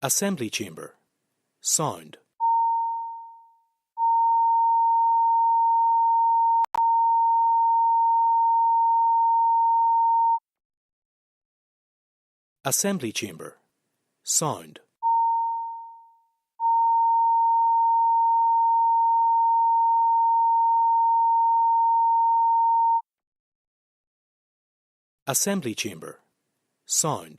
Assembly chamber. Sound. Assembly chamber. Sound. Assembly chamber. Sound.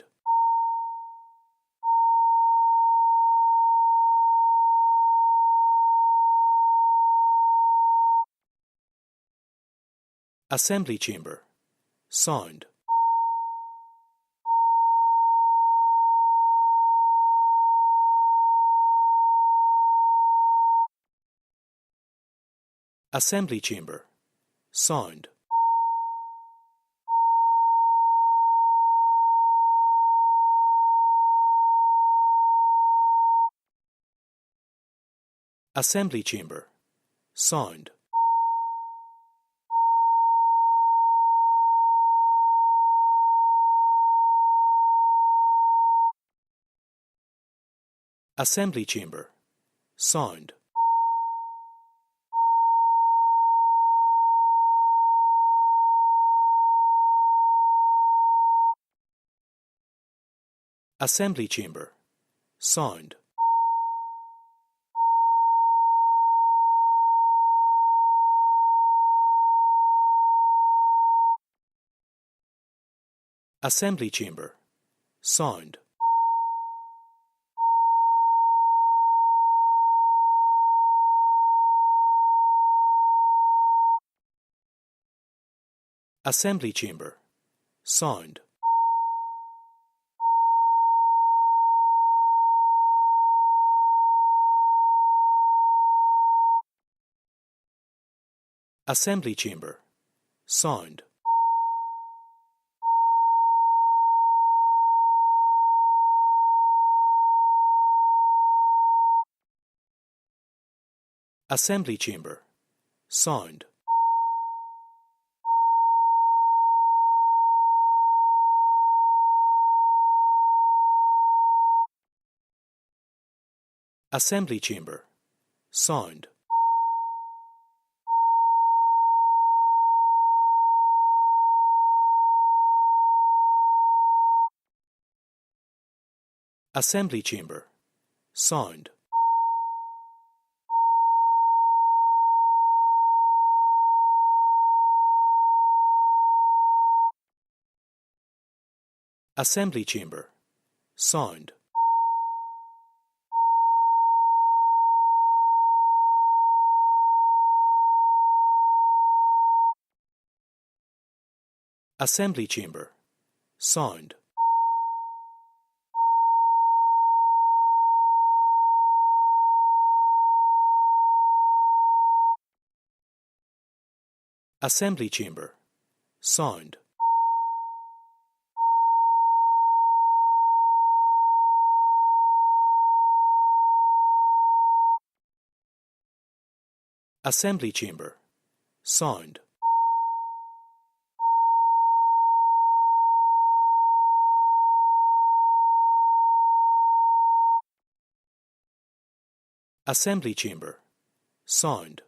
Assembly chamber. Sound. Assembly chamber. Sound. Assembly chamber. Sound. Assembly chamber. Sound. Assembly chamber. Sound. Assembly chamber. Sound. Assembly chamber. Sound. Assembly chamber. Sound. Assembly chamber. Sound. Assembly chamber. Sound. Assembly chamber. Sound. Assembly chamber. Sound. Assembly chamber. Sound. Assembly chamber. Sound. Assembly chamber. Sound. Assembly chamber. Sound.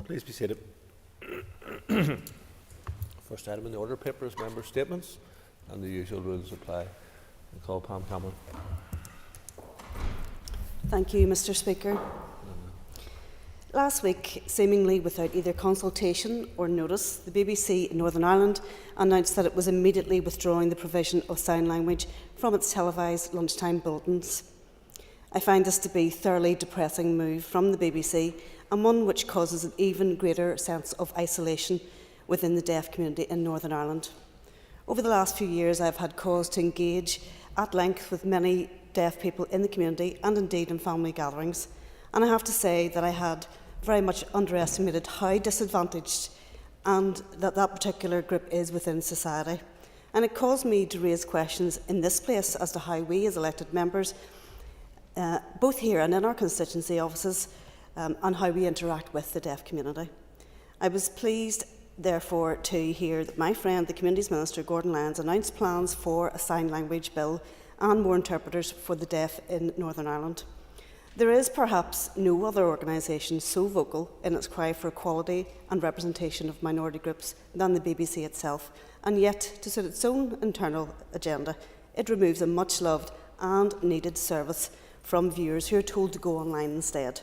Please be seated. First item in the order paper is member statements, and the usual rules apply. I call Pam Cameron. Thank you, Mr. Speaker. Last week, seemingly without either consultation or notice, the BBC in Northern Ireland announced that it was immediately withdrawing the provision of sign language from its televised lunchtime bulletins. I find this to be a thoroughly depressing move from the BBC, and one which causes an even greater sense of isolation within the deaf community in Northern Ireland. Over the last few years, I have had cause to engage at length with many deaf people in the community and indeed in family gatherings, and I have to say that I had very much underestimated how disadvantaged and that particular group is within society. And it caused me to raise questions in this place as to how we as elected members, both here and in our constituency offices, and how we interact with the deaf community. I was pleased, therefore, to hear that my friend, the Communities Minister, Gordon Lyons, announced plans for a sign language bill and more interpreters for the deaf in Northern Ireland. There is perhaps no other organisation so vocal in its cry for equality and representation of minority groups than the BBC itself, and yet, to suit its own internal agenda, it removes a much-loved and needed service from viewers who are told to go online instead.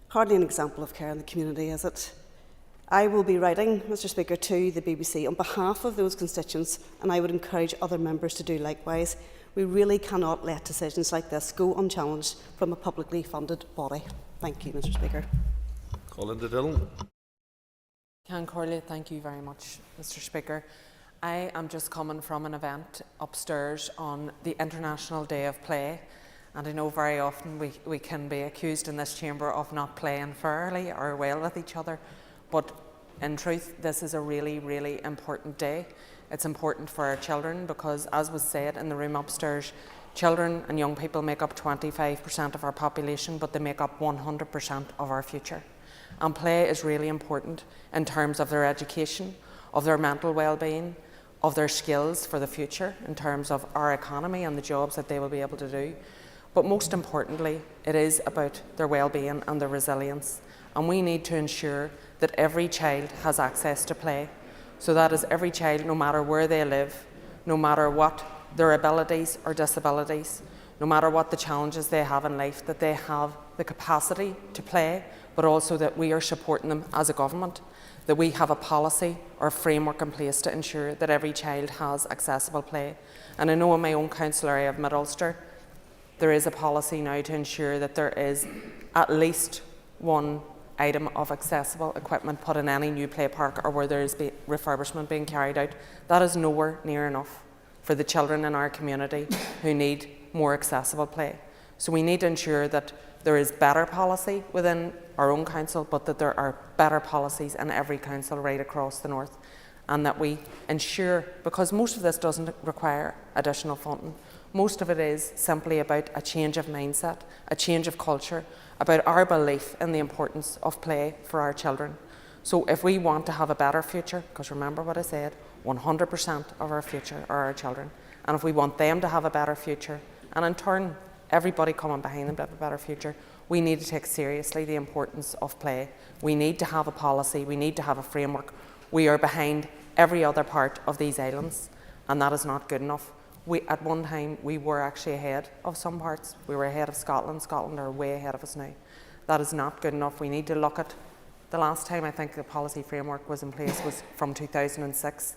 Hardly an example of care in the community, is it? I will be writing, Mr. Speaker, to the BBC on behalf of those constituents, and I would encourage other members to do likewise. We really cannot let decisions like this go unchallenged from a publicly funded body. Thank you, Mr. Speaker. Colin Dillon. Thank you very much, Mr. Speaker. I am just coming from an event upstairs on the International Day of Play, and I know very often we can be accused in this chamber of not playing fairly or well with each other, but in truth, this is a really, really important day. It's important for our children because, as was said in the room upstairs, children and young people make up 25% of our population, but they make up 100% of our future. And play is really important in terms of their education, of their mental well-being, of their skills for the future, in terms of our economy and the jobs that they will be able to do. But most importantly, it is about their well-being and their resilience. And we need to ensure that every child has access to play. So that is every child, no matter where they live, no matter what their abilities or disabilities, no matter what the challenges they have in life, that they have the capacity to play, but also that we are supporting them as a government, that we have a policy or a framework in place to ensure that every child has accessible play. And I know in my own council area of Mid-Ulster, there is a policy now to ensure that there is at least one item of accessible equipment put in any new play park or where there is refurbishment being carried out. That is nowhere near enough for the children in our community who need more accessible play. So we need to ensure that there is better policy within our own council, but that there are better policies in every council right across the north, and that we ensure, because most of this doesn't require additional funding, most of it is simply about a change of mindset, a change of culture, about our belief in the importance of play for our children. So if we want to have a better future, because remember what I said, 100% of our future are our children, and if we want them to have a better future, and in turn everybody coming behind them to have a better future, we need to take seriously the importance of play. We need to have a policy, we need to have a framework. We are behind every other part of these islands, and that is not good enough. At one time, we were actually ahead of some parts. We were ahead of Scotland. Scotland are way ahead of us now. That is not good enough. We need to look at the last time I think the policy framework was in place was from 2006.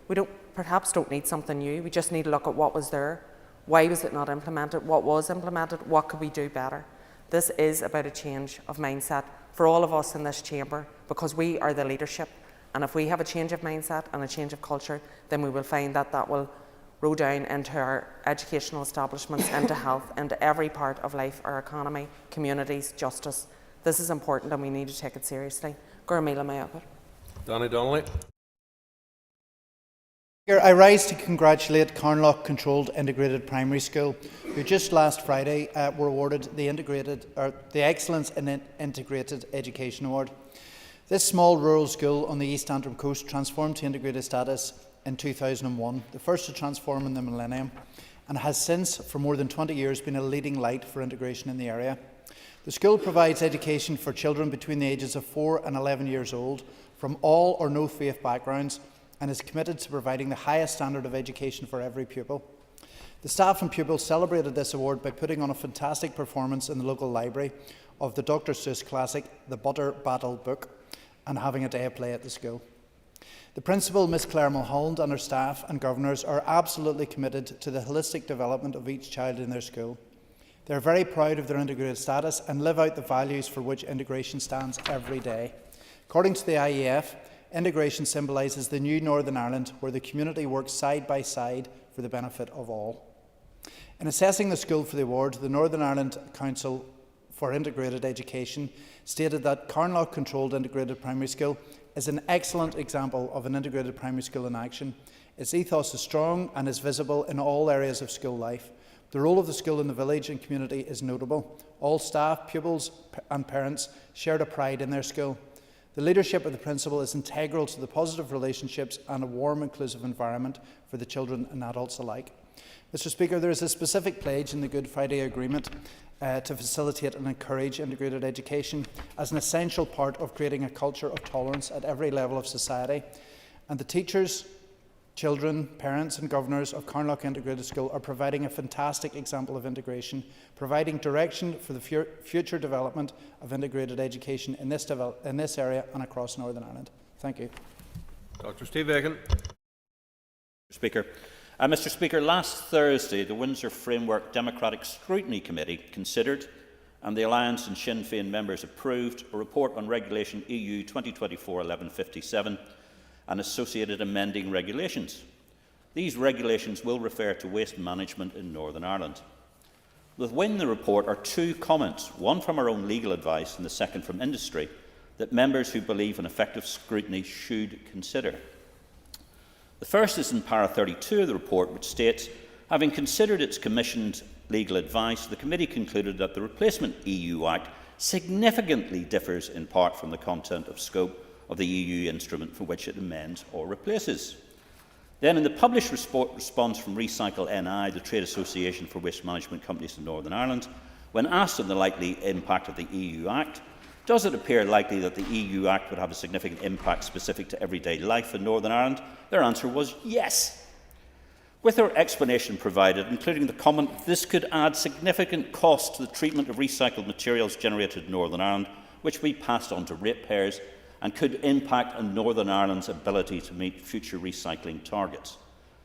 We perhaps don't need something new. We just need to look at what was there. Why was it not implemented? What was implemented? What could we do better? This is about a change of mindset for all of us in this chamber, because we are the leadership. And if we have a change of mindset and a change of culture, then we will find that that will roll down into our educational establishments, into health, into every part of life, our economy, communities, justice. This is important and we need to take it seriously. Gurmila Mayapur. Donny Donnelly. I rise to congratulate Carnlough Controlled Integrated Primary School, who just last Friday were awarded the Excellence in Integrated Education Award. This small rural school on the East Antrim coast transformed to integrated status in 2001, the first to transform in the millennium, and has since, for more than 20 years, been a leading light for integration in the area. The school provides education for children between the ages of 4 and 11 years old from all or no faith backgrounds, and is committed to providing the highest standard of education for every pupil. The staff and pupils celebrated this award by putting on a fantastic performance in the local library of the Dr. Seuss classic, The Butter Battle book, and having a day of play at the school. The Principal, Miss Claire Mulholland, and her staff and governors are absolutely committed to the holistic development of each child in their school. They are very proud of their integrated status and live out the values for which integration stands every day. According to the IEF, integration symbolises the new Northern Ireland where the community works side by side for the benefit of all. In assessing the school for the award, the Northern Ireland Council for Integrated Education stated that Carnlough Controlled Integrated Primary School is an excellent example of an integrated primary school in action. Its ethos is strong and is visible in all areas of school life. The role of the school in the village and community is notable. All staff, pupils and parents shared a pride in their school. The leadership of the principal is integral to the positive relationships and a warm, inclusive environment for the children and adults alike. Mr. Speaker, there is a specific pledge in the Good Friday Agreement to facilitate and encourage integrated education as an essential part of creating a culture of tolerance at every level of society. And the teachers, children, parents and governors of Carnlough Integrated School are providing a fantastic example of integration, providing direction for the future development of integrated education in this area and across Northern Ireland. Thank you. Dr. Steve Aiken. Mr. Speaker, last Thursday the Windsor Framework Democratic Scrutiny Committee considered and the Alliance and Sinn Féin members approved a report on Regulation EU 2024-1157 and associated amending regulations. These regulations will refer to waste management in Northern Ireland. Within the report are two comments, one from our own legal advice and the second from industry, that members who believe in effective scrutiny should consider. The first is in para 32 of the report, which states, having considered its commissioned legal advice, the committee concluded that the Replacement EU Act significantly differs in part from the content of scope of the EU instrument for which it amends or replaces. Then, in the published response from Recycle NI, the Trade Association for Waste Management Companies in Northern Ireland, when asked on the likely impact of the EU Act, does it appear likely that the EU Act would have a significant impact specific to everyday life in Northern Ireland? Their answer was yes. With their explanation provided, including the comment that this could add significant cost to the treatment of recycled materials generated in Northern Ireland, which we passed on to ratepayers, and could impact on Northern Ireland's ability to meet future recycling targets.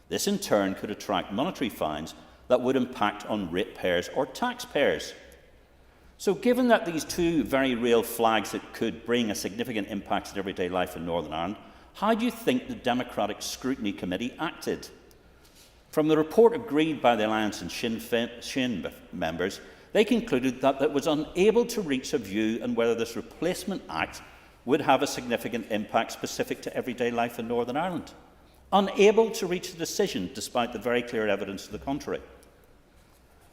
This in turn could attract monetary fines that would impact on ratepayers or taxpayers. So given that these two very real flags that could bring a significant impact on everyday life in Northern Ireland, how do you think the Democratic Scrutiny Committee acted? From the report agreed by the Alliance and Sinn Féin members, they concluded that it was unable to reach a view on whether this Replacement Act would have a significant impact specific to everyday life in Northern Ireland. Unable to reach a decision despite the very clear evidence to the contrary.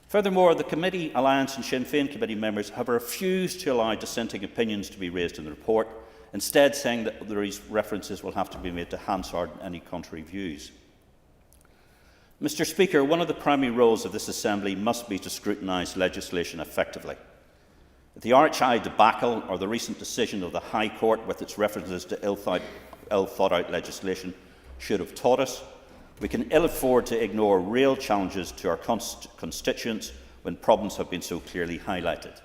Furthermore, the Committee, Alliance and Sinn Féin Committee members have refused to allow dissenting opinions to be raised in the report, instead saying that these references will have to be made to Hansard and any contrary views. Mr. Speaker, one of the primary roles of this Assembly must be to scrutinise legislation effectively. If the RHI debacle or the recent decision of the High Court with its references to ill-thought-out legislation should have taught us, we can ill afford to ignore real challenges to our constituents when problems have been so clearly highlighted.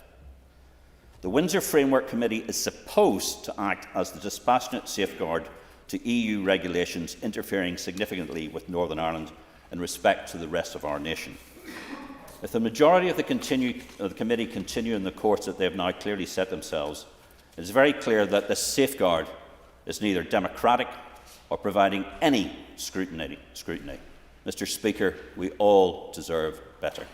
The Windsor Framework Committee is supposed to act as the dispassionate safeguard to EU regulations interfering significantly with Northern Ireland in respect to the rest of our nation. If the majority of the committee continue in the course that they have now clearly set themselves, it is very clear that this safeguard is neither democratic or providing any scrutiny. Mr. Speaker, we all deserve better.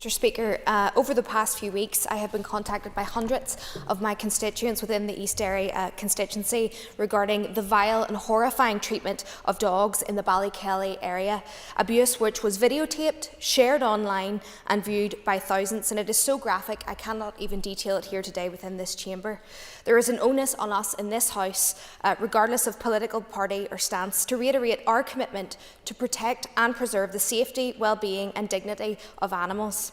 Mr. Speaker, over the past few weeks I have been contacted by hundreds of my constituents within the East Derry constituency regarding the vile and horrifying treatment of dogs in the Ballykelly area, abuse which was videotaped, shared online and viewed by thousands, and it is so graphic I cannot even detail it here today within this chamber. There is an onus on us in this House, regardless of political party or stance, to reiterate our commitment to protect and preserve the safety, well-being and dignity of animals.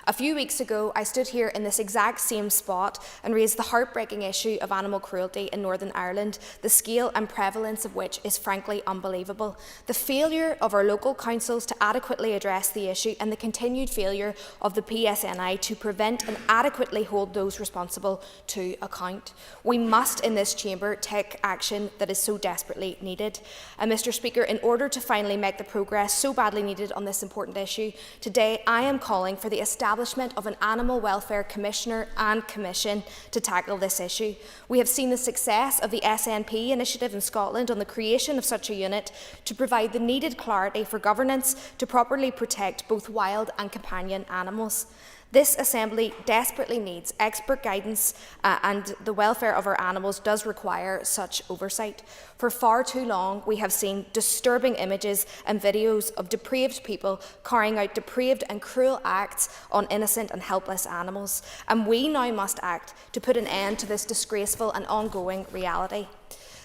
A few weeks ago, I stood here in this exact same spot and raised the heartbreaking issue of animal cruelty in Northern Ireland, the scale and prevalence of which is frankly unbelievable. The failure of our local councils to adequately address the issue and the continued failure of the PSNI to prevent and adequately hold those responsible to account. We must, in this chamber, take action that is so desperately needed. And Mr. Speaker, in order to finally make the progress so badly needed on this important issue, today I am calling for the establishment of an Animal Welfare Commissioner and Commission to tackle this issue. We have seen the success of the SNP initiative in Scotland on the creation of such a unit to provide the needed clarity for governance to properly protect both wild and companion animals. This Assembly desperately needs expert guidance and the welfare of our animals does require such oversight. For far too long, we have seen disturbing images and videos of depraved people carrying out depraved and cruel acts on innocent and helpless animals, and we now must act to put an end to this disgraceful and ongoing reality.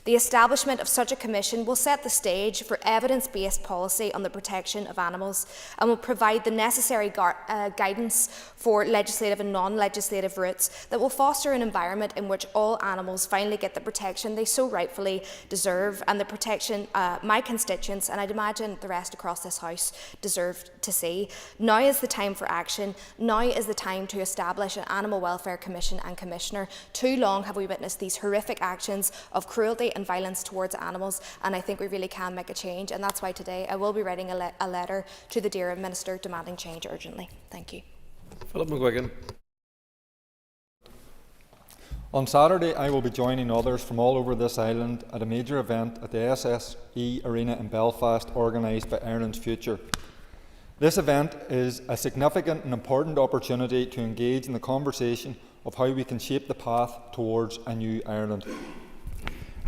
The establishment of such a commission will set the stage for evidence-based policy on the protection of animals and will provide the necessary guidance for legislative and non-legislative routes that will foster an environment in which all animals finally get the protection they so rightfully deserve and the protection my constituents, and I'd imagine the rest across this House, deserve to see. Now is the time for action. Now is the time to establish an Animal Welfare Commission and Commissioner. Too long have we witnessed these horrific actions of cruelty and violence towards animals, and I think we really can make a change, and that's why today I will be writing a letter to the dear Minister demanding change urgently. Thank you. Philip McGuigan. On Saturday, I will be joining others from all over this island at a major event at the SSE Arena in Belfast, organised by Ireland's Future. This event is a significant and important opportunity to engage in the conversation of how we can shape the path towards a new Ireland.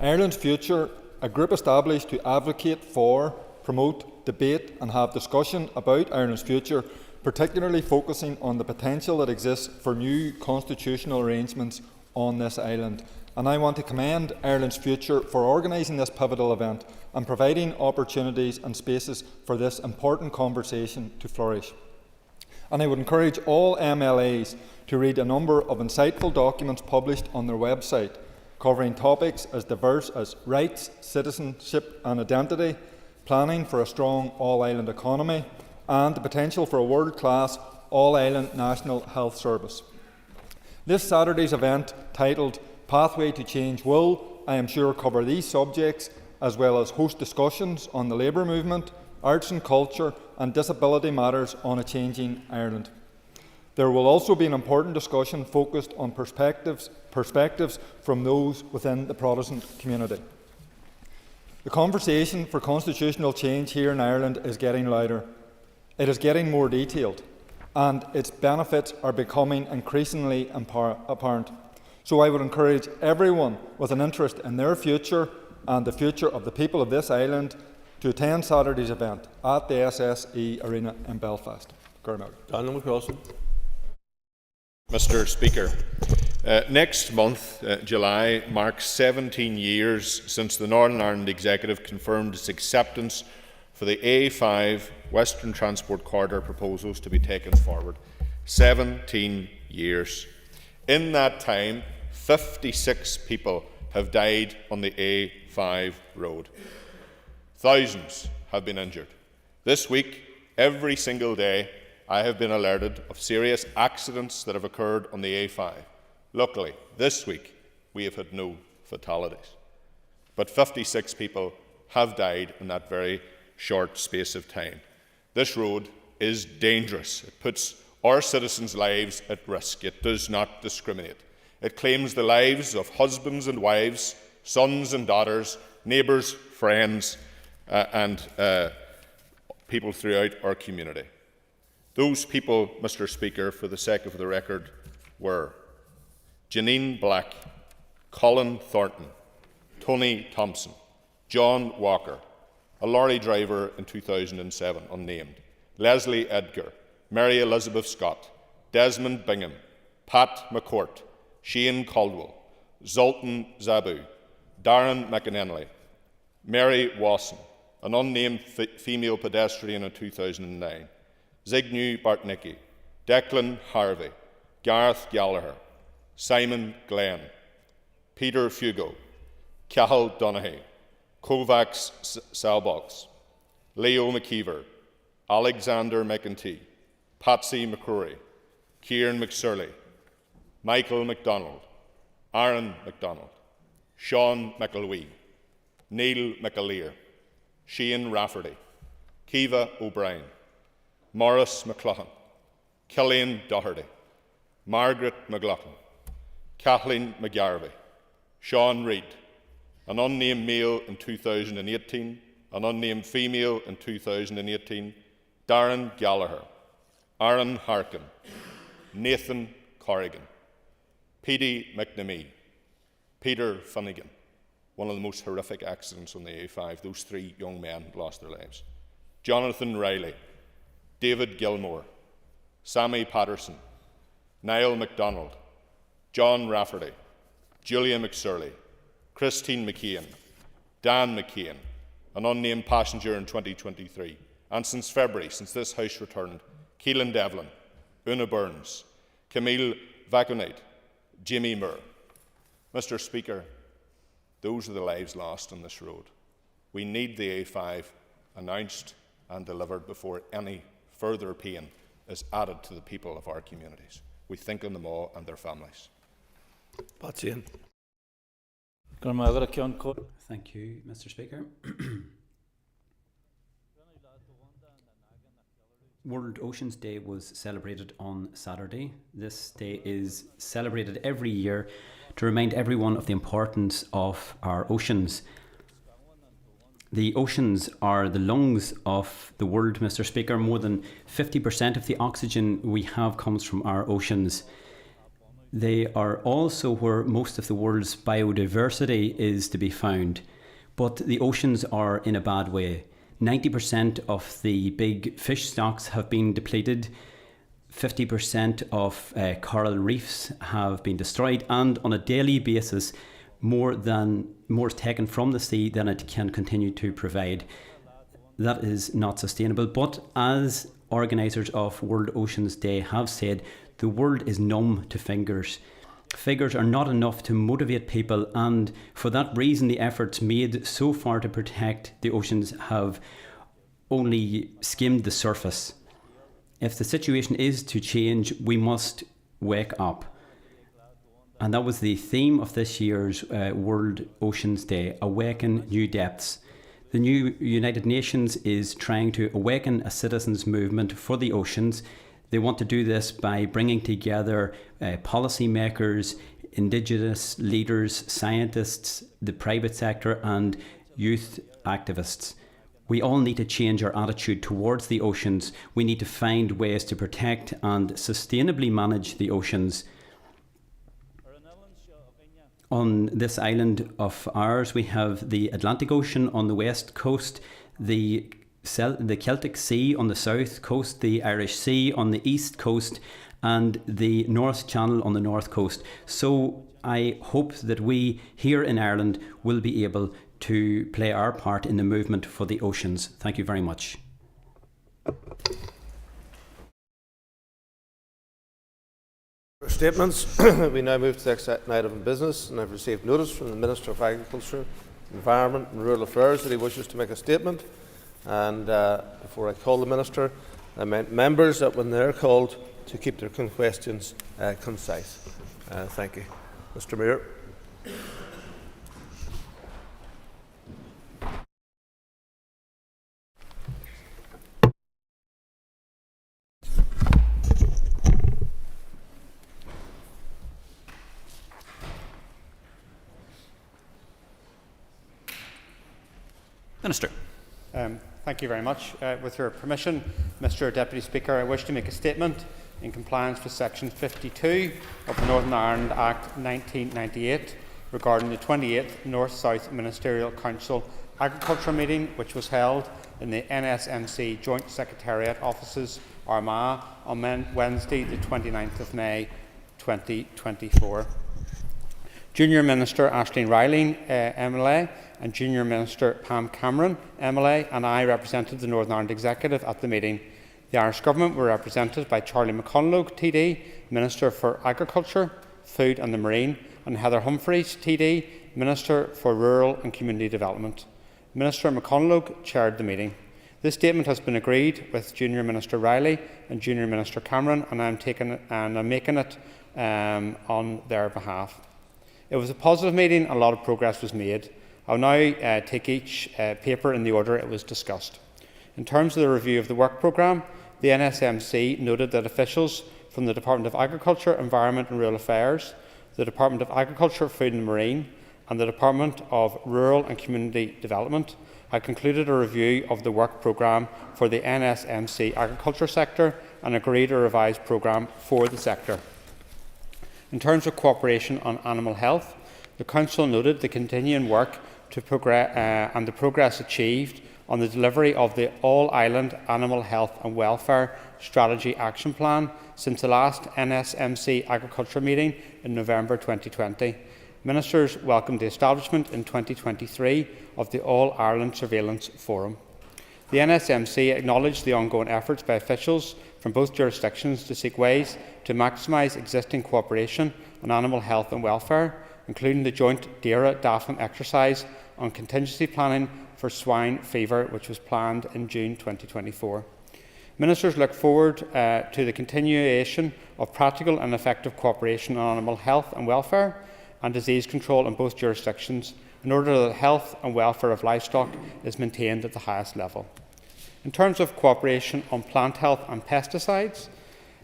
Ireland's Future, a group established to advocate for, promote, debate and have discussion about Ireland's future, particularly focusing on the potential that exists for new constitutional arrangements on this island. And I want to commend Ireland's Future for organising this pivotal event and providing opportunities and spaces for this important conversation to flourish. And I would encourage all MLAs to read a number of insightful documents published on their website, covering topics as diverse as rights, citizenship and identity, planning for a strong all-island economy, and the potential for a world-class all-island National Health Service. This Saturday's event, titled Pathway to Change, will, I am sure, cover these subjects, as well as host discussions on the labour movement, arts and culture, and disability matters on a changing Ireland. There will also be an important discussion focused on perspectives from those within the Protestant community. The conversation for constitutional change here in Ireland is getting louder. It is getting more detailed, and its benefits are becoming increasingly apparent. So I would encourage everyone with an interest in their future and the future of the people of this island to attend Saturday's event at the SSE Arena in Belfast. Daniel McCrossan. Mr. Speaker, next month, July, marks 17 years since the Northern Ireland Executive confirmed its acceptance for the A5 Western Transport Corridor proposals to be taken forward. 17 years. In that time, 56 people have died on the A5 road. Thousands have been injured. This week, every single day, I have been alerted of serious accidents that have occurred on the A5. Luckily, this week, we have had no fatalities. But 56 people have died in that very short space of time. This road is dangerous. It puts our citizens' lives at risk. It does not discriminate. It claims the lives of husbands and wives, sons and daughters, neighbours, friends, and people throughout our community. Those people, Mr. Speaker, for the sake of the record, were Janine Black, Colin Thornton, Tony Thompson, John Walker, a lorry driver in 2007, unnamed, Leslie Edgar, Mary Elizabeth Scott, Desmond Bingham, Pat McCourt, Shane Caldwell, Zoltan Zabu, Darren McAnenley, Mary Wasson, an unnamed female pedestrian in 2009, Zygmunt Bartnicki, Declan Harvey, Gareth Gallagher, Simon Glenn, Peter Fugo, Cahill Donaghy, Kovacs Salbox, Leo McKeever, Alexander McEntee, Patsy McCrory, Kieran McSurley, Michael MacDonald, Aaron MacDonald, Sean McElwee, Neil McAleer, Shane Rafferty, Kiva O'Brien, Morris McCloughan, Killian Doherty, Margaret McLaughlin, Kathleen McGarvey, Sean Reid, an unnamed male in 2018, an unnamed female in 2018, Darren Gallagher, Aaron Harkin, Nathan Corrigan, Petey McNamee, Peter Finnegan. One of the most horrific accidents on the A5. Those 3 young men lost their lives. Jonathan Riley, David Gilmore, Sammy Patterson, Niall MacDonald, John Rafferty, Julia McSurley, Christine McKeon, Dan McKeon, an unnamed passenger in 2023, and since February, since this House returned, Keelan Devlin, Una Burns, Camille Vaconate, Jimmy Moore. Mr. Speaker, those are the lives lost on this road. We need the A5 announced and delivered before any further pain is added to the people of our communities. We think on them all and their families. Patsy. Thank you, Mr. Speaker. World Oceans Day was celebrated on Saturday. This day is celebrated every year to remind everyone of the importance of our oceans. The oceans are the lungs of the world, Mr. Speaker. More than 50% of the oxygen we have comes from our oceans. They are also where most of the world's biodiversity is to be found. But the oceans are in a bad way. 90% of the big fish stocks have been depleted. 50% of coral reefs have been destroyed, and on a daily basis, more is taken from the sea than it can continue to provide. That is not sustainable. But as organisers of World Oceans Day have said, the world is numb to figures. Figures are not enough to motivate people, and for that reason the efforts made so far to protect the oceans have only skimmed the surface. If the situation is to change, we must wake up. And that was the theme of this year's World Oceans Day, Awaken New Depths. The new United Nations is trying to awaken a citizens' movement for the oceans. They want to do this by bringing together policymakers, Indigenous leaders, scientists, the private sector and youth activists. We all need to change our attitude towards the oceans. We need to find ways to protect and sustainably manage the oceans. On this island of ours, we have the Atlantic Ocean on the west coast, the Celtic Sea on the south coast, the Irish Sea on the east coast, and the North Channel on the north coast. So I hope that we here in Ireland will be able to play our part in the movement for the oceans. Thank you very much. Statements. We now move to the next item of business, and I've received notice from the Minister of Agriculture, Environment and Rural Affairs that he wishes to make a statement. And before I call the Minister, I meant members that when they're called to keep their questions concise. Thank you. Mr. Mayor. Minister. Thank you very much. With your permission, Mr Deputy Speaker, I wish to make a statement in compliance with Section 52 of the Northern Ireland Act 1998 regarding the 28th North-South Ministerial Council Agriculture meeting, which was held in the NSMC Joint Secretariat Offices, Armagh, on Wednesday, the 29th of May 2024. Junior Minister Aisling Riley, MLA, and Junior Minister Pam Cameron, MLA, and I represented the Northern Ireland Executive at the meeting. The Irish Government were represented by Charlie McConalogue, TD, Minister for Agriculture, Food and the Marine, and Heather Humphreys, TD, Minister for Rural and Community Development. Minister McConalogue chaired the meeting. This statement has been agreed with Junior Minister Riley and Junior Minister Cameron, and I'm making it on their behalf. It was a positive meeting and a lot of progress was made. I will now take each paper in the order it was discussed. In terms of the review of the work programme, the NSMC noted that officials from the Department of Agriculture, Environment and Rural Affairs, the Department of Agriculture, Food and Marine, and the Department of Rural and Community Development had concluded a review of the work programme for the NSMC agriculture sector and agreed a revised programme for the sector. In terms of cooperation on animal health, the Council noted the continuing work to and the progress achieved on the delivery of the All-Island Animal Health and Welfare Strategy Action Plan since the last NSMC Agriculture meeting in November 2020. Ministers welcomed the establishment in 2023 of the All-Ireland Surveillance Forum. The NSMC acknowledged the ongoing efforts by officials from both jurisdictions to seek ways to maximise existing cooperation on animal health and welfare, including the joint DAERA-DAFM exercise on contingency planning for swine fever, which was planned in June 2024. Ministers look forward to the continuation of practical and effective cooperation on animal health and welfare and disease control in both jurisdictions in order that the health and welfare of livestock is maintained at the highest level. In terms of cooperation on plant health and pesticides,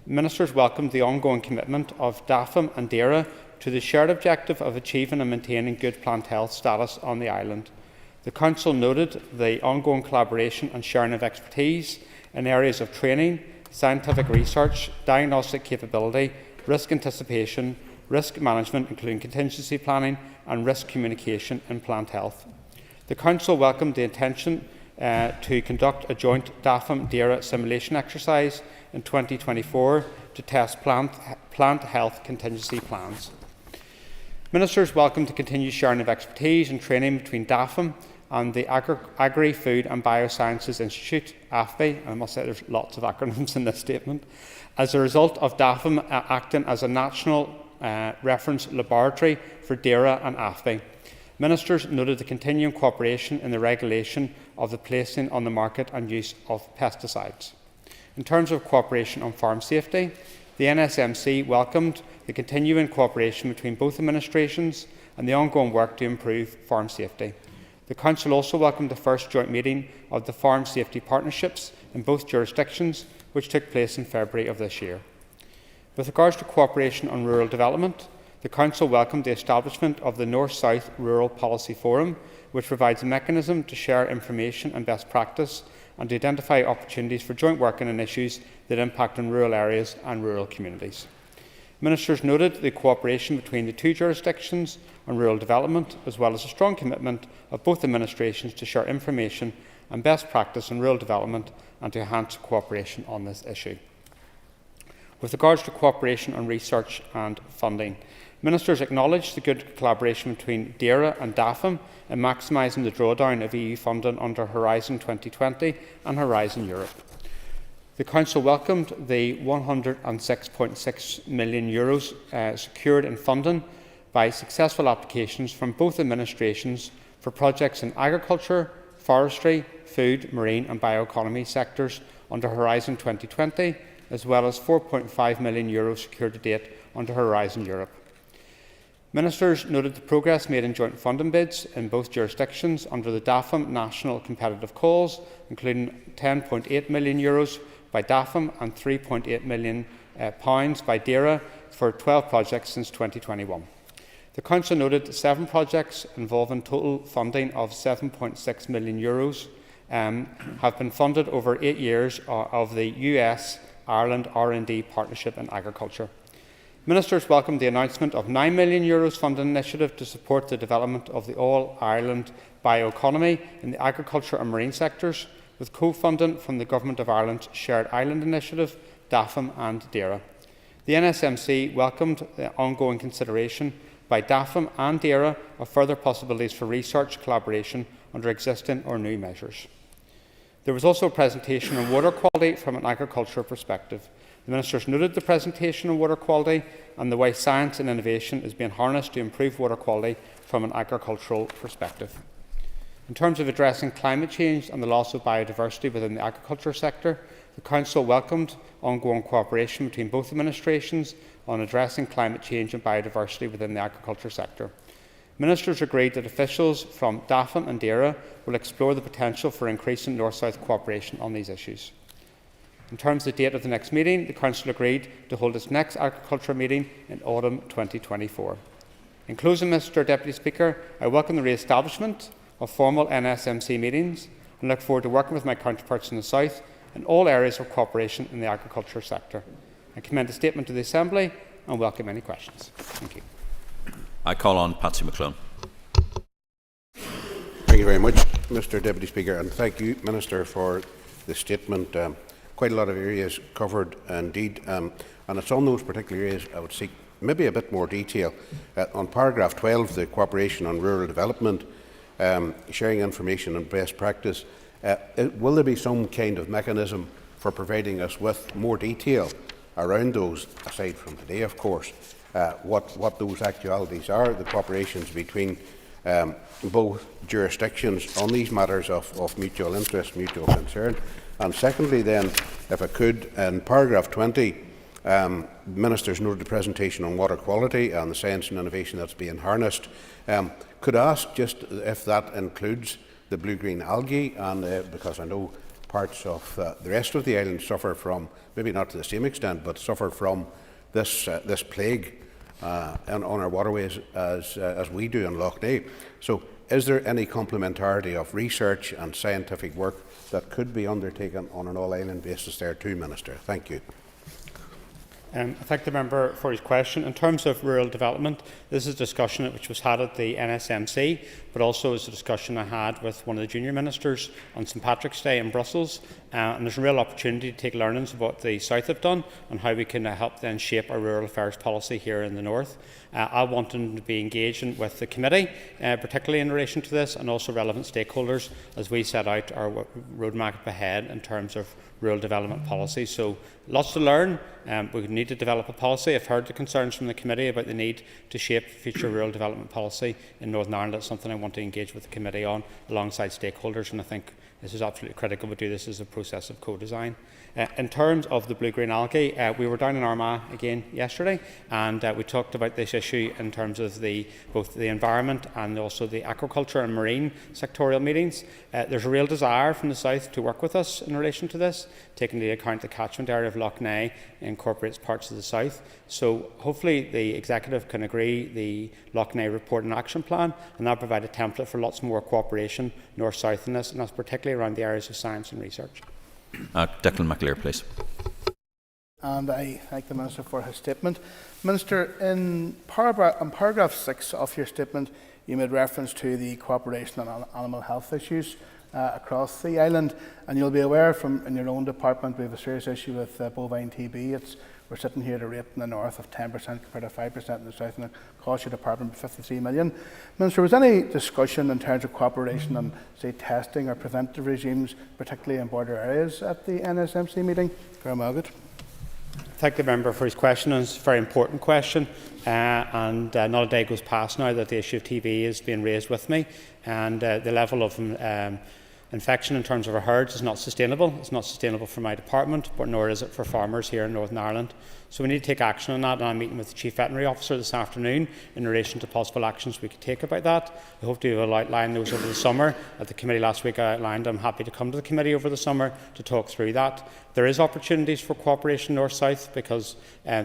Ministers welcomed the ongoing commitment of DAFM and DAERA to the shared objective of achieving and maintaining good plant health status on the island. The Council noted the ongoing collaboration and sharing of expertise in areas of training, scientific research, diagnostic capability, risk anticipation, risk management, including contingency planning, and risk communication in plant health. The Council welcomed the intention to conduct a joint DAFM-DAERA simulation exercise in 2024 to test plant health contingency plans. Ministers welcomed the continued sharing of expertise and training between DAFM and the Agri-Food and Biosciences Institute, AFBI. I must say there's lots of acronyms in this statement. As a result of DAFM acting as a national reference laboratory for DAERA and AFBI. Ministers noted the continuing cooperation in the regulation of the placing on the market and use of pesticides. In terms of cooperation on farm safety, the NSMC welcomed the continuing cooperation between both administrations and the ongoing work to improve farm safety. The Council also welcomed the first joint meeting of the farm safety partnerships in both jurisdictions, which took place in February of this year. With regards to cooperation on rural development, the Council welcomed the establishment of the North-South Rural Policy Forum, which provides a mechanism to share information and best practice and to identify opportunities for joint working on issues that impact on rural areas and rural communities. Ministers noted the cooperation between the two jurisdictions on rural development, as well as a strong commitment of both administrations to share information and best practice on rural development and to enhance cooperation on this issue. With regards to cooperation on research and funding, Ministers acknowledged the good collaboration between DAERA and DAFM in maximising the drawdown of EU funding under Horizon 2020 and Horizon Europe. The Council welcomed the €106.6 million secured in funding by successful applications from both administrations for projects in agriculture, forestry, food, marine and bioeconomy sectors under Horizon 2020, as well as €4.5 million secured to date under Horizon Europe. Ministers noted the progress made in joint funding bids in both jurisdictions under the DAFM national competitive calls, including €10.8 million by DAFM and £3.8 million by DAERA for 12 projects since 2021. The Council noted 7 projects involving total funding of €7.6 million have been funded over 8 years of the US-Ireland R&D Partnership in Agriculture. Ministers welcomed the announcement of €9 million funding initiative to support the development of the all-Ireland bioeconomy in the agriculture and marine sectors, with co-funding from the Government of Ireland's Shared Island Initiative, DAFM and DAERA. The NSMC welcomed the ongoing consideration by DAFM and DAERA of further possibilities for research collaboration under existing or new measures. There was also a presentation on water quality from an agricultural perspective. The Ministers noted the presentation on water quality and the way science and innovation is being harnessed to improve water quality from an agricultural perspective. In terms of addressing climate change and the loss of biodiversity within the agriculture sector, the Council welcomed ongoing cooperation between both administrations on addressing climate change and biodiversity within the agriculture sector. Ministers agreed that officials from DAFM and DAERA will explore the potential for increasing North-South cooperation on these issues. In terms of the date of the next meeting, the Council agreed to hold its next agriculture meeting in autumn 2024. In closing, Mr Deputy Speaker, I welcome the re-establishment of formal NSMC meetings and look forward to working with my counterparts in the South in all areas of cooperation in the agriculture sector. I commend the statement to the Assembly and welcome any questions. Thank you. I call on Patsy McClone. Thank you very much, Mr Deputy Speaker, and thank you, Minister, for the statement. Quite a lot of areas covered indeed, and it's on those particular areas I would seek maybe a bit more detail. On paragraph 12, the cooperation on rural development, sharing information and best practice, will there be some kind of mechanism for providing us with more detail around those, aside from today of course, what those actualities are, the cooperations between both jurisdictions on these matters of mutual interest, mutual concern? And secondly then, if I could, in paragraph 20, Ministers noted the presentation on water quality and the science and innovation that's being harnessed. Could I ask just if that includes the blue-green algae, and because I know parts of the rest of the island suffer from, maybe not to the same extent, but suffer from this plague on our waterways as we do in Lough Neagh. So is there any complementarity of research and scientific work that could be undertaken on an all-island basis there too, Minister? Thank you. I thank the member for his question. In terms of rural development, this is a discussion which was had at the NSMC, but also is a discussion I had with one of the junior ministers on St Patrick's Day in Brussels. And there's a real opportunity to take learnings of what the South have done and how we can help then shape our rural affairs policy here in the North. I want them to be engaging with the committee, particularly in relation to this, and also relevant stakeholders as we set out our roadmap ahead in terms of rural development policy. So lots to learn. We need to develop a policy. I've heard the concerns from the committee about the need to shape future rural development policy in Northern Ireland. That's something I want to engage with the committee on alongside stakeholders, and I think this is absolutely critical. We do this as a process of co-design. In terms of the blue-green algae, we were down in Armagh again yesterday, and we talked about this issue in terms of both the environment and also the agriculture and marine sectorial meetings. There's a real desire from the South to work with us in relation to this, taking into account the catchment area of Lough Neagh incorporates parts of the South. So hopefully the Executive can agree the Lough Neagh report and action plan, and that'll provide a template for lots more cooperation north-south in this, and that's particularly around the areas of science and research. Declan McAleer, please. And I thank the Minister for his statement. Minister, in paragraph 6 of your statement, you made reference to the cooperation on animal health issues across the island, and you'll be aware from in your own department we have a serious issue with bovine TB. We're sitting here at a rate in the north of 10% compared to 5% in the south, and it costs your department 53 million. Minister, was any discussion in terms of cooperation on, say, testing or preventive regimes, particularly in border areas, at the NSMC meeting? Thank the member for his question. It's a very important question, and not a day goes past now that the issue of TB is being raised with me, and the level of infection in terms of our herds is not sustainable. It's not sustainable for my department, but nor is it for farmers here in Northern Ireland. So we need to take action on that, and I'm meeting with the Chief Veterinary Officer this afternoon in relation to possible actions we could take about that. I hope to outline those over the summer. At the committee last week I outlined I'm happy to come to the committee over the summer to talk through that. There is opportunities for cooperation north-south because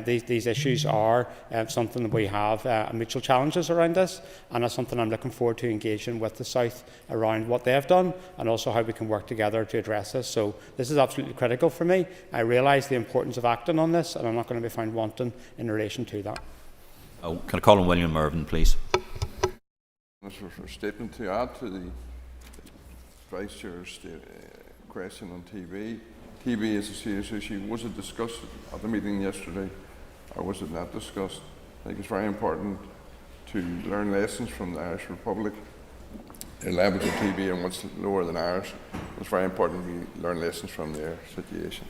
these issues are something that we have mutual challenges around this, and that's something I'm looking forward to engaging with the South around what they have done and also how we can work together to address this. So this is absolutely critical for me. I realise the importance of acting on this, and I'm not going to be found wanting in relation to that. Oh, can I call on William Mervyn, please? Minister, for a statement to add to the Vice Chair's question on TV. TV is a serious issue. Was it discussed at the meeting yesterday, or was it not discussed? I think it's very important to learn lessons from the Irish Republic. Their levels of TB are much lower than ours. It's very important we learn lessons from their situation.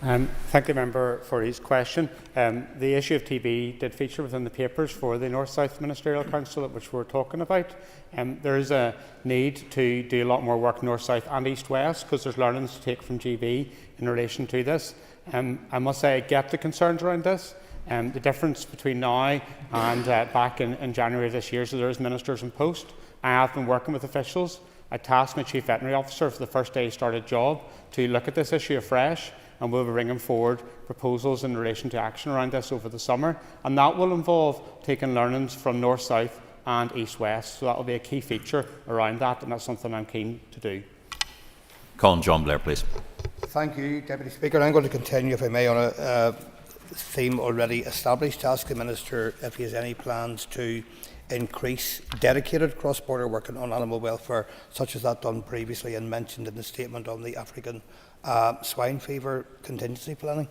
Thank the member for his question. The issue of TB did feature within the papers for the North-South Ministerial Council, which we're talking about. There is a need to do a lot more work North-South and East-West, because there's learnings to take from GB in relation to this. I must say I get the concerns around this. The difference between now and back in January of this year, so there is ministers in post. I have been working with officials. I tasked my Chief Veterinary Officer for the first day he started job to look at this issue afresh, and we'll be bringing forward proposals in relation to action around this over the summer. And that will involve taking learnings from North-South and East-West. So that will be a key feature around that, and that's something I'm keen to do. Colin John Blair, please. Thank you, Deputy Speaker. I'm going to continue, if I may, on a theme already established, to ask the Minister if he has any plans to increase dedicated cross-border work on animal welfare, such as that done previously and mentioned in the statement on the African swine fever contingency planning.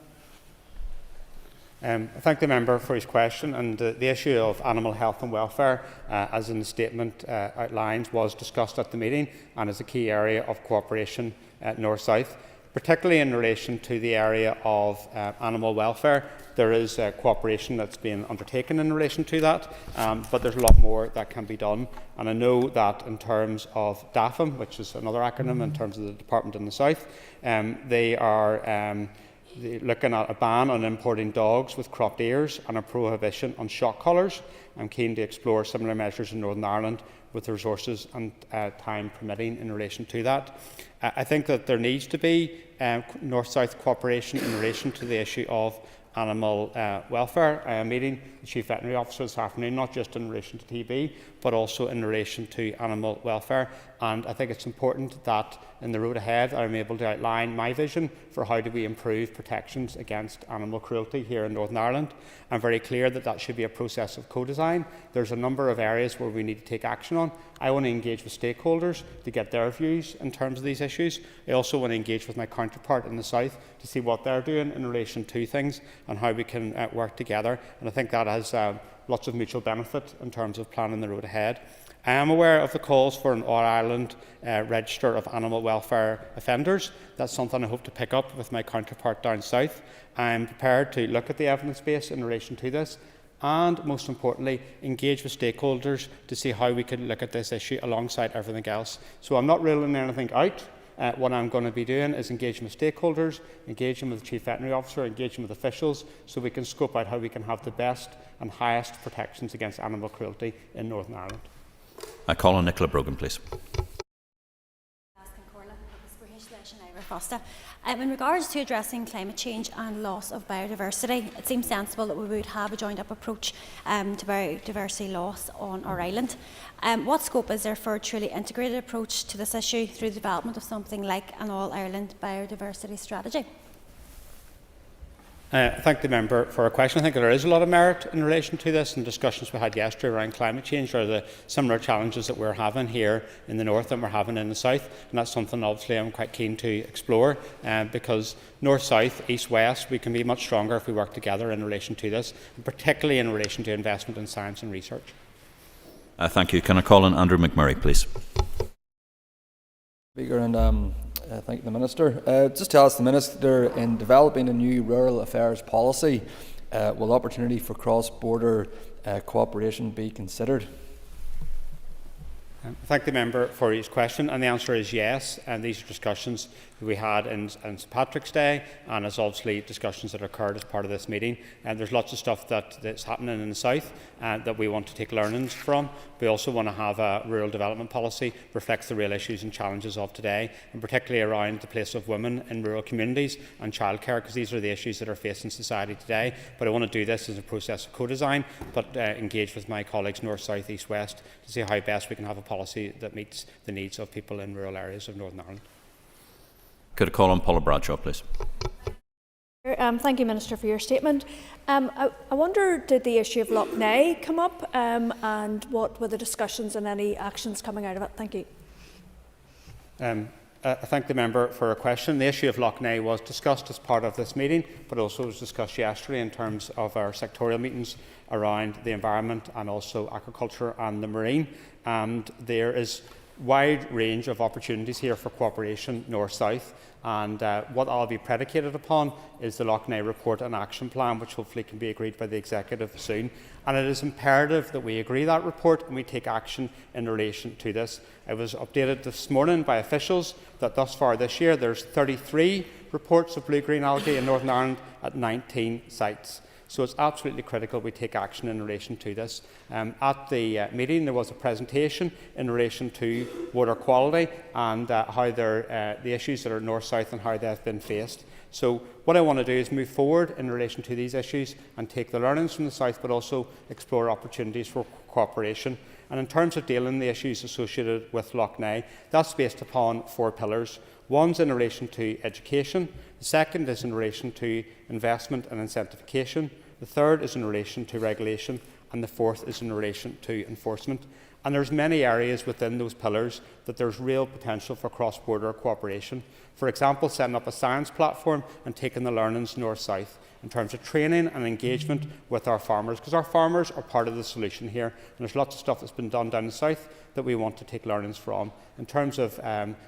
I thank the member for his question, and the issue of animal health and welfare, as in the statement outlined, was discussed at the meeting and is a key area of cooperation at North-South, particularly in relation to the area of animal welfare. There is cooperation that's being undertaken in relation to that, but there's a lot more that can be done. And I know that in terms of DAFM, which is another acronym in terms of the department in the south, they are looking at a ban on importing dogs with cropped ears and a prohibition on shock collars. I'm keen to explore similar measures in Northern Ireland with the resources and time permitting in relation to that. I think that there needs to be North-South cooperation in relation to the issue of animal welfare. I am meeting the Chief Veterinary Officer this afternoon, not just in relation to TB, but also in relation to animal welfare. And I think it's important that in the road ahead I'm able to outline my vision for how do we improve protections against animal cruelty here in Northern Ireland. I'm very clear that that should be a process of co-design. There's a number of areas where we need to take action on. I want to engage with stakeholders to get their views in terms of these issues. I also want to engage with my counterpart in the south to see what they're doing in relation to things and how we can work together. And I think that has lots of mutual benefit in terms of planning the road ahead. I am aware of the calls for an All-Ireland register of animal welfare offenders. That's something I hope to pick up with my counterpart down south. I am prepared to look at the evidence base in relation to this and, most importantly, engage with stakeholders to see how we can look at this issue alongside everything else. So I'm not ruling anything out. What I'm going to be doing is engaging with stakeholders, engaging with the Chief Veterinary Officer, engaging with officials, so we can scope out how we can have the best and highest protections against animal cruelty in Northern Ireland. I call on Nicola Brogan, please. In regards to addressing climate change and loss of biodiversity, it seems sensible that we would have a joined-up approach to biodiversity loss on our island. What scope is there for a truly integrated approach to this issue through the development of something like an all-Ireland biodiversity strategy? Thank the member for a question. I think there is a lot of merit in relation to this, and discussions we had yesterday around climate change are the similar challenges that we're having here in the north and we're having in the south, and that's something obviously I'm quite keen to explore, because north-south, east-west, we can be much stronger if we work together in relation to this, and particularly in relation to investment in science and research. Thank you. Can I call on Andrew McMurray, please? Speaker, and thank the Minister. Just to ask the Minister, in developing a new rural affairs policy, will opportunity for cross-border cooperation be considered? Thank the member for his question, and the answer is yes. And these are discussions we had on St Patrick's Day, and as obviously discussions that occurred as part of this meeting. And there's lots of stuff that's happening in the south that we want to take learnings from. We also want to have a rural development policy that reflects the real issues and challenges of today, and particularly around the place of women in rural communities and childcare, because these are the issues that are facing society today. But I want to do this as a process of co-design, but engage with my colleagues north, south, east, west to see how best we can have a policy that meets the needs of people in rural areas of Northern Ireland. Could I call on Paula Bradshaw, please? Thank you, Minister, for your statement. I wonder, did the issue of Lough Neagh come up, and what were the discussions and any actions coming out of it? Thank you. I thank the member for her question. The issue of Lough Neagh was discussed as part of this meeting, but also was discussed yesterday in terms of our sectorial meetings around the environment and also agriculture and the marine. And there is wide range of opportunities here for cooperation north-south, and what I'll be predicated upon is the Lough Neagh report and action plan, which hopefully can be agreed by the Executive soon. And it is imperative that we agree that report and we take action in relation to this. I was updated this morning by officials that thus far this year there's 33 reports of blue-green algae in Northern Ireland at 19 sites. So it's absolutely critical we take action in relation to this. At the meeting there was a presentation in relation to water quality and how the issues that are north-south and how they've been faced. So what I want to do is move forward in relation to these issues and take the learnings from the south, but also explore opportunities for cooperation. And in terms of dealing with the issues associated with Lough Neagh, that's based upon 4 pillars. One's in relation to education, the second is in relation to investment and incentivization, the third is in relation to regulation, and the fourth is in relation to enforcement. And there's many areas within those pillars that there's real potential for cross-border cooperation. For example, setting up a science platform and taking the learnings north-south in terms of training and engagement with our farmers, because our farmers are part of the solution here, and there's lots of stuff that's been done down the south that we want to take learnings from. In terms of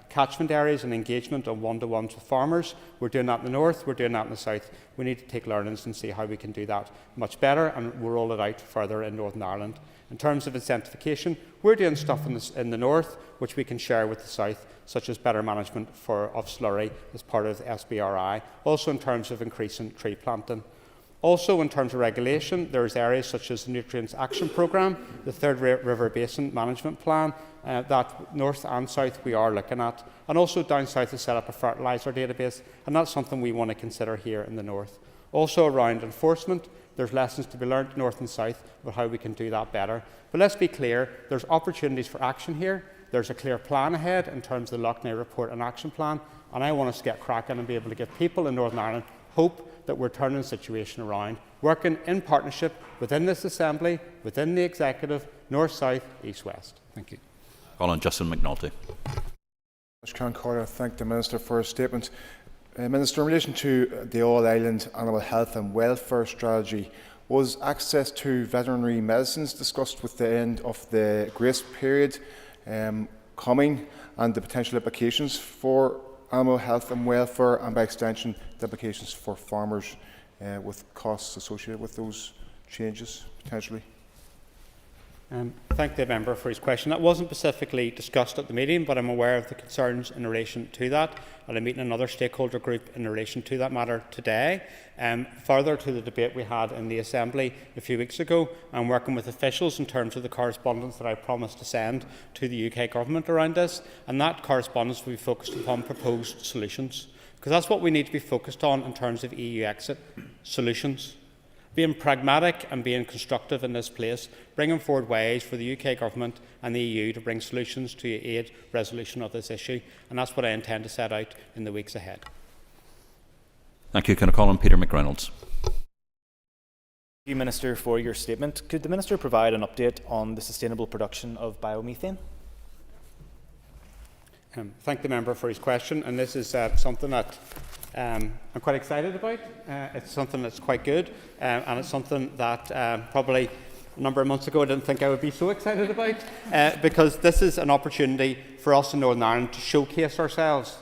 catchment areas and engagement on one-to-ones with farmers, we're doing that in the north, we're doing that in the south. We need to take learnings and see how we can do that much better, and we'll roll it out further in Northern Ireland. In terms of incentivization, we're doing stuff in the north which we can share with the south, such as better management of slurry as part of the SBRI, also in terms of increasing tree planting. Also in terms of regulation, there's areas such as the Nutrients Action Programme, the Third River Basin Management Plan, that north and south we are looking at, and also down south to set up a fertiliser database, and that's something we want to consider here in the north. Also around enforcement, there's lessons to be learned north and south about how we can do that better. But let's be clear, there's opportunities for action here. There's a clear plan ahead in terms of the Lough Neagh report and action plan, and I want us to get cracking and be able to give people in Northern Ireland hope that we're turning the situation around, working in partnership within this Assembly, within the Executive, north, south, east, west. Thank you. Call on Justin McNulty. I thank the Minister for his statement. Minister, in relation to the All-Ireland Animal Health and Welfare Strategy, was access to veterinary medicines discussed with the end of the grace period coming, and the potential implications for animal health and welfare, and by extension the implications for farmers with costs associated with those changes potentially? Thank the member for his question. That wasn't specifically discussed at the meeting, but I'm aware of the concerns in relation to that, and I'm meeting another stakeholder group in relation to that matter today. Further to the debate we had in the Assembly a few weeks ago, I'm working with officials in terms of the correspondence that I promised to send to the UK Government around this, and that correspondence will be focused upon proposed solutions, because that's what we need to be focused on in terms of EU exit solutions. Being pragmatic and being constructive in this place, bringing forward ways for the UK Government and the EU to bring solutions to aid resolution of this issue, and that's what I intend to set out in the weeks ahead. Thank you. Can I call on Peter McReynolds? Thank you, Minister, for your statement. Could the Minister provide an update on the sustainable production of biomethane? Thank the member for his question, and this is something that I'm quite excited about. It's something that's quite good, and it's something that probably a number of months ago I didn't think I would be so excited about, because this is an opportunity for us in Northern Ireland to showcase ourselves.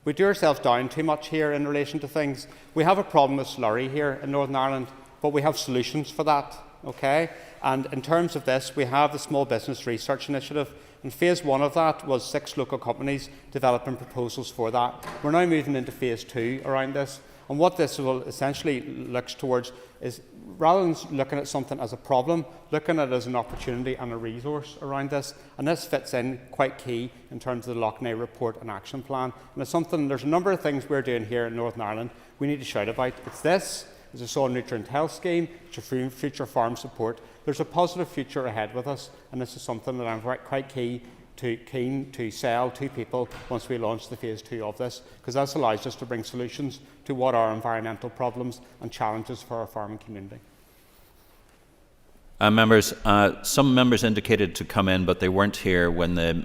We do ourselves down too much here in relation to things. We have a problem with slurry here in Northern Ireland, but we have solutions for that. Okay? And in terms of this, we have the Small Business Research Initiative, And phase 1 of that was 6 local companies developing proposals for that. We're now moving into phase 2 around this. And what this will essentially look towards is, rather than looking at something as a problem, looking at it as an opportunity and a resource around this. And this fits in quite key in terms of the Loughnane report and action plan. And it's something, there's a number of things we're doing here in Northern Ireland we need to shout about. It's this, it's a soil nutrient health scheme, it's a future farm support. There's a positive future ahead with us, and this is something that I'm quite keen to sell to people once we launch the phase 2 of this, because this allows us to bring solutions to what are environmental problems and challenges for our farming community. Members, some members indicated to come in, but they weren't here when the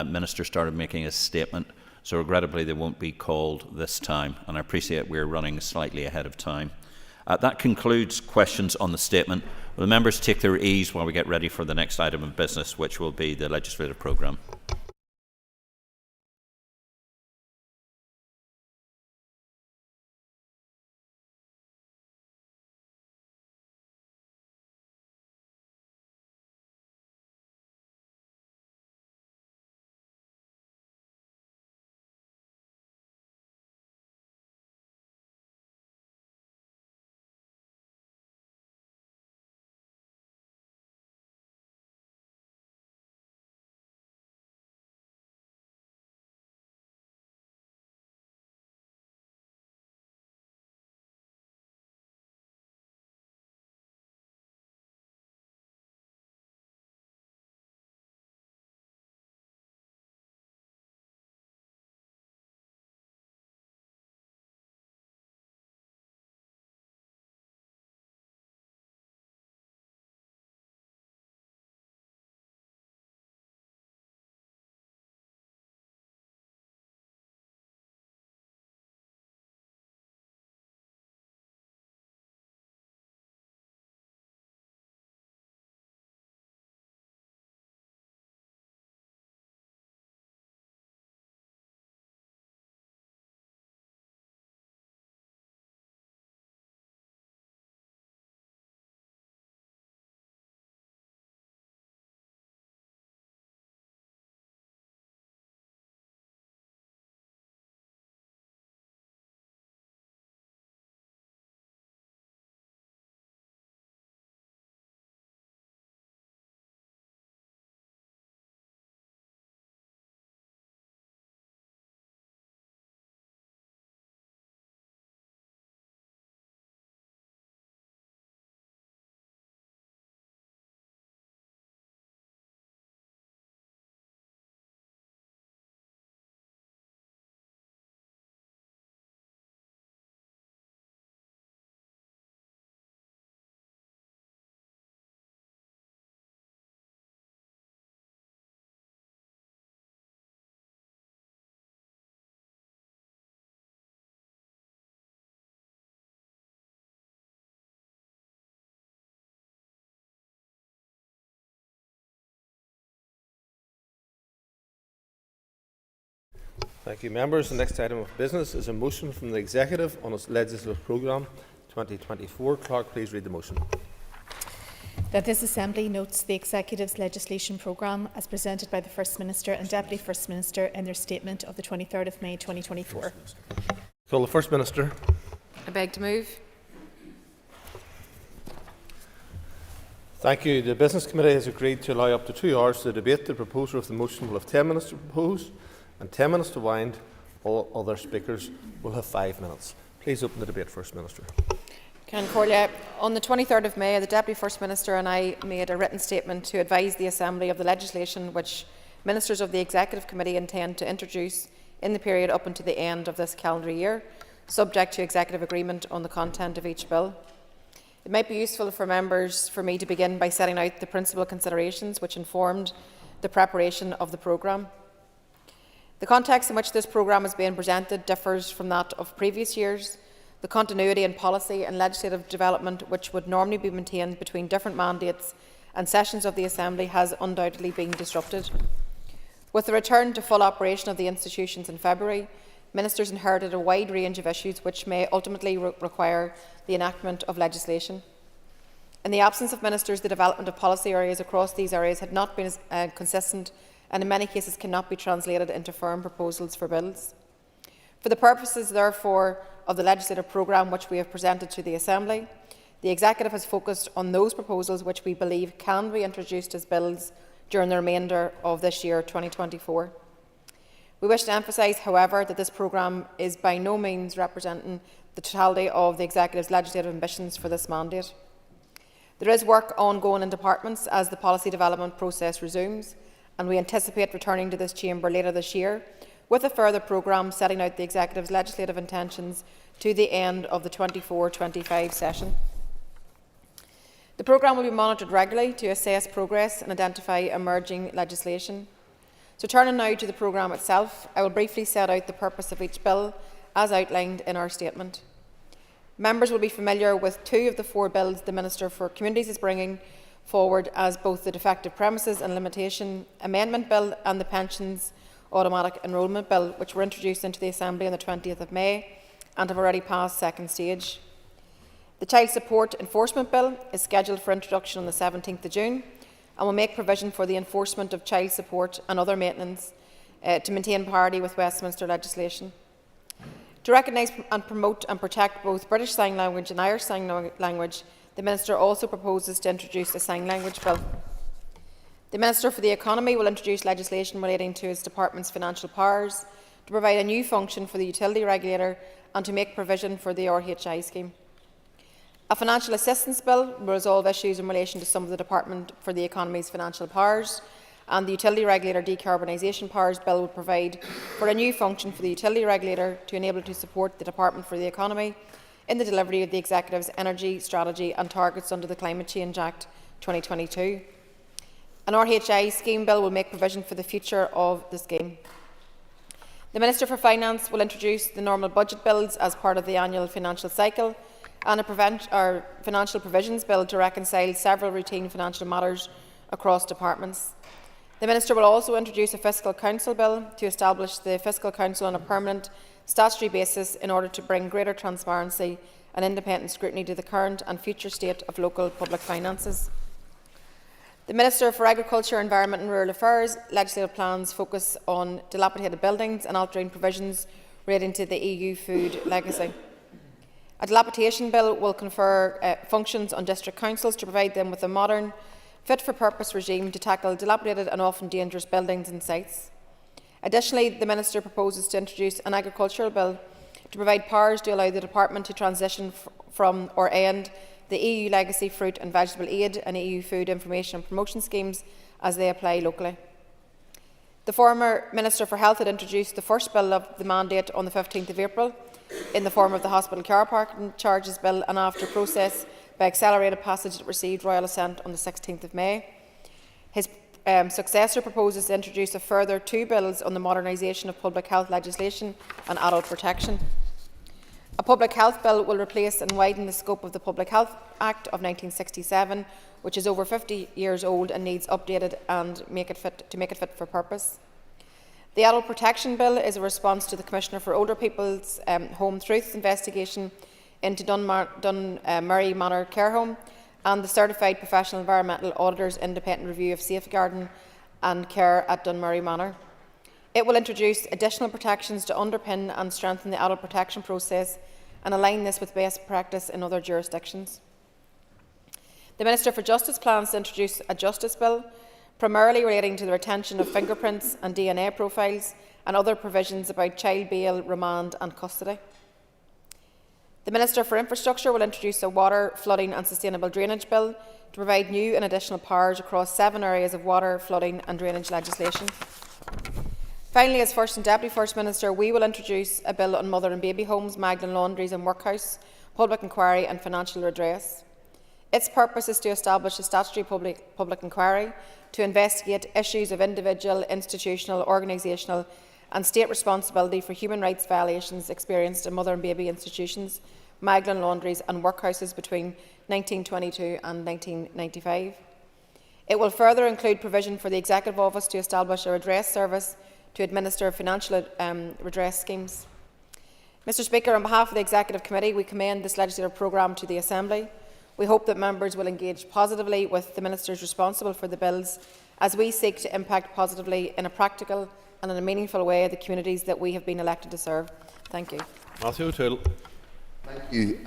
Minister started making his statement, so regrettably they won't be called this time, and I appreciate we're running slightly ahead of time. That concludes questions on the statement. Will the members take their ease while we get ready for the next item of business, which will be the legislative programme? Thank you, members. The next item of business is a motion from the Executive on its legislative programme 2024. Clerk, please read the motion. That this Assembly notes the Executive's legislation programme as presented by the First Minister and Deputy First Minister in their statement of the 23rd of May 2024. Call the First Minister. I beg to move. Thank you. The Business Committee has agreed to allow up to 2 hours to debate. The proposer of the motion will have 10 minutes to propose and 10 minutes to wind. All other speakers will have 5 minutes. Please open the debate, First Minister. On the 23rd of May, the Deputy First Minister and I made a written statement to advise the Assembly of the legislation which Ministers of the Executive Committee intend to introduce in the period up until the end of this calendar year, subject to executive agreement on the content of each bill. It might be useful for members for me to begin by setting out the principal considerations which informed the preparation of the programme. The context in which this programme is being presented differs from that of previous years. The continuity in policy and legislative development which would normally be maintained between different mandates and sessions of the Assembly has undoubtedly been disrupted. With the return to full operation of the institutions in February, Ministers inherited a wide range of issues which may ultimately require the enactment of legislation. In the absence of Ministers, the development of policy areas across these areas had not been consistent and in many cases cannot be translated into firm proposals for bills. For the purposes, therefore, of the legislative programme which we have presented to the Assembly, the Executive has focused on those proposals which we believe can be introduced as bills during the remainder of this year, 2024. We wish to emphasise, however, that this programme is by no means representing the totality of the Executive's legislative ambitions for this mandate. There is work ongoing in departments as the policy development process resumes, and we anticipate returning to this chamber later this year with a further programme setting out the Executive's legislative intentions to the end of the 24-25 session. The programme will be monitored regularly to assess progress and identify emerging legislation. So turning now to the programme itself, I will briefly set out the purpose of each bill as outlined in our statement. Members will be familiar with 2 of the 4 bills the Minister for Communities is bringing forward as both the Defective Premises and Limitation Amendment Bill and the Pensions Automatic Enrolment Bill, which were introduced into the Assembly on the 20th of May and have already passed second stage. The Child Support Enforcement Bill is scheduled for introduction on the 17th of June and will make provision for the enforcement of child support and other maintenance to maintain parity with Westminster legislation. To recognise and promote and protect both British Sign Language and Irish Sign Language, the Minister also proposes to introduce a Sign Language Bill. The Minister for the Economy will introduce legislation relating to his department's financial powers to provide a new function for the utility regulator and to make provision for the RHI scheme. A financial assistance bill will resolve issues in relation to some of the Department for the Economy's financial powers, and the Utility Regulator Decarbonisation Powers Bill will provide for a new function for the Utility Regulator to enable it to support the Department for the Economy in the delivery of the Executive's energy strategy and targets under the Climate Change Act 2022. An RHI scheme bill will make provision for the future of the scheme. The Minister for Finance will introduce the normal budget bills as part of the annual financial cycle and a financial provisions bill to reconcile several routine financial matters across departments. The Minister will also introduce a Fiscal Council bill to establish the Fiscal Council on a permanent statutory basis in order to bring greater transparency and independent scrutiny to the current and future state of local public finances. The Minister for Agriculture, Environment and Rural Affairs legislative plans focus on dilapidated buildings and altering provisions relating to the EU food legacy. A dilapidation bill will confer functions on district councils to provide them with a modern, fit-for-purpose regime to tackle dilapidated and often dangerous buildings and sites. Additionally, the Minister proposes to introduce an agricultural bill to provide powers to allow the Department to transition from or end the EU legacy fruit and vegetable aid and EU food information and promotion schemes as they apply locally. The former Minister for Health had introduced the first bill of the mandate on the 15th of April in the form of the Hospital Car Parking Charges Bill, and after process by accelerated passage it received royal assent on the 16th of May. His successor proposes to introduce a further 2 bills on the modernisation of public health legislation and adult protection. A public health bill will replace and widen the scope of the Public Health Act of 1967, which is over 50 years old and needs updated and make it fit for purpose. The Adult Protection Bill is a response to the Commissioner for Older People's Home Truths investigation into Dunmurry Manor Care Home and the Certified Professional Environmental Auditor's independent review of safeguarding and care at Dunmurry Manor. It will introduce additional protections to underpin and strengthen the adult protection process and align this with best practice in other jurisdictions. The Minister for Justice plans to introduce a Justice Bill, primarily relating to the retention of fingerprints and DNA profiles and other provisions about child bail, remand and custody. The Minister for Infrastructure will introduce a Water, Flooding and Sustainable Drainage Bill to provide new and additional powers across 7 areas of water, flooding and drainage legislation. Finally, as First and Deputy First Minister, we will introduce a bill on mother and baby homes, Magdalen laundries and workhouse, public inquiry and financial redress. Its purpose is to establish a statutory public inquiry to investigate issues of individual, institutional, organisational and state responsibility for human rights violations experienced in mother and baby institutions, Magdalen laundries and workhouses between 1922 and 1995. It will further include provision for the Executive Office to establish a redress service to administer financial redress schemes. Mr Speaker, on behalf of the Executive Committee, we commend this legislative programme to the Assembly. We hope that members will engage positively with the ministers responsible for the bills as we seek to impact positively in a practical and in a meaningful way the communities that we have been elected to serve. Thank you. Matthew O'Toole. Thank you,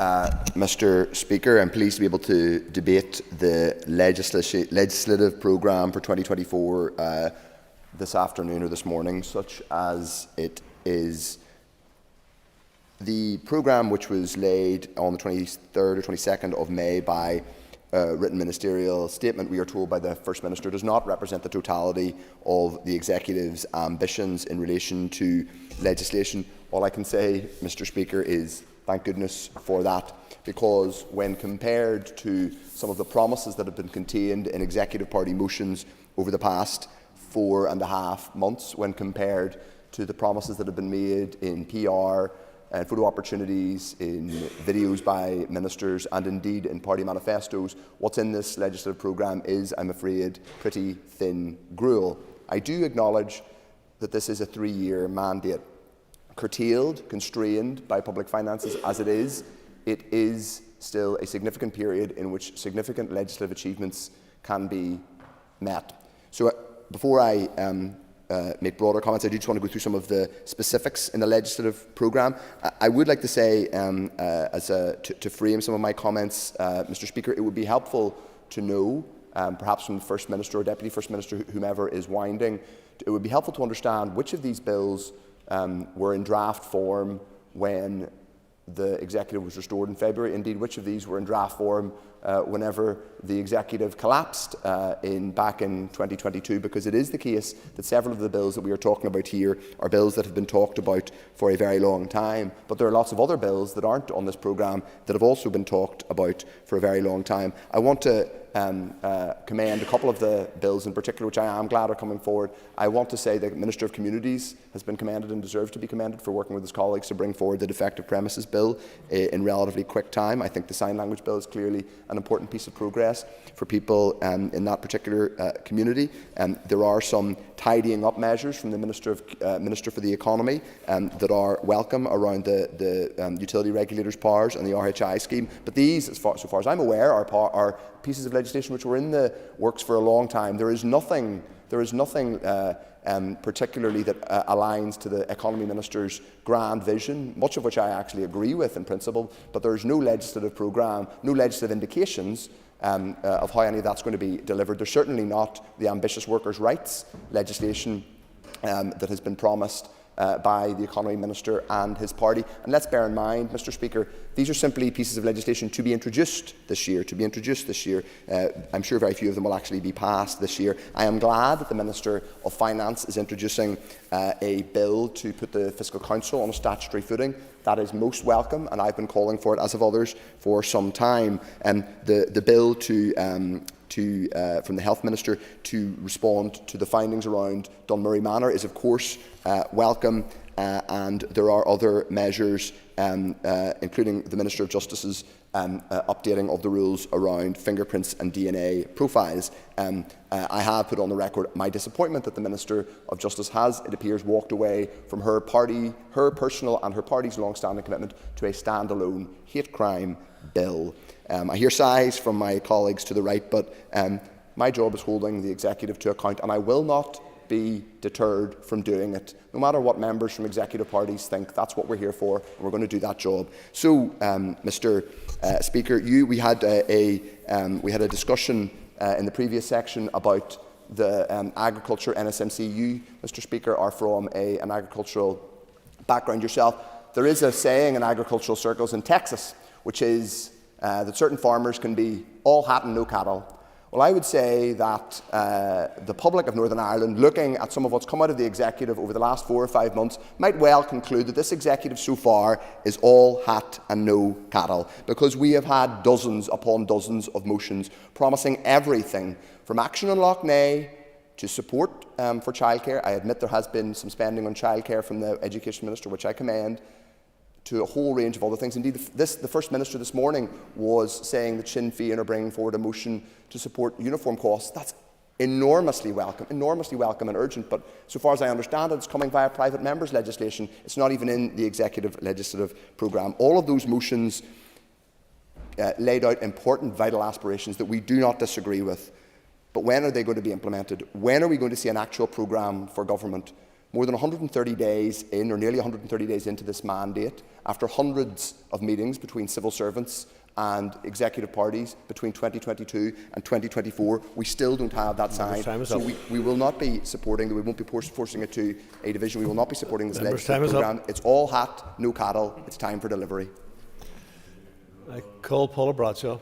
Mr. Speaker. I'm pleased to be able to debate the legislative programme for 2024 this afternoon or this morning, such as it is. The programme, which was laid on the 23rd or 22nd of May by a written ministerial statement, we are told by the First Minister, does not represent the totality of the Executive's ambitions in relation to legislation. All I can say, Mr. Speaker, is thank goodness for that, because when compared to some of the promises that have been contained in Executive Party motions over the past 4.5 months, when compared to the promises that have been made in PR and photo opportunities, in videos by ministers and indeed in party manifestos, what's in this legislative programme is, I'm afraid, pretty thin gruel. I do acknowledge that this is a 3-year mandate. Curtailed, constrained by public finances as it is still a significant period in which significant legislative achievements can be met. So before I make broader comments, I do just want to go through some of the specifics in the legislative programme. I would like to say, to frame some of my comments, Mr. Speaker, it would be helpful to know, perhaps from the First Minister or Deputy First Minister, whomever is winding, it would be helpful to understand which of these bills were in draft form when the Executive was restored in February. Indeed, which of these were in draft form whenever the Executive collapsed back in 2022, because it is the case that several of the bills that we are talking about here are bills that have been talked about for a very long time. But there are lots of other bills that aren't on this programme that have also been talked about for a very long time. I want to commend a couple of the bills in particular, which I am glad are coming forward. I want to say that the Minister of Communities has been commended and deserves to be commended for working with his colleagues to bring forward the Defective Premises Bill in relatively quick time. I think the Sign Language Bill is clearly an important piece of progress for people in that particular community. There are some tidying up measures from the Minister for the Economy that are welcome around the utility regulators' powers and the RHI scheme. But these, so far as I'm aware, are pieces of legislation which were in the works for a long time. There is nothing particularly that aligns to the Economy Minister's grand vision, much of which I actually agree with in principle, but there is no legislative programme, no legislative indications of how any of that's going to be delivered. There's certainly not the ambitious workers' rights legislation that has been promised by the Economy Minister and his party. And let's bear in mind, Mr. Speaker, these are simply pieces of legislation to be introduced this year. I'm sure very few of them will actually be passed this year. I am glad that the Minister of Finance is introducing a bill to put the Fiscal Council on a statutory footing. That is most welcome, and I've been calling for it, as have others, for some time. The bill from the Health Minister to respond to the findings around Dunmurry Manor is, of course, welcome, and there are other measures, including the Minister of Justice's updating of the rules around fingerprints and DNA profiles. I have put on the record my disappointment that the Minister of Justice has, it appears, walked away from her personal and her party's long-standing commitment to a standalone hate crime bill. I hear sighs from my colleagues to the right, but my job is holding the Executive to account, and I will not be deterred from doing it. No matter what members from executive parties think, that's what we're here for, and we're going to do that job. So, Mr. Speaker, we had a discussion in the previous section about the agriculture NSMC. You, Mr. Speaker, are from an agricultural background yourself. There is a saying in agricultural circles in Texas, which is that certain farmers can be all hat and no cattle. Well, I would say that the public of Northern Ireland, looking at some of what's come out of the Executive over the last 4 or 5 months, might well conclude that this Executive so far is all hat and no cattle, because we have had dozens upon dozens of motions promising everything from action on Lough Neagh to support for childcare. I admit there has been some spending on childcare from the Education Minister, which I commend, to a whole range of other things. Indeed, the First Minister this morning was saying that Sinn Féin are bringing forward a motion to support uniform costs. That's enormously welcome and urgent, but so far as I understand it, it's coming via private members' legislation. It's not even in the Executive legislative programme. All of those motions laid out important, vital aspirations that we do not disagree with. But when are they going to be implemented? When are we going to see an actual programme for government? More than 130 days in, or nearly 130 days into this mandate, after hundreds of meetings between civil servants and executive parties between 2022 and 2024, we still don't have that sign. So we will not be supporting, we won't be forcing it to a division, we will not be supporting this legislative programme. It's all hat, no cattle, it's time for delivery. I call Paula Bradshaw.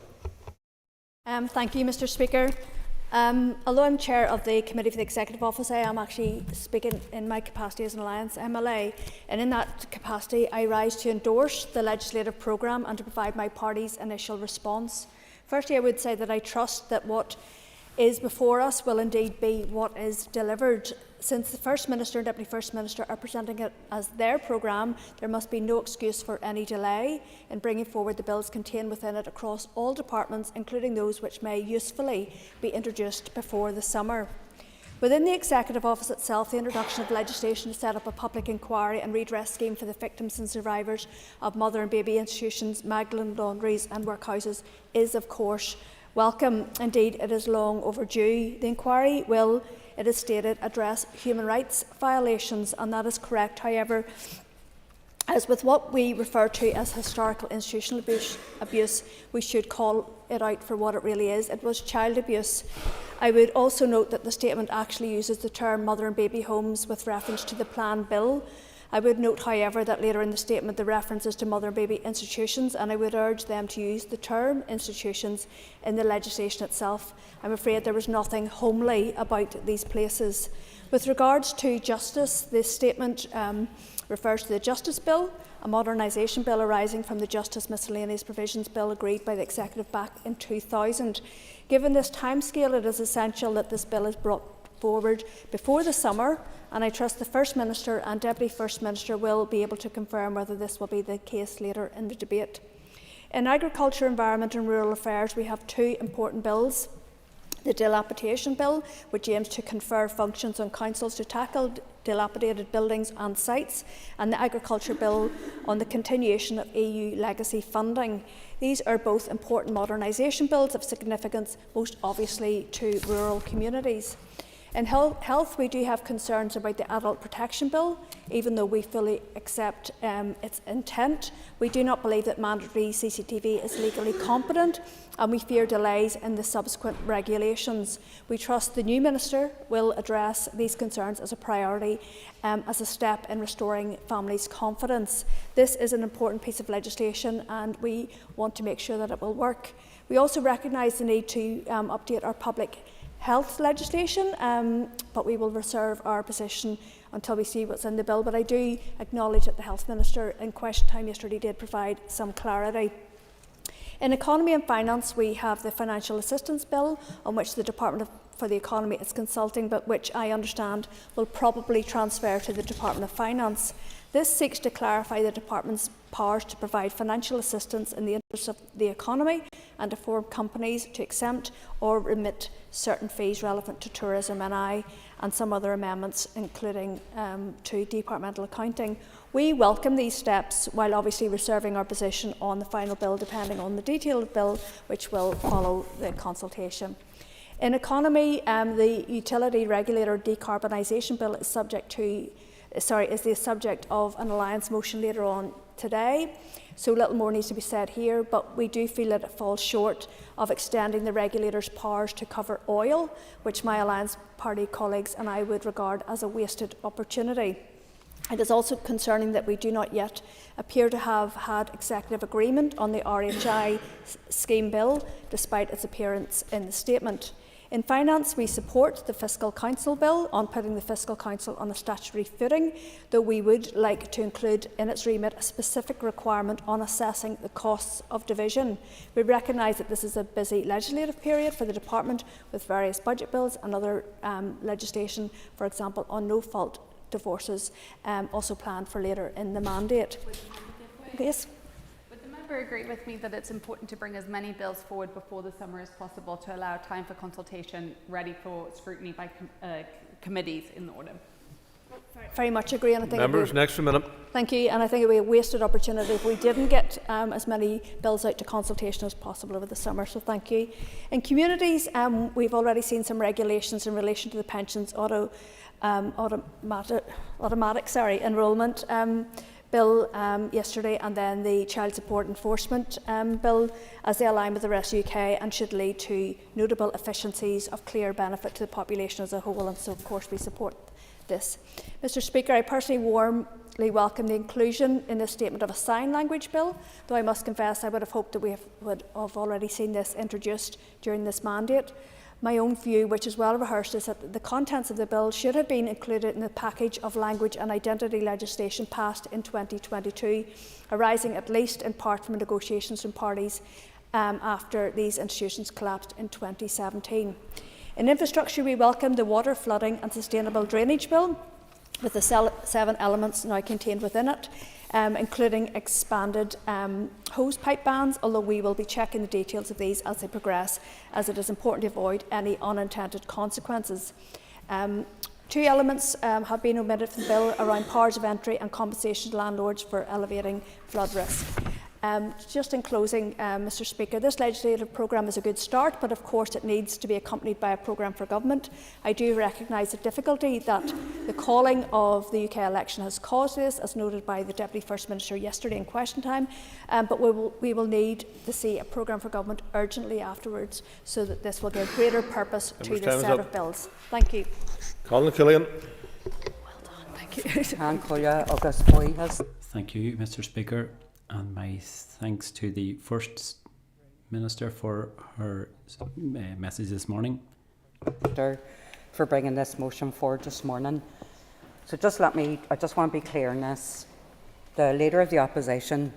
Thank you, Mr Speaker. Although I'm Chair of the Committee for the Executive Office, I am actually speaking in my capacity as an Alliance MLA, and in that capacity I rise to endorse the legislative programme and to provide my party's initial response. Firstly, I would say that I trust that what is before us will indeed be what is delivered. Since the First Minister and Deputy First Minister are presenting it as their programme, there must be no excuse for any delay in bringing forward the bills contained within it across all departments, including those which may usefully be introduced before the summer. Within the Executive Office itself, the introduction of legislation to set up a public inquiry and redress scheme for the victims and survivors of mother and baby institutions, Magdalen laundries and workhouses is, of course, welcome. Indeed, it is long overdue. The inquiry will, it is stated, address human rights violations, and that is correct. However, as with what we refer to as historical institutional abuse, we should call it out for what it really is. It was child abuse. I would also note that the statement actually uses the term mother and baby homes with reference to the planned bill. I would note, however, that later in the statement the reference is to mother and baby institutions, and I would urge them to use the term institutions in the legislation itself. I'm afraid there was nothing homely about these places. With regards to justice, this statement refers to the Justice Bill, a modernisation bill arising from the Justice Miscellaneous Provisions Bill agreed by the Executive back in 2000. Given this timescale, it is essential that this bill is brought forward before the summer, and I trust the First Minister and Deputy First Minister will be able to confirm whether this will be the case later in the debate. In Agriculture, Environment and Rural Affairs, we have two important bills. The Dilapidation Bill, which aims to confer functions on councils to tackle dilapidated buildings and sites, and the Agriculture Bill on the continuation of EU legacy funding. These are both important modernisation bills of significance, most obviously to rural communities. In health, we do have concerns about the Adult Protection Bill. Even though we fully accept its intent, we do not believe that mandatory CCTV is legally competent, and we fear delays in the subsequent regulations. We trust the new Minister will address these concerns as a priority, as a step in restoring families' confidence. This is an important piece of legislation, and we want to make sure that it will work. We also recognise the need to update our public health legislation, but we will reserve our position until we see what's in the bill. But I do acknowledge that the Health Minister in question time yesterday did provide some clarity. In Economy and Finance, we have the Financial Assistance Bill, on which the Department for the Economy is consulting, but which I understand will probably transfer to the Department of Finance. This seeks to clarify the Department's powers to provide financial assistance in the interests of the economy and to force companies to exempt or remit certain fees relevant to tourism and some other amendments, including to departmental accounting. We welcome these steps, while obviously reserving our position on the final bill, depending on the detailed bill, which will follow the consultation. In Economy, the Utility Regulator Decarbonisation Bill is the subject of an Alliance motion later on today, so little more needs to be said here, but we do feel that it falls short of extending the regulator's powers to cover oil, which my Alliance Party colleagues and I would regard as a wasted opportunity. It is also concerning that we do not yet appear to have had executive agreement on the RHI scheme bill, despite its appearance in the statement. In Finance, we support the Fiscal Council Bill on putting the Fiscal Council on a statutory footing, though we would like to include in its remit a specific requirement on assessing the costs of division. We recognise that this is a busy legislative period for the Department, with various budget bills and other legislation, for example on no-fault divorces, also planned for later in the mandate. Yes. Agree with me that it's important to bring as many bills forward before the summer as possible to allow time for consultation ready for scrutiny by committees in the autumn? Very much agree, and I think Members, next minute. Thank you, and I think it would be a wasted opportunity if we didn't get as many bills out to consultation as possible over the summer, so thank you. In communities, we've already seen some regulations in relation to the pensions automatic enrolment bill yesterday, and then the child support enforcement bill, as they align with the rest of the UK and should lead to notable efficiencies of clear benefit to the population as a whole, and so of course we support this. Mr. Speaker, I personally warmly welcome the inclusion in this statement of a sign language bill, though I must confess I would have hoped that we would have already seen this introduced during this mandate. My own view, which is well rehearsed, is that the contents of the bill should have been included in the package of language and identity legislation passed in 2022, arising at least in part from negotiations from parties after these institutions collapsed in 2017. In infrastructure, we welcome the water, flooding and sustainable drainage bill, with the 7 elements now contained within it, including expanded hose pipe bans, although we will be checking the details of these as they progress, as it is important to avoid any unintended consequences. 2 elements have been omitted from the bill around powers of entry and compensation to landlords for elevating flood risk. Just in closing, Mr. Speaker, this legislative programme is a good start, but of course it needs to be accompanied by a programme for government. I do recognise the difficulty that the calling of the UK election has caused this, as noted by the Deputy First Minister yesterday in question time, but we will need to see a programme for government urgently afterwards, so that this will give greater purpose to this set of bills. Thank you. Colin Killian. Well done, thank you. Thank you, Mr. Speaker. And my thanks to the First Minister for her message this morning. For bringing this motion forward this morning. So I just want to be clear on this. The Leader of the Opposition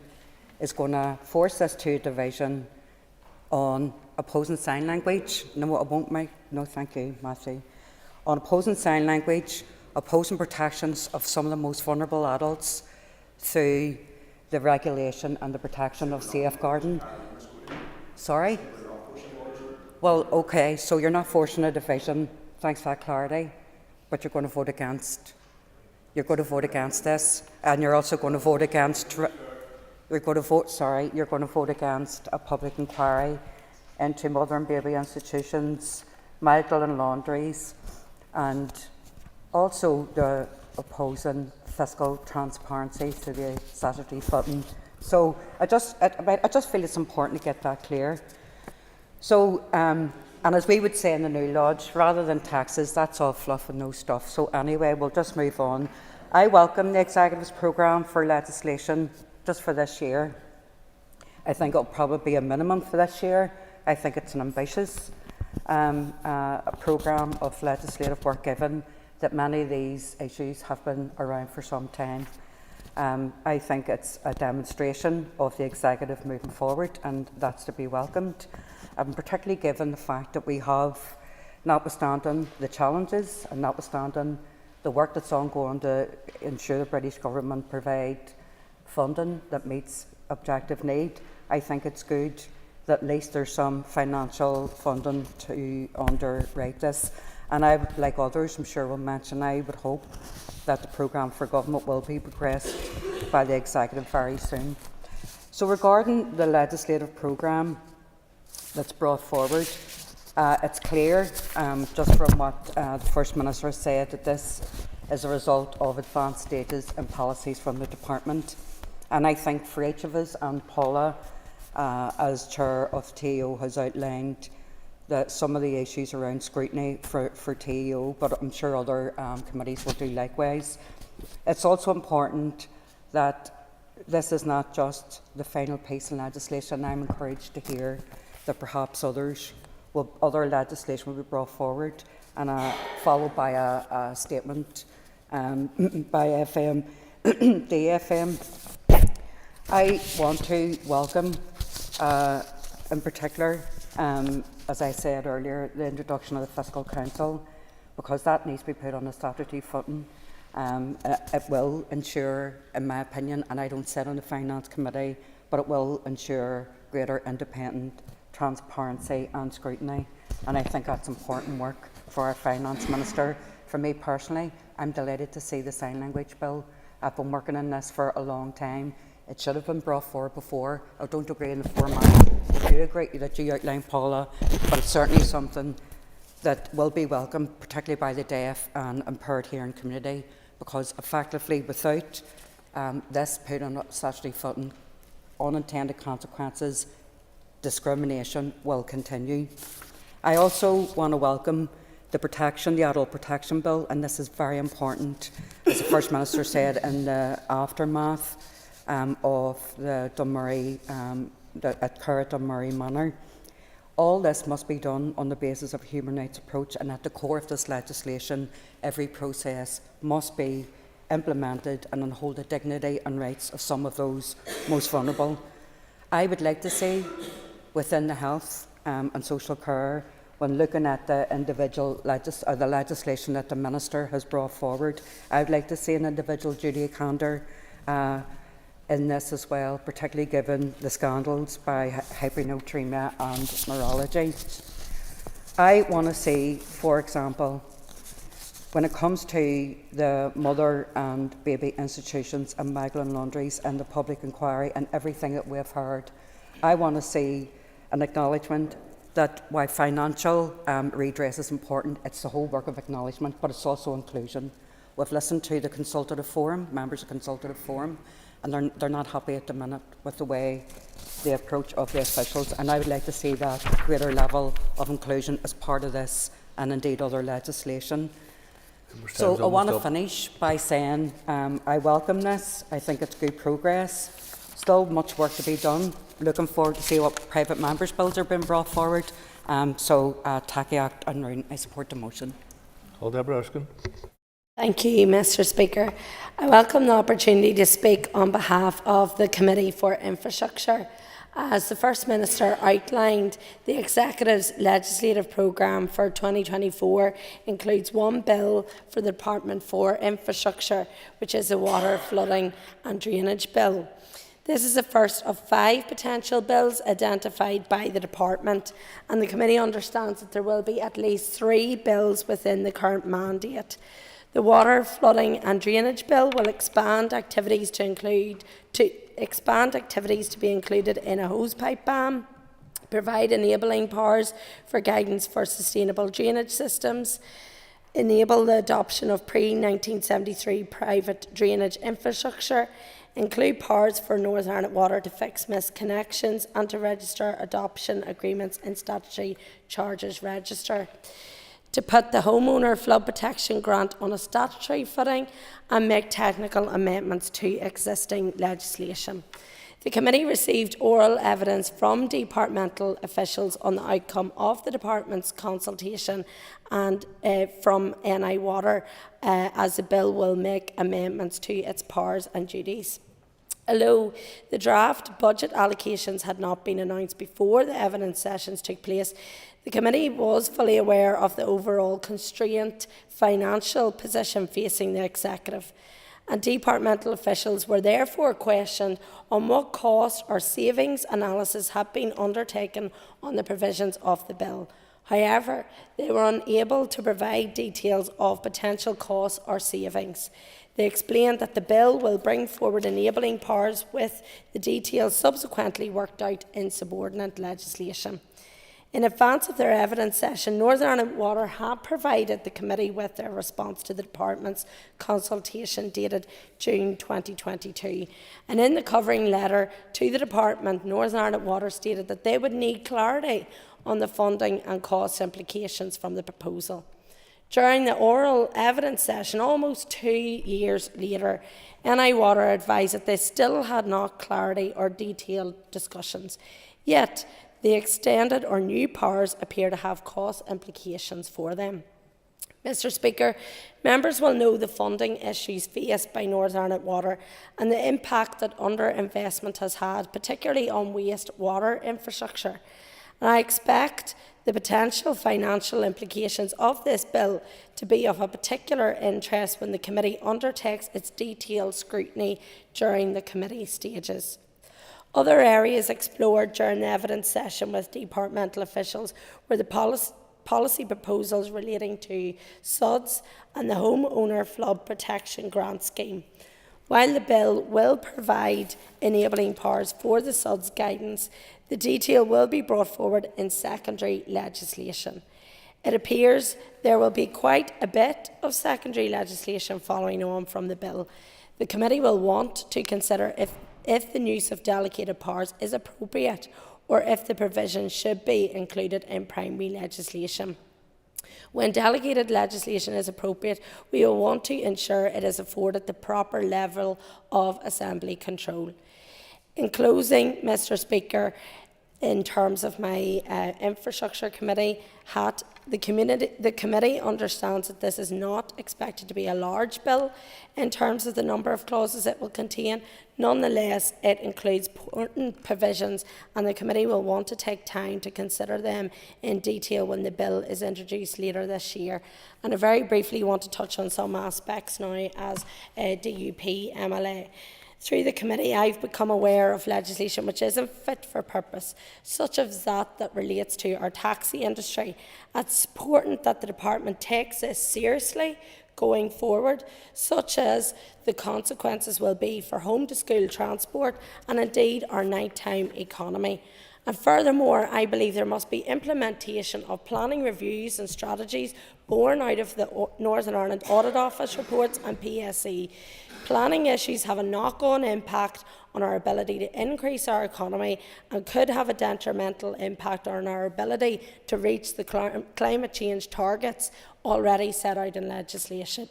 is going to force us to a division on opposing sign language. No, I won't, Mike. No, thank you, Matthew. On opposing sign language, opposing protections of some of the most vulnerable adults through the regulation and the protection of safeguarding. Sorry? Well, okay, so you're not forcing a division, thanks for that clarity, but you're going to vote against. You're going to vote against this, and you're also going to vote against. You're going to vote against a public inquiry into mother and baby institutions, medical and laundries, and also the opposing fiscal transparency through the statutory funding. So I just feel it's important to get that clear. So, and as we would say in the New Lodge, rather than taxes, that's all fluff and no stuff. So anyway, we'll just move on. I welcome the Executive's programme for legislation just for this year. I think it'll probably be a minimum for this year. I think it's an ambitious programme of legislative work, given that many of these issues have been around for some time. I think it's a demonstration of the Executive moving forward, and that's to be welcomed, particularly given the fact that we have, notwithstanding the challenges and notwithstanding the work that's ongoing to ensure the British Government provide funding that meets objective need, I think it's good that at least there's some financial funding to underwrite this. And I would, like others, I'm sure will mention, I would hope that the programme for government will be progressed by the Executive very soon. So regarding the legislative programme that's brought forward, it's clear, just from what the First Minister said, that this is a result of advanced stages and policies from the Department. And I think for each of us, and Paula, as Chair of TEO, has outlined that some of the issues around scrutiny for TEO, but I'm sure other committees will do likewise. It's also important that this is not just the final piece of legislation. I'm encouraged to hear that perhaps other legislation will be brought forward, and followed by a statement by DFM. I want to welcome, in particular, as I said earlier, the introduction of the Fiscal Council, because that needs to be put on a statutory footing. It will ensure, in my opinion, and I don't sit on the Finance Committee, but it will ensure greater independent transparency and scrutiny. And I think that's important work for our Finance Minister. For me personally, I'm delighted to see the sign language bill. I've been working on this for a long time. It should have been brought forward before. I don't agree in the format. I do agree that you outlined, Paula, but it's certainly something that will be welcomed, particularly by the deaf and impaired hearing community, because effectively without this put on statutory footing, unintended consequences, discrimination will continue. I also want to welcome the adult protection bill, and this is very important, as the First Minister said, in the aftermath of the Dunmurry, at Curragh Dunmurry Manor. All this must be done on the basis of a human rights approach, and at the core of this legislation, every process must be implemented and uphold the dignity and rights of some of those most vulnerable. I would like to see within the health and social care, when looking at the individual the legislation that the Minister has brought forward, I would like to see an individual duty of candor in this as well, particularly given the scandals by hyponatremia and neurology. I want to see, for example, when it comes to the mother and baby institutions and Magdalen laundries and the public inquiry and everything that we've heard, I want to see an acknowledgement that while financial redress is important, it's the whole work of acknowledgement, but it's also inclusion. We've listened to the consultative forum, members of the consultative forum, and they're not happy at the minute with the way the approach of the officials, and I would like to see that greater level of inclusion as part of this and indeed other legislation. So I want to finish by saying I welcome this. I think it's good progress. Still much work to be done. Looking forward to see what private members' bills are being brought forward. Tacky Act and Roon, I support the motion. Deborah Erskine. Thank you, Mr. Speaker. I welcome the opportunity to speak on behalf of the Committee for Infrastructure. As the First Minister outlined, the Executive's legislative programme for 2024 includes one bill for the Department for Infrastructure, which is a water, flooding and drainage bill. This is the first of 5 potential bills identified by the Department, and the Committee understands that there will be at least 3 bills within the current mandate. The Water, Flooding and Drainage Bill will expand activities to be included in a hosepipe ban, provide enabling powers for guidance for sustainable drainage systems, enable the adoption of pre-1973 private drainage infrastructure, include powers for Northern Ireland Water to fix missed connections and to register adoption agreements in statutory charges register, to put the homeowner flood protection grant on a statutory footing and make technical amendments to existing legislation. The Committee received oral evidence from departmental officials on the outcome of the Department's consultation and from NI Water, as the bill will make amendments to its powers and duties. Although the draft budget allocations had not been announced before the evidence sessions took place, the Committee was fully aware of the overall constrained financial position facing the Executive, and departmental officials were therefore questioned on what cost or savings analysis had been undertaken on the provisions of the bill. However, they were unable to provide details of potential costs or savings. They explained that the bill will bring forward enabling powers, with the details subsequently worked out in subordinate legislation. In advance of their evidence session, Northern Ireland Water had provided the Committee with their response to the Department's consultation dated June 2022. And in the covering letter to the Department, Northern Ireland Water stated that they would need clarity on the funding and cost implications from the proposal. During the oral evidence session, almost 2 years later, NI Water advised that they still had not clarity or detailed discussions. Yet, the extended or new powers appear to have cost implications for them. Mr. Speaker, members will know the funding issues faced by Northern Ireland Water and the impact that underinvestment has had, particularly on wastewater infrastructure. And I expect the potential financial implications of this bill to be of a particular interest when the Committee undertakes its detailed scrutiny during the Committee stages. Other areas explored during the evidence session with departmental officials were the policy proposals relating to SUDS and the Homeowner Flood Protection Grant Scheme. While the bill will provide enabling powers for the SUDS guidance, the detail will be brought forward in secondary legislation. It appears there will be quite a bit of secondary legislation following on from the bill. The committee will want to consider if the use of delegated powers is appropriate or if the provision should be included in primary legislation. When delegated legislation is appropriate, we will want to ensure it is afforded the proper level of Assembly control. In closing, Mr. Speaker, in terms of my Infrastructure Committee hat, the committee understands that this is not expected to be a large bill in terms of the number of clauses it will contain. Nonetheless, it includes important provisions, and the committee will want to take time to consider them in detail when the bill is introduced later this year. And I very briefly want to touch on some aspects now as a DUP MLA. Through the committee, I've become aware of legislation which isn't fit for purpose, such as that relates to our taxi industry. It's important that the department takes this seriously going forward, such as the consequences will be for home-to-school transport and indeed our nighttime economy. And furthermore, I believe there must be implementation of planning reviews and strategies born out of the Northern Ireland Audit Office reports and PSE. Planning issues have a knock-on impact on our ability to increase our economy and could have a detrimental impact on our ability to reach the climate change targets already set out in legislation.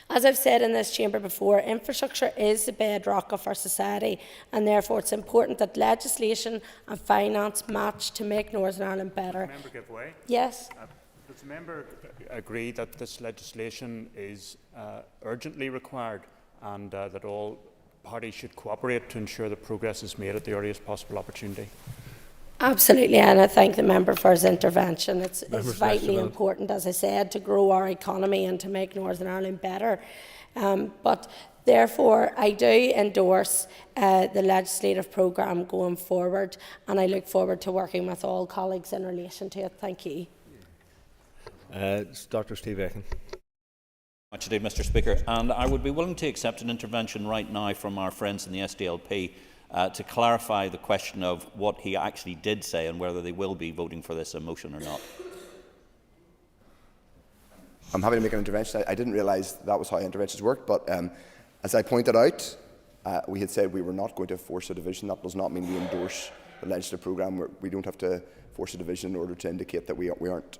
As I've said in this chamber before, infrastructure is the bedrock of our society, and therefore it's important that legislation and finance match to make Northern Ireland better. Does the member give way? Yes. Does the member agree that this legislation is urgently required and that all parties should cooperate to ensure that progress is made at the earliest possible opportunity? Absolutely, and I thank the member for his intervention. It's vitally important, as I said, to grow our economy and to make Northern Ireland better. But therefore, I do endorse the legislative programme going forward, and I look forward to working with all colleagues in relation to it. Thank you. Dr. Steve Aiken. Much indeed, Mr. Speaker, and I would be willing to accept an intervention right now from our friends in the SDLP to clarify the question of what he actually did say and whether they will be voting for this motion or not. I'm happy to make an intervention. I didn't realise that was how interventions worked, but as I pointed out, we had said we were not going to force a division. That does not mean we endorse the legislative programme. We don't have to force a division in order to indicate that we aren't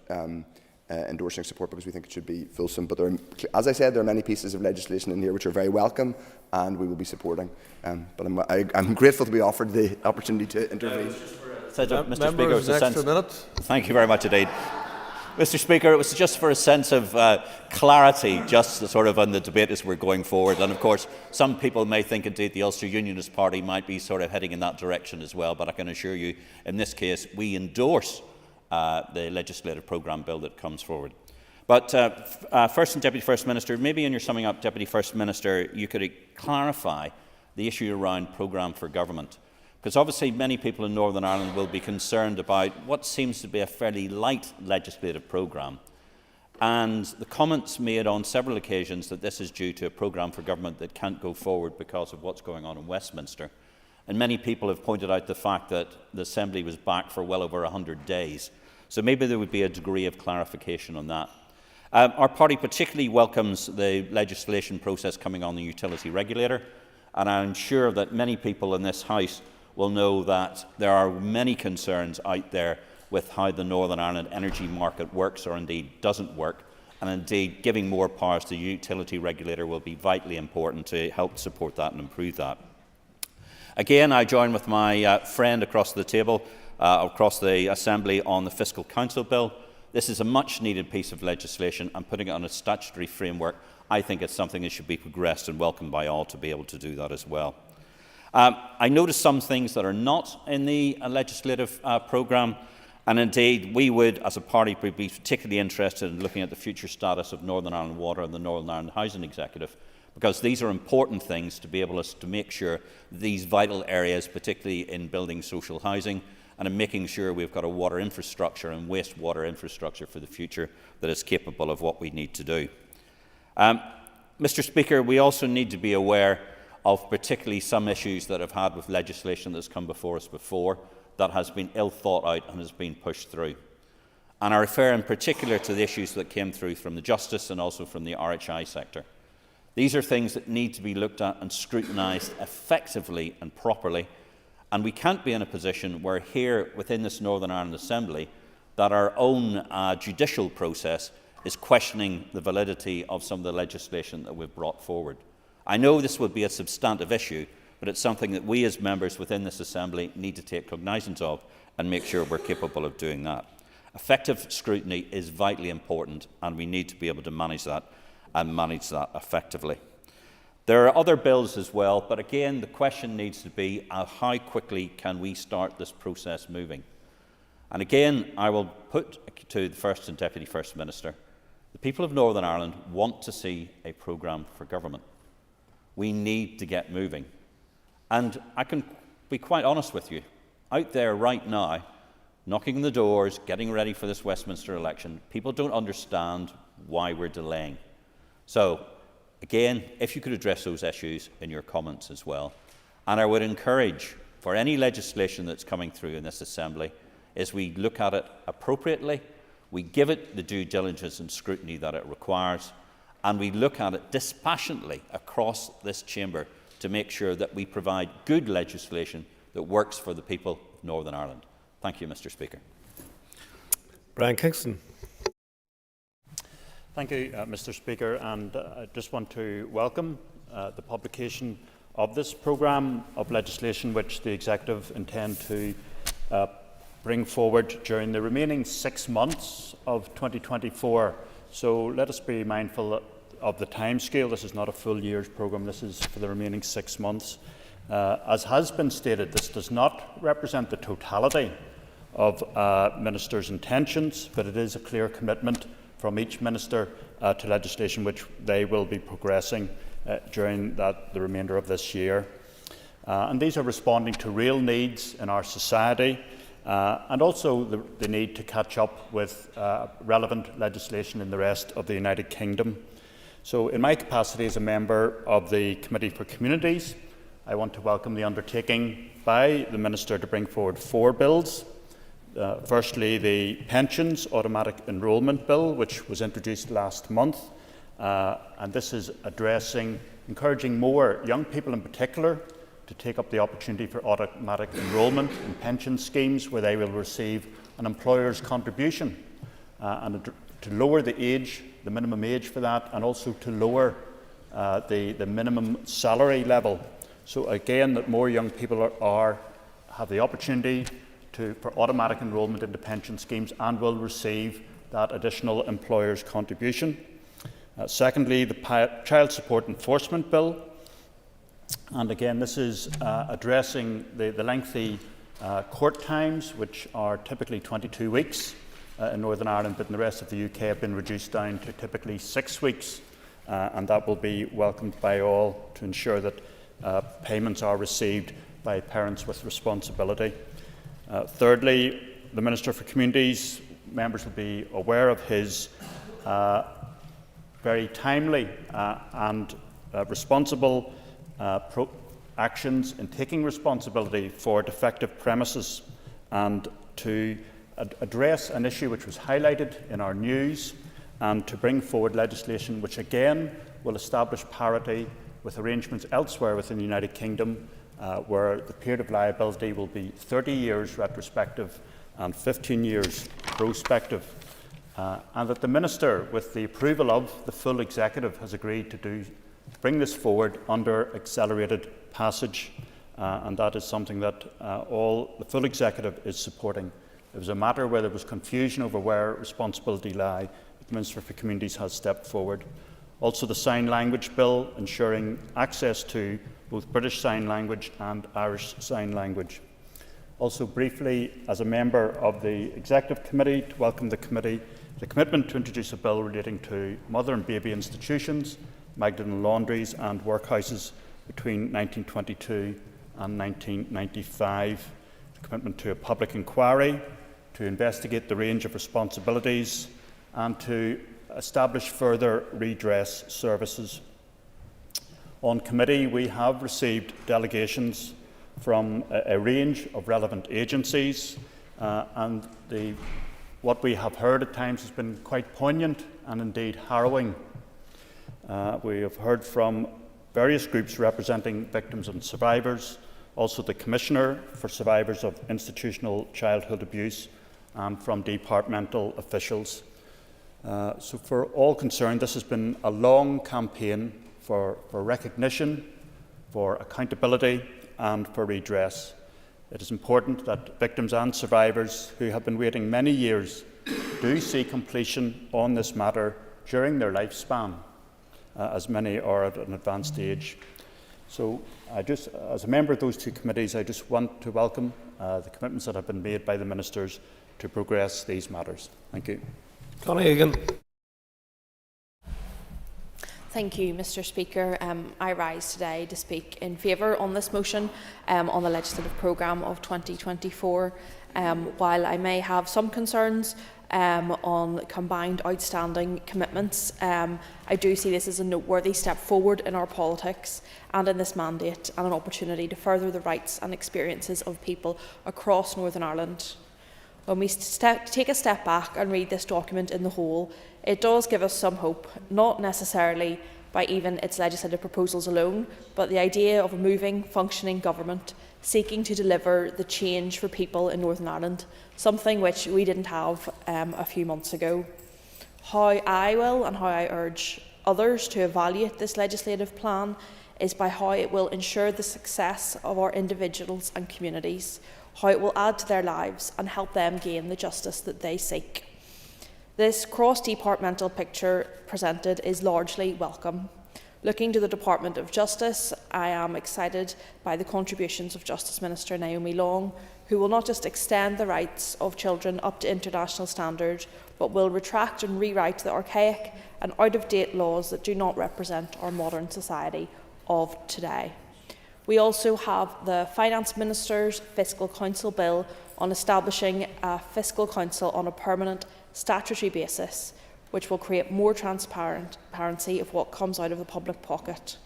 endorsing support, because we think it should be fulsome. But as I said, there are many pieces of legislation in here which are very welcome and we will be supporting. But I'm grateful to be offered the opportunity to intervene. Mr. Speaker, it was a sense. Thank you very much indeed. Mr. Speaker, it was just for a sense of clarity, just sort of on the debate as we're going forward. And of course, some people may think indeed the Ulster Unionist Party might be sort of heading in that direction as well. But I can assure you, in this case, we endorse the legislative programme bill that comes forward. But First and Deputy First Minister, maybe in your summing up, Deputy First Minister, you could clarify the issue around programme for government. Because obviously many people in Northern Ireland will be concerned about what seems to be a fairly light legislative programme, and the comments made on several occasions that this is due to a programme for government that can't go forward because of what's going on in Westminster. And many people have pointed out the fact that the Assembly was back for well over 100 days. So maybe there would be a degree of clarification on that. Our party particularly welcomes the legislation process coming on the utility regulator, and I'm sure that many people in this House will know that there are many concerns out there with how the Northern Ireland energy market works or indeed doesn't work, and indeed giving more powers to the utility regulator will be vitally important to help support that and improve that. Again, I join with my friend across the table, across the Assembly, on the Fiscal Council Bill. This is a much-needed piece of legislation, and putting it on a statutory framework, I think it's something that should be progressed and welcomed by all to be able to do that as well. I noticed some things that are not in the legislative programme, and indeed we would, as a party, be particularly interested in looking at the future status of Northern Ireland Water and the Northern Ireland Housing Executive, because these are important things to be able to make sure these vital areas, particularly in building social housing and in making sure we've got a water infrastructure and wastewater infrastructure for the future that is capable of what we need to do. Mr. Speaker, we also need to be aware of particularly some issues that have had with legislation that has come before us before that has been ill thought out and has been pushed through. And I refer in particular to the issues that came through from the Justice and also from the RHI sector. These are things that need to be looked at and scrutinised effectively and properly, and we can't be in a position where here within this Northern Ireland Assembly that our own judicial process is questioning the validity of some of the legislation that we've brought forward. I know this would be a substantive issue, but it's something that we as members within this Assembly need to take cognizance of and make sure we're capable of doing that. Effective scrutiny is vitally important, and we need to be able to manage that and manage that effectively. There are other bills as well, but again the question needs to be how quickly can we start this process moving? And again I will put to the First and Deputy First Minister, the people of Northern Ireland want to see a programme for government. We need to get moving. And I can be quite honest with you, out there right now, knocking on the doors, getting ready for this Westminster election, people don't understand why we're delaying. So, again, if you could address those issues in your comments as well. And I would encourage, for any legislation that's coming through in this Assembly, is we look at it appropriately, we give it the due diligence and scrutiny that it requires, and we look at it dispassionately across this chamber to make sure that we provide good legislation that works for the people of Northern Ireland. Thank you, Mr. Speaker. Brian Kingston. Thank you, Mr. Speaker, and I just want to welcome the publication of this programme of legislation which the Executive intend to bring forward during the remaining 6 months of 2024. So let us be mindful of the timescale. This is not a full year's programme, this is for the remaining 6 months. As has been stated, this does not represent the totality of Ministers' intentions, but it is a clear commitment from each Minister to legislation which they will be progressing during the remainder of this year. And these are responding to real needs in our society and also the need to catch up with relevant legislation in the rest of the United Kingdom. So in my capacity as a member of the Committee for Communities, I want to welcome the undertaking by the Minister to bring forward 4 bills. Firstly, the Pensions Automatic Enrolment Bill, which was introduced last month, and this is encouraging more young people in particular to take up the opportunity for automatic enrolment in pension schemes where they will receive an employer's contribution, and to lower the minimum age for that, and also to lower the minimum salary level. So again, that more young people have the opportunity for automatic enrolment into pension schemes and will receive that additional employer's contribution. Secondly, the Child Support Enforcement Bill. And again, this is addressing the lengthy court times, which are typically 22 weeks in Northern Ireland, but in the rest of the UK have been reduced down to typically 6 weeks. And that will be welcomed by all to ensure that payments are received by parents with responsibility. Thirdly, the Minister for Communities, members will be aware of his very timely and responsible actions in taking responsibility for defective premises, and to address an issue which was highlighted in our news, and to bring forward legislation which again will establish parity with arrangements elsewhere within the United Kingdom, where the period of liability will be 30 years retrospective and 15 years prospective, and that the Minister, with the approval of the full Executive, has agreed to bring this forward under accelerated passage, and that is something that the full Executive is supporting. It was a matter where there was confusion over where responsibility lay. The Minister for Communities has stepped forward. Also the Sign Language Bill, ensuring access to both British Sign Language and Irish Sign Language. Also briefly, as a member of the Executive Committee, to welcome the commitment to introduce a bill relating to mother and baby institutions, Magdalen laundries and workhouses between 1922 and 1995. the commitment to a public inquiry, to investigate the range of responsibilities and to establish further redress services. On committee, we have received delegations from a range of relevant agencies and what we have heard at times has been quite poignant and indeed harrowing. We have heard from various groups representing victims and survivors, also the Commissioner for Survivors of Institutional Childhood Abuse, and from departmental officials. So for all concerned, this has been a long campaign for recognition, for accountability and for redress. It is important that victims and survivors who have been waiting many years do see completion on this matter during their lifespan, as many are at an advanced age. So as a member of those two committees, I just want to welcome the commitments that have been made by the ministers to progress these matters. Thank you. Connie Egan. Thank you, Mr Speaker. I rise today to speak in favour on this motion on the legislative programme of 2024. While I may have some concerns on combined outstanding commitments, I do see this as a noteworthy step forward in our politics and in this mandate, and an opportunity to further the rights and experiences of people across Northern Ireland. When we take a step back and read this document in the whole, it does give us some hope, not necessarily by even its legislative proposals alone, but the idea of a moving, functioning government seeking to deliver the change for people in Northern Ireland, something which we didn't have a few months ago. How I will and how I urge others to evaluate this legislative plan is by how it will ensure the success of our individuals and communities, how it will add to their lives and help them gain the justice that they seek. This cross-departmental picture presented is largely welcome. Looking to the Department of Justice, I am excited by the contributions of Justice Minister Naomi Long, who will not just extend the rights of children up to international standard, but will retract and rewrite the archaic and out-of-date laws that do not represent our modern society of today. We also have the Finance Minister's Fiscal Council Bill on establishing a Fiscal Council on a permanent statutory basis, which will create more transparency of what comes out of the public pocket,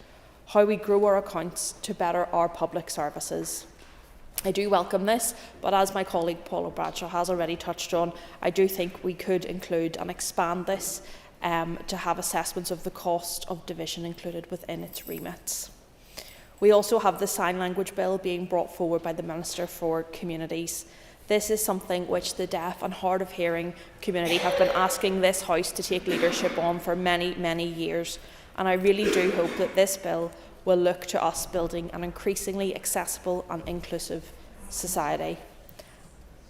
how we grow our accounts to better our public services. I do welcome this, but as my colleague Paula Bradshaw has already touched on, I do think we could include and expand this to have assessments of the cost of division included within its remits. We also have the Sign Language Bill being brought forward by the Minister for Communities. This is something which the deaf and hard of hearing community have been asking this House to take leadership on for many, many years, and I really do hope that this bill will look to us building an increasingly accessible and inclusive society.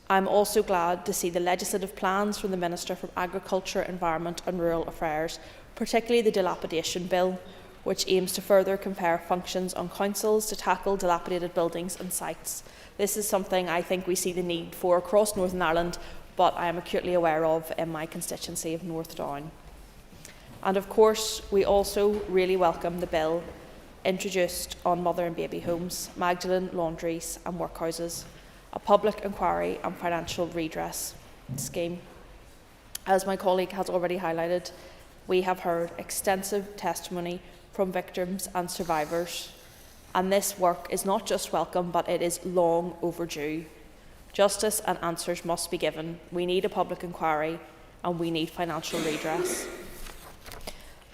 I'm also glad to see the legislative plans from the Minister for Agriculture, Environment and Rural Affairs, particularly the Dilapidation Bill, which aims to further compare functions on councils to tackle dilapidated buildings and sites. This is something I think we see the need for across Northern Ireland, but I am acutely aware of in my constituency of North Down. And of course, we also really welcome the bill introduced on mother and baby homes, Magdalen laundries and workhouses, a public inquiry and financial redress scheme. As my colleague has already highlighted, we have heard extensive testimony from victims and survivors, and this work is not just welcome, but it is long overdue. Justice and answers must be given. We need a public inquiry and we need financial redress.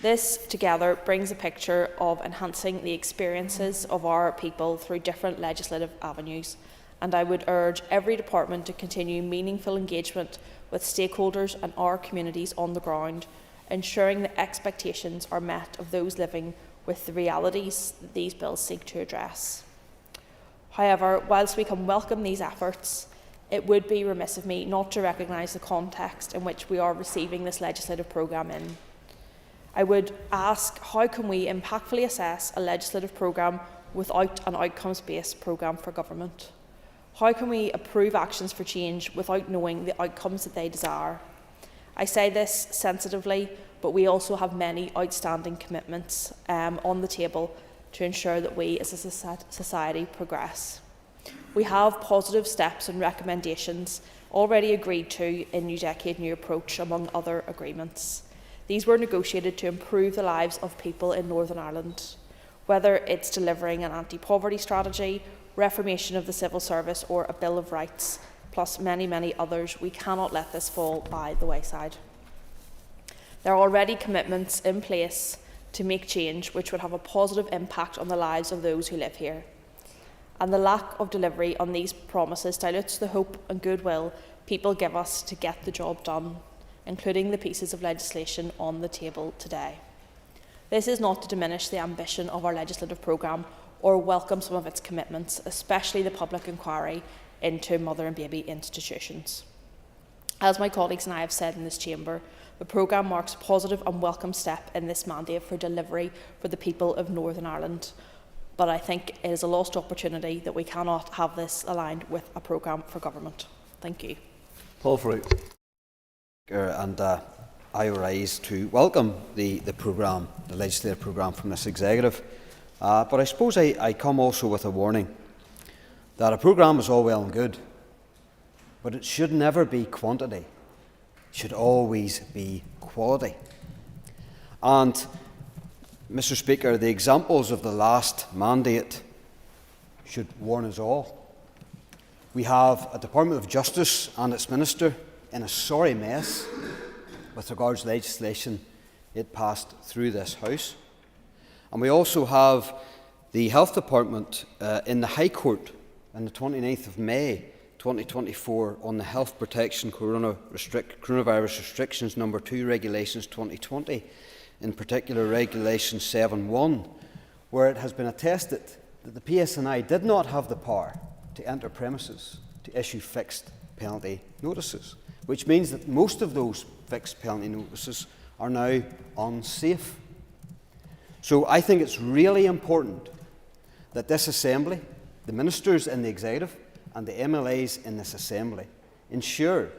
This together brings a picture of enhancing the experiences of our people through different legislative avenues, and I would urge every department to continue meaningful engagement with stakeholders and our communities on the ground, ensuring that expectations are met of those living with the realities that these bills seek to address. However, whilst we can welcome these efforts, it would be remiss of me not to recognise the context in which we are receiving this legislative programme in. I would ask, how can we impactfully assess a legislative programme without an outcomes-based programme for government? How can we approve actions for change without knowing the outcomes that they desire? I say this sensitively, but we also have many outstanding commitments on the table to ensure that we as a society progress. We have positive steps and recommendations already agreed to in New Decade New Approach, among other agreements. These were negotiated to improve the lives of people in Northern Ireland, whether it's delivering an anti-poverty strategy, reformation of the civil service or a Bill of Rights, plus many, many others. We cannot let this fall by the wayside. There are already commitments in place to make change which would have a positive impact on the lives of those who live here. And the lack of delivery on these promises dilutes the hope and goodwill people give us to get the job done, including the pieces of legislation on the table today. This is not to diminish the ambition of our legislative programme or welcome some of its commitments, especially the public inquiry into mother and baby institutions. As my colleagues and I have said in this chamber, the programme marks a positive and welcome step in this mandate for delivery for the people of Northern Ireland. But I think it is a lost opportunity that we cannot have this aligned with a programme for government. Thank you. Paul Fruit. And I rise to welcome the programme, the legislative programme from this executive. But I suppose I come also with a warning that a programme is all well and good, but it should never be quantity. It should always be quality. And, Mr. Speaker, the examples of the last mandate should warn us all. We have a Department of Justice and its Minister in a sorry mess with regards to legislation it passed through this House. And we also have the Health Department in the High Court on the 29th of May 2024 on the Health Protection Coronavirus Restrictions No. 2 Regulations 2020, in particular Regulation 7.1, where it has been attested that the PSNI did not have the power to enter premises to issue fixed penalty notices, which means that most of those fixed penalty notices are now unsafe. So I think it's really important that this Assembly, the Ministers in the Executive and the MLAs in this Assembly, ensure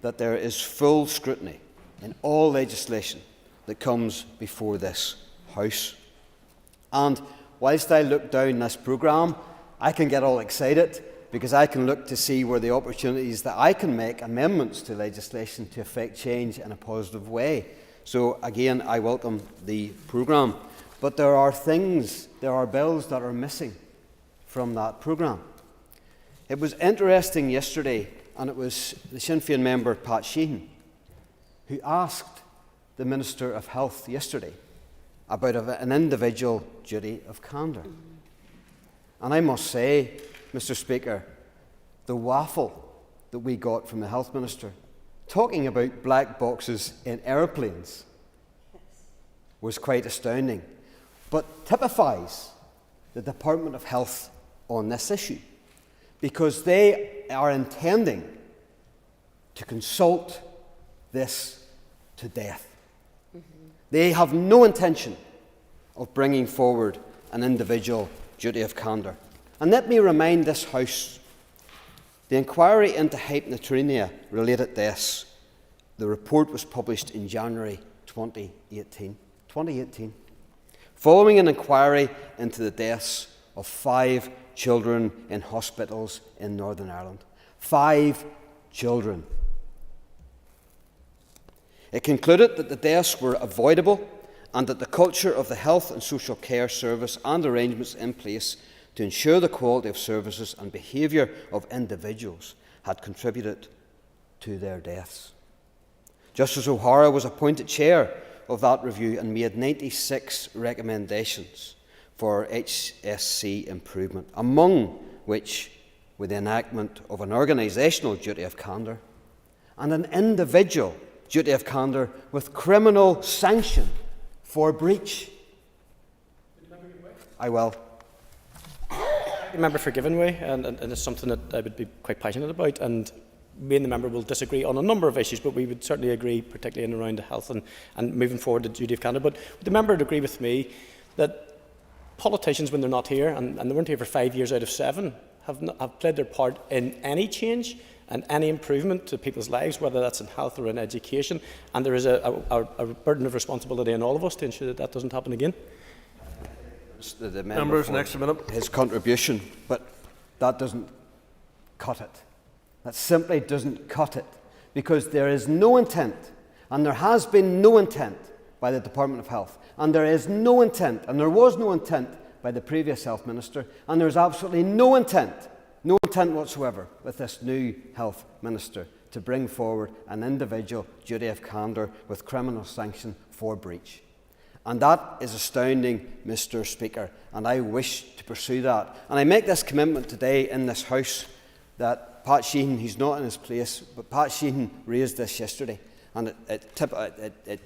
that there is full scrutiny in all legislation that comes before this House. And whilst I look down this programme, I can get all excited because I can look to see where the opportunities that I can make amendments to legislation to effect change in a positive way. So again, I welcome the programme. But there are bills that are missing from that programme. It was interesting yesterday, and it was the Sinn Féin member Pat Sheehan who asked the Minister of Health yesterday about an individual duty of candor. And I must say, Mr. Speaker, the waffle that we got from the Health Minister talking about black boxes in aeroplanes was quite astounding, but typifies the Department of Health on this issue, because they are intending to consult this to death. They have no intention of bringing forward an individual duty of candor. And let me remind this House, the inquiry into hypothermia-related deaths, the report was published in January 2018. Following an inquiry into the deaths of 5 children in hospitals in Northern Ireland. 5 children. It concluded that the deaths were avoidable and that the culture of the health and social care service and arrangements in place to ensure the quality of services and behaviour of individuals had contributed to their deaths. Justice O'Hara was appointed chair of that review and made 96 recommendations for HSC improvement, among which were the enactment of an organisational duty of candor and an individual duty of candor with criminal sanction for breach. I will. The member for giving way, and it's something that I would be quite passionate about, and me and the member will disagree on a number of issues, but we would certainly agree, particularly in and around the health and moving forward the duty of candor. But the member would agree with me that politicians, when they're not here, and they weren't here for 5 years out of 7, have played their part in any change and any improvement to people's lives, whether that's in health or in education, and there is a burden of responsibility on all of us to ensure that that doesn't happen again. The member's next minute. His contribution, but that doesn't cut it. That simply doesn't cut it, because there is no intent, and there has been no intent by the Department of Health, and there is no intent, and there was no intent by the previous Health Minister, and there's absolutely no intent whatsoever with this new Health Minister to bring forward an individual duty of candor with criminal sanction for breach. And that is astounding, Mr. Speaker, and I wish to pursue that. And I make this commitment today in this House that Pat Sheehan, he's not in his place, but Pat Sheehan raised this yesterday, and it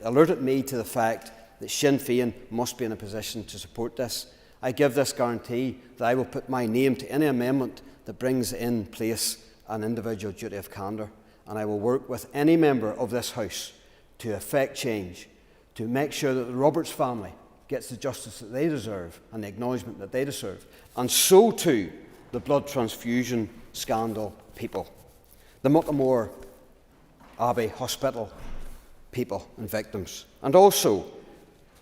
alerted me to the fact that Sinn Féin must be in a position to support this. I give this guarantee that I will put my name to any amendment that brings in place an individual duty of candor, and I will work with any member of this House to effect change, to make sure that the Roberts family gets the justice that they deserve and the acknowledgement that they deserve, and so too the blood transfusion scandal people, the Muckamore Abbey Hospital people and victims, and also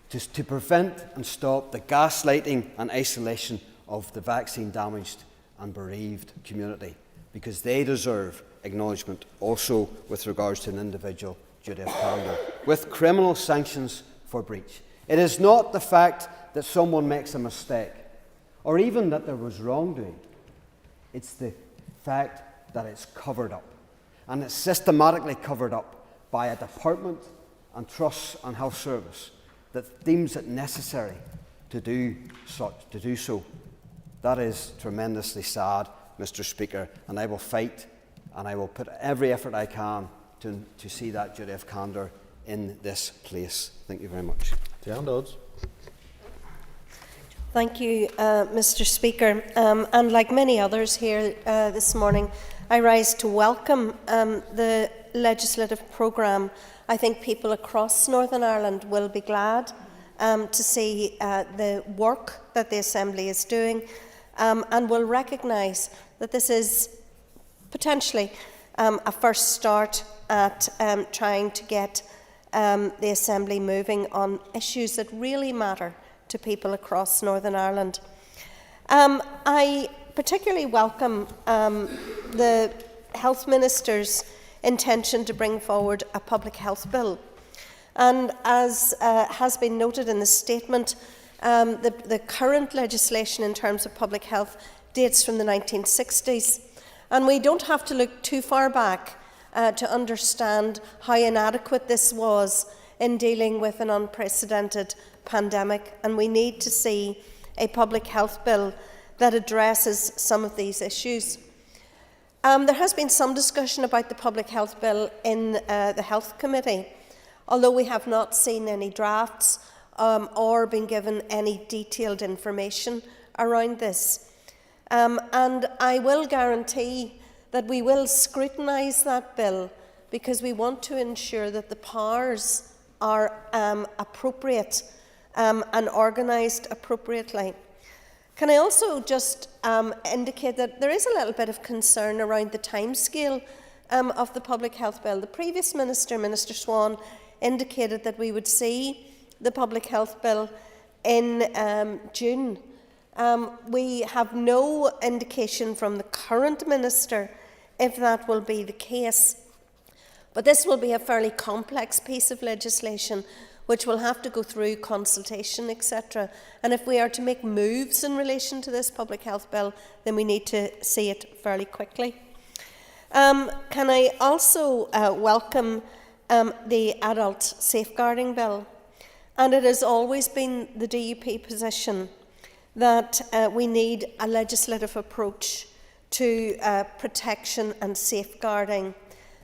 to prevent and stop the gaslighting and isolation of the vaccine-damaged and bereaved community, because they deserve acknowledgement also with regards to an individual duty of candor, with criminal sanctions for breach. It is not the fact that someone makes a mistake, or even that there was wrongdoing. It's the fact that it's covered up, and it's systematically covered up by a department and trusts and health service that deems it necessary to do so. That is tremendously sad, Mr. Speaker, and I will fight and I will put every effort I can to see that duty of candor in this place. Thank you very much. Jan Dodds. Thank you, Mr. Speaker. And like many others here this morning, I rise to welcome the legislative programme. I think people across Northern Ireland will be glad to see the work that the Assembly is doing, and will recognise that this is potentially a first start at trying to get the Assembly moving on issues that really matter to people across Northern Ireland. I particularly welcome the Health Minister's intention to bring forward a public health bill. And as has been noted in the statement, the current legislation in terms of public health dates from the 1960s. And we don't have to look too far back to understand how inadequate this was in dealing with an unprecedented pandemic, and we need to see a public health bill that addresses some of these issues. There has been some discussion about the public health bill in the Health Committee, although we have not seen any drafts or been given any detailed information around this. And I will guarantee that we will scrutinise that bill, because we want to ensure that the powers are appropriate and organised appropriately. Can I also just indicate that there is a little bit of concern around the timescale of the public health bill. The previous Minister, Minister Swan, indicated that we would see the public health bill in June. We have no indication from the current Minister if that will be the case. But this will be a fairly complex piece of legislation which will have to go through consultation, etc. And if we are to make moves in relation to this public health bill, then we need to see it fairly quickly. Can I also welcome the adult safeguarding bill? And it has always been the DUP position that we need a legislative approach to protection and safeguarding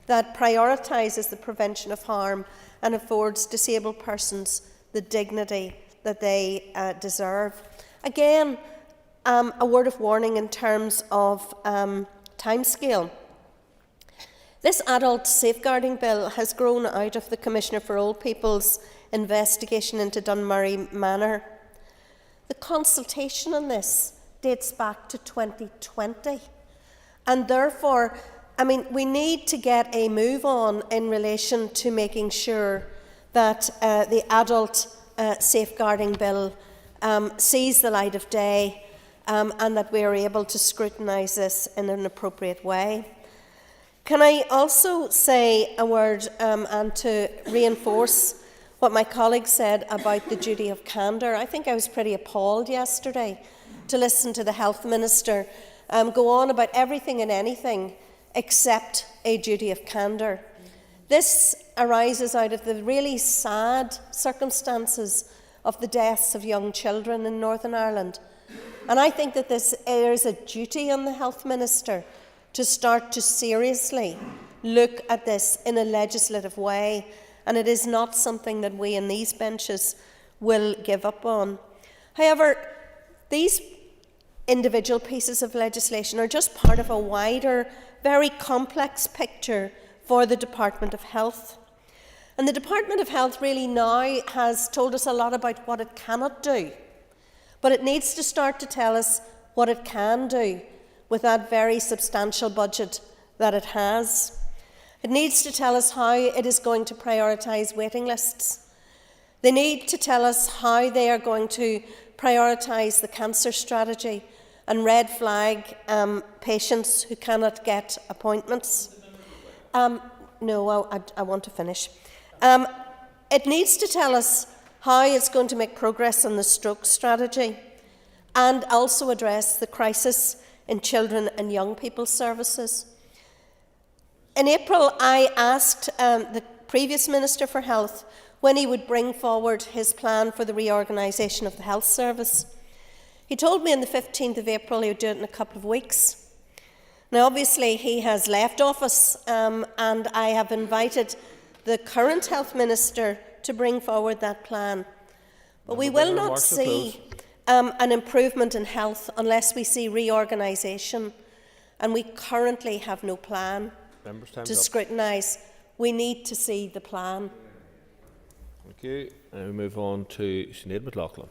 that prioritises the prevention of harm and affords disabled persons the dignity that they deserve. Again, a word of warning in terms of timescale. This adult safeguarding bill has grown out of the Commissioner for Old People's investigation into Dunmurry Manor. The consultation on this dates back to 2020, and therefore, we need to get a move on in relation to making sure that the adult safeguarding bill sees the light of day and that we are able to scrutinise this in an appropriate way. Can I also say a word and to reinforce what my colleague said about the duty of candor? I think I was pretty appalled yesterday to listen to the Health Minister go on about everything and anything except a duty of candor. This arises out of the really sad circumstances of the deaths of young children in Northern Ireland. And I think that there is a duty on the Health Minister to start to seriously look at this in a legislative way, and it is not something that we in these benches will give up on. However, these individual pieces of legislation are just part of a wider, very complex picture for the Department of Health. And the Department of Health really now has told us a lot about what it cannot do, but it needs to start to tell us what it can do with that very substantial budget that it has. It needs to tell us how it is going to prioritise waiting lists. They need to tell us how they are going to prioritise the cancer strategy and red flag patients who cannot get appointments. No, I want to finish. It needs to tell us how it's going to make progress on the stroke strategy and also address the crisis in children and young people's services. In April, I asked the previous Minister for Health when he would bring forward his plan for the reorganisation of the health service. He told me on the 15th of April he would do it in a couple of weeks. Now, obviously, he has left office, and I have invited the current Health Minister to bring forward that plan. But we will not see an improvement in health unless we see reorganisation, and we currently have no plan to scrutinise. We need to see the plan. Thank you. And we move on to Sinead McLaughlin.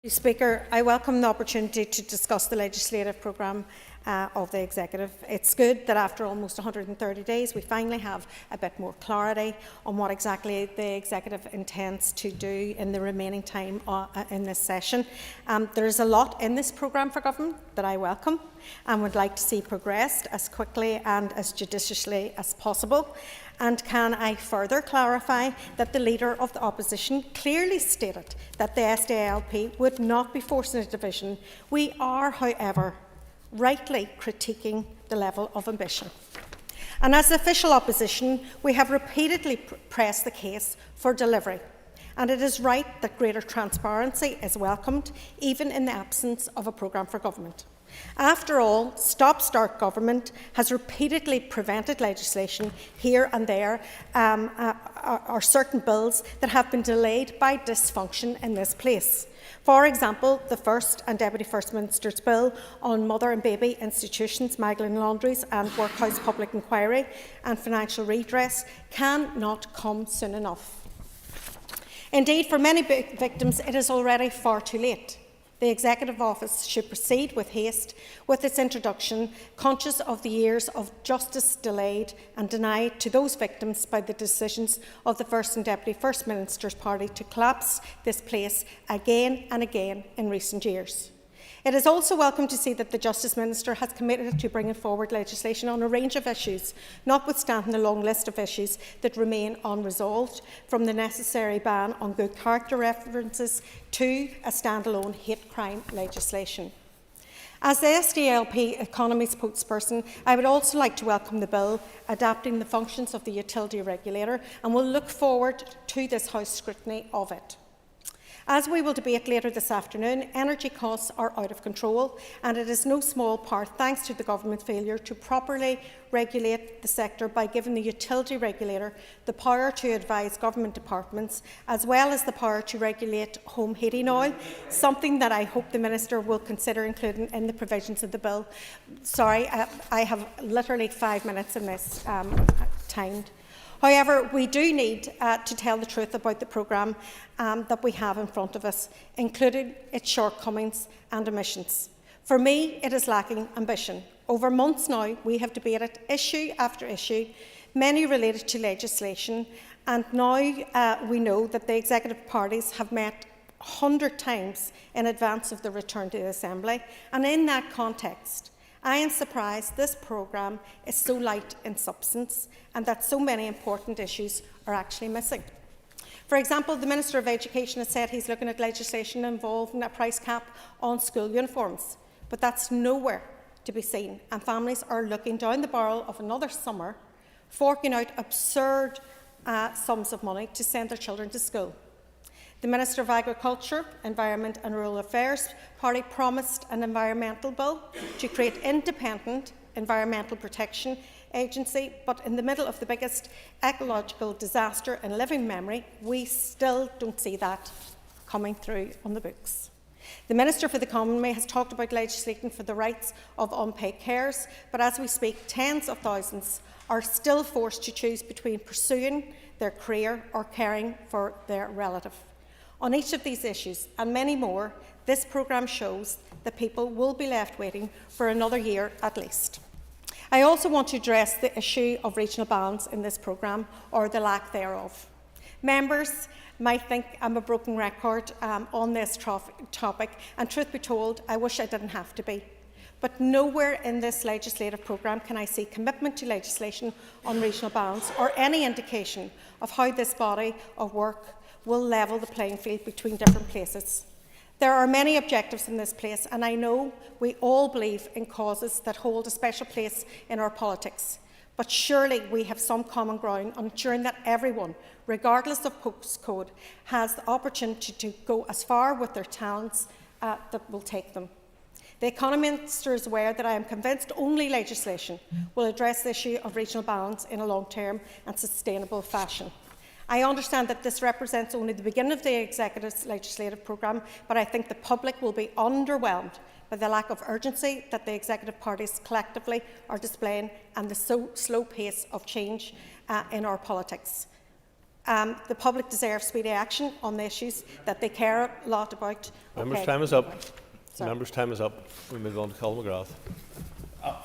Speaker, I welcome the opportunity to discuss the legislative programme of the Executive. It's good that after almost 130 days we finally have a bit more clarity on what exactly the Executive intends to do in the remaining time in this session. There is a lot in this programme for government that I welcome and would like to see progressed as quickly and as judiciously as possible. And can I further clarify that the Leader of the Opposition clearly stated that the SDLP would not be forcing a division? We are, however, rightly critiquing the level of ambition. And as the official opposition, we have repeatedly pressed the case for delivery. And it is right that greater transparency is welcomed, even in the absence of a programme for government. After all, stop-start government has repeatedly prevented legislation here and there, or certain bills that have been delayed by dysfunction in this place. For example, the First and Deputy First Minister's Bill on mother and baby institutions, Magdalen Laundries and Workhouse Public Inquiry and financial redress cannot come soon enough. Indeed, for many victims, it is already far too late. The Executive Office should proceed with haste with its introduction, conscious of the years of justice delayed and denied to those victims by the decisions of the First and Deputy First Minister's Party to collapse this place again and again in recent years. It is also welcome to see that the Justice Minister has committed to bringing forward legislation on a range of issues, notwithstanding the long list of issues that remain unresolved, from the necessary ban on good character references to a standalone hate crime legislation. As the SDLP economy spokesperson, I would also like to welcome the bill adapting the functions of the utility regulator, and will look forward to this House scrutiny of it. As we will debate later this afternoon, energy costs are out of control, and it is no small part thanks to the government's failure to properly regulate the sector by giving the utility regulator the power to advise government departments, as well as the power to regulate home heating oil, something that I hope the Minister will consider including in the provisions of the bill. Sorry, I have literally 5 minutes in this timed. However, we do need to tell the truth about the programme that we have in front of us, including its shortcomings and omissions. For me, it is lacking ambition. Over months now, we have debated issue after issue, many related to legislation, and now we know that the executive parties have met 100 times in advance of the return to the Assembly, and in that context, I am surprised this programme is so light in substance and that so many important issues are actually missing. For example, the Minister of Education has said he's looking at legislation involving a price cap on school uniforms, but that's nowhere to be seen, and families are looking down the barrel of another summer, forking out absurd sums of money to send their children to school. The Minister of Agriculture, Environment and Rural Affairs party promised an environmental bill to create independent environmental protection agency, but in the middle of the biggest ecological disaster in living memory, we still don't see that coming through on the books. The Minister for the Economy has talked about legislating for the rights of unpaid carers, but as we speak, tens of thousands are still forced to choose between pursuing their career or caring for their relative. On each of these issues, and many more, this programme shows that people will be left waiting for another year at least. I also want to address the issue of regional balance in this programme, or the lack thereof. Members might think I'm a broken record on this topic, and truth be told, I wish I didn't have to be. But nowhere in this legislative programme can I see commitment to legislation on regional balance or any indication of how this body of work will level the playing field between different places. There are many objectives in this place, and I know we all believe in causes that hold a special place in our politics. But surely we have some common ground on ensuring that everyone, regardless of postcode, has the opportunity to go as far with their talents that will take them. The Economy Minister is aware that I am convinced only legislation will address the issue of regional balance in a long-term and sustainable fashion. I understand that this represents only the beginning of the Executive's legislative programme, but I think the public will be underwhelmed by the lack of urgency that the Executive parties collectively are displaying and the slow pace of change in our politics. The public deserves speedy action on the issues that they care a lot about. Members' time is up. Members' time is up. We move on to Colin McGrath.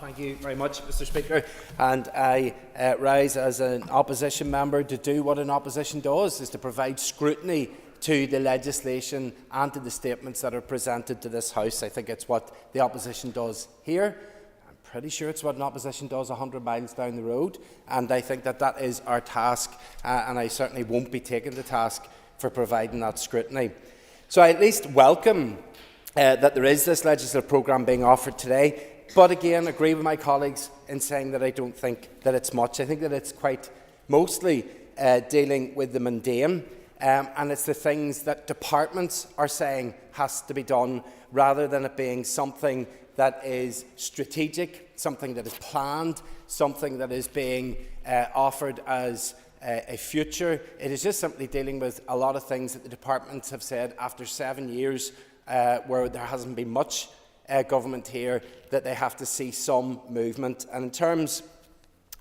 Thank you very much, Mr. Speaker. And I rise as an opposition member to do what an opposition does, is to provide scrutiny to the legislation and to the statements that are presented to this House. I think it's what the opposition does here. I'm pretty sure it's what an opposition does 100 miles down the road. And I think that that is our task, and I certainly won't be taking the task for providing that scrutiny. So I at least welcome that there is this legislative programme being offered today. But again, agree with my colleagues in saying that I don't think that it's much. I think that it's quite mostly dealing with the mundane, and it's the things that departments are saying has to be done, rather than it being something that is strategic, something that is planned, something that is being offered as a future. It is just simply dealing with a lot of things that the departments have said after 7 years where there hasn't been much government here, that they have to see some movement. And in terms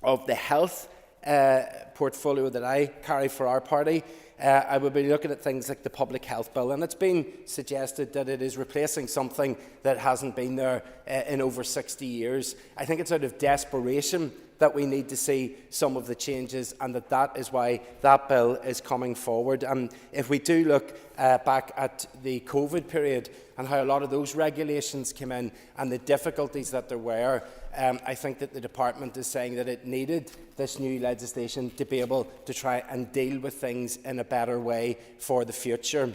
of the health portfolio that I carry for our party, I would be looking at things like the Public Health Bill, and it's been suggested that it is replacing something that hasn't been there in over 60 years. I think it's out of desperation that we need to see some of the changes, and that is why that bill is coming forward. And if we do look back at the COVID period and how a lot of those regulations came in and the difficulties that there were, I think that the department is saying that it needed this new legislation to be able to try and deal with things in a better way for the future.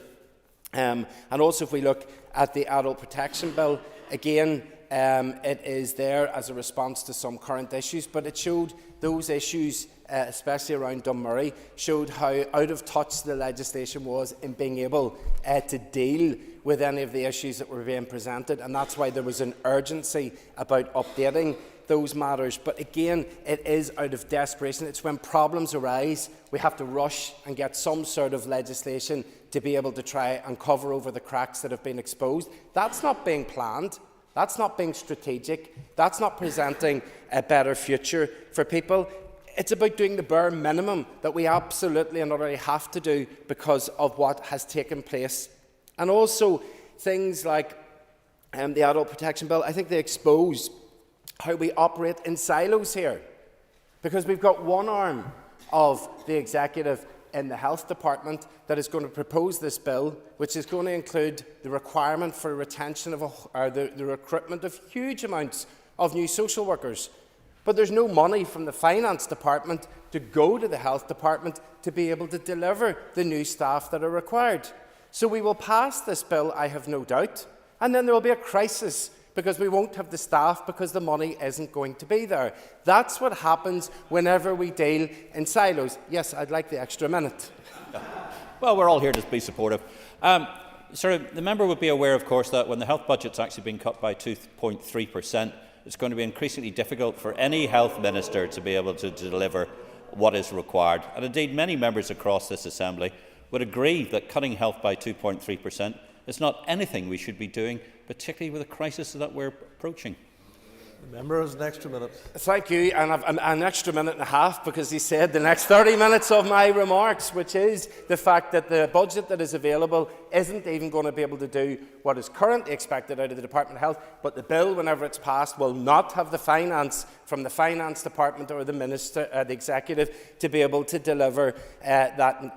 And also, if we look at the Adult Protection Bill, again, it is there as a response to some current issues, but it showed those issues, especially around Dunmurray, showed how out of touch the legislation was in being able to deal with any of the issues that were being presented, and that's why there was an urgency about updating those matters. But again, it is out of desperation. It's when problems arise, we have to rush and get some sort of legislation to be able to try and cover over the cracks that have been exposed. That's not being planned. That's not being strategic. That's not presenting a better future for people. It's about doing the bare minimum that we absolutely and utterly have to do because of what has taken place. And also things like the Adult Protection Bill, I think they expose how we operate in silos here. Because we've got one arm of the executive in the Health Department that is going to propose this bill, which is going to include the requirement for retention of the recruitment of huge amounts of new social workers. But there's no money from the Finance Department to go to the Health Department to be able to deliver the new staff that are required. So we will pass this bill, I have no doubt, and then there will be a crisis because we won't have the staff because the money isn't going to be there. That's what happens whenever we deal in silos. Yes, I'd like the extra minute. Well, we're all here to be supportive. Sir, the member would be aware, of course, that when the health budget's actually been cut by 2.3%, it's going to be increasingly difficult for any health minister to be able to deliver what is required. And indeed, many members across this Assembly would agree that cutting health by 2.3% is not anything we should be doing, particularly with the crisis that we're approaching. The member has an extra minute. Thank you, and I've an extra minute and a half because he said the next 30 minutes of my remarks, which is the fact that the budget that is available isn't even going to be able to do what is currently expected out of the Department of Health, but the bill, whenever it's passed, will not have the finance from the Finance Department or the Executive to be able to deliver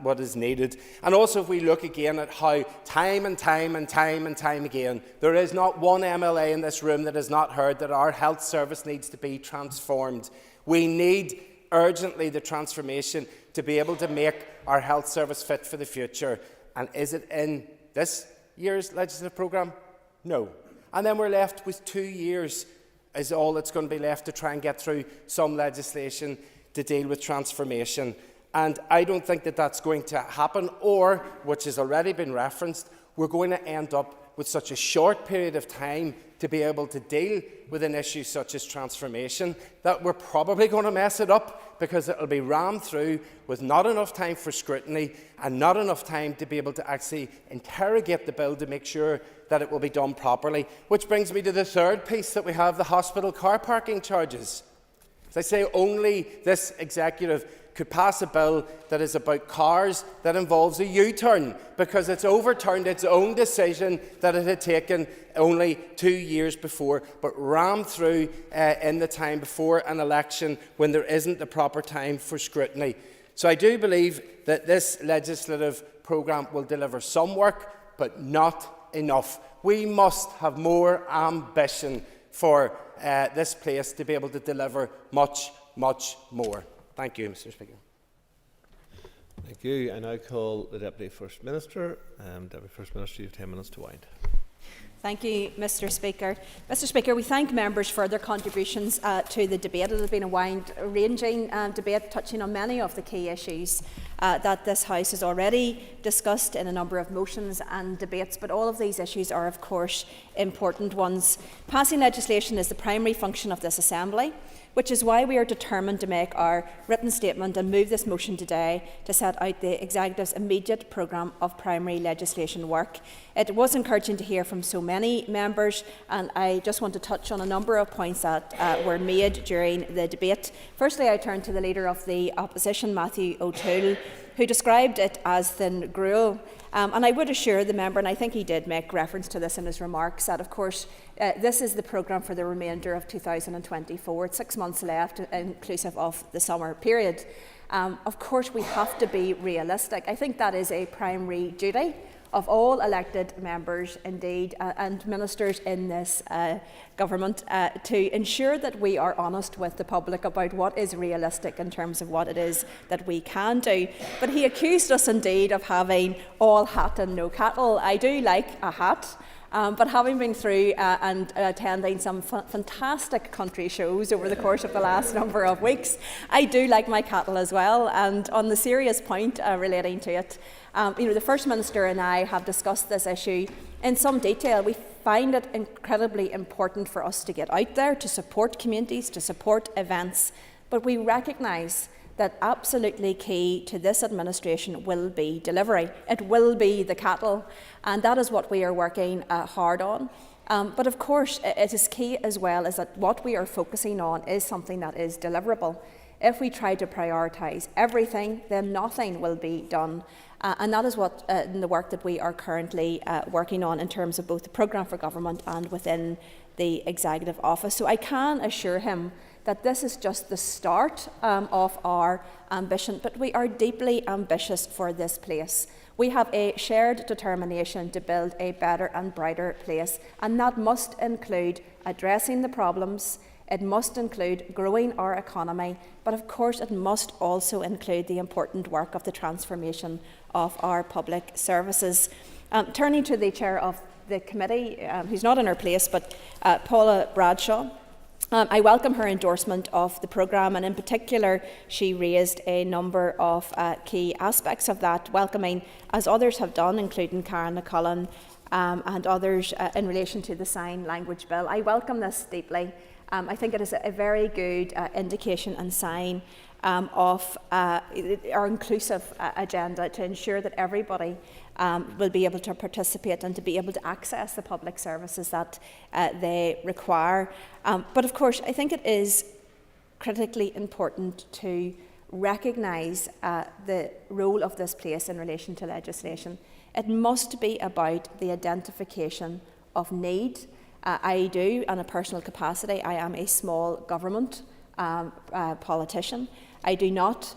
what is needed. And also if we look again at how time and time again, there is not one MLA in this room that has not heard that our health service needs to be transformed. We need urgently the transformation to be able to make our health service fit for the future. And is it in this year's legislative programme? No. And then we're left with 2 years is all that's going to be left to try and get through some legislation to deal with transformation. And I don't think that that's going to happen, or, which has already been referenced, we're going to end up with such a short period of time to be able to deal with an issue such as transformation that we're probably going to mess it up because it will be rammed through with not enough time for scrutiny and not enough time to be able to actually interrogate the bill to make sure that it will be done properly. Which brings me to the third piece that we have, the hospital car parking charges. As I say, only this Executive could pass a bill that is about cars that involves a U-turn because it's overturned its own decision that it had taken only 2 years before, but rammed through in the time before an election when there isn't the proper time for scrutiny. So I do believe that this legislative programme will deliver some work, but not enough. We must have more ambition for this place to be able to deliver much, much more. Thank you, Mr. Speaker. Thank you. I now call the Deputy First Minister. Deputy First Minister, you have 10 minutes to wind. Thank you, Mr. Speaker. Mr. Speaker, we thank members for their contributions to the debate. It has been a wide-ranging debate touching on many of the key issues that this House has already discussed in a number of motions and debates, but all of these issues are, of course, important ones. Passing legislation is the primary function of this Assembly, which is why we are determined to make our written statement and move this motion today to set out the Executive's immediate programme of primary legislation work. It was encouraging to hear from so many members, and I just want to touch on a number of points that were made during the debate. Firstly, I turn to the Leader of the Opposition, Matthew O'Toole, who described it as thin gruel. And I would assure the member, and I think he did make reference to this in his remarks, that of course this is the programme for the remainder of 2024. It's 6 months left, inclusive of the summer period. Of course, we have to be realistic. I think that is a primary duty of all elected members, indeed, and ministers in this government, to ensure that we are honest with the public about what is realistic in terms of what it is that we can do. But he accused us, indeed, of having all hat and no cattle. I do like a hat. But having been through and attending some fantastic country shows over the course of the last number of weeks, I do like my cattle as well. And on the serious point relating to it, the First Minister and I have discussed this issue in some detail. We find it incredibly important for us to get out there, to support communities, to support events, but we recognise that absolutely key to this administration will be delivery. It will be the cattle, and that is what we are working hard on. But of course, it is key as well is that what we are focusing on is something that is deliverable. If we try to prioritise everything, then nothing will be done. And that is what the work that we are currently working on in terms of both the programme for government and within the Executive Office. So I can assure him that this is just the start of our ambition, but we are deeply ambitious for this place. We have a shared determination to build a better and brighter place, and that must include addressing the problems. It must include growing our economy, but of course it must also include the important work of the transformation of our public services. Turning to the chair of the committee, who's not in her place, but Paula Bradshaw, I welcome her endorsement of the programme, and in particular she raised a number of key aspects of that, welcoming, as others have done, including Karen McCullen and others, in relation to the Sign Language Bill. I welcome this deeply. I think it is a very good indication and sign of our inclusive agenda to ensure that everybody will be able to participate and to be able to access the public services that they require. But of course, I think it is critically important to recognise the role of this place in relation to legislation. It must be about the identification of need. I do, in a personal capacity, I am a small government politician. I do not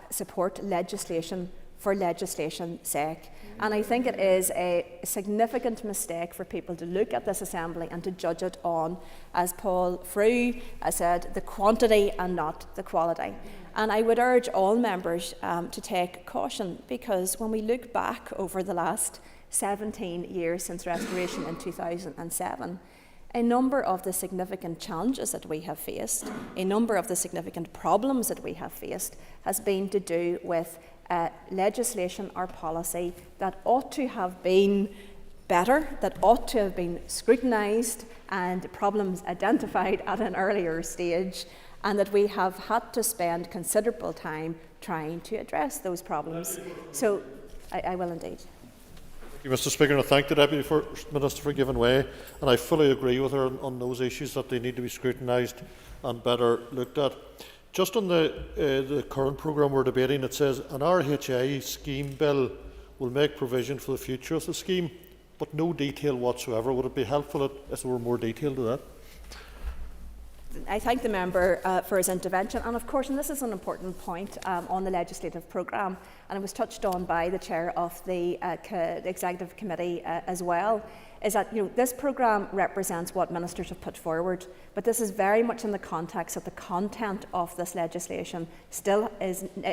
support legislation for legislation's sake. And I think it is a significant mistake for people to look at this assembly and to judge it on, as Paul Frew said, the quantity and not the quality. And I would urge all members to take caution, because when we look back over the last 17 years since restoration in 2007, a number of the significant challenges that we have faced, a number of the significant problems that we have faced, has been to do with legislation or policy that ought to have been better, that ought to have been scrutinised and problems identified at an earlier stage, and that we have had to spend considerable time trying to address those problems. So I will indeed. Thank you, Mr. Speaker, and I thank the Deputy First Minister for giving way, and I fully agree with her on those issues, that they need to be scrutinised and better looked at. Just on the current programme we're debating, it says an RHI scheme bill will make provision for the future of the scheme, but no detail whatsoever. Would it be helpful if there were more detail to that? I thank the member for his intervention, and of course, and this is an important point on the legislative programme, and it was touched on by the chair of the Executive Committee as well, is that this programme represents what ministers have put forward, but this is very much in the context that the content of this legislation still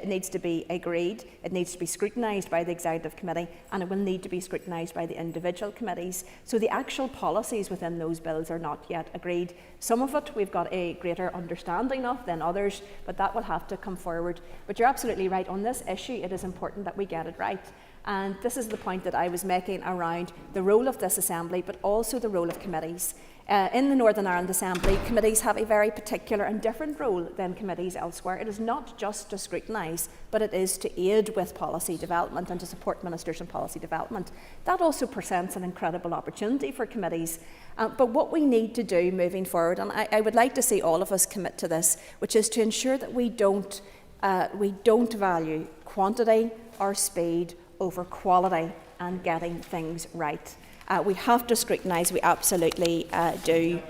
needs to be agreed, it needs to be scrutinised by the Executive Committee, and it will need to be scrutinised by the individual committees. So the actual policies within those bills are not yet agreed. Some of it we've got a greater understanding of than others, but that will have to come forward. But you're absolutely right, on this issue it is important that we get it right. And this is the point that I was making around the role of this Assembly, but also the role of committees. In the Northern Ireland Assembly, committees have a very particular and different role than committees elsewhere. It is not just to scrutinise, but it is to aid with policy development and to support ministers in policy development. That also presents an incredible opportunity for committees. But what we need to do moving forward, and I would like to see all of us commit to this, which is to ensure that we don't value quantity or speed over quality and getting things right. We have to scrutinise, we absolutely do.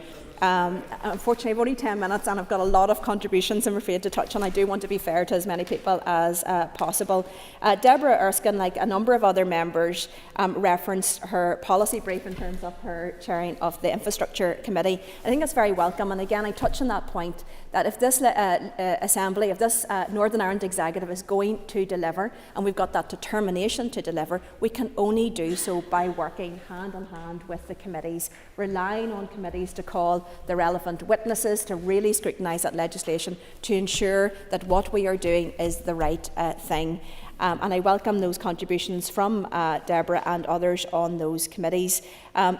Unfortunately, I've only 10 minutes and I've got a lot of contributions I'm afraid to touch on. I do want to be fair to as many people as possible. Deborah Erskine, like a number of other members, referenced her policy brief in terms of her chairing of the Infrastructure Committee. I think that's very welcome, and again I touch on that point that if this Assembly, if this Northern Ireland Executive is going to deliver, and we've got that determination to deliver, we can only do so by working hand in hand with the committees, relying on committees to call the relevant witnesses, to really scrutinise that legislation, to ensure that what we are doing is the right thing. And I welcome those contributions from Deborah and others on those committees.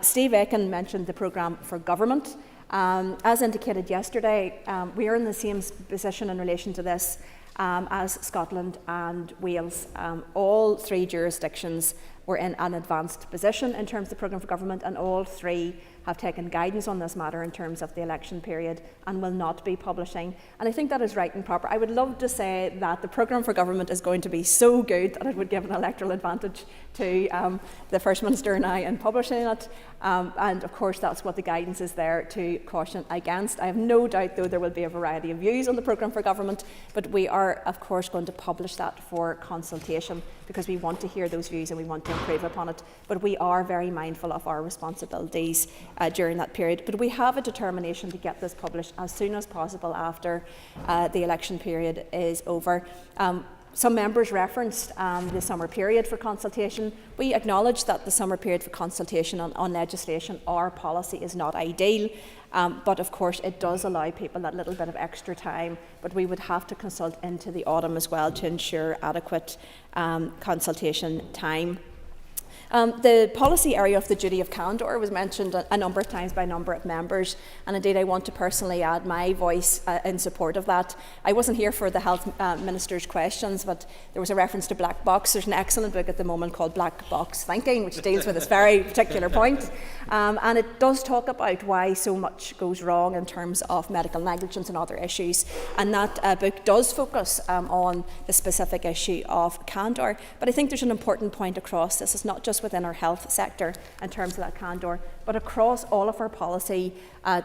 Steve Aiken mentioned the programme for government. As indicated yesterday, we are in the same position in relation to this as Scotland and Wales. All three jurisdictions were in an advanced position in terms of the programme for government, and all three have taken guidance on this matter in terms of the election period and will not be publishing. And I think that is right and proper. I would love to say that the programme for government is going to be so good that it would give an electoral advantage to the First Minister and I in publishing it. And of course that's what the guidance is there to caution against. I have no doubt though there will be a variety of views on the programme for government, but we are of course going to publish that for consultation because we want to hear those views and we want to improve upon it. But we are very mindful of our responsibilities during that period. But we have a determination to get this published as soon as possible after the election period is over. Some members referenced the summer period for consultation. We acknowledge that the summer period for consultation on legislation or policy is not ideal, but of course it does allow people that little bit of extra time, but we would have to consult into the autumn as well to ensure adequate consultation time. The policy area of the duty of candor was mentioned a number of times by a number of members, and indeed I want to personally add my voice in support of that. I wasn't here for the Health Minister's questions, but there was a reference to black box. There's an excellent book at the moment called Black Box Thinking, which deals with this very particular point, and it does talk about why so much goes wrong in terms of medical negligence and other issues, and that book does focus on the specific issue of candor. But I think there's an important point across this. It's not just within our health sector in terms of that candor, but across all of our policy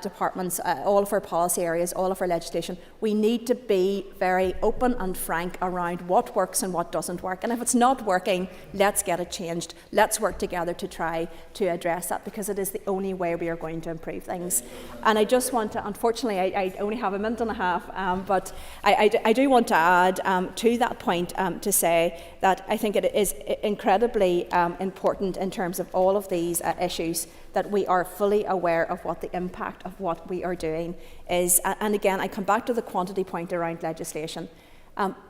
departments, all of our policy areas, all of our legislation, we need to be very open and frank around what works and what doesn't work. And if it's not working, let's get it changed. Let's work together to try to address that, because it is the only way we are going to improve things. And I just want to, unfortunately, I only have a minute and a half, but I do want to add to that point to say that I think it is incredibly important in terms of all of these issues that we are fully aware of what the impact of what we are doing is. And again, I come back to the quantity point around legislation.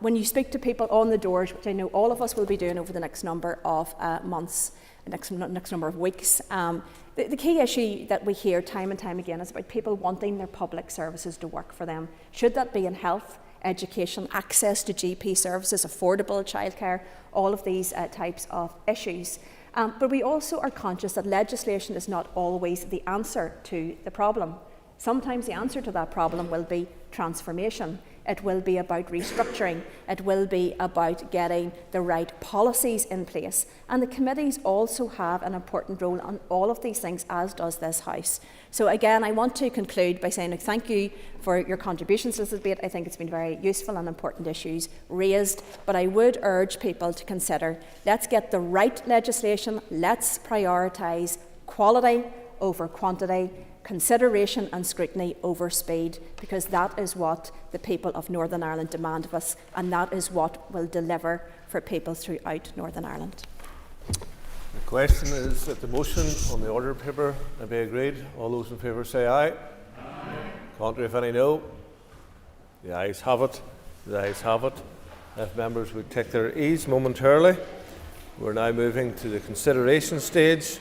When you speak to people on the doors, which I know all of us will be doing over the next number of months, next number of weeks, the key issue that we hear time and time again is about people wanting their public services to work for them. Should that be in health, education, access to GP services, affordable childcare, all of these types of issues. But we also are conscious that legislation is not always the answer to the problem. Sometimes the answer to that problem will be transformation. It will be about restructuring. It will be about getting the right policies in place. And the committees also have an important role on all of these things, as does this House. So again, I want to conclude by saying thank you for your contributions to this debate. I think it's been very useful and important issues raised, but I would urge people to consider, let's get the right legislation, let's prioritise quality over quantity, consideration and scrutiny over speed, because that is what the people of Northern Ireland demand of us, and that is what will deliver for people throughout Northern Ireland. The question is that the motion on the order paper be agreed. All those in favour say aye. Aye. Contrary, if any, no. The ayes have it. The ayes have it. If members would take their ease momentarily. We're now moving to the consideration stage.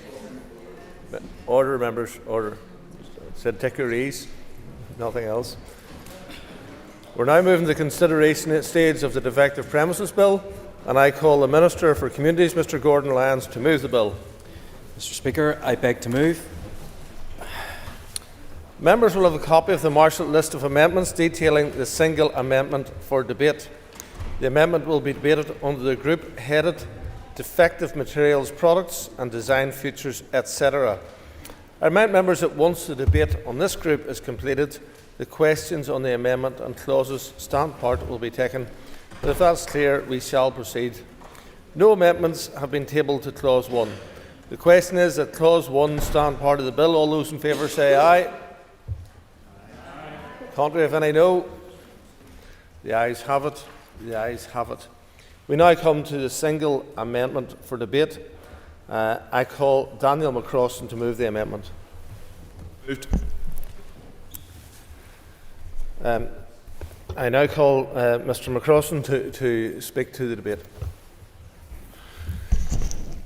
Order, members, order. Said take your ease, nothing else. We're now moving to the consideration stage of the Defective Premises Bill, and I call the Minister for Communities, Mr Gordon Lyons, to move the bill. Mr Speaker, I beg to move. Members will have a copy of the marshalled list of amendments detailing the single amendment for debate. The amendment will be debated under the group headed Defective Materials Products and Design Features, etc. I remind members that once the debate on this group is completed, the questions on the amendment and clauses stand part will be taken. But if that's clear, we shall proceed. No amendments have been tabled to Clause 1. The question is that Clause 1 stand part of the bill. All those in favour say aye. Aye. Contrary, if any, no. The ayes have it. The ayes have it. We now come to the single amendment for debate. I call Daniel McCrossan to move the amendment. Moved. I now call Mr McCrossan to speak to the debate.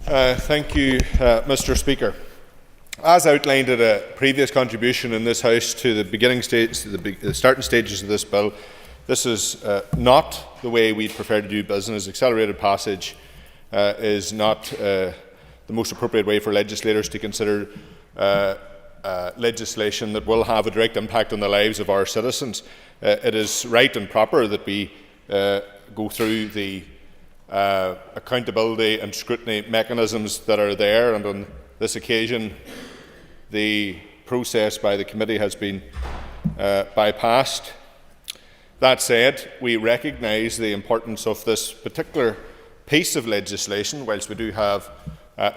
Thank you, Mr Speaker. As outlined at a previous contribution in this House to the beginning stage, the starting stages of this bill, this is not the way we prefer to do business. Accelerated passage is not the most appropriate way for legislators to consider legislation that will have a direct impact on the lives of our citizens. It is right and proper that we go through the accountability and scrutiny mechanisms that are there, and on this occasion the process by the committee has been bypassed. That said, we recognise the importance of this particular piece of legislation. Whilst we do have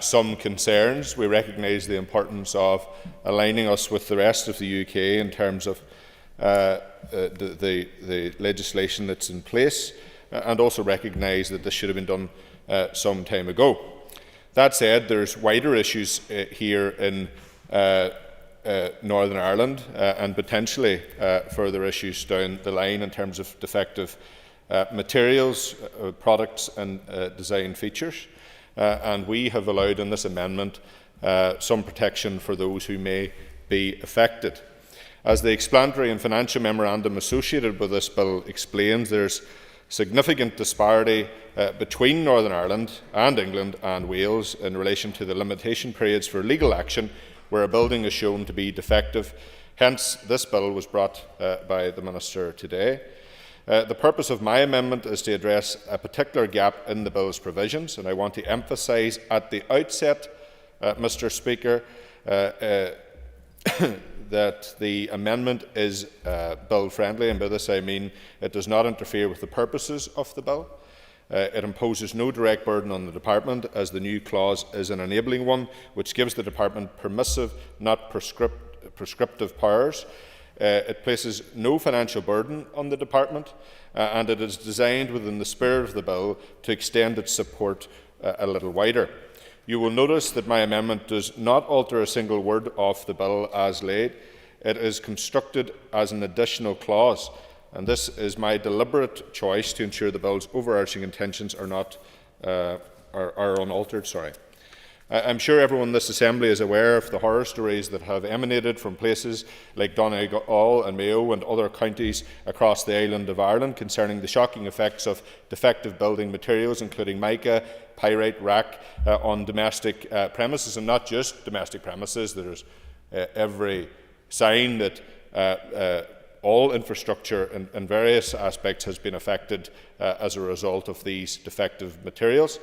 some concerns, we recognise the importance of aligning us with the rest of the UK in terms of the legislation that's in place, and also recognise that this should have been done some time ago. That said, there's wider issues here in Northern Ireland and potentially further issues down the line in terms of defective materials, products and design features. And we have allowed in this amendment some protection for those who may be affected. As the explanatory and financial memorandum associated with this bill explains, there's significant disparity between Northern Ireland and England and Wales in relation to the limitation periods for legal action where a building is shown to be defective. Hence, this bill was brought by the Minister today. The purpose of my amendment is to address a particular gap in the bill's provisions, and I want to emphasise at the outset, Mr. Speaker, that the amendment is bill-friendly, and by this I mean it does not interfere with the purposes of the bill. It imposes no direct burden on the Department, as the new clause is an enabling one, which gives the Department permissive, not prescriptive powers. It places no financial burden on the Department, and it is designed within the spirit of the bill to extend its support a little wider. You will notice that my amendment does not alter a single word of the bill as laid. It is constructed as an additional clause, and this is my deliberate choice to ensure the bill's overarching intentions are unaltered. I'm sure everyone in this Assembly is aware of the horror stories that have emanated from places like Donegal and Mayo and other counties across the island of Ireland concerning the shocking effects of defective building materials, including mica, pyrite, rack, on domestic premises, and not just domestic premises. There's every sign that all infrastructure in various aspects has been affected as a result of these defective materials.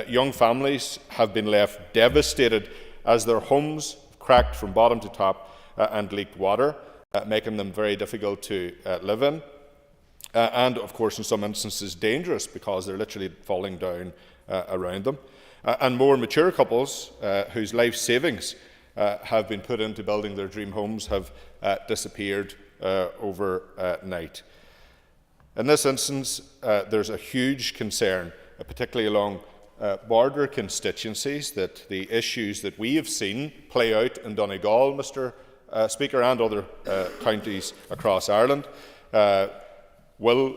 Young families have been left devastated as their homes cracked from bottom to top and leaked water, making them very difficult to live in, and of course in some instances dangerous because they're literally falling down around them. And more mature couples whose life savings have been put into building their dream homes have disappeared overnight. In this instance, there's a huge concern, particularly along border constituencies, that the issues that we have seen play out in Donegal, Mr. Speaker, and other counties across Ireland will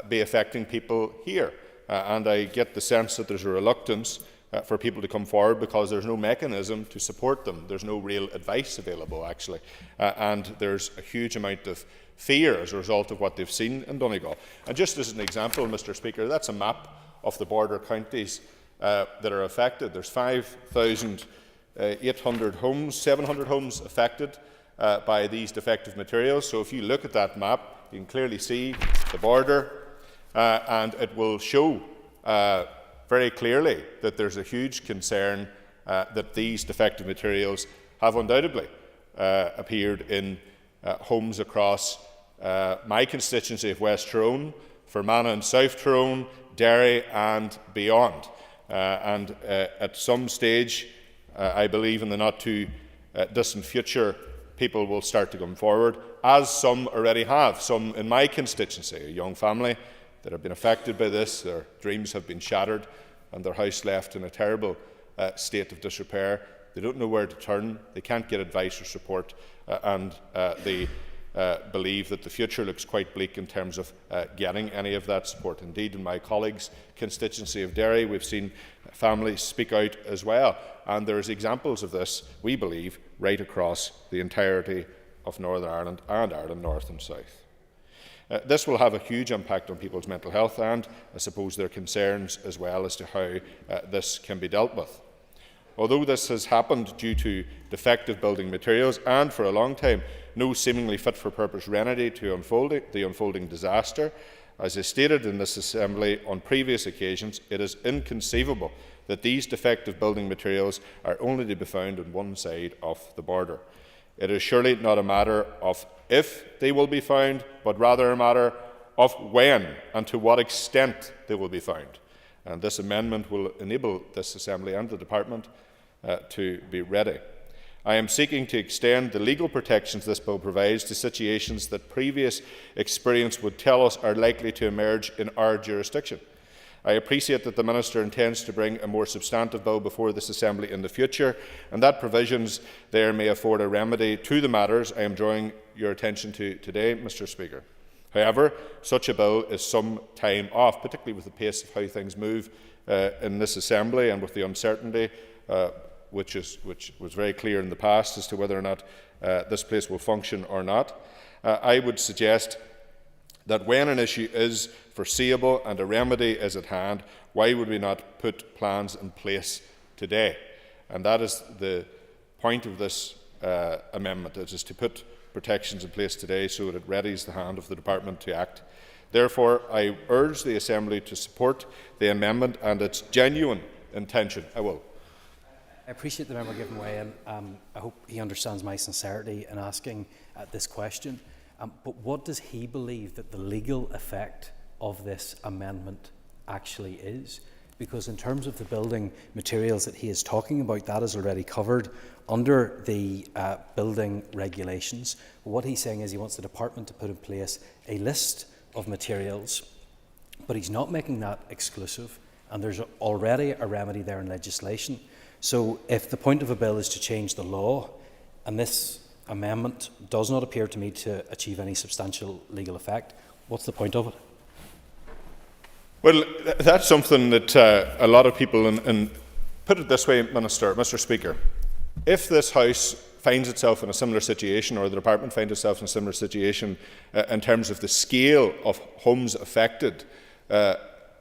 be affecting people here. And I get the sense that there's a reluctance for people to come forward because there's no mechanism to support them. There's no real advice available, actually. And there's a huge amount of fear as a result of what they've seen in Donegal. And just as an example, Mr. Speaker, that's a map of the border counties that are affected. There's 5,800 homes, 700 homes affected by these defective materials. So if you look at that map, you can clearly see the border, and it will show very clearly that there's a huge concern that these defective materials have undoubtedly appeared in homes across my constituency of West Tyrone, Fermanagh and South Tyrone, Derry and beyond. And at some stage, I believe in the not too distant future, people will start to come forward, as some already have. Some in my constituency, a young family that have been affected by this, their dreams have been shattered and their house left in a terrible state of disrepair. They don't know where to turn, they can't get advice or support, and they believe that the future looks quite bleak in terms of getting any of that support. Indeed, in my colleague's constituency of Derry, we've seen families speak out as well, and there's examples of this, we believe, right across the entirety of Northern Ireland and Ireland North and South. This will have a huge impact on people's mental health and, I suppose, their concerns as well as to how this can be dealt with. Although this has happened due to defective building materials and, for a long time, no seemingly fit-for-purpose remedy to the unfolding disaster, as is stated in this Assembly on previous occasions, it is inconceivable that these defective building materials are only to be found on one side of the border. It is surely not a matter of if they will be found, but rather a matter of when and to what extent they will be found. And this amendment will enable this Assembly and the Department to be ready. I am seeking to extend the legal protections this bill provides to situations that previous experience would tell us are likely to emerge in our jurisdiction. I appreciate that the Minister intends to bring a more substantive bill before this Assembly in the future, and that provisions there may afford a remedy to the matters I am drawing your attention to today, Mr. Speaker. However, such a bill is some time off, particularly with the pace of how things move in this Assembly and with the uncertainty which was very clear in the past as to whether or not this place will function or not. I would suggest that when an issue is foreseeable and a remedy is at hand, why would we not put plans in place today? And that is the point of this amendment, it is to put protections in place today so that it readies the hand of the Department to act. Therefore, I urge the Assembly to support the amendment and its genuine intention. I will. I appreciate the member giving way, and I hope he understands my sincerity in asking this question. But what does he believe that the legal effect of this amendment actually is? Because in terms of the building materials that he is talking about, that is already covered under the building regulations. What he's saying is he wants the department to put in place a list of materials, but he's not making that exclusive, and there's already a remedy there in legislation. So if the point of a bill is to change the law, and this amendment does not appear to me to achieve any substantial legal effect, what's the point of it? Well, that's something that a lot of people, and put it this way, Mr. Speaker, if this House finds itself in a similar situation, or the Department finds itself in a similar situation in terms of the scale of homes affected,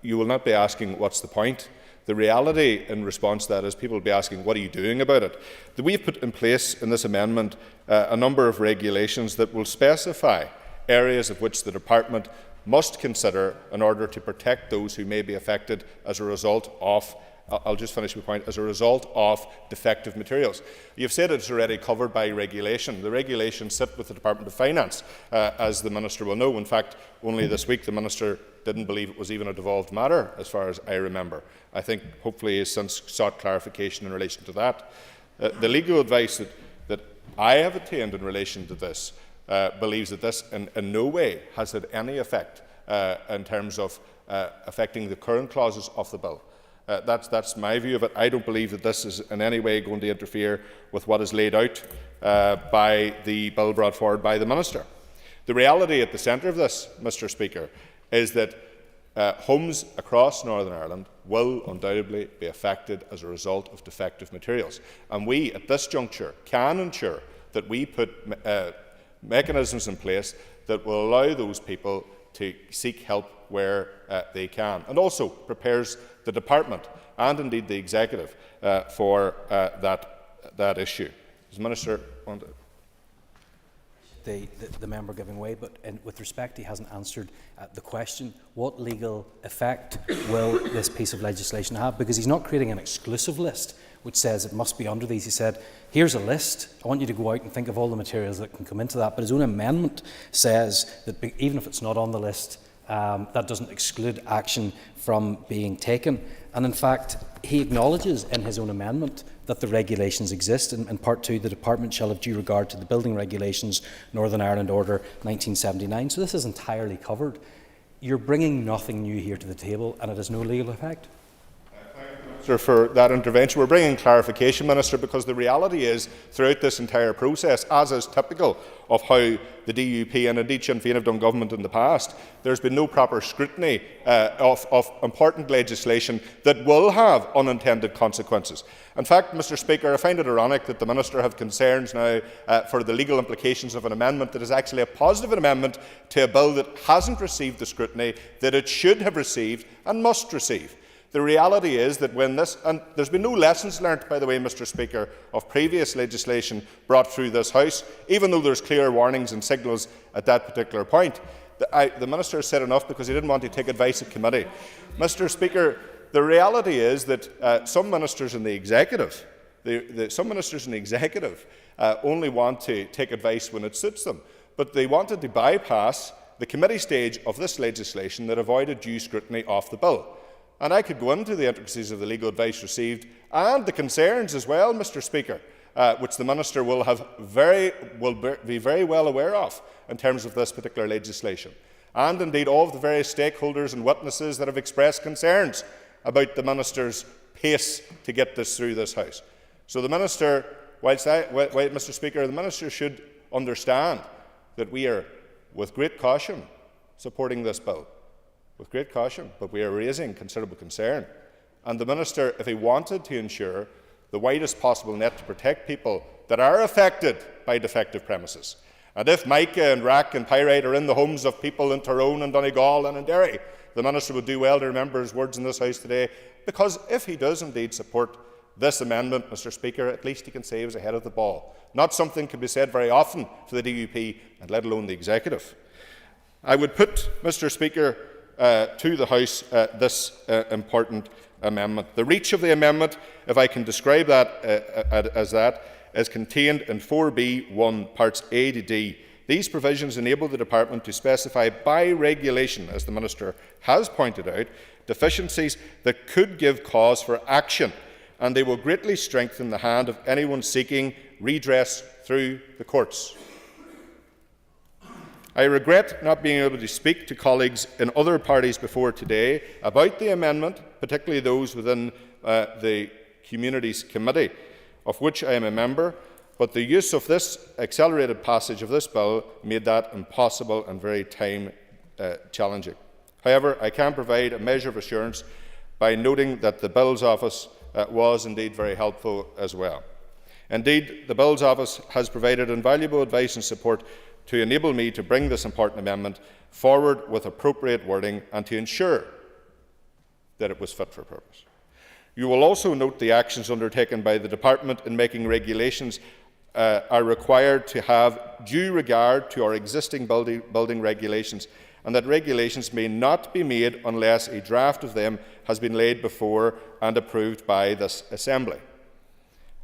you will not be asking what's the point. The reality in response to that is people will be asking, what are you doing about it? We've put in place in this amendment a number of regulations that will specify areas of which the Department must consider in order to protect those who may be affected as a result of, I'll just finish my point, as a result of defective materials. You've said it's already covered by regulation. The regulations sit with the Department of Finance, as the Minister will know. In fact, only this week the Minister didn't believe it was even a devolved matter, as far as I remember. I think hopefully he has since sought clarification in relation to that. The legal advice that I have obtained in relation to this believes that this in no way has had any effect in terms of affecting the current clauses of the bill. That's my view of it. I don't believe that this is in any way going to interfere with what is laid out by the bill brought forward by the Minister. The reality at the centre of this, Mr. Speaker, is that homes across Northern Ireland will undoubtedly be affected as a result of defective materials. And we, at this juncture, can ensure that we put mechanisms in place that will allow those people to seek help where they can, and also prepares the Department and indeed the Executive for that issue. Does the Minister want to? The member giving way, but with respect, he hasn't answered the question. What legal effect will this piece of legislation have? Because he's not creating an exclusive list which says it must be under these. He said, here's a list. I want you to go out and think of all the materials that can come into that. But his own amendment says that even if it's not on the list, that doesn't exclude action from being taken. And in fact, he acknowledges in his own amendment that the regulations exist. In Part 2, the Department shall have due regard to the building regulations, Northern Ireland Order 1979. So this is entirely covered. You're bringing nothing new here to the table, and it has no legal effect. For that intervention. We're bringing clarification, Minister, because the reality is, throughout this entire process, as is typical of how the DUP and indeed Sinn Féin have done government in the past, there's been no proper scrutiny of important legislation that will have unintended consequences. In fact, Mr. Speaker, I find it ironic that the Minister have concerns now for the legal implications of an amendment that is actually a positive amendment to a bill that hasn't received the scrutiny that it should have received and must receive. The reality is that when this, and there's been no lessons learnt, by the way, Mr. Speaker, of previous legislation brought through this House, even though there's clear warnings and signals at that particular point. The Minister said enough because he didn't want to take advice of committee. Mr. Speaker, the reality is that some ministers in the executive, only want to take advice when it suits them, but they wanted to bypass the committee stage of this legislation that avoided due scrutiny of the bill. And I could go into the intricacies of the legal advice received and the concerns as well, Mr. Speaker, which the Minister will be very well aware of in terms of this particular legislation, and indeed all of the various stakeholders and witnesses that have expressed concerns about the Minister's pace to get this through this House. So the Minister, Mr. Speaker, the Minister should understand that we are, with great caution, supporting this bill. With great caution, but we are raising considerable concern. And the Minister, if he wanted to ensure the widest possible net to protect people that are affected by defective premises, and if mica and rack and pyrite are in the homes of people in Tyrone and Donegal and in Derry, the Minister would do well to remember his words in this House today, because if he does indeed support this amendment, Mr. Speaker, at least he can say he was ahead of the ball. Not something can be said very often for the DUP, and let alone the Executive. I would put, Mr. Speaker, to the House this important amendment. The reach of the amendment, if I can describe that as that, is contained in 4B1 parts A to D. These provisions enable the Department to specify by regulation, as the Minister has pointed out, deficiencies that could give cause for action, and they will greatly strengthen the hand of anyone seeking redress through the courts. I regret not being able to speak to colleagues in other parties before today about the amendment, particularly those within the Communities Committee, of which I am a member, but the use of this accelerated passage of this bill made that impossible and very time challenging. However, I can provide a measure of assurance by noting that the Bills Office was indeed very helpful as well. Indeed, the Bills Office has provided invaluable advice and support to enable me to bring this important amendment forward with appropriate wording and to ensure that it was fit for purpose. You will also note the actions undertaken by the Department in making regulations are required to have due regard to our existing building regulations, and that regulations may not be made unless a draft of them has been laid before and approved by this Assembly.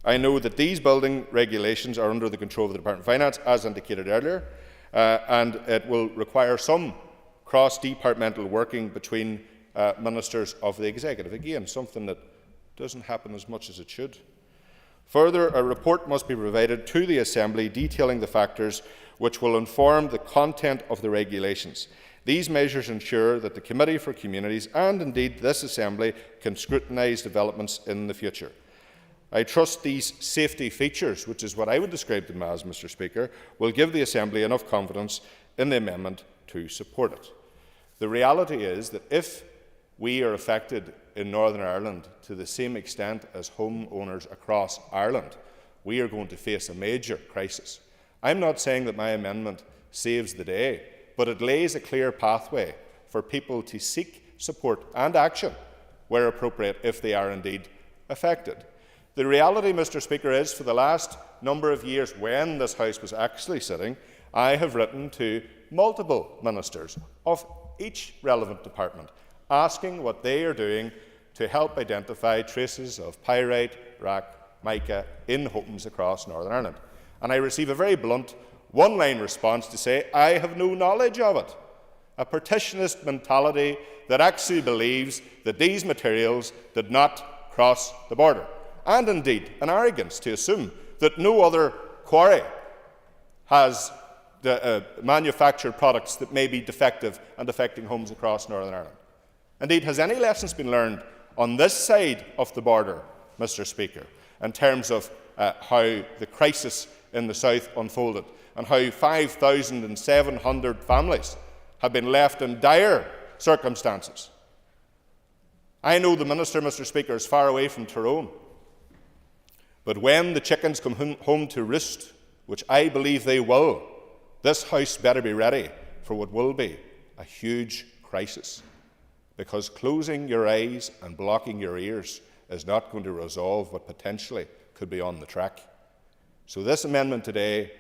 I know that these building regulations are under the control of the Department of Finance, as indicated earlier, and it will require some cross-departmental working between ministers of the Executive. Again, something that doesn't happen as much as it should. Further, a report must be provided to the Assembly detailing the factors which will inform the content of the regulations. These measures ensure that the Committee for Communities and indeed this Assembly can scrutinise developments in the future. I trust these safety features, which is what I would describe them as, Mr. Speaker, will give the Assembly enough confidence in the amendment to support it. The reality is that if we are affected in Northern Ireland to the same extent as homeowners across Ireland, we are going to face a major crisis. I'm not saying that my amendment saves the day, but it lays a clear pathway for people to seek support and action where appropriate if they are indeed affected. The reality, Mr. Speaker, is for the last number of years when this House was actually sitting, I have written to multiple ministers of each relevant department asking what they are doing to help identify traces of pyrite, rack, mica in homes across Northern Ireland. And I receive a very blunt one-line response to say, I have no knowledge of it. A partitionist mentality that actually believes that these materials did not cross the border. And indeed, an arrogance to assume that no other quarry has manufactured products that may be defective and affecting homes across Northern Ireland. Indeed, has any lessons been learned on this side of the border, Mr. Speaker, in terms of how the crisis in the south unfolded and how 5,700 families have been left in dire circumstances? I know the Minister, Mr. Speaker, is far away from Tyrone. But when the chickens come home to roost, which I believe they will, this House better be ready for what will be a huge crisis. because closing your eyes and blocking your ears is not going to resolve what potentially could be on the track. So this amendment today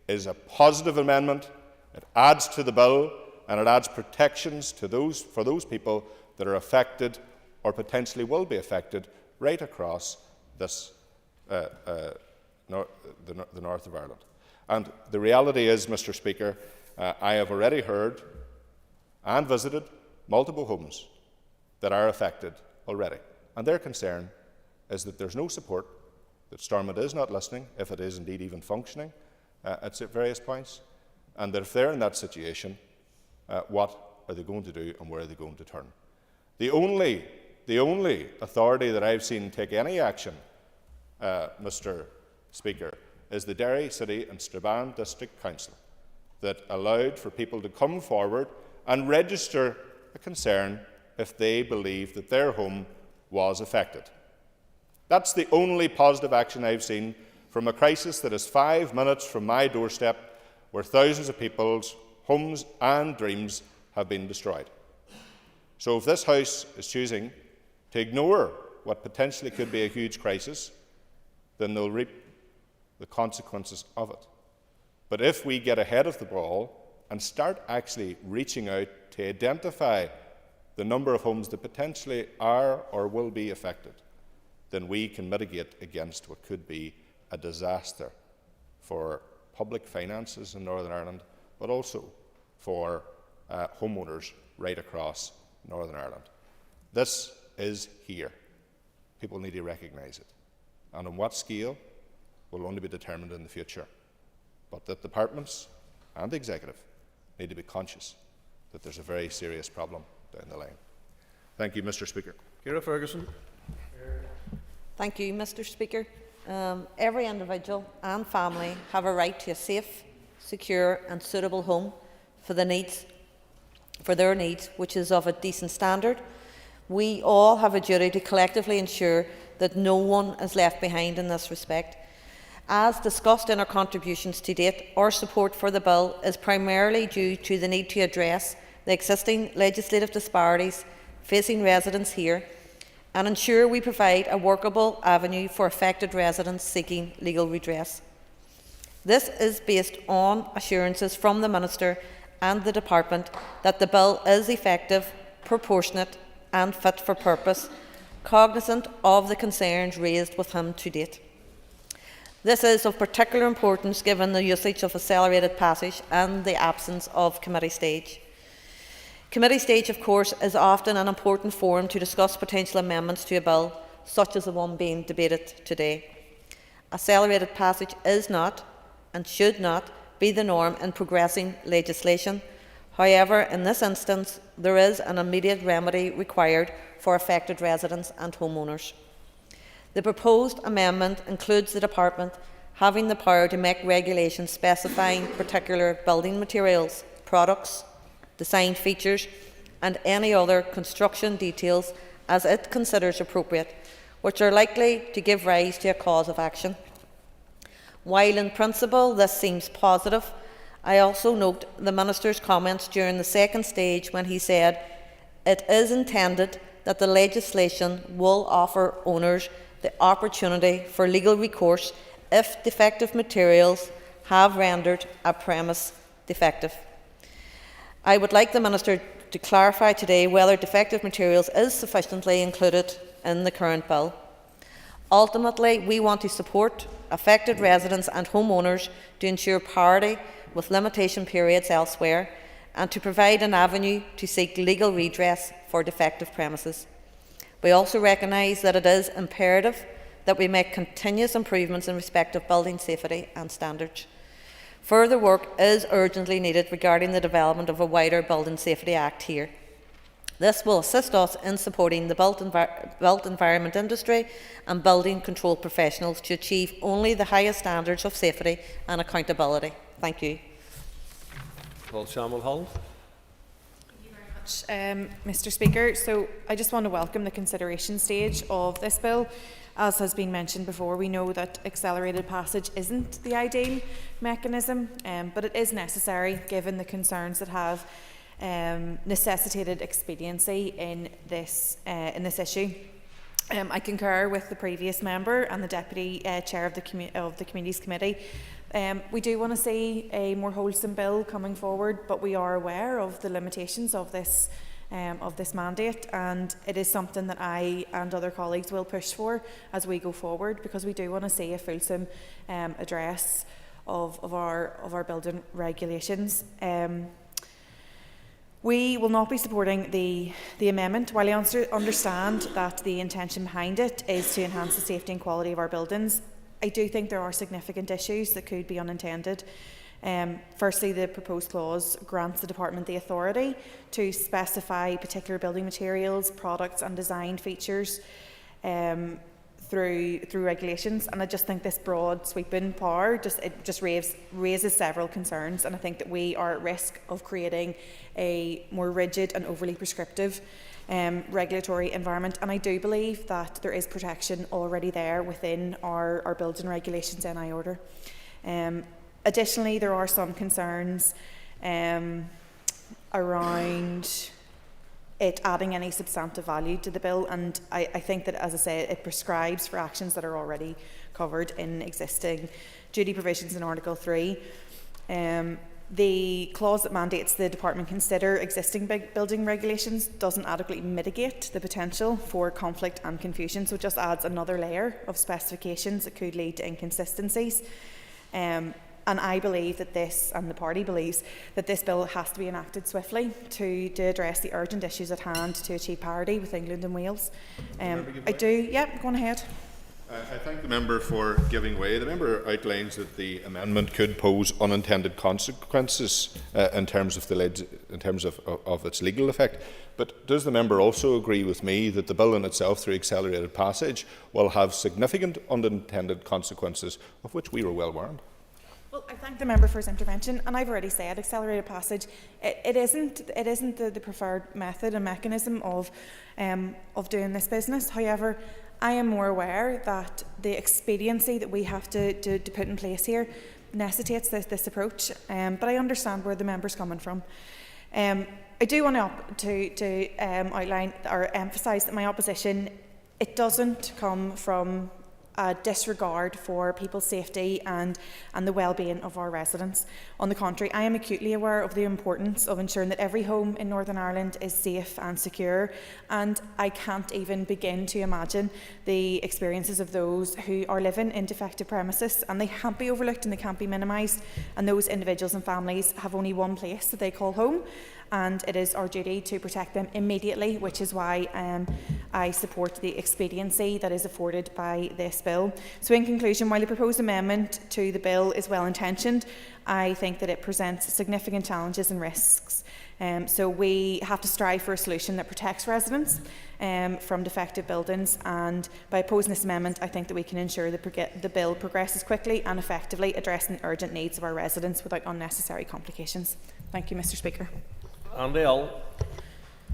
is a positive amendment. It adds to the bill and it adds protections to for those people that are affected or potentially will be affected right across this, the north of Ireland. And the reality is, Mr. Speaker, I have already heard and visited multiple homes that are affected already. And their concern is that there's no support, that Stormont is not listening, if it is indeed even functioning at various points, and that if they're in that situation, what are they going to do and where are they going to turn? The only authority that I've seen take any action, Mr. Speaker, is the Derry City and Strabane District Council, that allowed for people to come forward and register a concern if they believe that their home was affected. That's the only positive action I've seen from a crisis that is 5 minutes from my doorstep, where thousands of people's homes and dreams have been destroyed. So if this House is choosing to ignore what potentially could be a huge crisis, then they'll reap the consequences of it. But if we get ahead of the ball and start actually reaching out to identify the number of homes that potentially are or will be affected, then we can mitigate against what could be a disaster for public finances in Northern Ireland, but also for homeowners right across Northern Ireland. This is here. People need to recognise it. And on what scale will only be determined in the future. But the departments and the executive need to be conscious that there's a very serious problem down the line. Thank you, Mr. Speaker. Ciara Ferguson. Thank you, Mr. Speaker. Every individual and family have a right to a safe, secure and suitable home for their needs, which is of a decent standard. We all have a duty to collectively ensure that no one is left behind in this respect. As discussed in our contributions to date, our support for the bill is primarily due to the need to address the existing legislative disparities facing residents here and ensure we provide a workable avenue for affected residents seeking legal redress. This is based on assurances from the Minister and the Department that the bill is effective, proportionate and fit for purpose, cognizant of the concerns raised with him to date. This is of particular importance given the usage of accelerated passage and the absence of committee stage. Committee stage, of course, is often an important forum to discuss potential amendments to a bill, such as the one being debated today. Accelerated passage is not and should not be the norm in progressing legislation. However, in this instance, there is an immediate remedy required for affected residents and homeowners. The proposed amendment includes the Department having the power to make regulations specifying particular building materials, products, design features and any other construction details as it considers appropriate, which are likely to give rise to a cause of action. While in principle this seems positive, I also note the Minister's comments during the second stage when he said it is intended that the legislation will offer owners the opportunity for legal recourse if defective materials have rendered a premise defective. I would like the Minister to clarify today whether defective materials is sufficiently included in the current bill. Ultimately, we want to support affected residents and homeowners to ensure parity with limitation periods elsewhere and to provide an avenue to seek legal redress for defective premises. We also recognise that it is imperative that we make continuous improvements in respect of building safety and standards. Further work is urgently needed regarding the development of a wider Building Safety Act here. This will assist us in supporting the built environment industry and building control professionals to achieve only the highest standards of safety and accountability. Thank you. Paul Shamwell Holland. Mr. Speaker, so I just want to welcome the consideration stage of this bill. As has been mentioned before, we know that accelerated passage isn't the ideal mechanism, but it is necessary given the concerns that have necessitated expediency in this issue. I concur with the previous member and the Deputy Chair of the Communities Committee. We do want to see a more wholesome bill coming forward, but we are aware of the limitations of this mandate, and it is something that I and other colleagues will push for as we go forward, because we do want to see a fulsome address of our building regulations. We will not be supporting the amendment. While I understand that the intention behind it is to enhance the safety and quality of our buildings, I do think there are significant issues that could be unintended. Firstly, the proposed clause grants the Department the authority to specify particular building materials, products and design features through regulations, and I just think this broad sweeping power just raises several concerns, and I think that we are at risk of creating a more rigid and overly prescriptive regulatory environment, and I do believe that there is protection already there within our building regulations NI order. Additionally, there are some concerns around it adding any substantive value to the bill, and I think that, as I say, it prescribes for actions that are already covered in existing duty provisions in Article 3. The clause that mandates the Department consider existing building regulations doesn't adequately mitigate the potential for conflict and confusion, so it just adds another layer of specifications that could lead to inconsistencies. And I believe that and the party believes, that this bill has to be enacted swiftly to address the urgent issues at hand to achieve parity with England and Wales. I do, yeah, go on ahead. I thank the member for giving way. The member outlines that the amendment could pose unintended consequences in terms of its legal effect. But does the member also agree with me that the bill in itself, through accelerated passage, will have significant unintended consequences, of which we were well warned? Well, I thank the member for his intervention, and I've already said accelerated passage. It isn't the preferred method and mechanism of doing this business. However, I am more aware that the expediency that we have to put in place here necessitates this approach. But I understand where the member's coming from. I do want to outline or emphasise that my opposition, it doesn't come from a disregard for people's safety and the well-being of our residents. On the contrary, I am acutely aware of the importance of ensuring that every home in Northern Ireland is safe and secure, and I can't even begin to imagine the experiences of those who are living in defective premises, and they can't be overlooked and they can't be minimised, and those individuals and families have only one place that they call home, and it is our duty to protect them immediately, which is why I support the expediency that is afforded by this bill. So in conclusion, while the proposed amendment to the bill is well intentioned, I think that it presents significant challenges and risks. So we have to strive for a solution that protects residents from defective buildings, and by opposing this amendment, I think that we can ensure that the bill progresses quickly and effectively, addressing the urgent needs of our residents without unnecessary complications. Thank you, Mr. Speaker. Andy All.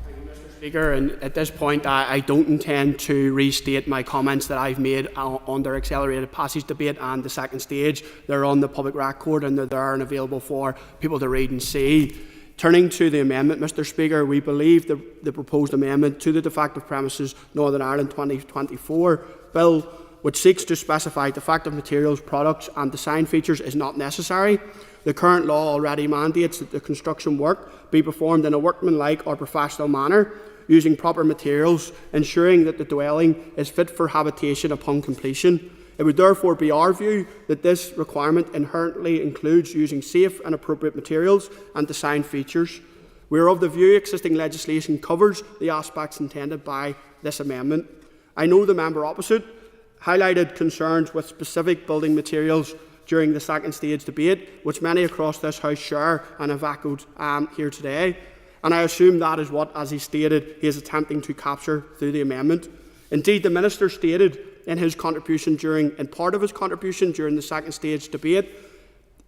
Thank you, Mr. Speaker. And at this point, I don't intend to restate my comments that I've made on their accelerated passage debate and the second stage. They're on the public record and they're there and available for people to read and see. Turning to the amendment, Mr. Speaker, we believe the proposed amendment to the Defective Premises Northern Ireland 2024 bill, which seeks to specify defective materials, products and design features, is not necessary. The current law already mandates that the construction work be performed in a workmanlike or professional manner, using proper materials, ensuring that the dwelling is fit for habitation upon completion. It would therefore be our view that this requirement inherently includes using safe and appropriate materials and design features. We are of the view existing legislation covers the aspects intended by this amendment. I know the member opposite highlighted concerns with specific building materials during the second stage debate, which many across this House share and have echoed here today. And I assume that is what, as he stated, he is attempting to capture through the amendment. Indeed, the Minister stated in part of his contribution during the second stage debate,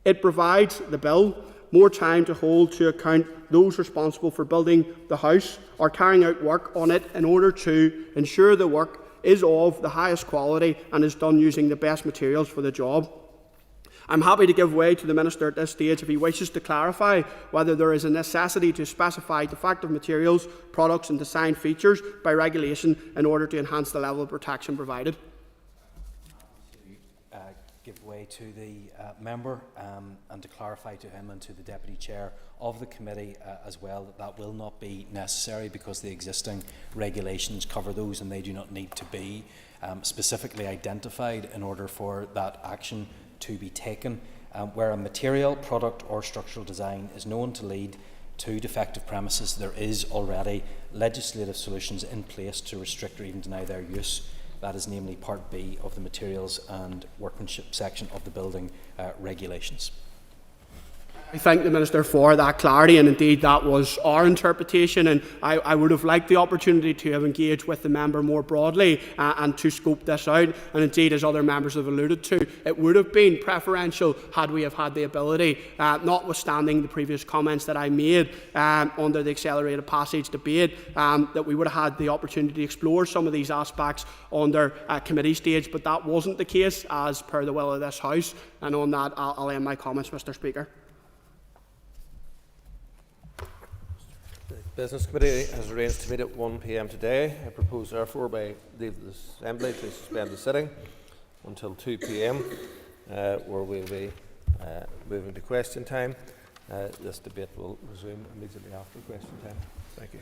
it provides the bill more time to hold to account those responsible for building the house or carrying out work on it in order to ensure the work is of the highest quality and is done using the best materials for the job. I'm happy to give way to the Minister at this stage if he wishes to clarify whether there is a necessity to specify defective materials, products and design features by regulation in order to enhance the level of protection provided. Give way to the member and to clarify to him and to the Deputy Chair of the committee as well that that will not be necessary because the existing regulations cover those and they do not need to be specifically identified in order for that action to be taken. Where a material, product or structural design is known to lead to defective premises, there is already legislative solutions in place to restrict or even deny their use. That is namely Part B of the Materials and Workmanship section of the Building Regulations. I thank the Minister for that clarity, and indeed that was our interpretation, and I would have liked the opportunity to have engaged with the member more broadly and to scope this out, and indeed, as other members have alluded to, it would have been preferential had we have had the ability, notwithstanding the previous comments that I made under the accelerated passage debate, that we would have had the opportunity to explore some of these aspects under committee stage, but that wasn't the case as per the will of this House, and on that I'll end my comments, Mr. Speaker. The Business Committee has arranged to meet at 1 p.m. today. I propose therefore by the Assembly to suspend the sitting until 2 p.m. Where we'll be moving to question time. This debate will resume immediately after question time. Thank you.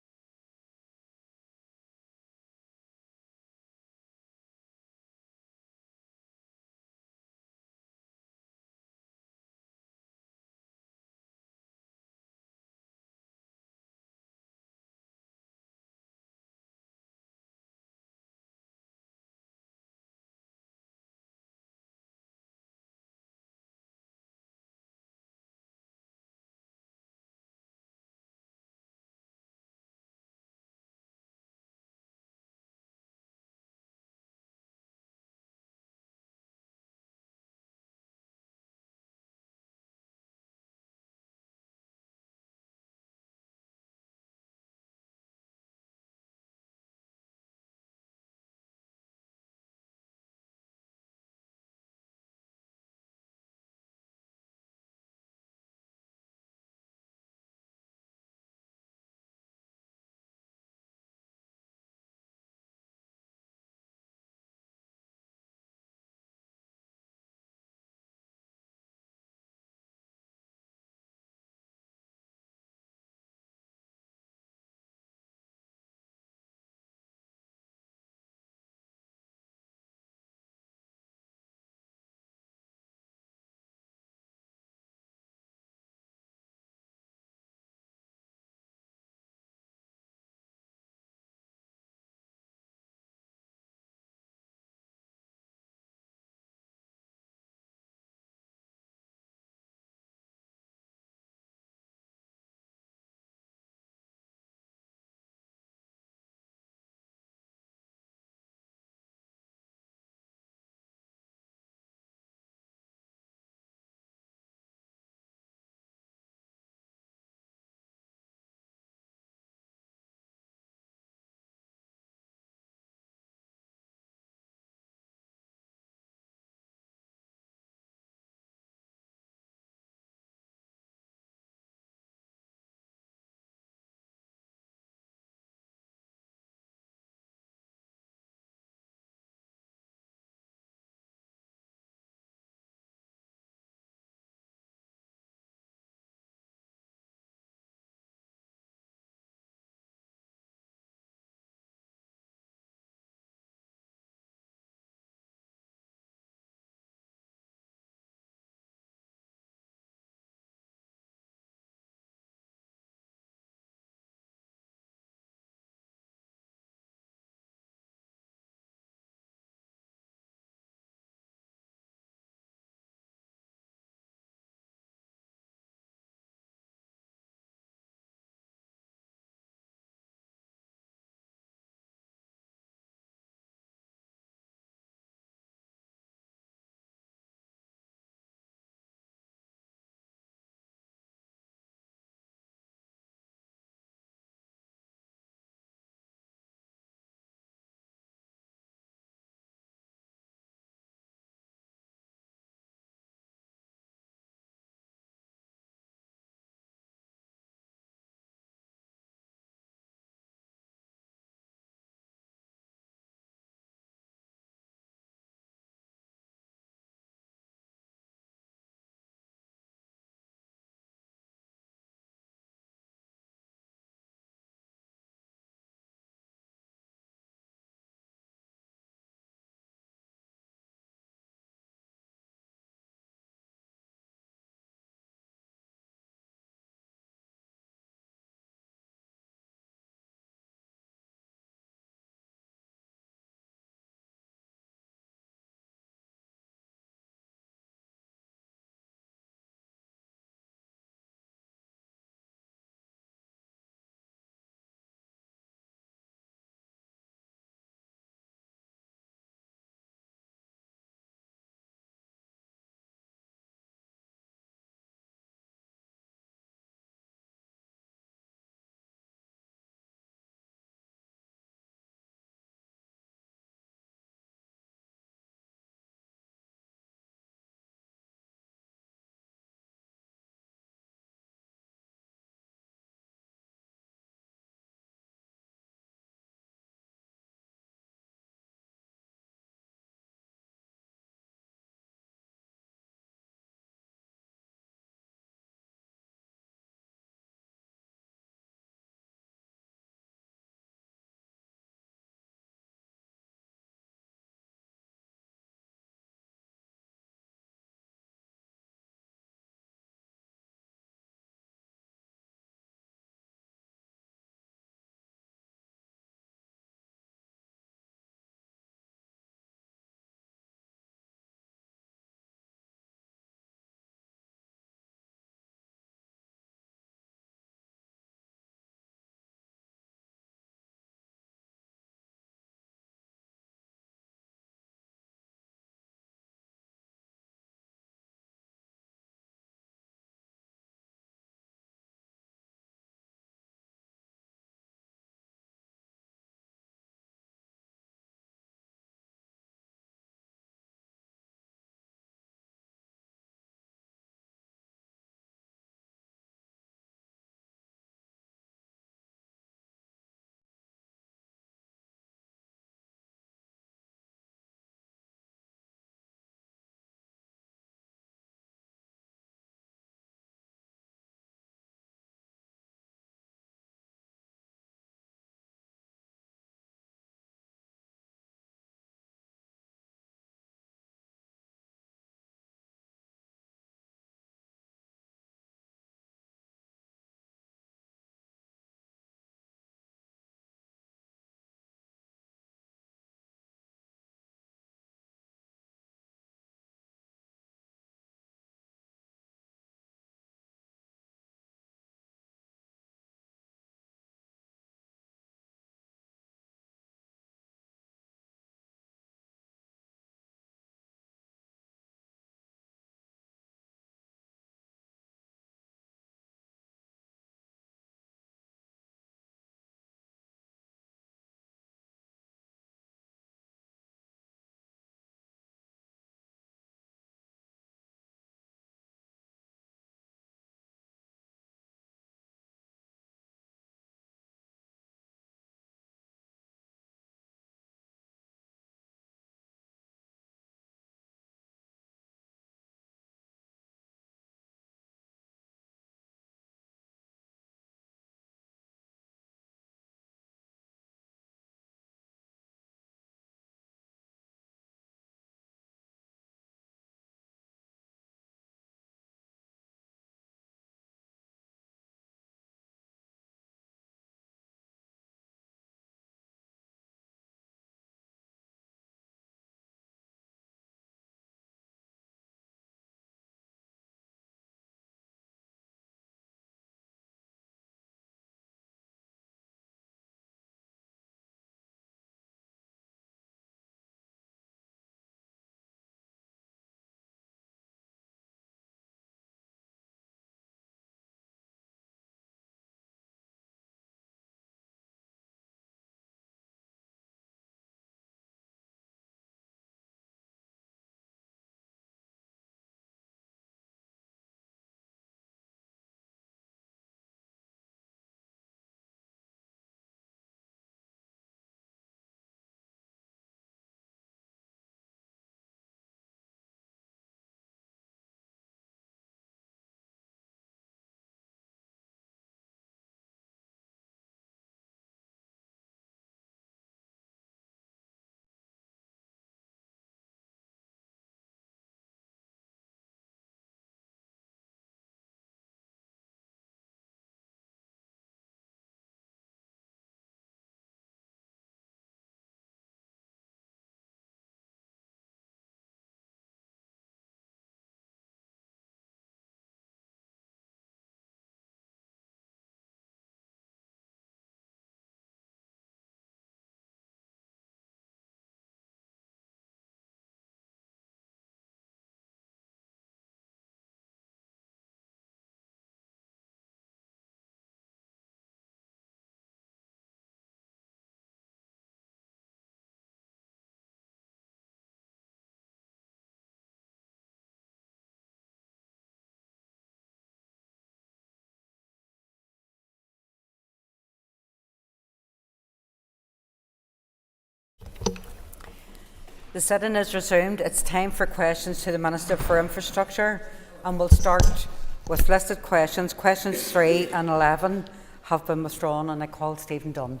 The sitting is resumed. It's time for questions to the Minister for Infrastructure, and we'll start with listed questions. Questions 3 and 11 have been withdrawn, and I call Stephen Dunn.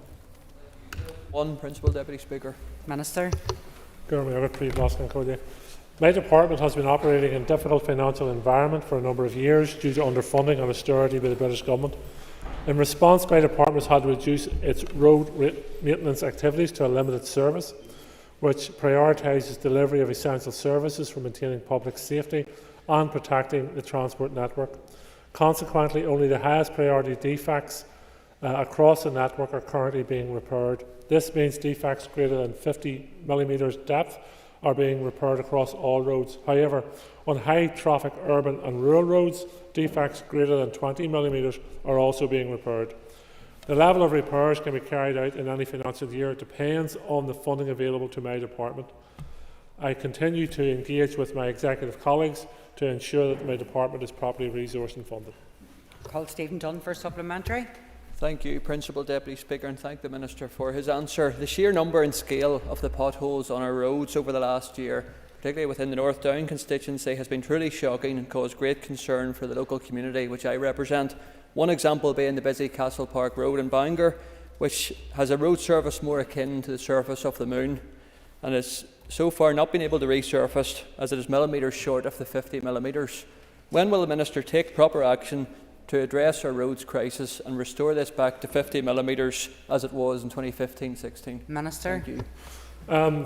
One, Principal Deputy Speaker. Minister. My department has been operating in a difficult financial environment for a number of years due to underfunding and austerity by the British Government. In response, my department has had to reduce its road maintenance activities to a limited service, which prioritises delivery of essential services for maintaining public safety and protecting the transport network. Consequently, only the highest priority defects across the network are currently being repaired. This means defects greater than 50 mm depth are being repaired across all roads. However, on high-traffic urban and rural roads, defects greater than 20 mm are also being repaired. The level of repairs can be carried out in any financial year. It depends on the funding available to my department. I continue to engage with my executive colleagues to ensure that my department is properly resourced and funded. Call Stephen Dunn for supplementary. Thank you, Principal Deputy Speaker, and thank the Minister for his answer. The sheer number and scale of the potholes on our roads over the last year, particularly within the North Down constituency, has been truly shocking and caused great concern for the local community which I represent. One example being the busy Castle Park Road in Bangor, which has a road surface more akin to the surface of the moon and has so far not been able to resurface as it is millimetres short of the 50 mm. When will the Minister take proper action to address our roads crisis and restore this back to 50 mm as it was in 2015-16? Minister. Thank you.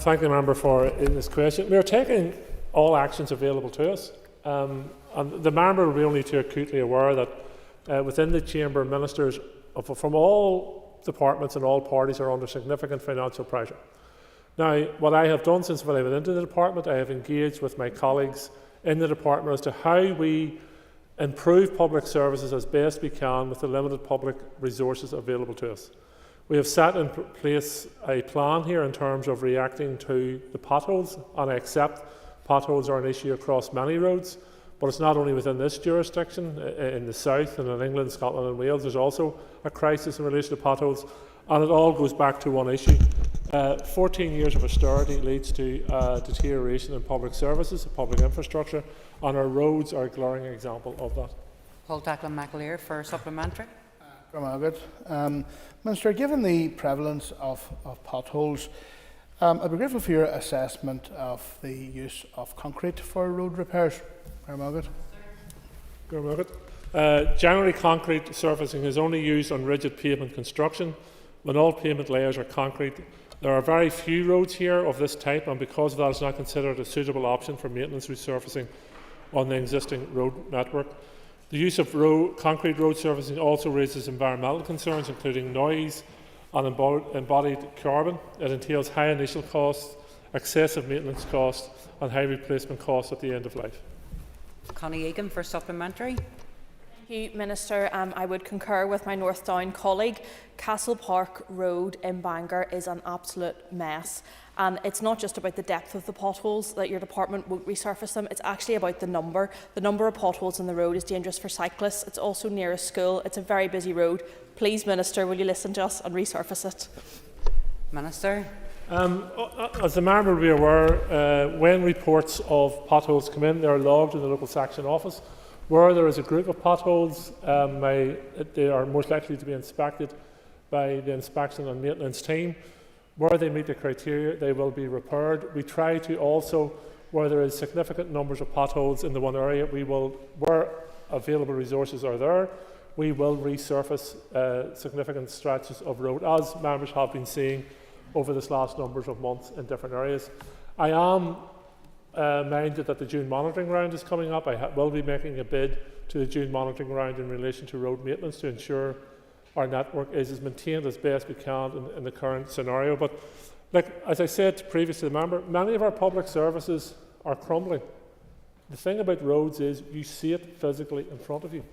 Thank the member for this question. We are taking all actions available to us, and the member will be only too acutely aware that within the chamber, ministers from all departments and all parties are under significant financial pressure. Now, what I have done since I went into the department, I have engaged with my colleagues in the department as to how we improve public services as best we can with the limited public resources available to us. We have set in place a plan here in terms of reacting to the potholes, and I accept potholes are an issue across many roads, but it's not only within this jurisdiction. In the south and in England, Scotland and Wales, there's also a crisis in relation to potholes, and it all goes back to one issue. 14 years of austerity leads to deterioration in public services, public infrastructure, and our roads are a glaring example of that. Paul Declan McAleer for supplementary. Minister, given the prevalence of potholes, I'd be grateful for your assessment of the use of concrete for road repairs. Generally, concrete surfacing is only used on rigid pavement construction. When all pavement layers are concrete, there are very few roads here of this type, and because of that, it's not considered a suitable option for maintenance resurfacing on the existing road network. The use of concrete road surfacing also raises environmental concerns, including noise and embodied carbon. It entails high initial costs, excessive maintenance costs, and high replacement costs at the end of life. Connie Egan for supplementary. Thank you, Minister. I would concur with my North Down colleague. Castle Park Road in Bangor is an absolute mess. And it's not just about the depth of the potholes that your department won't resurface them, it's actually about the number. The number of potholes on the road is dangerous for cyclists. It's also near a school. It's a very busy road. Please, Minister, will you listen to us and resurface it? Minister. As the member will be aware, when reports of potholes come in, they are logged in the local section office. Where there is a group of potholes, they are most likely to be inspected by the inspection and maintenance team. Where they meet the criteria, they will be repaired. We try to also, where there is significant numbers of potholes in the one area, where available resources are there, we will resurface significant stretches of road, as members have been seeing over this last numbers of months in different areas. I am minded that the June monitoring round is coming up. I will be making a bid to the June monitoring round in relation to road maintenance to ensure our network is maintained as best we can in the current scenario. But as I said previously to the member, many of our public services are crumbling. The thing about roads is you see it physically in front of you.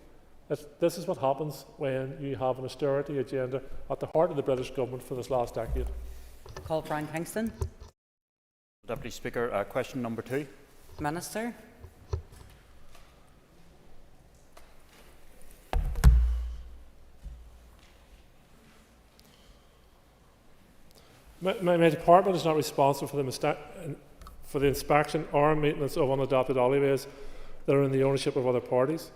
This is what happens when you have an austerity agenda at the heart of the British Government for this last decade. Call Brian Kingston. Deputy Speaker, question number 2. Minister. My department is not responsible for the for the inspection or maintenance of unadopted alleyways that are in the ownership of other parties.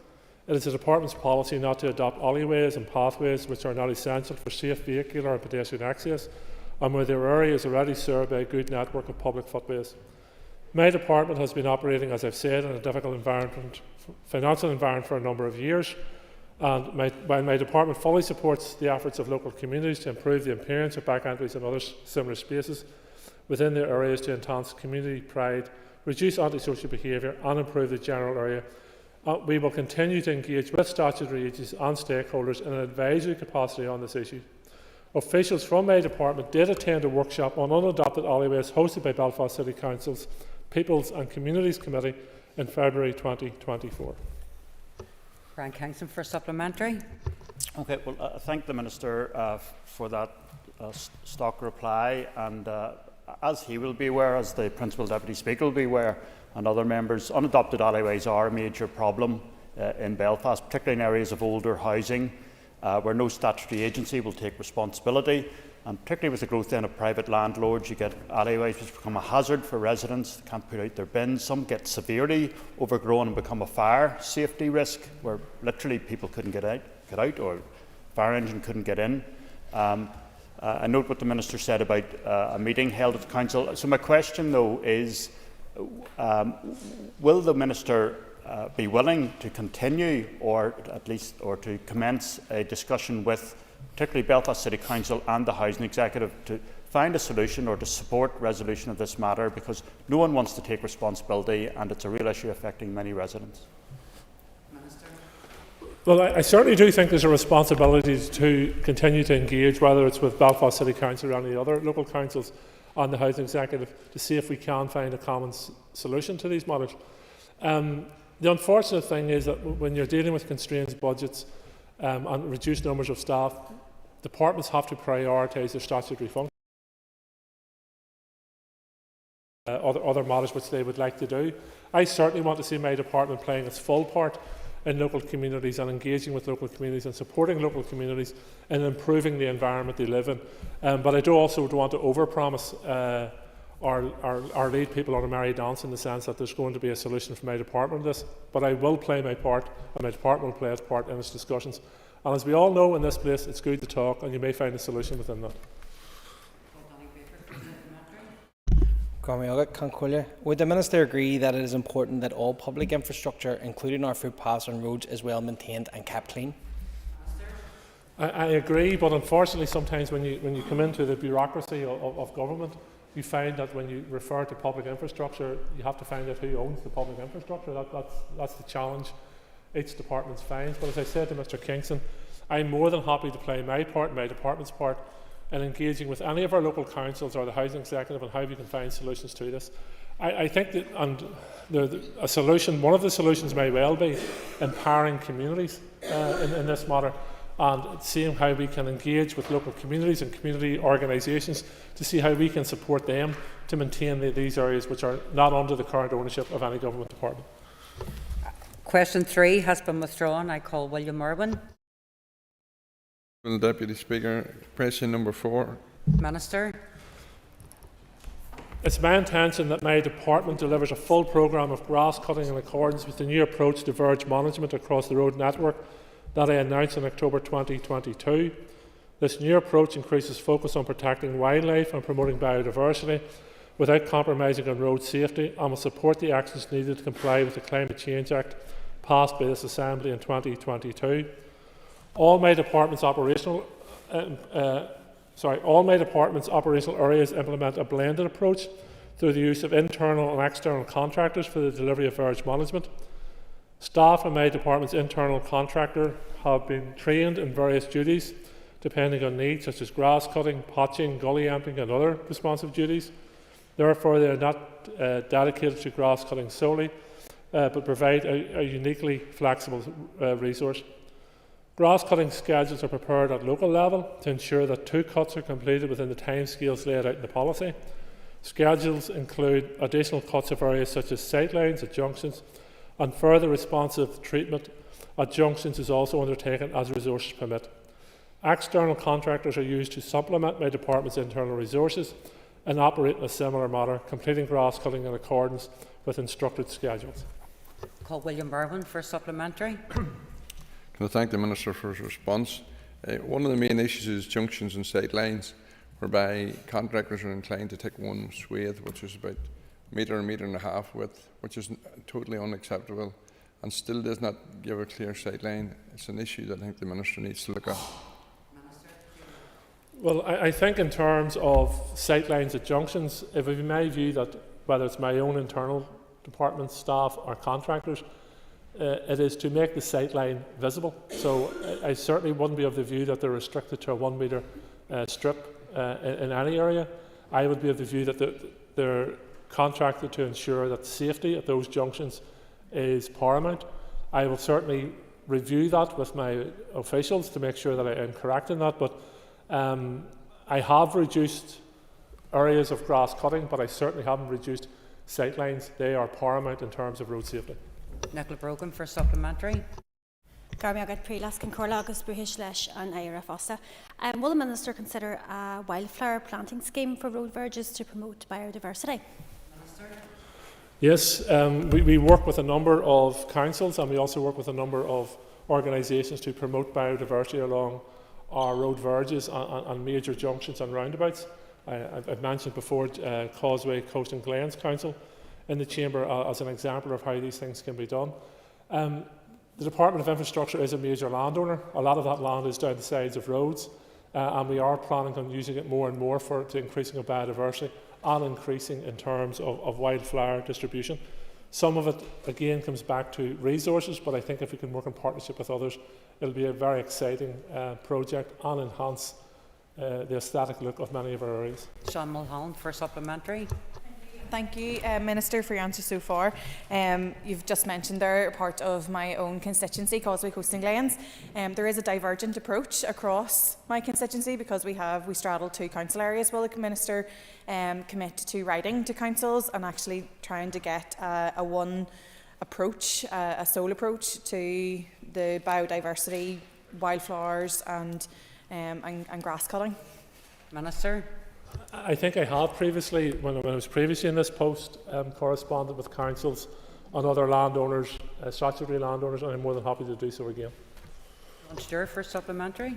It is the Department's policy not to adopt alleyways and pathways which are not essential for safe vehicular and pedestrian access, and where their area is already served by a good network of public footways. My department has been operating, as I've said, in a difficult financial environment for a number of years, and while my department fully supports the efforts of local communities to improve the appearance of back entries and other similar spaces within their areas to enhance community pride, reduce antisocial behaviour and improve the general area, we will continue to engage with statutory agencies and stakeholders in an advisory capacity on this issue. Officials from my department did attend a workshop on unadopted alleyways hosted by Belfast City Council's Peoples and Communities Committee in February 2024. Brian Kingston for supplementary. Okay, well, I thank the Minister for that stock reply, and as he will be aware, as the Principal Deputy Speaker will be aware, and other members, unadopted alleyways are a major problem in Belfast, particularly in areas of older housing, where no statutory agency will take responsibility, and particularly with the growth then of private landlords, you get alleyways which become a hazard for residents, they can't put out their bins, some get severely overgrown and become a fire safety risk, where literally people couldn't get out or fire engine couldn't get in. I note what the Minister said about a meeting held at the Council. So my question, though, is will the Minister be willing to continue or to commence a discussion with particularly Belfast City Council and the Housing Executive to find a solution or to support resolution of this matter, because no one wants to take responsibility and it's a real issue affecting many residents? Well, I certainly do think there's a responsibility to continue to engage, whether it's with Belfast City Council or any other local councils and the Housing Executive, to see if we can find a common solution to these matters. The unfortunate thing is that when you're dealing with constrained budgets and reduced numbers of staff, departments have to prioritise their statutory functions. Other matters which they would like to do. I certainly want to see my department playing its full part in local communities and engaging with local communities and supporting local communities and improving the environment they live in. But I do also want to overpromise or lead people on a merry dance in the sense that there's going to be a solution for my department on this. But I will play my part, and my department will play its part in its discussions. And as we all know in this place, it's good to talk, and you may find a solution within that. Would the Minister agree that it is important that all public infrastructure, including our footpaths and roads, is well maintained and kept clean? I agree, but unfortunately sometimes when you come into the bureaucracy of government, you find that when you refer to public infrastructure, you have to find out who owns the public infrastructure. That's the challenge each department finds. But as I said to Mr Kingston, I'm more than happy to play my part, my department's part, in engaging with any of our local councils or the Housing Executive on how we can find solutions to this. I think that a solution, one of the solutions may well be empowering communities in this matter, and seeing how we can engage with local communities and community organisations to see how we can support them to maintain these areas which are not under the current ownership of any government department. Question 3 has been withdrawn. I call William Irwin. Deputy Speaker, question number 4. Minister. It's my intention that my department delivers a full programme of grass cutting in accordance with the new approach to verge management across the road network that I announced in October 2022. This new approach increases focus on protecting wildlife and promoting biodiversity without compromising on road safety, and will support the actions needed to comply with the Climate Change Act passed by this Assembly in 2022. All my department's operational areas implement a blended approach through the use of internal and external contractors for the delivery of verge management. Staff in my department's internal contractor have been trained in various duties depending on needs, such as grass cutting, patching, gully emptying and other responsive duties. Therefore, they are not dedicated to grass cutting solely, but provide a uniquely flexible resource. Grass cutting schedules are prepared at local level to ensure that 2 cuts are completed within the timescales laid out in the policy. Schedules include additional cuts of areas such as sightlines at junctions, and further responsive treatment at junctions is also undertaken as resources permit. External contractors are used to supplement my department's internal resources, and operate in a similar manner, completing grass cutting in accordance with instructed schedules. Call William Berwin for supplementary. Can I thank the Minister for his response? One of the main issues is junctions and sight lines, whereby contractors are inclined to take one swathe, which is about a metre and a half width, which is totally unacceptable and still does not give a clear sight line. It's an issue that I think the Minister needs to look at. Well, I think in terms of sight lines at junctions, it would be my view that whether it's my own internal department staff or contractors, it is to make the sight line visible. So I certainly wouldn't be of the view that they're restricted to a 1 metre strip in any area. I would be of the view that they're contracted to ensure that safety at those junctions is paramount. I will certainly review that with my officials to make sure that I am correct in that, but I have reduced areas of grass cutting, but I certainly haven't reduced sight lines. They are paramount in terms of road safety. Nicola Brogan for supplementary. Will the Minister consider a wildflower planting scheme for road verges to promote biodiversity? Yes, we work with a number of councils and we also work with a number of organisations to promote biodiversity along our road verges and major junctions and roundabouts. I've mentioned before Causeway, Coast and Glens Council in the Chamber as an example of how these things can be done. The Department of Infrastructure is a major landowner. A lot of that land is down the sides of roads and we are planning on using it more and more to increasing of biodiversity and increasing in terms of wildflower distribution. Some of it, again, comes back to resources, but I think if we can work in partnership with others, it'll be a very exciting project and enhance the aesthetic look of many of our areas. Sean Mulholland for supplementary. Thank you, Minister, for your answer so far. You've just mentioned there part of my own constituency, Causeway, Coast and Glens. There is a divergent approach across my constituency because we straddle two council areas. Will the Minister commit to writing to councils and actually trying to get a one approach, a sole approach to the biodiversity, wildflowers and grass cutting? Minister. I think I have previously, when I was previously in this post, corresponded with councils and other landowners, statutory landowners, and I'm more than happy to do so again. Stewart for supplementary.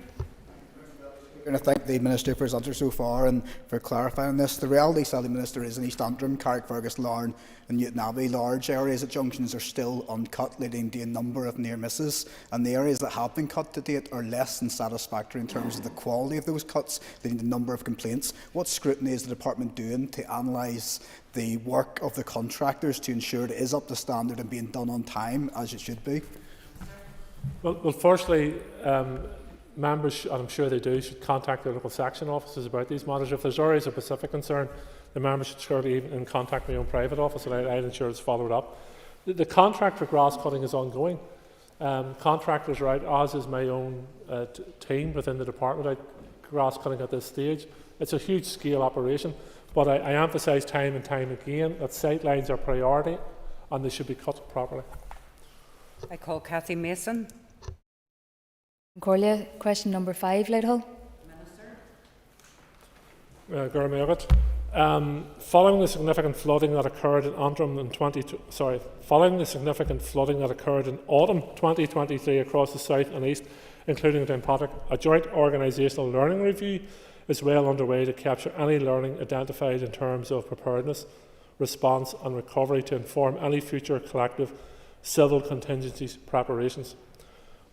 And I thank the Minister for his answer so far and for clarifying this. The reality, sadly, Minister, is in East Antrim, Carrickfergus, Larne and Newtonabbey, large areas at junctions are still uncut, leading to a number of near misses. And the areas that have been cut to date are less than satisfactory in terms of the quality of those cuts, leading to a number of complaints. What scrutiny is the Department doing to analyse the work of the contractors to ensure it is up to standard and being done on time, as it should be? Well firstly, members, and I'm sure they do, should contact their local section offices about these matters. If there's areas of specific concern, the members should surely even contact my own private office and I'll ensure it's followed up. The contract for grass cutting is ongoing. Contractors are out, as is my own team within the department, out grass cutting at this stage. It's a huge scale operation, but I emphasise time and time again that sight lines are priority and they should be cut properly. I call Cathy Mason. Corlia, question number 5, Lighthill. Following the significant flooding that occurred in autumn 2023 across the south and east, including Downpatrick, a joint organisational learning review is well underway to capture any learning identified in terms of preparedness, response and recovery to inform any future collective civil contingencies preparations.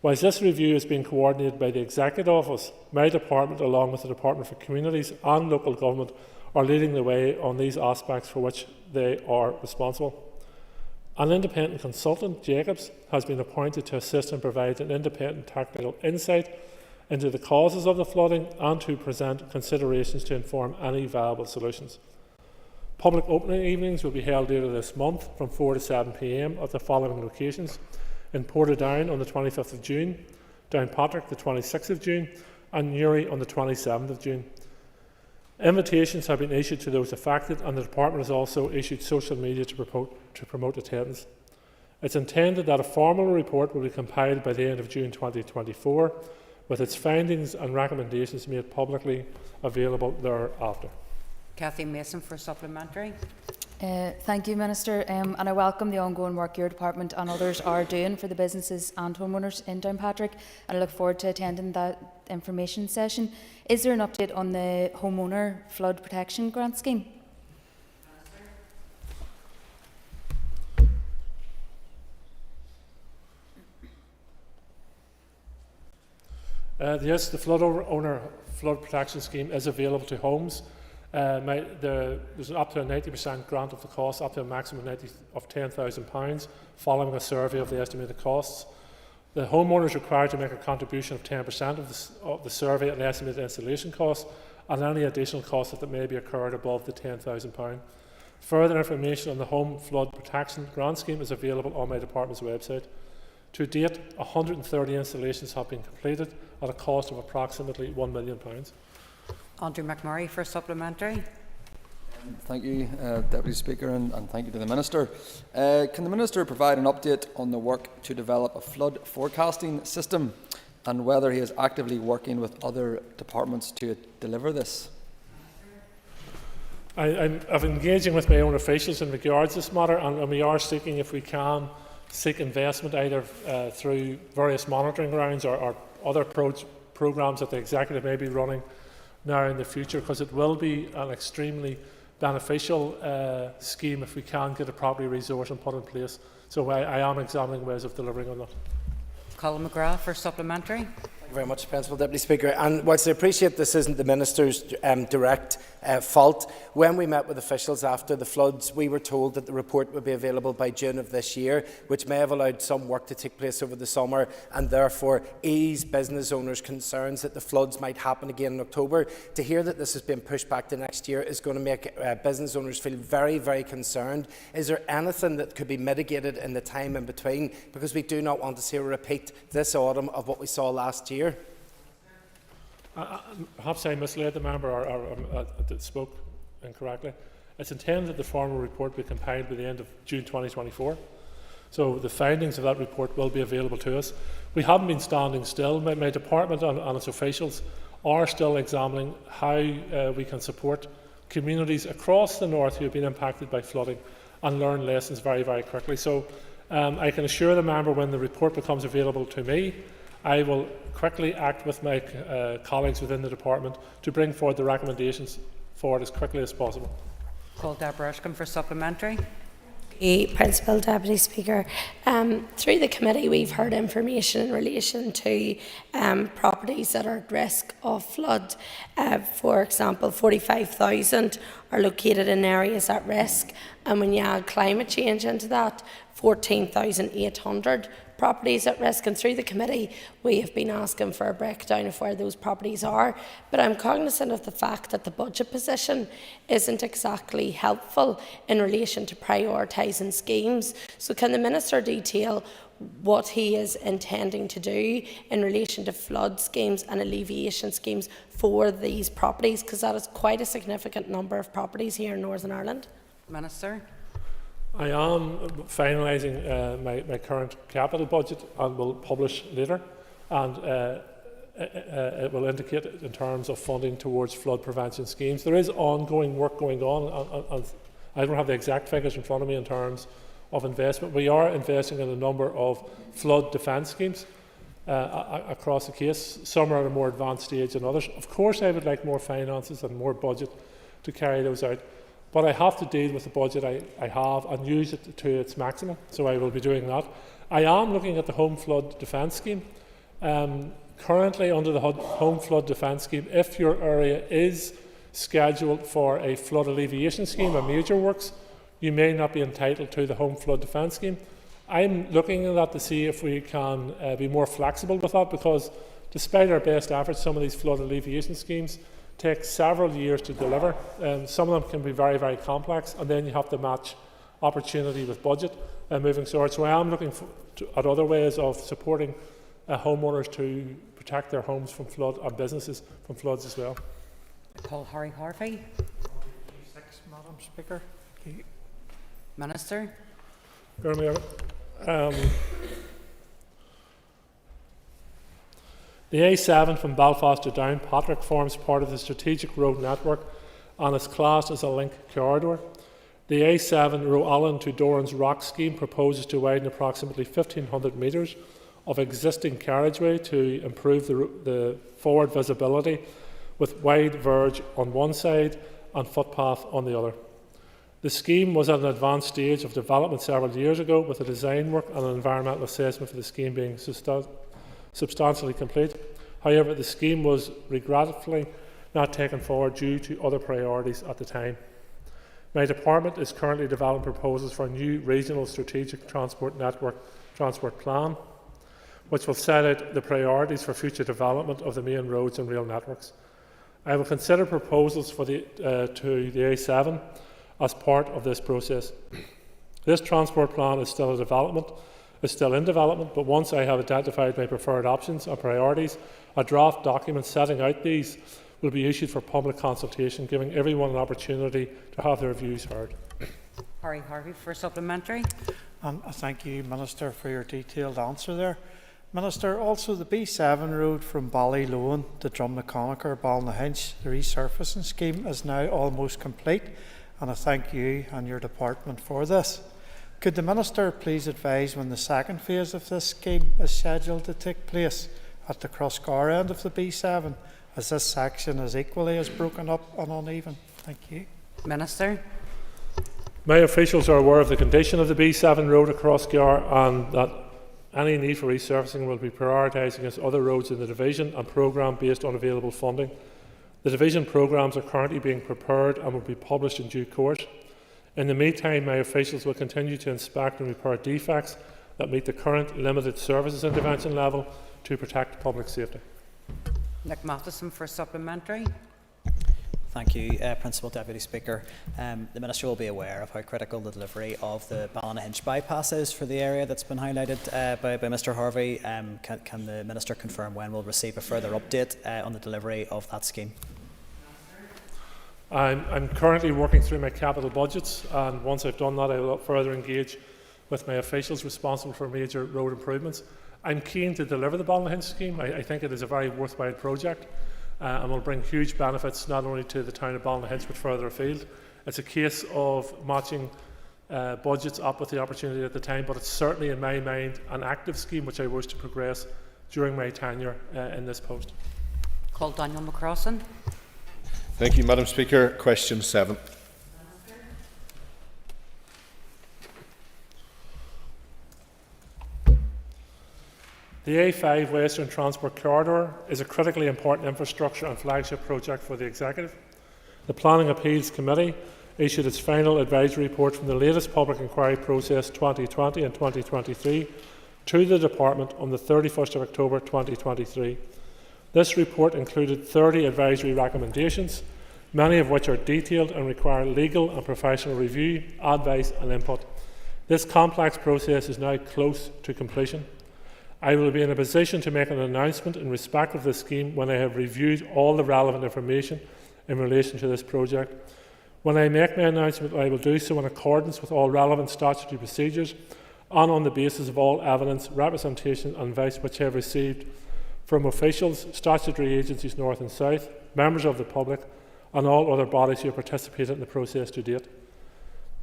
Whilst this review is being coordinated by the Executive Office, my department, along with the Department for Communities and Local Government, are leading the way on these aspects for which they are responsible. An independent consultant, Jacobs, has been appointed to assist and provide an independent technical insight into the causes of the flooding and to present considerations to inform any viable solutions. Public opening evenings will be held later this month from 4 to 7 p.m. at the following locations: in Portadown on the 25th of June, Downpatrick the 26th of June and Newry on the 27th of June. Invitations have been issued to those affected and the Department has also issued social media to promote attendance. It's intended that a formal report will be compiled by the end of June 2024 with its findings and recommendations made publicly available thereafter. Cathy Mason for supplementary. Thank you, Minister, and I welcome the ongoing work your department and others are doing for the businesses and homeowners in Downpatrick, and I look forward to attending that information session. Is there an update on the homeowner flood protection grant scheme? Yes, the owner flood protection scheme is available to homes. There's up to a 90% grant of the cost, up to a maximum of £10,000, following a survey of the estimated costs. The homeowner is required to make a contribution of 10% of the survey and estimated installation costs, and any additional costs that may be incurred above the £10,000. Further information on the home flood protection grant scheme is available on my department's website. To date, 130 installations have been completed at a cost of approximately £1 million. Andrew McMurray for supplementary. Thank you, Deputy Speaker, and thank you to the Minister. Can the Minister provide an update on the work to develop a flood forecasting system and whether he is actively working with other departments to deliver this? I'm engaging with my own officials in regards to this matter, and we are seeking, if we can, seek investment either through various monitoring rounds or other programmes that the Executive may be running now in the future, because it will be an extremely beneficial scheme if we can get it properly resourced and put in place. So I am examining ways of delivering on that. Colin McGrath for supplementary. Thank you very much, Principal Deputy Speaker. And whilst I appreciate this isn't the Minister's direct fault, when we met with officials after the floods, we were told that the report would be available by June of this year, which may have allowed some work to take place over the summer and therefore ease business owners' concerns that the floods might happen again in October. To hear that this has been pushed back to next year is going to make business owners feel very, very concerned. Is there anything that could be mitigated in the time in between? Because we do not want to see a repeat this autumn of what we saw last year. Perhaps I misled the member or spoke incorrectly. It's intended that the formal report be compiled by the end of June 2024. So the findings of that report will be available to us. We haven't been standing still. My department and its officials are still examining how we can support communities across the north who have been impacted by flooding and learn lessons very, very quickly. So I can assure the member, when the report becomes available to me, I will quickly act with my colleagues within the department to bring forward the recommendations forward as quickly as possible. Call Deborah Erskine for supplementary. Principal Deputy Speaker, through the committee we've heard information in relation to properties that are at risk of flood. For example, 45,000 are located in areas at risk, and when you add climate change into that, 14,800 properties at risk. And through the committee we have been asking for a breakdown of where those properties are, but I'm cognizant of the fact that the budget position isn't exactly helpful in relation to prioritising schemes. So can the Minister detail what he is intending to do in relation to flood schemes and alleviation schemes for these properties, because that is quite a significant number of properties here in Northern Ireland? Minister. I am finalising my current capital budget and will publish later, and it will indicate in terms of funding towards flood prevention schemes. There is ongoing work going on, and I don't have the exact figures in front of me in terms of investment. We are investing in a number of flood defence schemes across the case. Some are at a more advanced stage than others. Of course, I would like more finances and more budget to carry those out. But I have to deal with the budget I have and use it to its maximum, so I will be doing that. I am looking at the Home Flood Defence Scheme. Currently, under the Home Flood Defence Scheme, if your area is scheduled for a flood alleviation scheme or major works, you may not be entitled to the Home Flood Defence Scheme. I'm looking at that to see if we can be more flexible with that, because despite our best efforts, some of these flood alleviation schemes take several years to deliver. Some of them can be very, very complex, and then you have to match opportunity with budget moving forward. So I am looking at other ways of supporting homeowners to protect their homes from flood and businesses from floods as well. Call Harry Harvey. 6, Madam Speaker. Minister. The A7 from Belfast to Downpatrick forms part of the strategic road network and is classed as a link corridor. The A7 Row Allen to Doran's Rock scheme proposes to widen approximately 1,500 metres of existing carriageway to improve the forward visibility with wide verge on one side and footpath on the other. The scheme was at an advanced stage of development several years ago, with the design work and an environmental assessment for the scheme being substantially complete. However, the scheme was regretfully not taken forward due to other priorities at the time. My department is currently developing proposals for a new regional strategic transport network transport plan, which will set out the priorities for future development of the main roads and rail networks. I will consider proposals for to the A7 as part of this process. This transport plan is still in development, but once I have identified my preferred options and priorities, a draft document setting out these will be issued for public consultation, giving everyone an opportunity to have their views heard. Harry Harvey for supplementary. Thank you, Minister, for your detailed answer there. Minister, also the B7 road from Ballyloan to Drumnaconacher, Ballynahinch, the resurfacing scheme is now almost complete, and I thank you and your department for this. Could the Minister please advise when the second phase of this scheme is scheduled to take place at the Crossgar end of the B7, as this section is equally as broken up and uneven? Thank you. Minister. My officials are aware of the condition of the B7 road across Gar and that any need for resurfacing will be prioritised against other roads in the division and programme based on available funding. The division programmes are currently being prepared and will be published in due course. In the meantime, my officials will continue to inspect and repair defects that meet the current limited services intervention level to protect public safety. Nick Matheson for supplementary. Thank you, Principal Deputy Speaker. The Minister will be aware of how critical the delivery of the Ballynahinch bypass is for the area that's been highlighted by Mr Harvey. Can the Minister confirm when we'll receive a further update on the delivery of that scheme? I'm currently working through my capital budgets, and once I've done that, I will further engage with my officials responsible for major road improvements. I'm keen to deliver the Ballynahinch scheme. I think it is a very worthwhile project and will bring huge benefits not only to the town of Ballynahinch but further afield. It's a case of matching budgets up with the opportunity at the time, but it's certainly in my mind an active scheme which I wish to progress during my tenure in this post. Call Daniel McCrossan. Thank you, Madam Speaker. Question 7. The A5 Western Transport Corridor is a critically important infrastructure and flagship project for the Executive. The Planning Appeals Committee issued its final advisory report from the latest public inquiry process 2020 and 2023 to the Department on the 31st of October 2023. This report included 30 advisory recommendations, many of which are detailed and require legal and professional review, advice and input. This complex process is now close to completion. I will be in a position to make an announcement in respect of this scheme when I have reviewed all the relevant information in relation to this project. When I make my announcement, I will do so in accordance with all relevant statutory procedures and on the basis of all evidence, representation and advice which I have received from officials, statutory agencies north and south, members of the public and all other bodies who have participated in the process to date.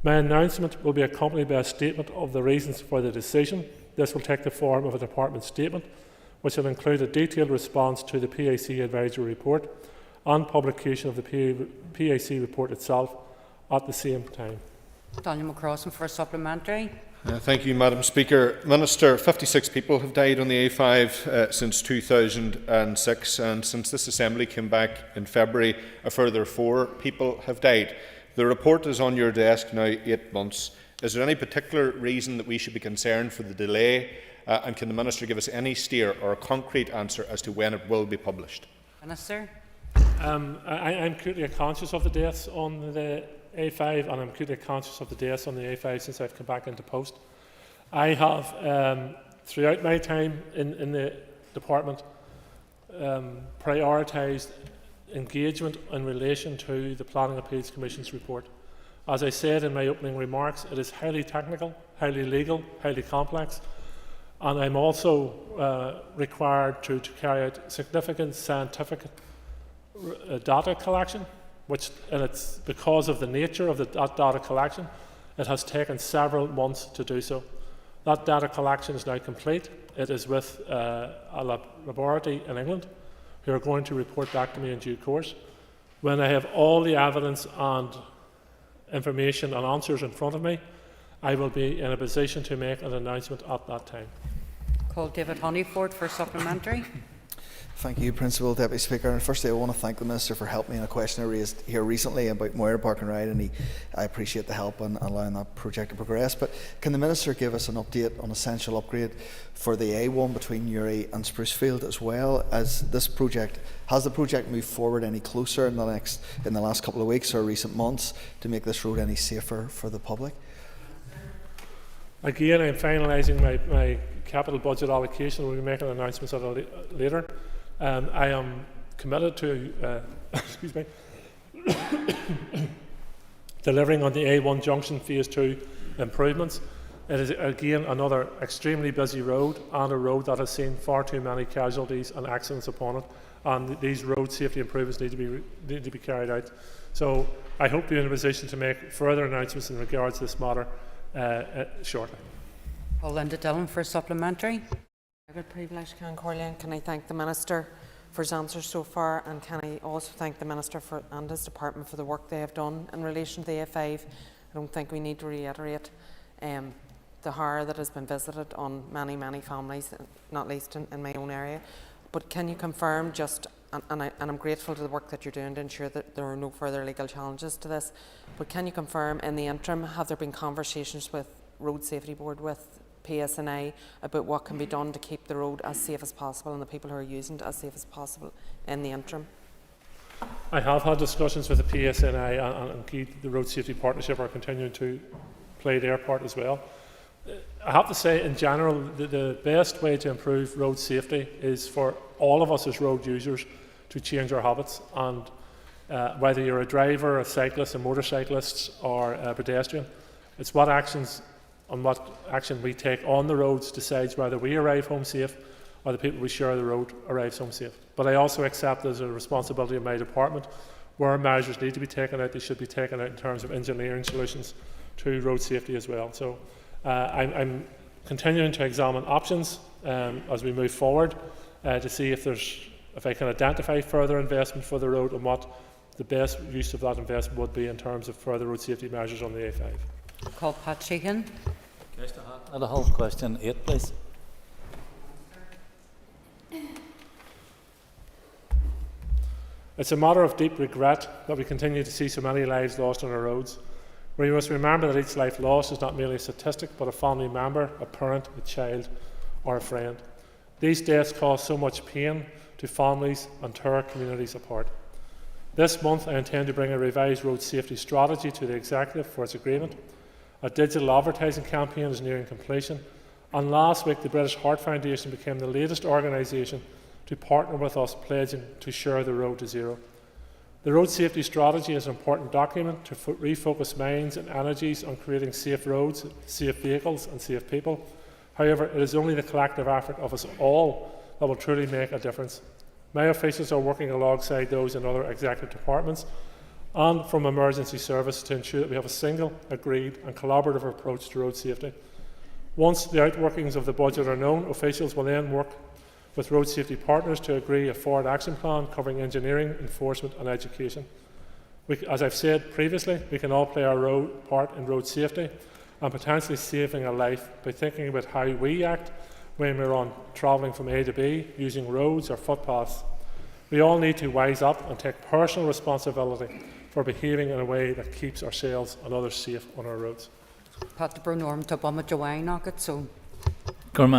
My announcement will be accompanied by a statement of the reasons for the decision. This will take the form of a department statement, which will include a detailed response to the PAC advisory report and publication of the PAC report itself at the same time. Daniel McCrossan for a supplementary. Thank you, Madam Speaker. Minister, 56 people have died on the A5 since 2006, and since this Assembly came back in February, a further 4 people have died. The report is on your desk now 8 months. Is there any particular reason that we should be concerned for the delay, and can the Minister give us any steer or a concrete answer as to when it will be published? Minister. I'm acutely conscious of the deaths on the A5, and I'm acutely conscious of the deaths on the A5 since I've come back into post. I have, throughout my time in the department, prioritised engagement in relation to the Planning Appeals Commission's report. As I said in my opening remarks, it is highly technical, highly legal, highly complex, and I'm also required to carry out significant scientific data collection and it's because of the nature of that data collection, it has taken several months to do so. That data collection is now complete. It is with a laboratory in England who are going to report back to me in due course. When I have all the evidence and information and answers in front of me, I will be in a position to make an announcement at that time. Call David Honeyford for supplementary. Thank you, Principal Deputy Speaker. And firstly, I want to thank the Minister for helping me in a question I raised here recently about Moira Park and Ride, and I appreciate the help in allowing that project to progress. But can the Minister give us an update on essential upgrade for the A1 between Newry and Sprucefield, as well as this project? Has the project moved forward any closer in the last couple of weeks or recent months to make this road any safer for the public? Again, I'm finalising my capital budget allocation. We'll be making announcements at later. I am committed to excuse me, delivering on the A1 junction phase 2 improvements. It is again another extremely busy road, and a road that has seen far too many casualties and accidents upon it, and these road safety improvements need to be carried out. So I hope to be in a position to make further announcements in regards to this matter shortly. Linda Dillon for supplementary. Can I thank the Minister for his answers so far, and can I also thank the Minister and his department for the work they have done in relation to the A5. I don't think we need to reiterate the horror that has been visited on many families, not least in my own area. But can you confirm and I'm grateful to the work that you're doing to ensure that there are no further legal challenges to this, but can you confirm in the interim, have there been conversations with Road Safety Board, with PSNI, about what can be done to keep the road as safe as possible and the people who are using it as safe as possible in the interim? I have had discussions with the PSNI, and the Road Safety Partnership are continuing to play their part as well. I have to say, in general, the best way to improve road safety is for all of us as road users to change our habits, and whether you're a driver, a cyclist, a motorcyclist, or a pedestrian, it's what action we take on the roads decides whether we arrive home safe or the people we share the road arrive home safe. But I also accept as a responsibility of my department, where measures need to be taken out, they should be taken out in terms of engineering solutions to road safety as well. So I'm continuing to examine options as we move forward to see if I can identify further investment for the road and what the best use of that investment would be in terms of further road safety measures on the A5. Call Pat Sheehan. And the whole question 8, please. It's a matter of deep regret that we continue to see so many lives lost on our roads. We must remember that each life lost is not merely a statistic, but a family member, a parent, a child, or a friend. These deaths cause so much pain to families and tear communities apart. This month, I intend to bring a revised road safety strategy to the Executive for its agreement. A digital advertising campaign is nearing completion, and last week the British Heart Foundation became the latest organisation to partner with us, pledging to share the road to zero. The road safety strategy is an important document to refocus minds and energies on creating safe roads, safe vehicles and safe people. However, it is only the collective effort of us all that will truly make a difference. My officials are working alongside those in other executive departments and from emergency service to ensure that we have a single, agreed and collaborative approach to road safety. Once the outworkings of the budget are known, officials will then work with road safety partners to agree a forward action plan covering engineering, enforcement and education. As I've said previously, we can all play our part in road safety and potentially saving a life by thinking about how we act when we're travelling from A to B, using roads or footpaths. We all need to wise up and take personal responsibility for behaving in a way that keeps ourselves and others safe on our roads. Pat de Brunorm to Bumma Jawai Knocket, so. Thank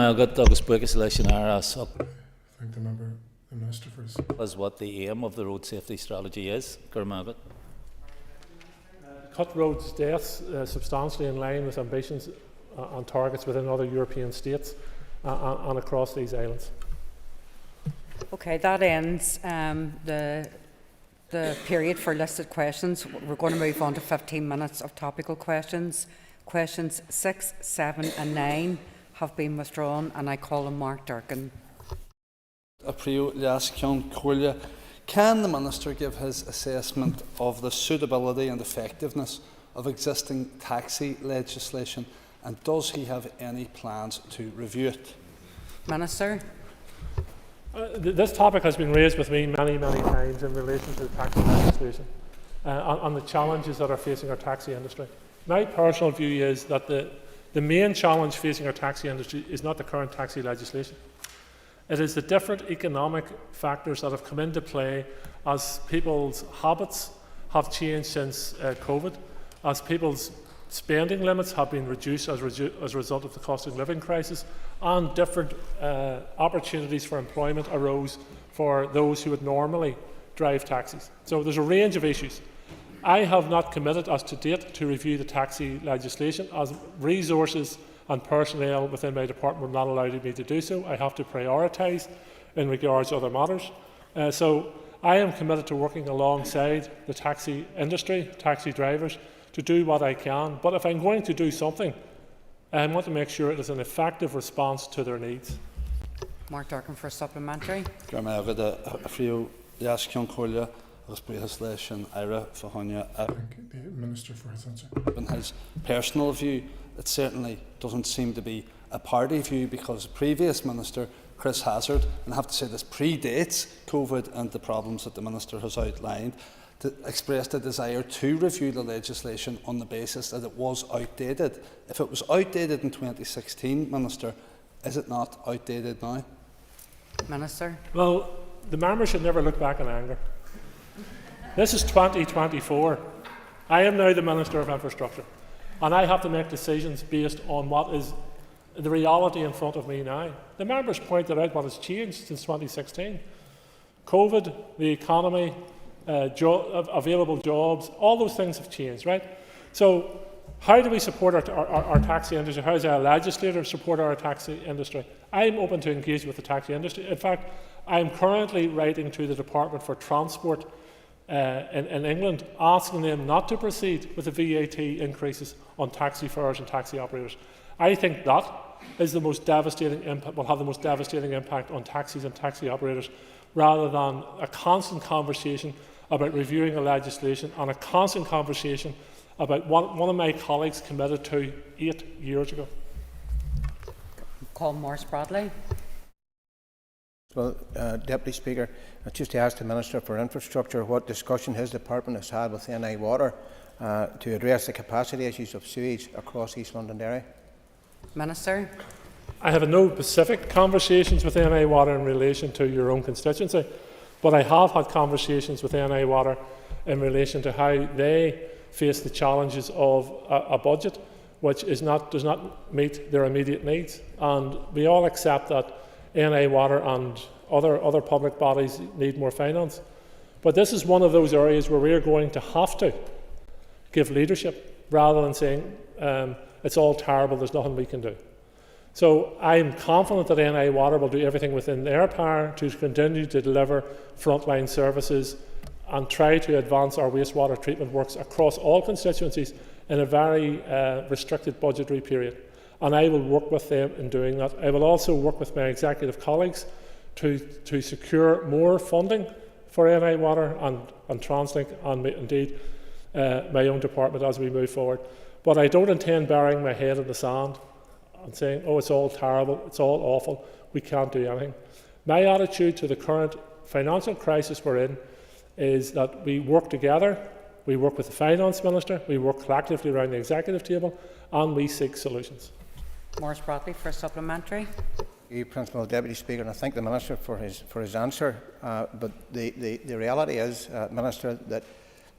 the member, the Minister for his. As what the aim of the road safety strategy is. Cut roads deaths substantially in line with ambitions and targets within other European states and across these islands. Okay, that ends the period for listed questions. We're going to move on to 15 minutes of topical questions. Questions 6, 7 and 9 have been withdrawn, and I call on Mark Durkin. Can the Minister give his assessment of the suitability and effectiveness of existing taxi legislation, and does he have any plans to review it? Minister. This topic has been raised with me many times in relation to the taxi legislation and the challenges that are facing our taxi industry. My personal view is that the main challenge facing our taxi industry is not the current taxi legislation. It is the different economic factors that have come into play as people's habits have changed since COVID, as people's spending limits have been reduced as a result of the cost of living crisis, and different opportunities for employment arose for those who would normally drive taxis. So there's a range of issues. I have not committed as to date to review the taxi legislation, as resources and personnel within my department will not allow me to do so. I have to prioritise in regards to other matters. So I am committed to working alongside the taxi industry, taxi drivers, to do what I can. But if I'm going to do something, I want to make sure it is an effective response to their needs. Mark Durkin for a supplementary. Thank you, the Minister for his answer. In his personal view, it certainly doesn't seem to be a party view, because the previous Minister, Chris Hazard, and I have to say this predates COVID and the problems that the Minister has outlined, expressed a desire to review the legislation on the basis that it was outdated. If it was outdated in 2016, Minister, is it not outdated now? Minister. Well, the member should never look back in anger. This is 2024. I am now the Minister of Infrastructure, and I have to make decisions based on what is the reality in front of me now. The members pointed out what has changed since 2016. COVID, the economy, available jobs, all those things have changed, right? So how do we support our taxi industry? How does our legislator support our taxi industry? I'm open to engage with the taxi industry. In fact, I'm currently writing to the Department for Transport in England, asking them not to proceed with the VAT increases on taxi fares and taxi operators. I think that is the most devastating impact, will have the most devastating impact on taxis and taxi operators, rather than a constant conversation about reviewing the legislation and a constant conversation about what one of my colleagues committed to 8 years ago. Call Morris Bradley. Well, Deputy Speaker, just to ask the Minister for Infrastructure what discussion his department has had with NI Water to address the capacity issues of sewage across East Londonderry. Minister. I have no specific conversations with NI Water in relation to your own constituency, but I have had conversations with NI Water in relation to how they face the challenges of a budget which does not meet their immediate needs. And we all accept that NI Water and other public bodies need more finance. But this is one of those areas where we're going to have to give leadership, rather than saying it's all terrible, there's nothing we can do. So I'm confident that NI Water will do everything within their power to continue to deliver frontline services and try to advance our wastewater treatment works across all constituencies in a very restricted budgetary period. And I will work with them in doing that. I will also work with my executive colleagues to secure more funding for NI Water and Translink, and indeed my own department as we move forward. But I don't intend burying my head in the sand and saying, oh, it's all terrible, it's all awful, we can't do anything. My attitude to the current financial crisis we're in is that we work together, we work with the Finance Minister, we work collectively around the executive table, and we seek solutions. Morris Bradley for a supplementary. You, Principal Deputy Speaker, and I thank the Minister for his answer. But the reality is, Minister, that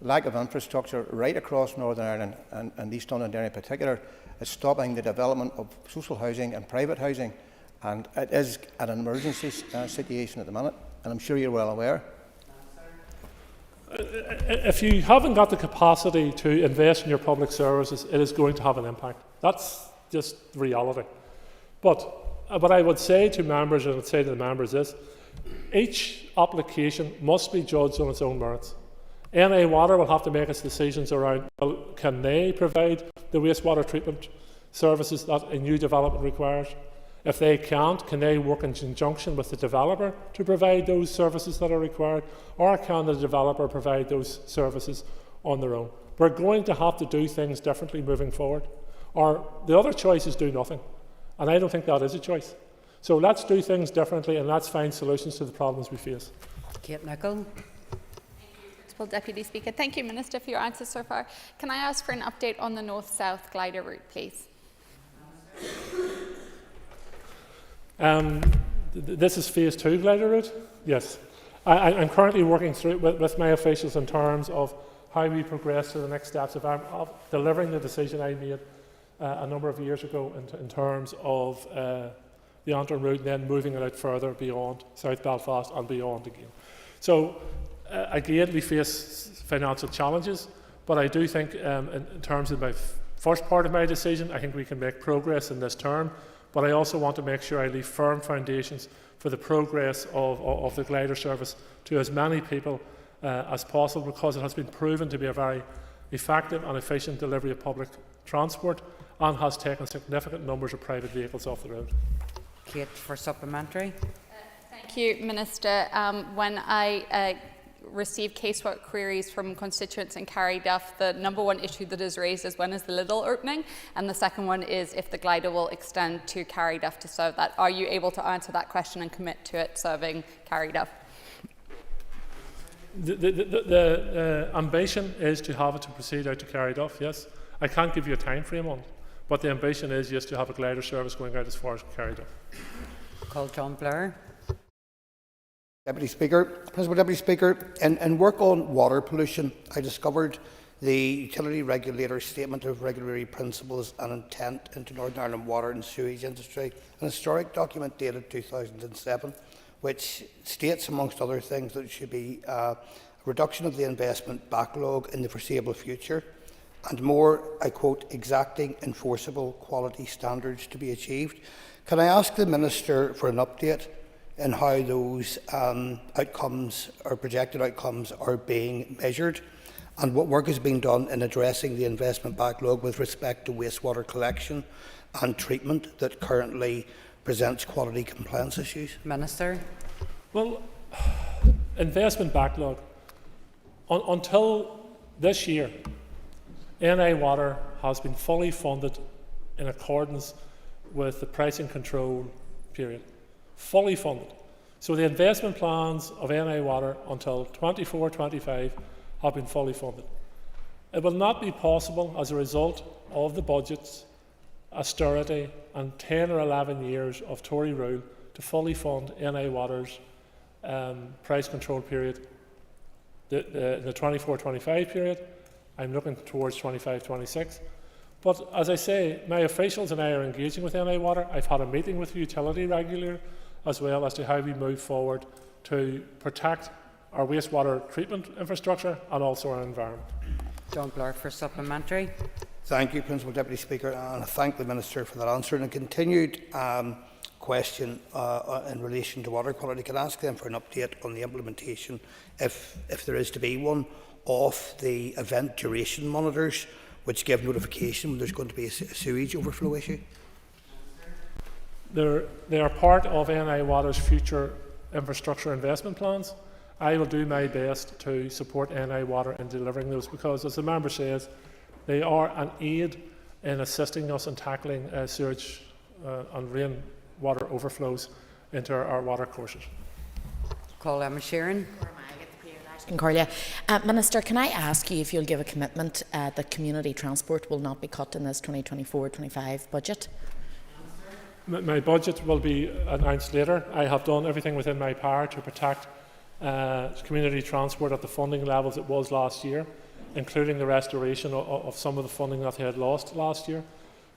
lack of infrastructure right across Northern Ireland and East Londonderry in particular is stopping the development of social housing and private housing, and it is an emergency situation at the minute, and I'm sure you're well aware. If you haven't got the capacity to invest in your public services, it is going to have an impact. That's just reality. But what I would say to members, and I would say to the members, is each application must be judged on its own merits. NI Water will have to make its decisions around, well, can they provide the wastewater treatment services that a new development requires? If they can't, can they work in conjunction with the developer to provide those services that are required, or can the developer provide those services on their own? We're going to have to do things differently moving forward, or the other choice is do nothing, and I don't think that is a choice. So let's do things differently and let's find solutions to the problems we face. Kate Nicholl. Principal Deputy Speaker. Thank you, Minister, for your answers so far. Can I ask for an update on the north-south glider route, please? This is phase 2 glider route? Yes. I'm currently working through with my officials in terms of how we progress to the next steps of delivering the decision I made a number of years ago in terms of the Antrim route, and then moving it out further beyond South Belfast and beyond again. So again, we face financial challenges, but I do think in terms of my first part of my decision, I think we can make progress in this term, but I also want to make sure I leave firm foundations for the progress of the glider service to as many people as possible, because it has been proven to be a very effective and efficient delivery of public transport and has taken significant numbers of private vehicles off the road. Kate, for supplementary. Thank you, Minister. When I receive casework queries from constituents in Carryduff, the number one issue that is raised is when is the Lidl opening, and the second one is if the glider will extend to Carryduff to serve that. Are you able to answer that question and commit to it serving Carryduff? The ambition is to have it to proceed out to Carryduff, yes. I can't give you a time frame on it, but the ambition is, yes, to have a glider service going out as far as Carryduff. Call John Blair. Deputy Speaker, Principal Deputy Speaker, in work on water pollution, I discovered the Utility Regulator's Statement of Regulatory Principles and Intent into Northern Ireland Water and Sewage Industry, an historic document dated 2007, which states, amongst other things, that it should be a reduction of the investment backlog in the foreseeable future, and more, I quote, exacting enforceable quality standards to be achieved. Can I ask the Minister for an update in how those outcomes or projected outcomes are being measured, and what work is being done in addressing the investment backlog with respect to wastewater collection and treatment that currently presents quality compliance issues? Minister. Well, investment backlog. Until this year, NI Water has been fully funded in accordance with the pricing control period. Fully funded. So the investment plans of NI Water until 24-25 have been fully funded. It will not be possible as a result of the budgets, austerity and 10 or 11 years of Tory rule to fully fund NI Water's price control period. The 24-25 period, I'm looking towards 25-26. But as I say, my officials and I are engaging with NI Water. I've had a meeting with the utility regulator as well as to how we move forward to protect our wastewater treatment infrastructure and also our environment. John Blair for supplementary. Thank you, Principal Deputy Speaker, and I thank the Minister for that answer. And a continued question in relation to water quality. Can I ask them for an update on the implementation, if there is to be one, of the event duration monitors which give notification when there's going to be a sewage overflow issue? They are part of NI Water's future infrastructure investment plans. I will do my best to support NI Water in delivering those because, as the member says, they are an aid in assisting us in tackling sewage and rainwater overflows into our water courses. Call Emma Sheeran. Minister, can I ask you if you'll give a commitment that community transport will not be cut in this 2024-25 budget? My budget will be announced later. I have done everything within my power to protect community transport at the funding levels it was last year, including the restoration of some of the funding that they had lost last year.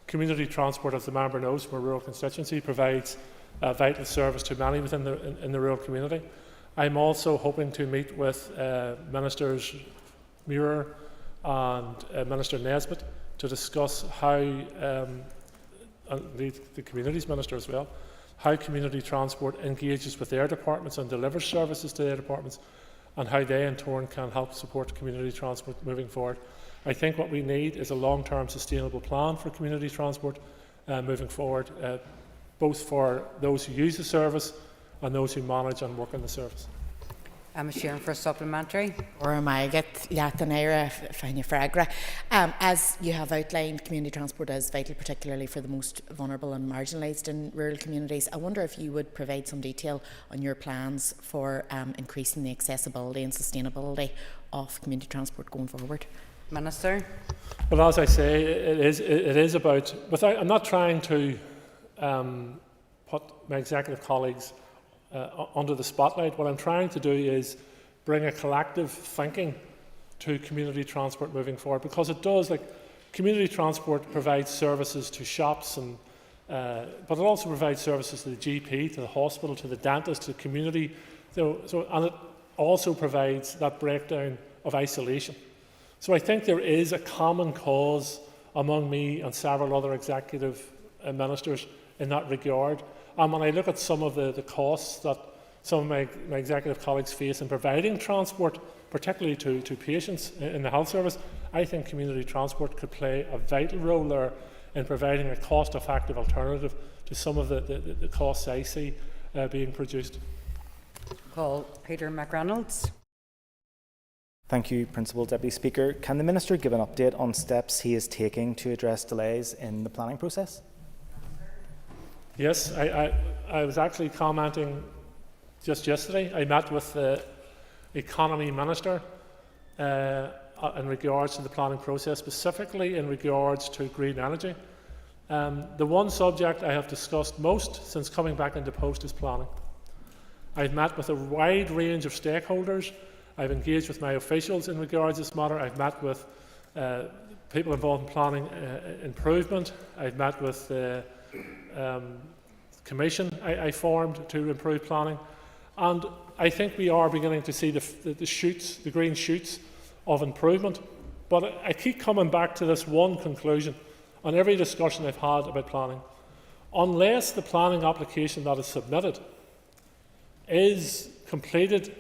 Community transport, as the member knows from a rural constituency, provides a vital service to many within the rural community. I'm also hoping to meet with Ministers Muir and Minister Nesbitt to discuss how, and the Communities Minister as well, how community transport engages with their departments and delivers services to their departments, and how they in turn can help support community transport moving forward. I think what we need is a long-term sustainable plan for community transport moving forward, both for those who use the service and those who manage and work in the service. Ms. Sheeran for a supplementary. Or am I get Yatanaira Fine Fragra? As you have outlined, community transport is vital, particularly for the most vulnerable and marginalised in rural communities. I wonder if you would provide some detail on your plans for increasing the accessibility and sustainability of community transport going forward. Minister. Well, as I say, it is about. I'm not trying to put my executive colleagues under the spotlight. What I'm trying to do is bring a collective thinking to community transport moving forward, because it does, like, community transport provides services to shops, and but it also provides services to the GP, to the hospital, to the dentist, to the community. And it also provides that breakdown of isolation. So I think there is a common cause among me and several other executive ministers in that regard. And when I look at some of the costs that some of my executive colleagues face in providing transport, particularly to patients in the health service, I think community transport could play a vital role there in providing a cost-effective alternative to some of the costs I see being produced. Call Peter McReynolds. Thank you, Principal Deputy Speaker. Can the Minister give an update on steps he is taking to address delays in the planning process? Yes, I was actually commenting just yesterday. I met with the Economy Minister in regards to the planning process, specifically in regards to green energy. The one subject I have discussed most since coming back into post is planning. I've met with a wide range of stakeholders. I've engaged with my officials in regards to this matter. I've met with people involved in planning improvement. I've met with the commission I formed to improve planning, and I think we are beginning to see the green shoots of improvement. But I keep coming back to this one conclusion on every discussion I've had about planning: unless the planning application that is submitted is completed,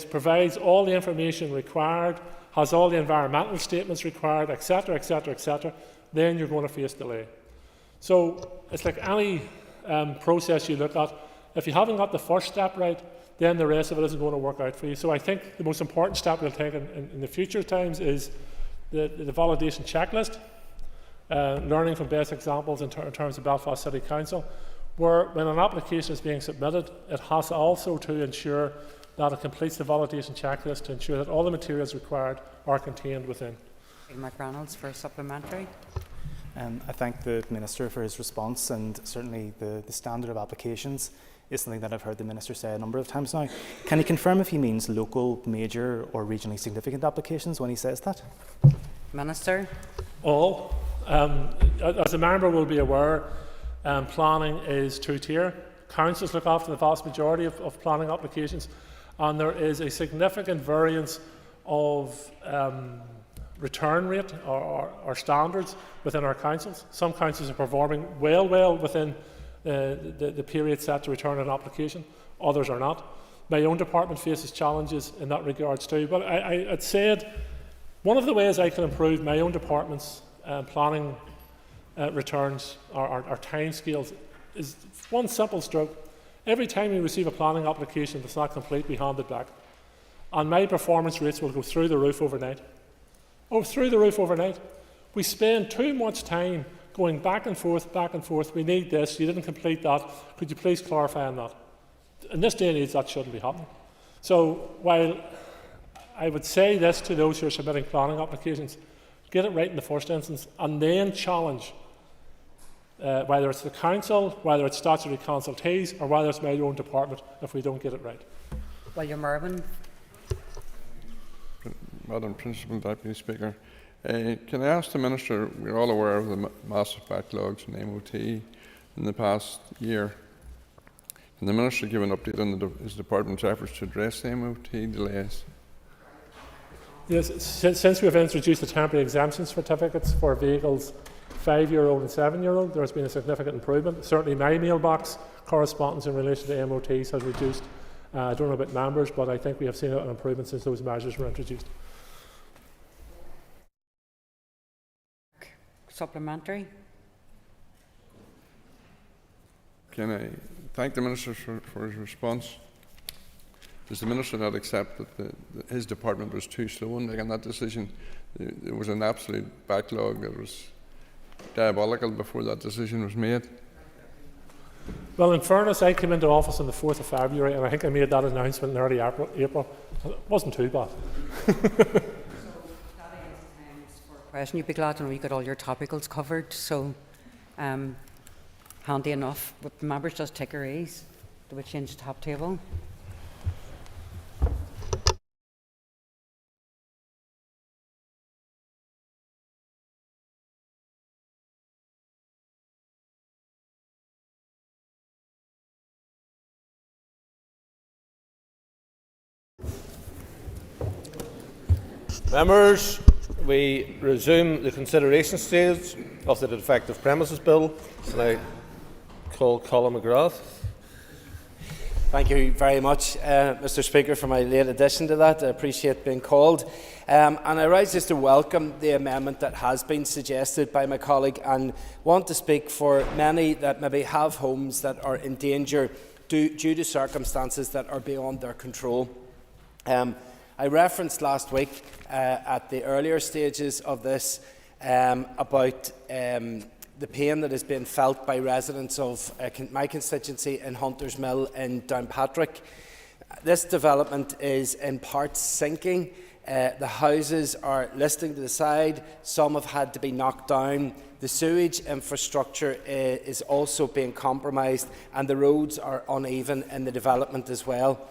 provides all the information required, has all the environmental statements required, etc., etc., etc., then you're going to face delay. So it's like any process you look at. If you haven't got the first step right, then the rest of it isn't going to work out for you. So I think the most important step we'll take in the future times is the validation checklist, learning from best examples in terms of Belfast City Council, where when an application is being submitted, it has also to ensure that it completes the validation checklist to ensure that all the materials required are contained within. McReynolds for a supplementary. I thank the Minister for his response, and certainly the standard of applications is something that I've heard the Minister say a number of times now. Can he confirm if he means local, major or regionally significant applications when he says that? Minister. All. As a member will be aware, planning is two-tier. Councils look after the vast majority of planning applications, and there is a significant variance of return rate or standards within our councils. Some councils are performing well within the period set to return an application, others are not. My own department faces challenges in that regards too, but I'd said one of the ways I can improve my own department's planning returns or time scales is one simple stroke. Every time we receive a planning application that's not complete, we hand it back. And my performance rates will go through the roof overnight. Oh, through the roof overnight. We spend too much time going back and forth, we need this, you didn't complete that, could you please clarify on that? In this day and age, that shouldn't be happening. So while I would say this to those who are submitting planning applications, get it right in the first instance, and then challenge whether it's the council, whether it's statutory consultees, or whether it's my own department if we don't get it right. William Mervyn. Madam Principal Deputy Speaker, can I ask the Minister, we're all aware of the massive backlogs in MOT in the past year. Can the Minister give an update on his department's efforts to address the MOT delays? Yes, since we've introduced the temporary exemption certificates for vehicles 5-year-old and 7-year-old, there has been a significant improvement. Certainly my mailbox correspondence in relation to MOTs has reduced. I don't know about numbers, but I think we have seen an improvement since those measures were introduced. Supplementary. can I thank the Minister for his response? Does the Minister not accept that his department was too slow in making that decision? There was an absolute backlog that was diabolical before that decision was made. Well, in fairness, I came into office on the 4th of February, and I think I made that announcement in early April. So it wasn't too bad. Question. You'd be glad to know you got all your topicals covered, so handy enough. But members just take a ease. Do we change the top table? Members, we resume the consideration stage of the Defective Premises Bill, and I call Colin McGrath. Thank you very much, Mr. Speaker, for my late addition to that. I appreciate being called. And I rise just to welcome the amendment that has been suggested by my colleague, and want to speak for many that maybe have homes that are in danger due to circumstances that are beyond their control. I referenced last week at the earlier stages of this about the pain that is being felt by residents of my constituency in Hunters Mill in Downpatrick. This development is in parts sinking. The houses are listing to the side. Some have had to be knocked down. The sewage infrastructure is also being compromised, and the roads are uneven in the development as well.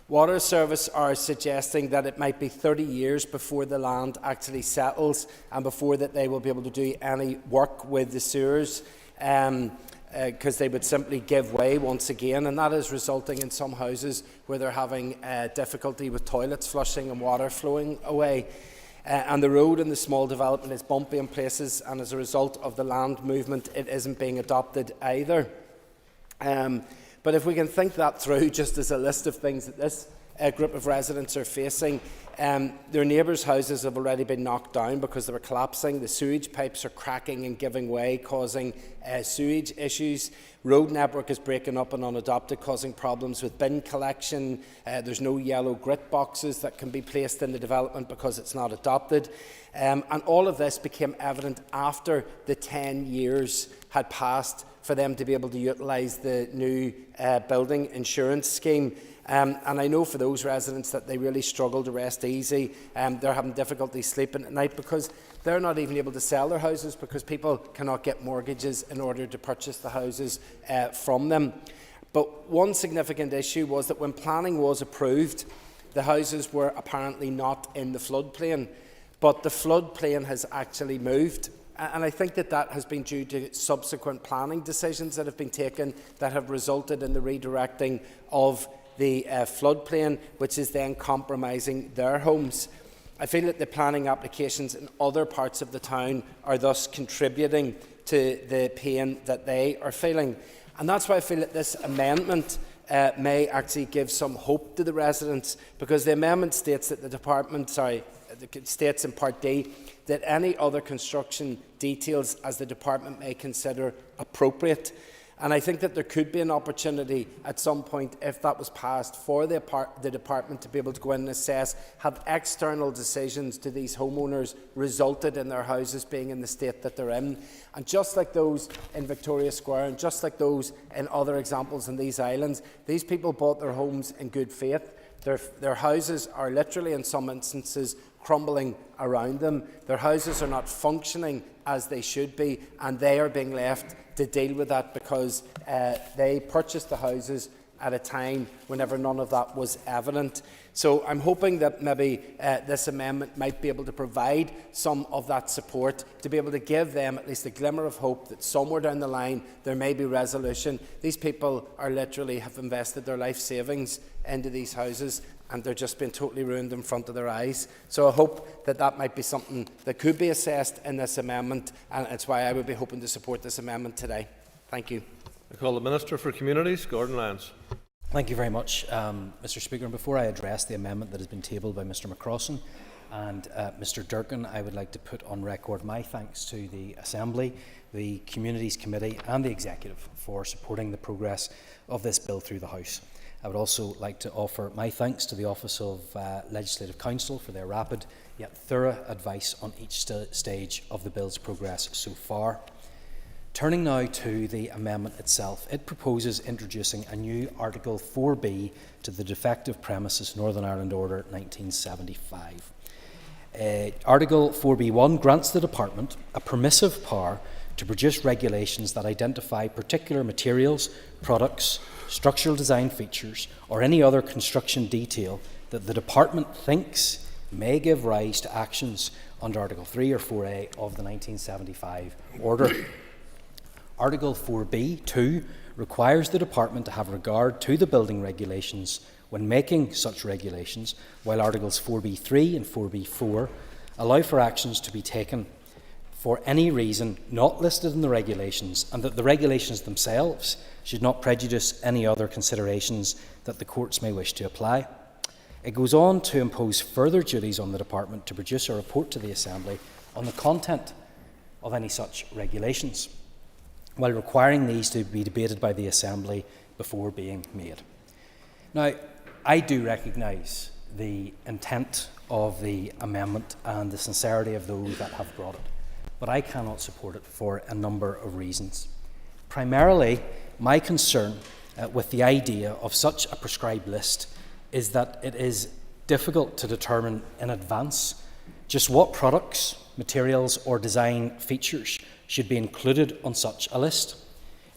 Water Service are suggesting that it might be 30 years before the land actually settles and before that they will be able to do any work with the sewers, because they would simply give way once again, and that is resulting in some houses where they're having difficulty with toilets flushing and water flowing away. And the road in the small development is bumpy in places, and as a result of the land movement, it isn't being adopted either. But if we can think that through just as a list of things that this group of residents are facing, their neighbours' houses have already been knocked down because they were collapsing. The sewage pipes are cracking and giving way, causing sewage issues. Road network is breaking up and unadopted, causing problems with bin collection. There's no yellow grit boxes that can be placed in the development because it's not adopted. And all of this became evident after the 10 years had passed for them to be able to utilise the new building insurance scheme. And I know for those residents that they really struggle to rest easy. They're having difficulty sleeping at night because they're not even able to sell their houses because people cannot get mortgages in order to purchase the houses from them. But one significant issue was that when planning was approved, the houses were apparently not in the floodplain, but the floodplain has actually moved. And I think that that has been due to subsequent planning decisions that have been taken that have resulted in the redirecting of the floodplain, which is then compromising their homes. I feel that the planning applications in other parts of the town are thus contributing to the pain that they are feeling. And that's why I feel that this amendment may actually give some hope to the residents, because the amendment states that the department, states in Part D that any other construction details as the department may consider appropriate. And I think that there could be an opportunity at some point, if that was passed, for the department to be able to go in and assess, have external decisions to these homeowners resulted in their houses being in the state that they're in. And just like those in Victoria Square, and just like those in other examples in these islands, these people bought their homes in good faith. Their houses are literally, in some instances, crumbling around them. Their houses are not functioning as they should be, and they are being left to deal with that because they purchased the houses at a time whenever none of that was evident. So I'm hoping that maybe this amendment might be able to provide some of that support to be able to give them at least a glimmer of hope that somewhere down the line there may be resolution. These people are literally have invested their life savings into these houses, and they're just being totally ruined in front of their eyes. So I hope that that might be something that could be assessed in this amendment, and it's why I would be hoping to support this amendment today. Thank you. I call the Minister for Communities, Gordon Lyons. Thank you very much, Mr. Speaker. And before I address the amendment that has been tabled by Mr. McCrossan, And Mr Durkin, I would like to put on record my thanks to the Assembly, the Communities Committee and the Executive for supporting the progress of this bill through the House. I would also like to offer my thanks to the Office of Legislative Counsel for their rapid yet thorough advice on each stage of the bill's progress so far. Turning now to the amendment itself, it proposes introducing a new Article 4B to the Defective Premises Northern Ireland Order 1975. Article 4B1 grants the Department a permissive power to produce regulations that identify particular materials, products, structural design features, or any other construction detail that the Department thinks may give rise to actions under Article 3 or 4A of the 1975 Order. Article 4B2 requires the Department to have regard to the building regulations when making such regulations, while Articles 4B3 and 4B4 allow for actions to be taken for any reason not listed in the regulations, and that the regulations themselves should not prejudice any other considerations that the courts may wish to apply. It goes on to impose further duties on the Department to produce a report to the Assembly on the content of any such regulations, while requiring these to be debated by the Assembly before being made. Now, I do recognise the intent of the amendment and the sincerity of those that have brought it, but I cannot support it for a number of reasons. Primarily, my concern with the idea of such a prescribed list is that it is difficult to determine in advance just what products, materials or design features should be included on such a list.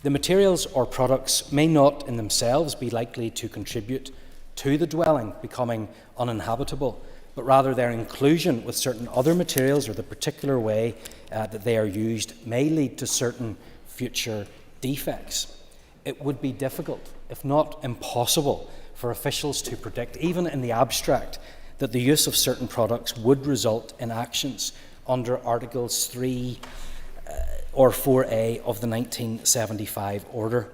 The materials or products may not in themselves be likely to contribute to the dwelling becoming uninhabitable, but rather their inclusion with certain other materials or the particular way that they are used may lead to certain future defects. It would be difficult, if not impossible, for officials to predict, even in the abstract, that the use of certain products would result in actions under Articles 3 or 4A of the 1975 Order.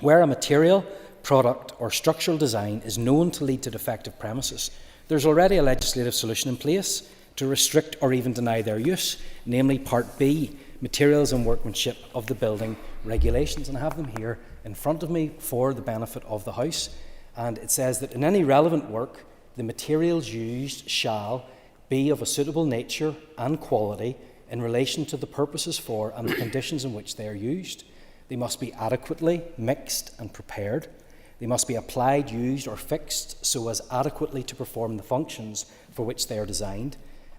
Where a material, product or structural design is known to lead to defective premises, there's already a legislative solution in place to restrict or even deny their use, namely Part B, Materials and Workmanship of the Building Regulations. And I have them here in front of me for the benefit of the House. And it says that in any relevant work, the materials used shall be of a suitable nature and quality in relation to the purposes for and the conditions in which they are used. They must be adequately mixed and prepared. They must be applied, used or fixed so as adequately to perform the functions for which they are designed,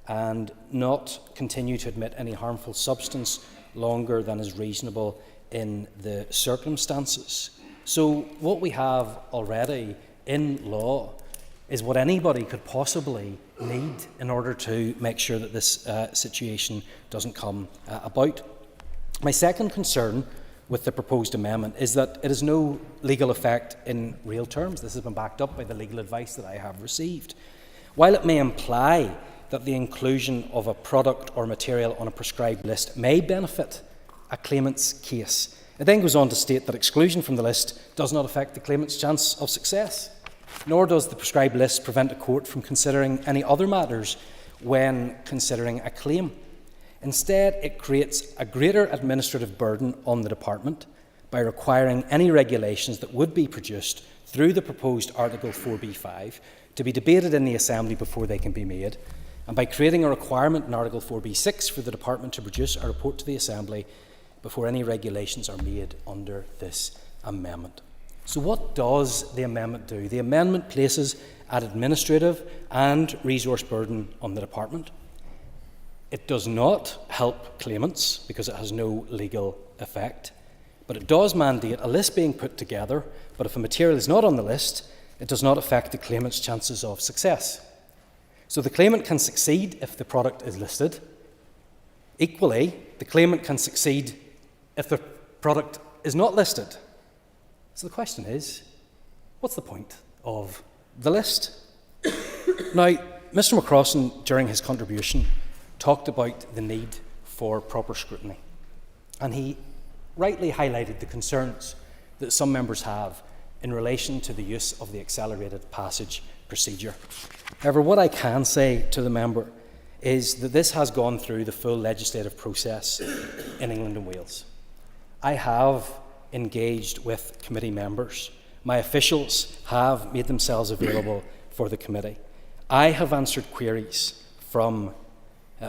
and not continue to emit any harmful substance longer than is reasonable in the circumstances. So what we have already in law is what anybody could possibly need in order to make sure that this situation doesn't come about. My second concern with the proposed amendment is that it has no legal effect in real terms. This has been backed up by the legal advice that I have received. While it may imply that the inclusion of a product or material on a prescribed list may benefit a claimant's case, it then goes on to state that exclusion from the list does not affect the claimant's chance of success, nor does the prescribed list prevent a court from considering any other matters when considering a claim. Instead, it creates a greater administrative burden on the Department by requiring any regulations that would be produced through the proposed Article 4B5 to be debated in the Assembly before they can be made, and by creating a requirement in Article 4B6 for the Department to produce a report to the Assembly before any regulations are made under this amendment. So what does the amendment do? The amendment places an administrative and resource burden on the Department. It does not help claimants because it has no legal effect, but it does mandate a list being put together, but if a material is not on the list, it does not affect the claimant's chances of success. So the claimant can succeed if the product is listed. Equally, the claimant can succeed if the product is not listed. So the question is, what's the point of the list? Now, Mr McCrossan, during his contribution, talked about the need for proper scrutiny, and he rightly highlighted the concerns that some members have in relation to the use of the accelerated passage procedure. However, what I can say to the member is that this has gone through the full legislative process in England and Wales. I have engaged with committee members. My officials have made themselves available for the committee. I have answered queries from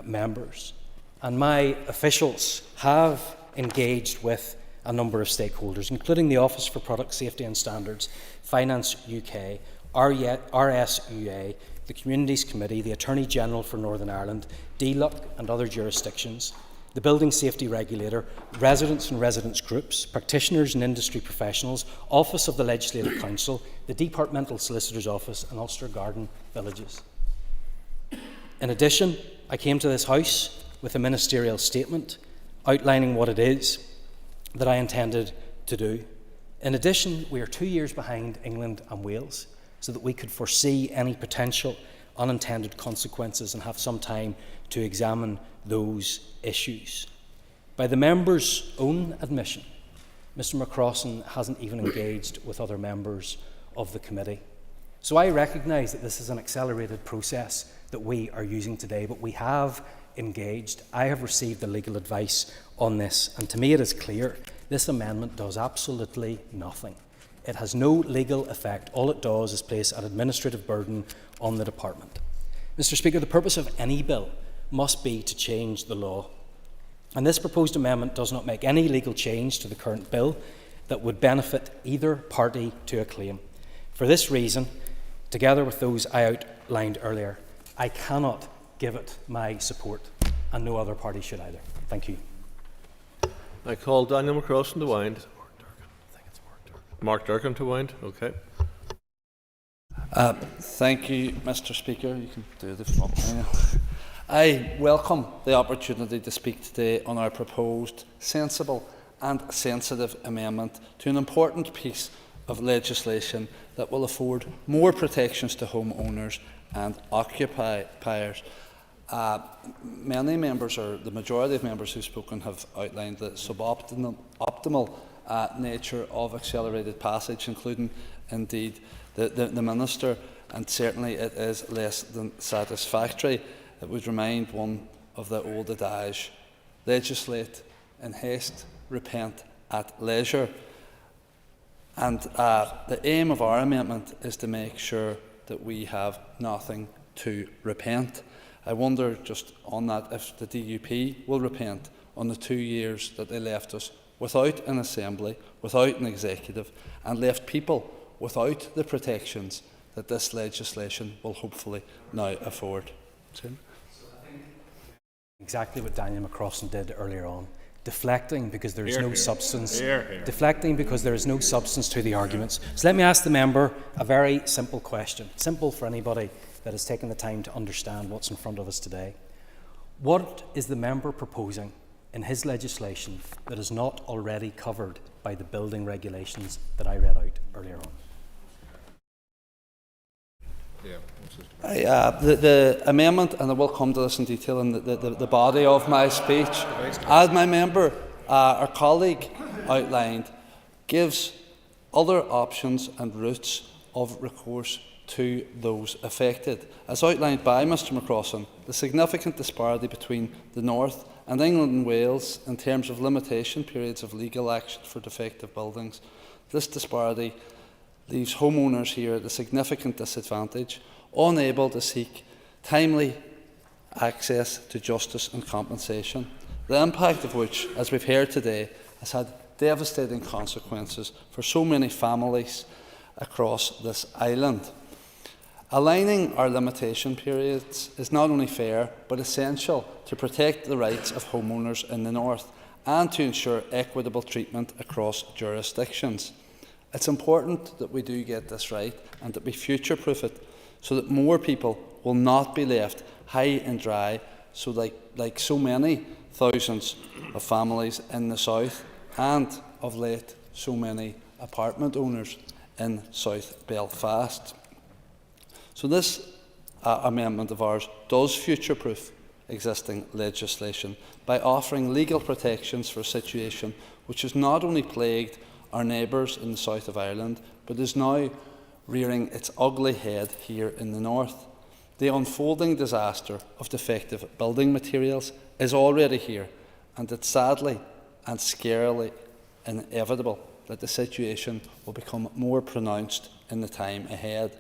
members, and my officials have engaged with a number of stakeholders, including the Office for Product Safety and Standards, Finance UK, RSUA, the Communities Committee, the Attorney General for Northern Ireland, DLUC and other jurisdictions, the Building Safety Regulator, residents and residents groups, practitioners and industry professionals, Office of the Legislative Council, the Departmental Solicitor's Office and Ulster Garden Villages. In addition, I came to this House with a ministerial statement outlining what it is that I intended to do. In addition, we are 2 years behind England and Wales, so that we could foresee any potential unintended consequences and have some time to examine those issues. By the member's own admission, Mr McCrossan hasn't even engaged with other members of the committee. So I recognise that this is an accelerated process that we are using today, but we have engaged. I have received the legal advice on this, and to me it is clear this amendment does absolutely nothing. It has no legal effect. All it does is place an administrative burden on the department. Mr Speaker, the purpose of any bill must be to change the law. And this proposed amendment does not make any legal change to the current bill that would benefit either party to a claim. For this reason, together with those I outlined earlier, I cannot give it my support, and no other party should either. Thank you. I call Daniel McCrossan to wind. Mark Durkin to wind. Okay. Thank you, Mr Speaker. You can do the front now. I welcome the opportunity to speak today on our proposed sensible and sensitive amendment to an important piece of legislation that will afford more protections to homeowners and occupiers. Many members, or the majority of members who've spoken, have outlined the suboptimal nature of accelerated passage, including indeed the Minister, and certainly it is less than satisfactory. It would remind one of the old adage, legislate in haste, repent at leisure. And the aim of our amendment is to make sure that we have nothing to repent. I wonder, just on that, if the DUP will repent on the 2 years that they left us without an assembly, without an executive, and left people without the protections that this legislation will hopefully now afford. Exactly what Daniel McCrossan did earlier on, deflecting because there is no substance. Deflecting because there is no substance to the arguments. So let me ask the member a very simple question, simple for anybody that has taken the time to understand what's in front of us today. What is the member proposing in his legislation that is not already covered by the building regulations that I read out earlier on? The amendment, and I will come to this in detail in the body of my speech, as my member, our colleague, outlined, gives other options and routes of recourse to those affected. As outlined by Mr McCrossan, the significant disparity between the North and England and Wales in terms of limitation periods of legal action for defective buildings. This disparity leaves homeowners here at a significant disadvantage, unable to seek timely access to justice and compensation, the impact of which, as we've heard today, has had devastating consequences for so many families across this island. Aligning our limitation periods is not only fair but essential to protect the rights of homeowners in the North and to ensure equitable treatment across jurisdictions. It's important that we do get this right and that we future-proof it so that more people will not be left high and dry, so like so many thousands of families in the South and, of late, so many apartment owners in South Belfast. So this amendment of ours does future-proof existing legislation by offering legal protections for a situation which has not only plagued our neighbours in the south of Ireland, but is now rearing its ugly head here in the north. The unfolding disaster of defective building materials is already here, and it's sadly and scarily inevitable that the situation will become more pronounced in the time ahead.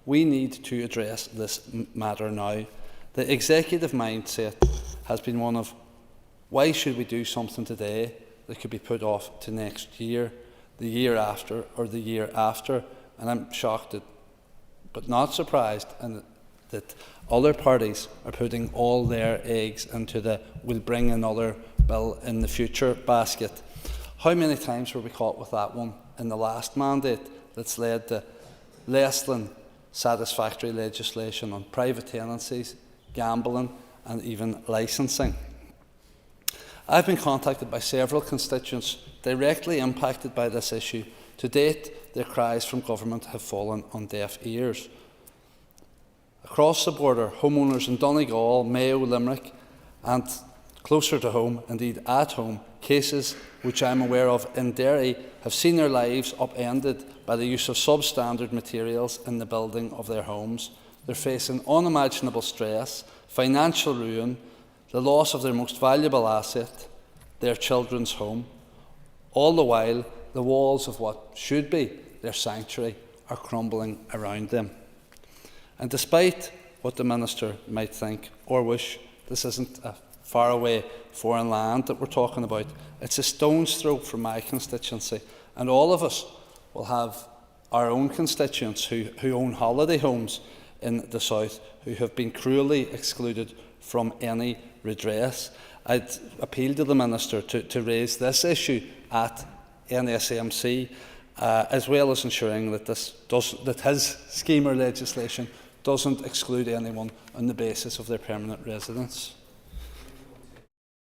We need to address this matter now. The executive mindset has been one of, why should we do something today that could be put off to next year, the year after, or the year after? And I'm shocked but not surprised that other parties are putting all their eggs into the "we'll bring another bill in the future" basket. How many times were we caught with that one in the last mandate that's led to less than satisfactory legislation on private tenancies, gambling and even licensing? I've been contacted by several constituents directly impacted by this issue. To date, their cries from government have fallen on deaf ears. Across the border, homeowners in Donegal, Mayo, Limerick and closer to home, indeed at home, cases which I am aware of in Derry have seen their lives upended by the use of substandard materials in the building of their homes. They're facing unimaginable stress, financial ruin, the loss of their most valuable asset, their children's home. All the while, the walls of what should be their sanctuary are crumbling around them. And despite what the Minister might think or wish, this isn't a faraway foreign land that we're talking about. It's a stone's throw from my constituency, and all of us will have our own constituents who own holiday homes in the south who have been cruelly excluded from any redress. I'd appeal to the Minister to raise this issue at NSMC, as well as ensuring that that his scheme or legislation doesn't exclude anyone on the basis of their permanent residence.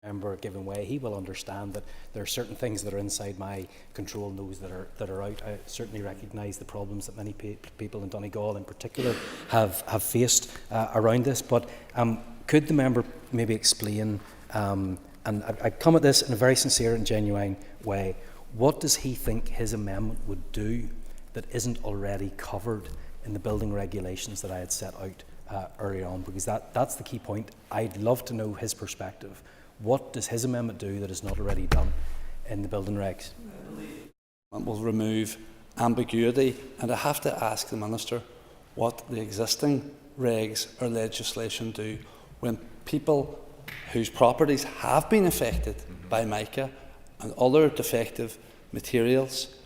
Member giving way, he will understand that there are certain things that are inside my control and those that are out. I certainly recognise the problems that many people in Donegal in particular have faced around this, but could the member maybe explain, and I come at this in a very sincere and genuine way, what does he think his amendment would do that isn't already covered in the building regulations that I had set out earlier on? Because that's the key point. I'd love to know his perspective. What does his amendment do that is not already done in the building regs? It will remove ambiguity, and I have to ask the Minister what the existing regs or legislation do when people whose properties have been affected by mica and other defective materials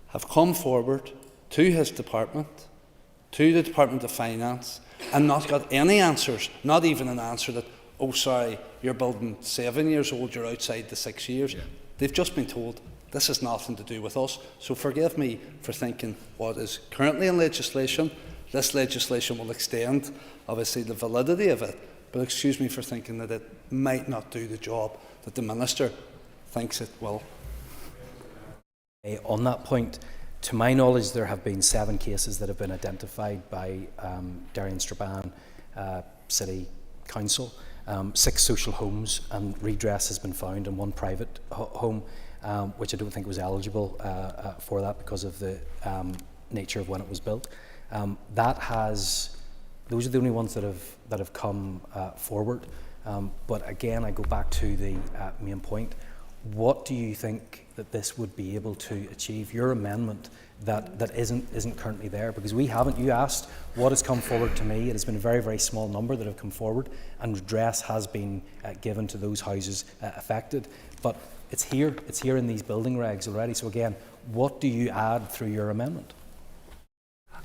have come forward to his department, to the Department of Finance, and not got any answers, not even an answer that, oh sorry, you're building 7 years old, you're outside the 6 years. Yeah. They've just been told, this has nothing to do with us. So forgive me for thinking what is currently in legislation. This legislation will extend, obviously, the validity of it, but excuse me for thinking that it might not do the job that the Minister thinks it will. On that point, to my knowledge, there have been 7 cases that have been identified by Derry and Strabane City Council. 6 social homes, and redress has been found in 1 private home, which I don't think was eligible for that because of the nature of when it was built. Those are the only ones that have come forward. But again, I go back to the main point. What do you think that this would be able to achieve? Your amendment that isn't currently there, because we haven't. You asked what has come forward to me. It has been a very, very small number that have come forward, and redress has been given to those houses affected. But it's here in these building regs already. So again, what do you add through your amendment?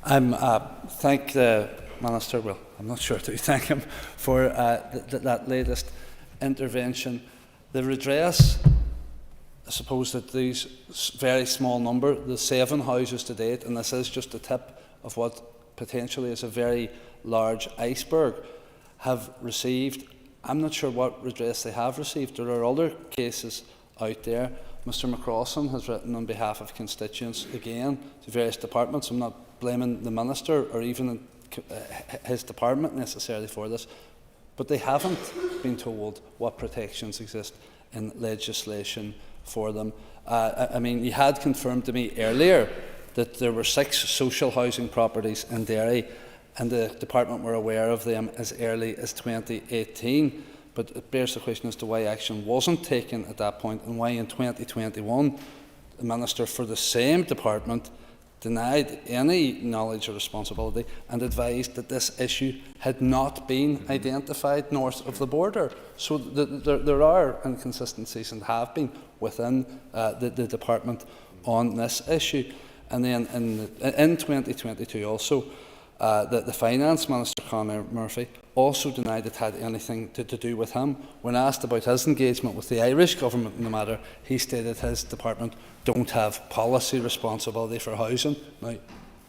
Thank the Minister. Well, I'm not sure to thank him for that latest intervention. The redress, I suppose that these very small number, the 7 houses to date, and this is just the tip of what potentially is a very large iceberg, have received. I'm not sure what redress they have received. There are other cases out there. Mr McCrossan has written on behalf of constituents, again, to various departments. I'm not blaming the Minister or even his department necessarily for this, but they haven't been told what protections exist in legislation for them. I mean, you had confirmed to me earlier that there were 6 social housing properties in Derry, and the department were aware of them as early as 2018. But it bears the question as to why action wasn't taken at that point, and why in 2021 the Minister for the same department denied any knowledge or responsibility and advised that this issue had not been identified north of the border. So there are inconsistencies, and have been, within the department on this issue. And then in 2022 also, the Finance Minister, Conor Murphy, also denied it had anything to do with him. When asked about his engagement with the Irish government in the matter, he stated his department don't have policy responsibility for housing. Now,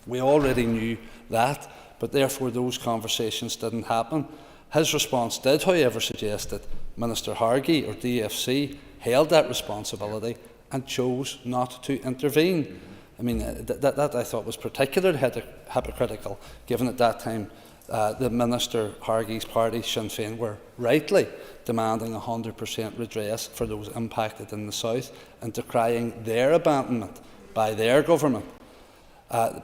we already knew that, but therefore those conversations didn't happen. His response did, however, suggest that Minister Hargey or DFC held that responsibility and chose not to intervene. I mean, that I thought was particularly hypocritical, given at that time the Minister Hargey's party, Sinn Féin, were rightly demanding 100% redress for those impacted in the south and decrying their abandonment by their government.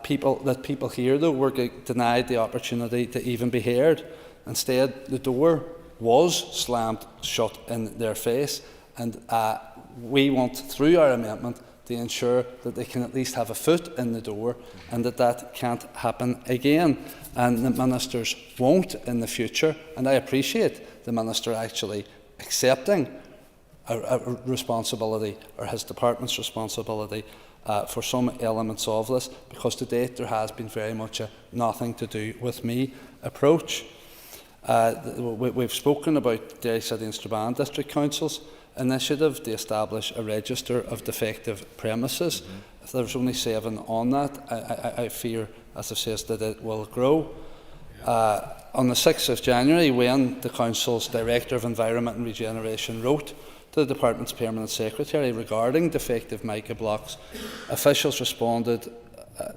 People here, though, were denied the opportunity to even be heard. Instead, the door was slammed shut in their face, and we want, through our amendment, to ensure that they can at least have a foot in the door, and that can't happen again. And the ministers won't in the future. And I appreciate the minister actually accepting a responsibility, or his department's responsibility, for some elements of this, because to date there has been very much a nothing to do with me approach. We've spoken about Derry City and Strabane District Council's initiative to establish a register of defective premises. If there's only 7 on that, I fear, as I've said, that it will grow. On the 6th of January, when the Council's Director of Environment and Regeneration wrote to the Department's Permanent Secretary regarding defective mica blocks, officials responded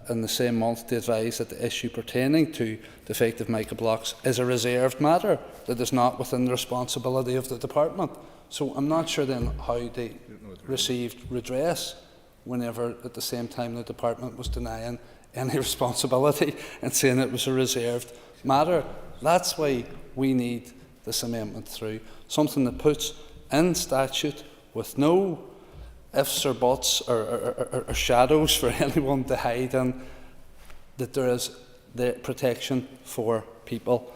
in the same month to advise that the issue pertaining to defective mica blocks is a reserved matter that is not within the responsibility of the Department. So I'm not sure then how they received redress whenever at the same time the Department was denying any responsibility and saying it was a reserved matter. That's why we need this amendment through, something that puts in statute, with no ifs or buts or shadows for anyone to hide in, that there is the protection for people.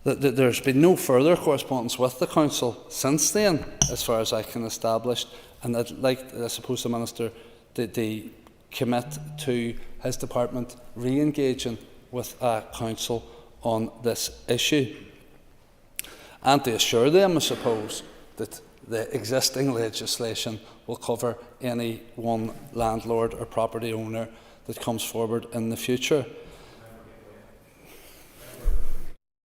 There's been no further correspondence with the Council since then, as far as I can establish, and I'd like, I suppose, the Minister to commit to his department re-engaging with Council on this issue, and to assure them, I suppose, that the existing legislation will cover any one landlord or property owner that comes forward in the future.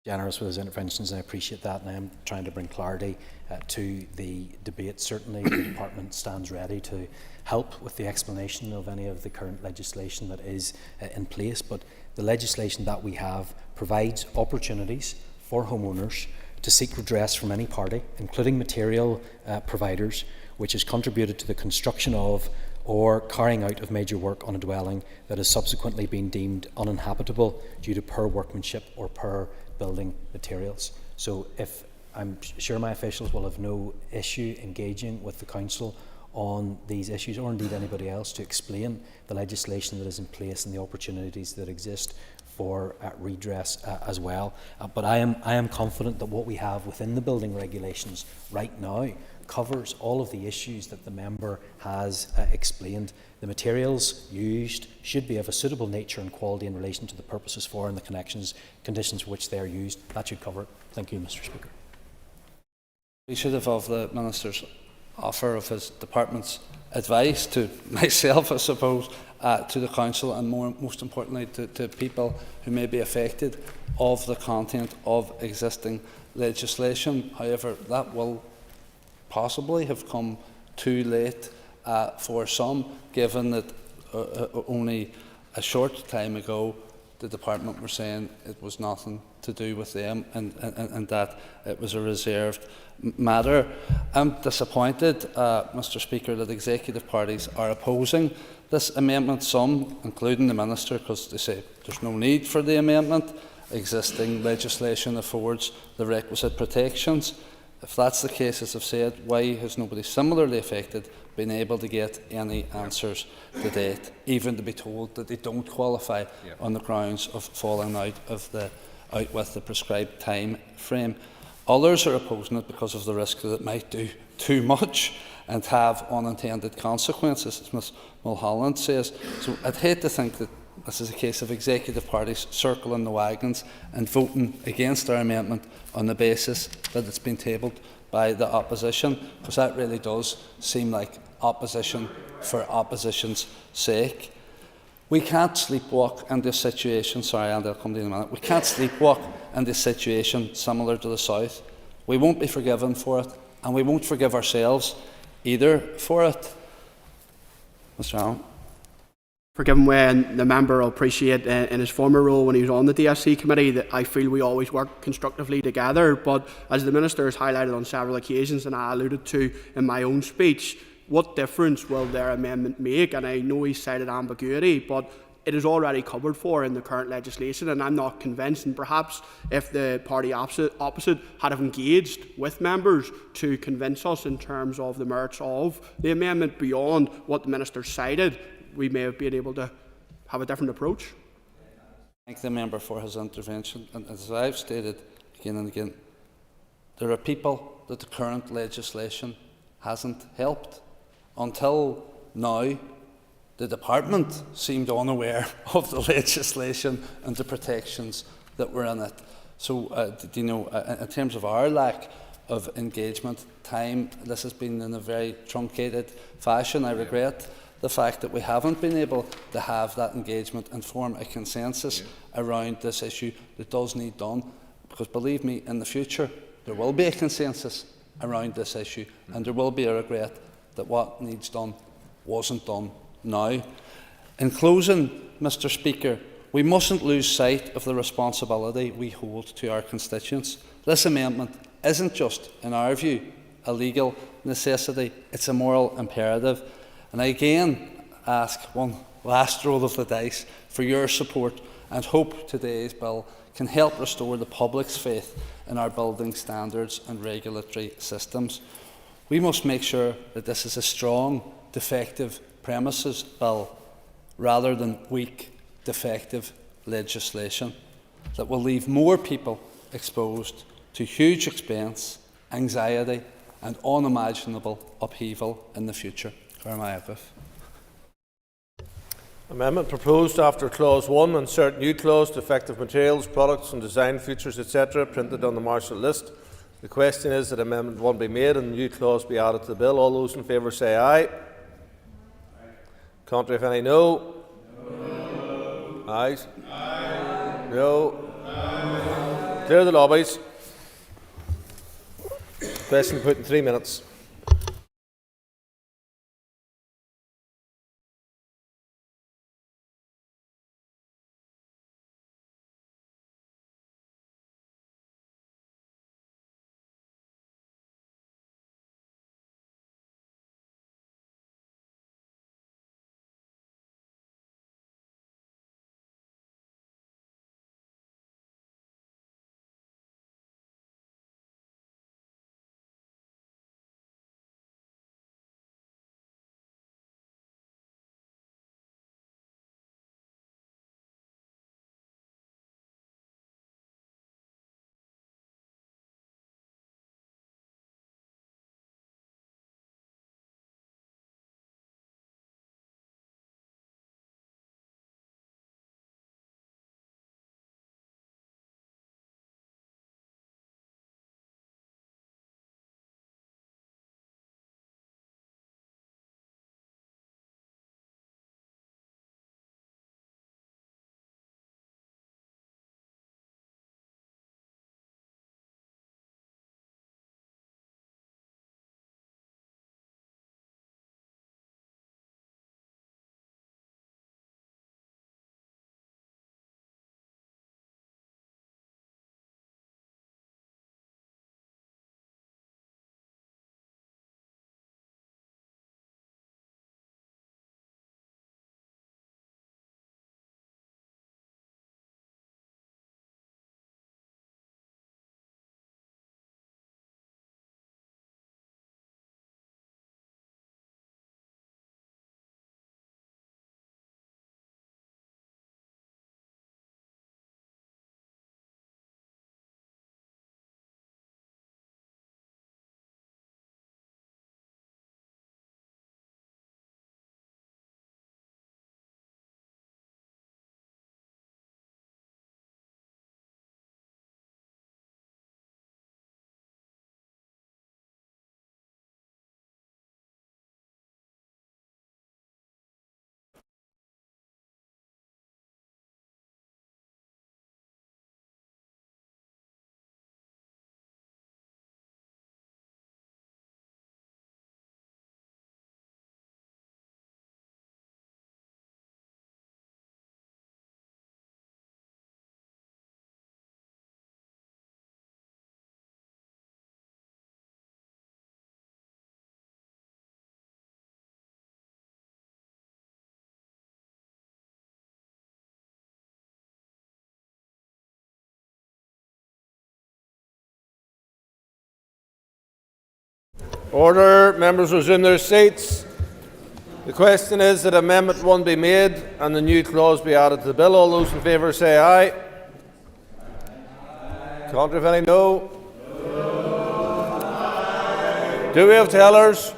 Generous with his interventions, and I appreciate that, and I am trying to bring clarity to the debate. Certainly the Department stands ready to help with the explanation of any of the current legislation that is in place, but the legislation that we have provides opportunities for homeowners to seek redress from any party, including material providers, which has contributed to the construction of or carrying out of major work on a dwelling that has subsequently been deemed uninhabitable due to poor workmanship or poor building materials. So if I'm sure my officials will have no issue engaging with the Council on these issues, or indeed anybody else, to explain the legislation that is in place and the opportunities that exist for redress as well. But I am confident that what we have within the building regulations right now covers all of the issues that the member has explained. The materials used should be of a suitable nature and quality in relation to the purposes for and the conditions for which they are used. That should cover it. Thank you, Mr. Speaker. We should have of the Minister's offer of his department's advice to myself, I suppose, to the Council, and most importantly to people who may be affected of the content of existing legislation. However, that will possibly have come too late for some, given that only a short time ago the Department were saying it was nothing to do with them, and that it was a reserved matter. I'm disappointed, Mr Speaker, that executive parties are opposing this amendment, some, including the Minister, because they say there's no need for the amendment. Existing legislation affords the requisite protections. If that's the case, as I've said, why has nobody similarly affected been able to get any answers to date, even to be told that they don't qualify on the grounds of falling out with the prescribed time frame? Others are opposing it because of the risk that it might do too much and have unintended consequences, as Ms Mulholland says. So I'd hate to think that this is a case of executive parties circling the wagons and voting against our amendment on the basis that it's been tabled by the opposition, because that really does seem like opposition for opposition's sake. We can't sleepwalk in this situation. Sorry, Andy, I'll come to you in a minute. We can't sleepwalk in this situation similar to the South. We won't be forgiven for it, and we won't forgive ourselves either for it. Mr. Allen. Forgiven when the member will appreciate in his former role when he was on the DSC committee that I feel we always work constructively together, but as the Minister has highlighted on several occasions and I alluded to in my own speech, what difference will their amendment make? And I know he cited ambiguity, but it is already covered for in the current legislation, and I'm not convinced. And perhaps if the party opposite had have engaged with members to convince us in terms of the merits of the amendment beyond what the Minister cited, we may have been able to have a different approach. Thank the member for his intervention. And as I've stated again and again, there are people that the current legislation hasn't helped. Until now, the department seemed unaware of the legislation and the protections that were in it. So, in terms of our lack of engagement, time, this has been in a very truncated fashion. I regret the fact that we haven't been able to have that engagement and form a consensus around this issue that does need done. Because believe me, in the future, there will be a consensus around this issue, and there will be a regret that what needs done wasn't done now. In closing, Mr Speaker, we mustn't lose sight of the responsibility we hold to our constituents. This amendment isn't just, in our view, a legal necessity, it's a moral imperative. And I again ask one last roll of the dice for your support and hope today's bill can help restore the public's faith in our building standards and regulatory systems. We must make sure that this is a strong, defective premises bill rather than weak, defective legislation that will leave more people exposed to huge expense, anxiety and unimaginable upheaval in the future. Amendment proposed after Clause 1, insert new clause, defective materials, products and design features, etc., printed on the Marshall list. The question is that Amendment 1 be made and a new clause be added to the bill. All those in favour say aye. Aye. Contrary if any, no. No. Ayes? Aye. No. Aye. Clear the lobbies. Question put in 3 minutes. Order. Members resume their seats. The question is that Amendment 1 be made and the new clause be added to the bill. All those in favour say aye. Contrary, if any, no. Do we have tellers?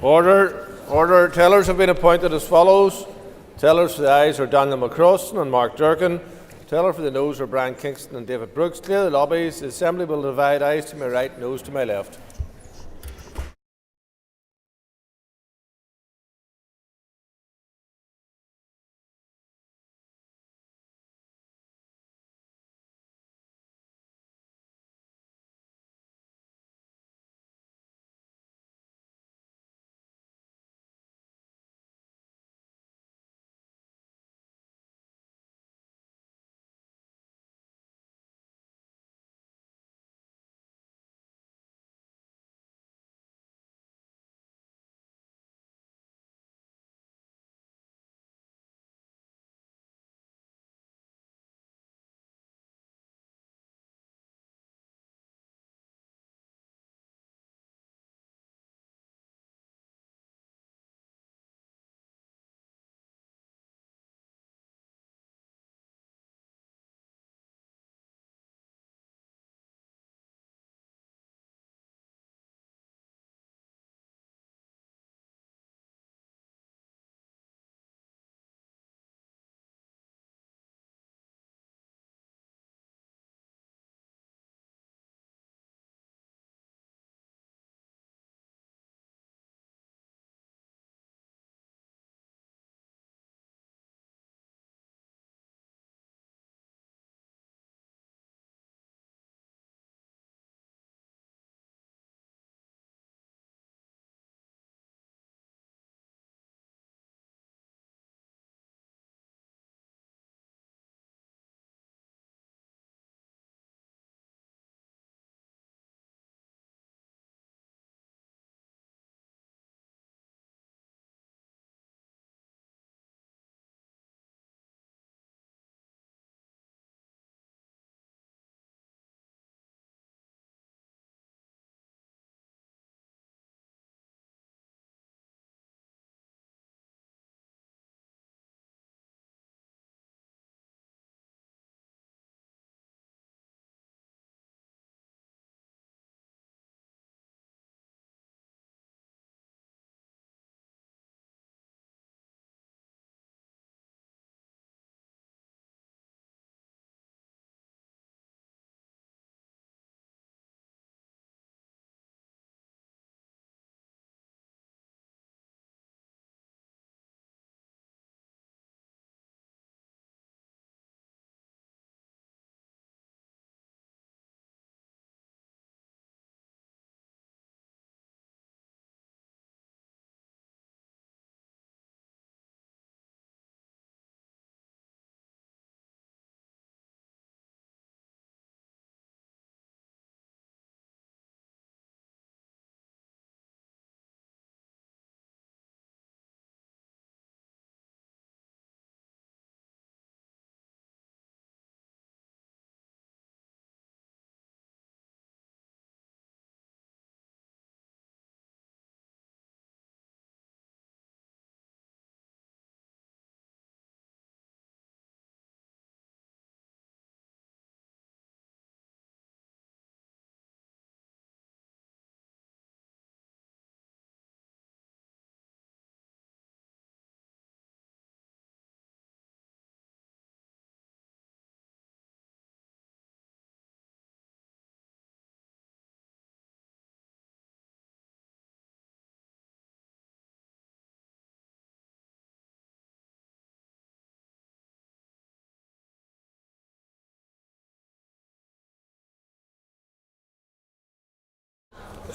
Order. Order. Tellers have been appointed as follows. Tellers for the ayes are Daniel McCrossan and Mark Durkin. Teller for the noes are Brian Kingston and David Brooks. Clear the lobbies. The Assembly will divide ayes to my right, noes to my left.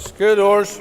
Secure the doors.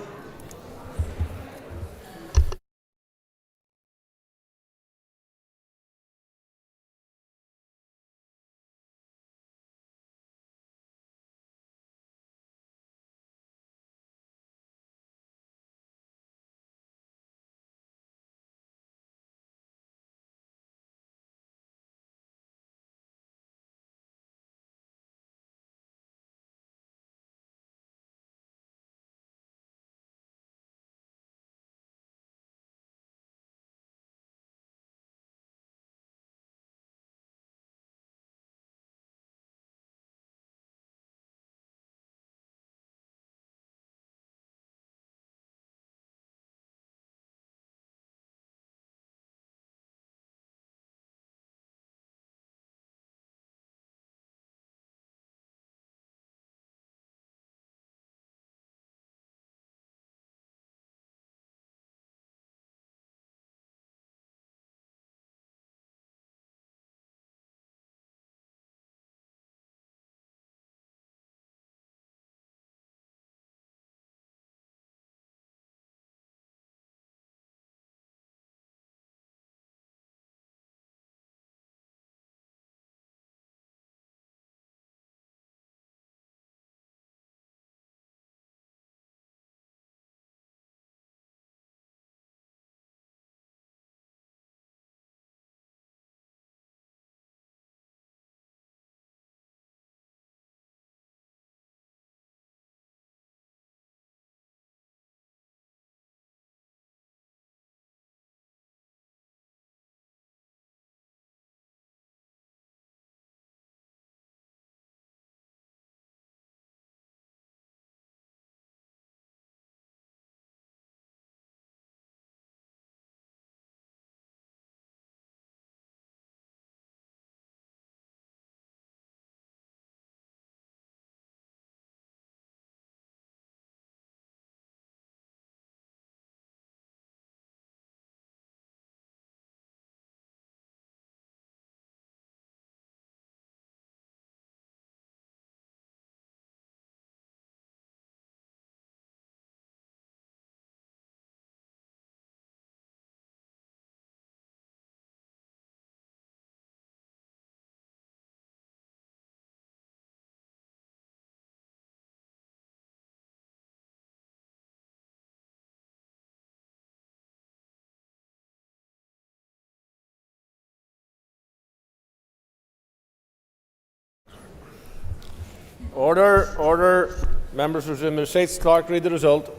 Order, order. Members resume their seats. Clerk, read the result.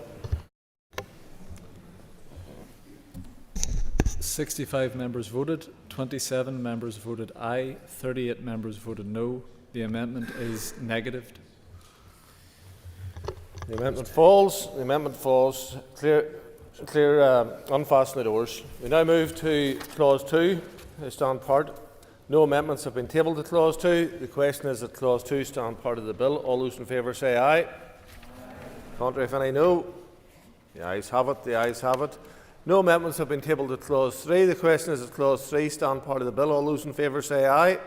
65 members voted, 27 members voted aye, 38 members voted no. The amendment is negatived. The amendment falls. The amendment falls. Unfasten the doors. We now move to Clause 2, stand part. No amendments have been tabled to Clause 2. The question is that Clause 2 stand part of the bill. All those in favour say aye. Contrary, if any, no. The ayes have it. The ayes have it. No amendments have been tabled to Clause 3. The question is that Clause 3 stand part of the bill. All those in favour say aye.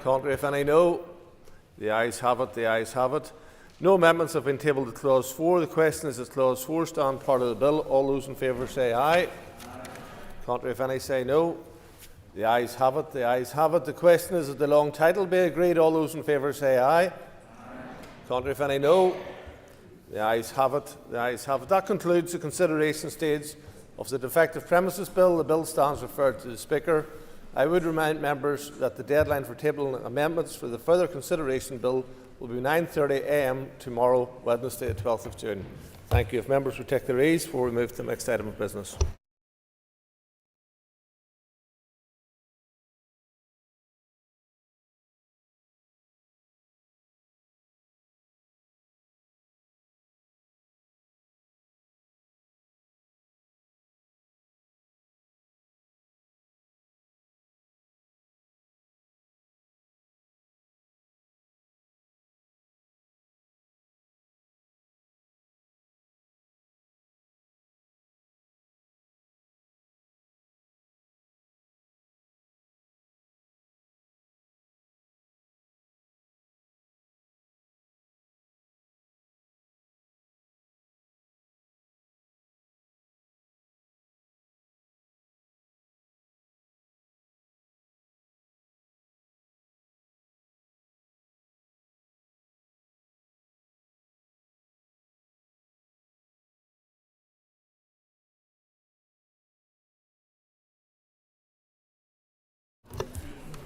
Contrary, if any, no. The ayes have it. The ayes have it. No amendments have been tabled to Clause 4. The question is that Clause 4 stand part of the bill. All those in favour say aye. Contrary, if any, say no. The ayes have it. The ayes have it. The question is that the long title be agreed. All those in favour say aye. Contrary, if any, no. The ayes have it. The ayes have it. That concludes the consideration stage of the Defective Premises Bill. The bill stands referred to the Speaker. I would remind members that the deadline for tabling amendments for the further consideration bill will be 9:30 a.m. tomorrow, Wednesday, the 12th of June. Thank you. If members would take their ease before we move to the next item of business.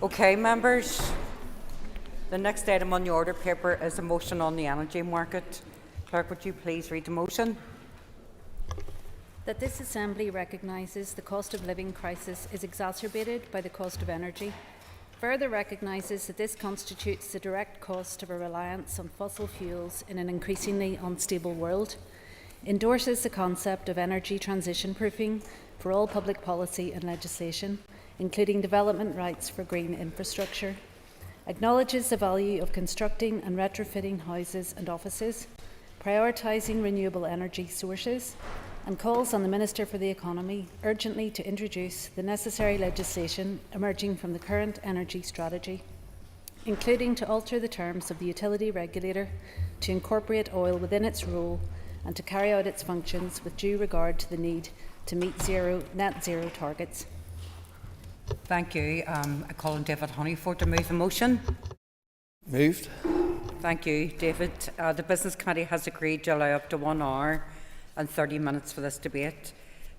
Okay, members. The next item on the order paper is a motion on the energy market. Clerk, would you please read the motion? That this Assembly recognises the cost of living crisis is exacerbated by the cost of energy, further recognises that this constitutes the direct cost of a reliance on fossil fuels in an increasingly unstable world, endorses the concept of energy transition proofing for all public policy and legislation, including development rights for green infrastructure, acknowledges the value of constructing and retrofitting houses and offices, prioritising renewable energy sources, and calls on the Minister for the Economy urgently to introduce the necessary legislation emerging from the current energy strategy, including to alter the terms of the utility regulator to incorporate oil within its role and to carry out its functions with due regard to the need to meet net zero targets. Thank you. I call on David Honeyford to move the motion. Moved. Thank you, David. The Business Committee has agreed to allow up to 1 hour and 30 minutes for this debate.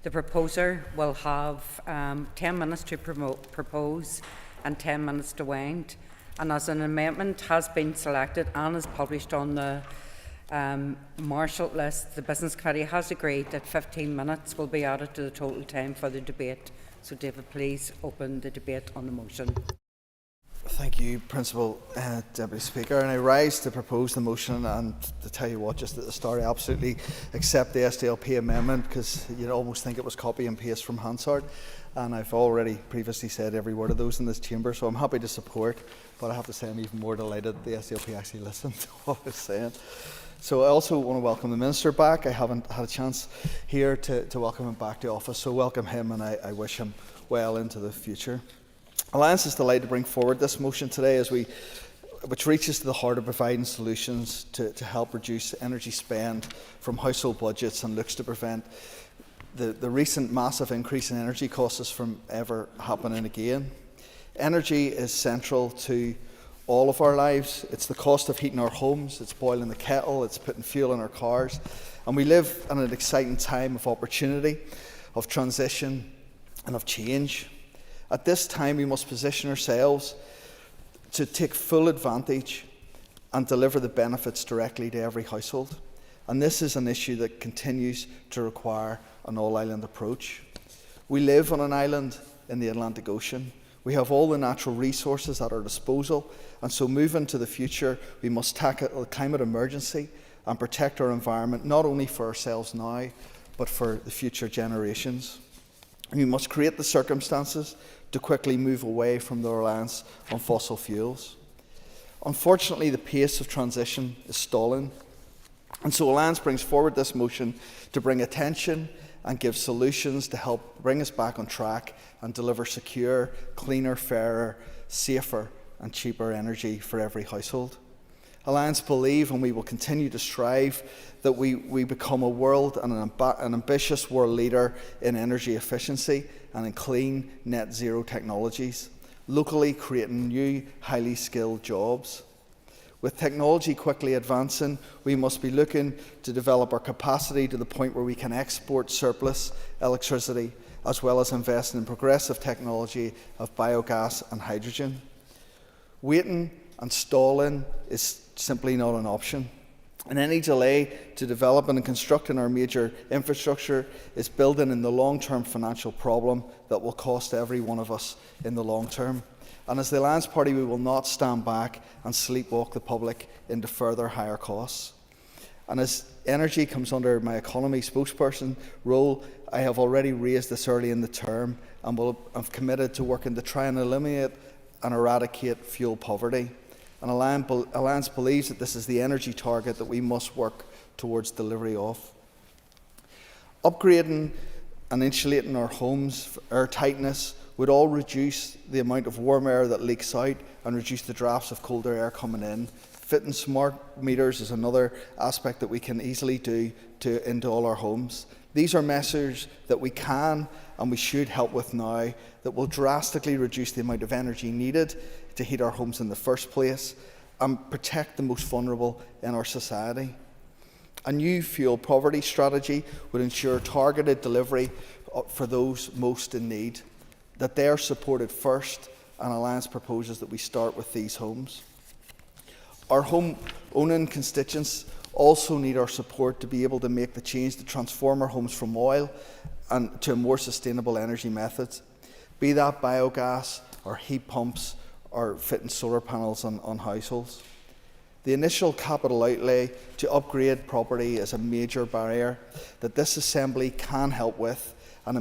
The proposer will have 10 minutes to propose and 10 minutes to wind. And as an amendment has been selected and is published on the Marshall list, the Business Committee has agreed that 15 minutes will be added to the total time for the debate. So, David, please open the debate on the motion. Thank you, Principal Deputy Speaker. And I rise to propose the motion, and to tell you what, just at the start, I absolutely accept the SDLP amendment, because you'd almost think it was copy and paste from Hansard. And I've already previously said every word of those in this chamber, so I'm happy to support. But I have to say I'm even more delighted the SDLP actually listened to what I was saying. So I also want to welcome the Minister back. I haven't had a chance here to welcome him back to office, so welcome him, and I wish him well into the future. Alliance is delighted to bring forward this motion today, which reaches to the heart of providing solutions to help reduce energy spend from household budgets and looks to prevent the recent massive increase in energy costs from ever happening again. Energy is central to all of our lives. It's the cost of heating our homes, it's boiling the kettle, it's putting fuel in our cars. And we live in an exciting time of opportunity, of transition and of change. At this time, we must position ourselves to take full advantage and deliver the benefits directly to every household. And this is an issue that continues to require an all-island approach. We live on an island in the Atlantic Ocean. We have all the natural resources at our disposal, and so moving to the future, we must tackle a climate emergency and protect our environment, not only for ourselves now, but for the future generations. We must create the circumstances to quickly move away from the reliance on fossil fuels. Unfortunately, the pace of transition is stalling, and so Alliance brings forward this motion to bring attention and give solutions to help bring us back on track and deliver secure, cleaner, fairer, safer and cheaper energy for every household. Alliance believe, and we will continue to strive, that we become a world and an ambitious world leader in energy efficiency and in clean net zero technologies, locally creating new highly skilled jobs. With technology quickly advancing, we must be looking to develop our capacity to the point where we can export surplus electricity, as well as invest in progressive technology of biogas and hydrogen. Waiting and stalling is simply not an option. And any delay to developing and constructing our major infrastructure is building in the long-term financial problem that will cost every one of us in the long term. And as the Alliance Party, we will not stand back and sleepwalk the public into further higher costs. And as energy comes under my economy spokesperson role, I have already raised this early in the term and have committed to working to try and eliminate and eradicate fuel poverty. And Alliance believes that this is the energy target that we must work towards delivery of. Upgrading and insulating our homes for air tightness would all reduce the amount of warm air that leaks out and reduce the drafts of colder air coming in. Fitting smart meters is another aspect that we can easily do into all our homes. These are measures that we can and we should help with now that will drastically reduce the amount of energy needed to heat our homes in the first place and protect the most vulnerable in our society. A new fuel poverty strategy would ensure targeted delivery for those most in need, that they are supported first and Alliance proposes that we start with these homes. Our home-owning constituents also need our support to be able to make the change to transform our homes from oil and to more sustainable energy methods, be that biogas or heat pumps or fitting solar panels on households. The initial capital outlay to upgrade property is a major barrier that this Assembly can help with, and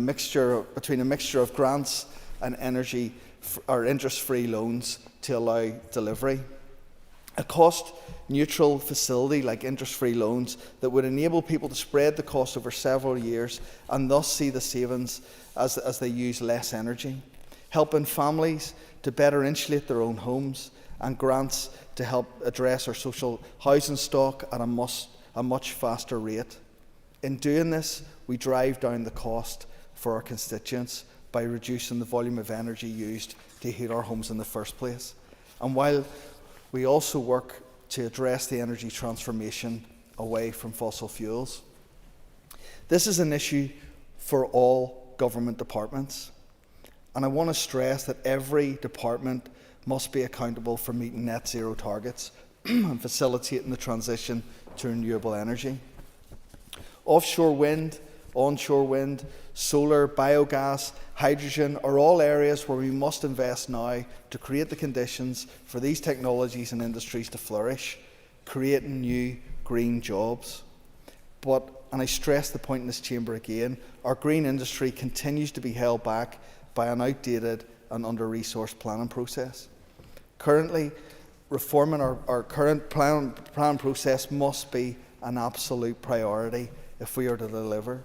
between a mixture of grants and interest-free loans to allow delivery. A cost-neutral facility like interest-free loans that would enable people to spread the cost over several years and thus see the savings as they use less energy, helping families to better insulate their own homes, and grants to help address our social housing stock at a much faster rate. In doing this, we drive down the cost for our constituents by reducing the volume of energy used to heat our homes in the first place. And while we also work to address the energy transformation away from fossil fuels. This is an issue for all government departments, and I want to stress that every department must be accountable for meeting net zero targets and facilitating the transition to renewable energy. Offshore wind, onshore wind, solar, biogas, hydrogen are all areas where we must invest now to create the conditions for these technologies and industries to flourish, creating new green jobs. But, and I stress the point in this chamber again, our green industry continues to be held back by an outdated and under-resourced planning process. Currently, reforming our current plan process must be an absolute priority if we are to deliver.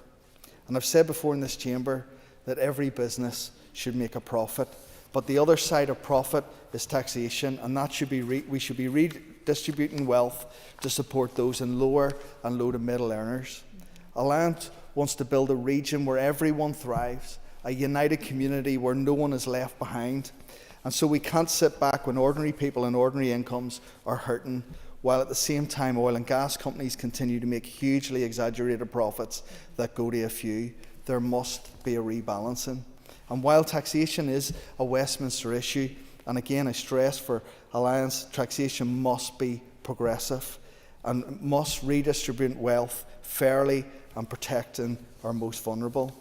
And I've said before in this chamber that every business should make a profit, but the other side of profit is taxation, and that should be we should be redistributing wealth to support those in lower and low to middle earners. Alliance wants to build a region where everyone thrives, a united community where no one is left behind. And so we can't sit back when ordinary people and ordinary incomes are hurting, while at the same time oil and gas companies continue to make hugely exaggerated profits that go to a few. There must be a rebalancing. And while taxation is a Westminster issue, and again I stress for Alliance, taxation must be progressive and must redistribute wealth fairly and protecting our most vulnerable.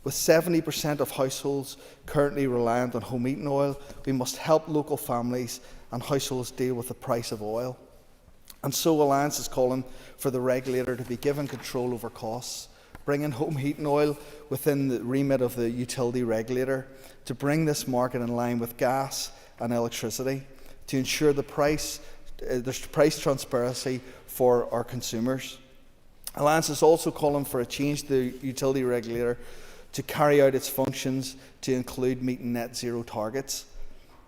With 70% of households currently reliant on home heating oil, we must help local families and households deal with the price of oil. And so Alliance is calling for the regulator to be given control over costs, bringing home heating oil within the remit of the utility regulator to bring this market in line with gas and electricity, to ensure there's price transparency for our consumers. Alliance is also calling for a change to the utility regulator to carry out its functions to include meeting net zero targets.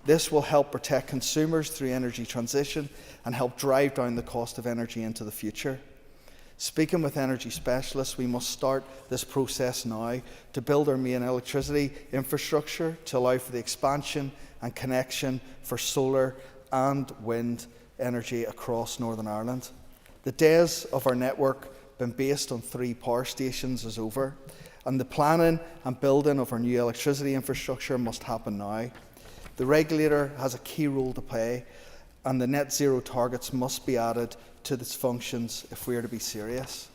This will help protect consumers through energy transition and help drive down the cost of energy into the future. Speaking with energy specialists, we must start this process now to build our main electricity infrastructure to allow for the expansion and connection for solar and wind energy across Northern Ireland. The days of our network being based on 3 power stations is over, and the planning and building of our new electricity infrastructure must happen now. The regulator has a key role to play, and the net zero targets must be added to its functions if we are to be serious.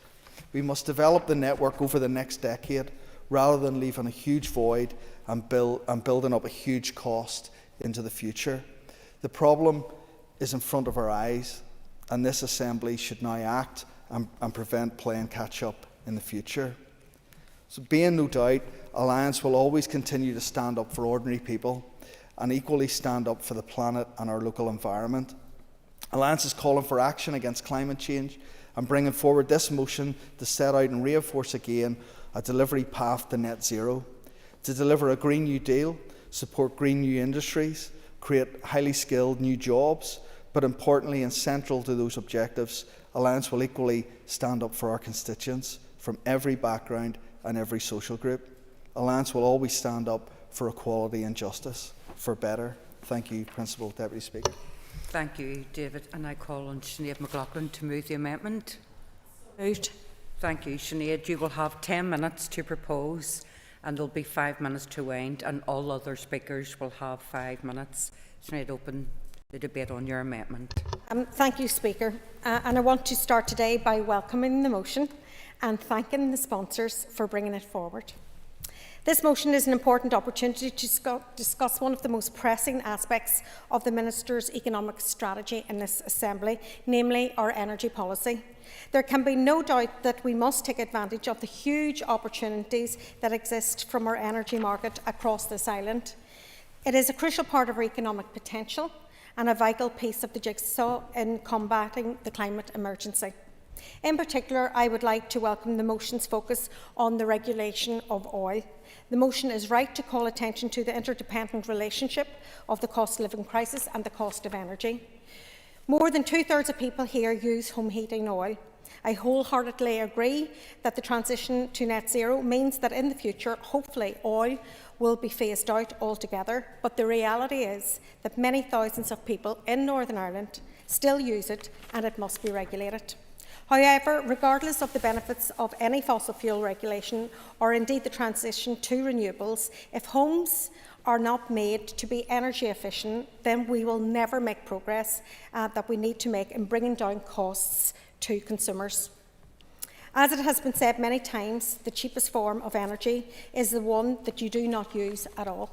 We must develop the network over the next decade rather than leaving a huge void and building up a huge cost into the future. The problem is in front of our eyes, and this Assembly should now act and prevent playing catch up in the future. So, being no doubt, Alliance will always continue to stand up for ordinary people and equally stand up for the planet and our local environment. Alliance is calling for action against climate change and bringing forward this motion to set out and reinforce again a delivery path to net zero, to deliver a Green New Deal, support green new industries, create highly skilled new jobs, but importantly and central to those objectives, Alliance will equally stand up for our constituents from every background and every social group. Alliance will always stand up for equality and justice, for better. Thank you, Principal Deputy Speaker. Thank you, David. And I call on Sinead McLaughlin to move the amendment. Moved. Thank you, Sinead. You will have 10 minutes to propose. and there'll be 5 minutes to wind, and all other speakers will have 5 minutes. So I'd open the debate on your amendment. Thank you, Speaker. And I want to start today by welcoming the motion and thanking the sponsors for bringing it forward. This motion is an important opportunity to discuss one of the most pressing aspects of the Minister's economic strategy in this Assembly, namely our energy policy. There can be no doubt that we must take advantage of the huge opportunities that exist from our energy market across this island. It is a crucial part of our economic potential and a vital piece of the jigsaw in combating the climate emergency. In particular, I would like to welcome the motion's focus on the regulation of oil. The motion is right to call attention to the interdependent relationship of the cost of living crisis and the cost of energy. More than 2/3 of people here use home heating oil. I wholeheartedly agree that the transition to net zero means that in the future, hopefully, oil will be phased out altogether. But the reality is that many thousands of people in Northern Ireland still use it, and it must be regulated. However, regardless of the benefits of any fossil fuel regulation or indeed the transition to renewables, if homes are not made to be energy efficient, then we will never make progress that we need to make in bringing down costs to consumers. As it has been said many times, the cheapest form of energy is the one that you do not use at all.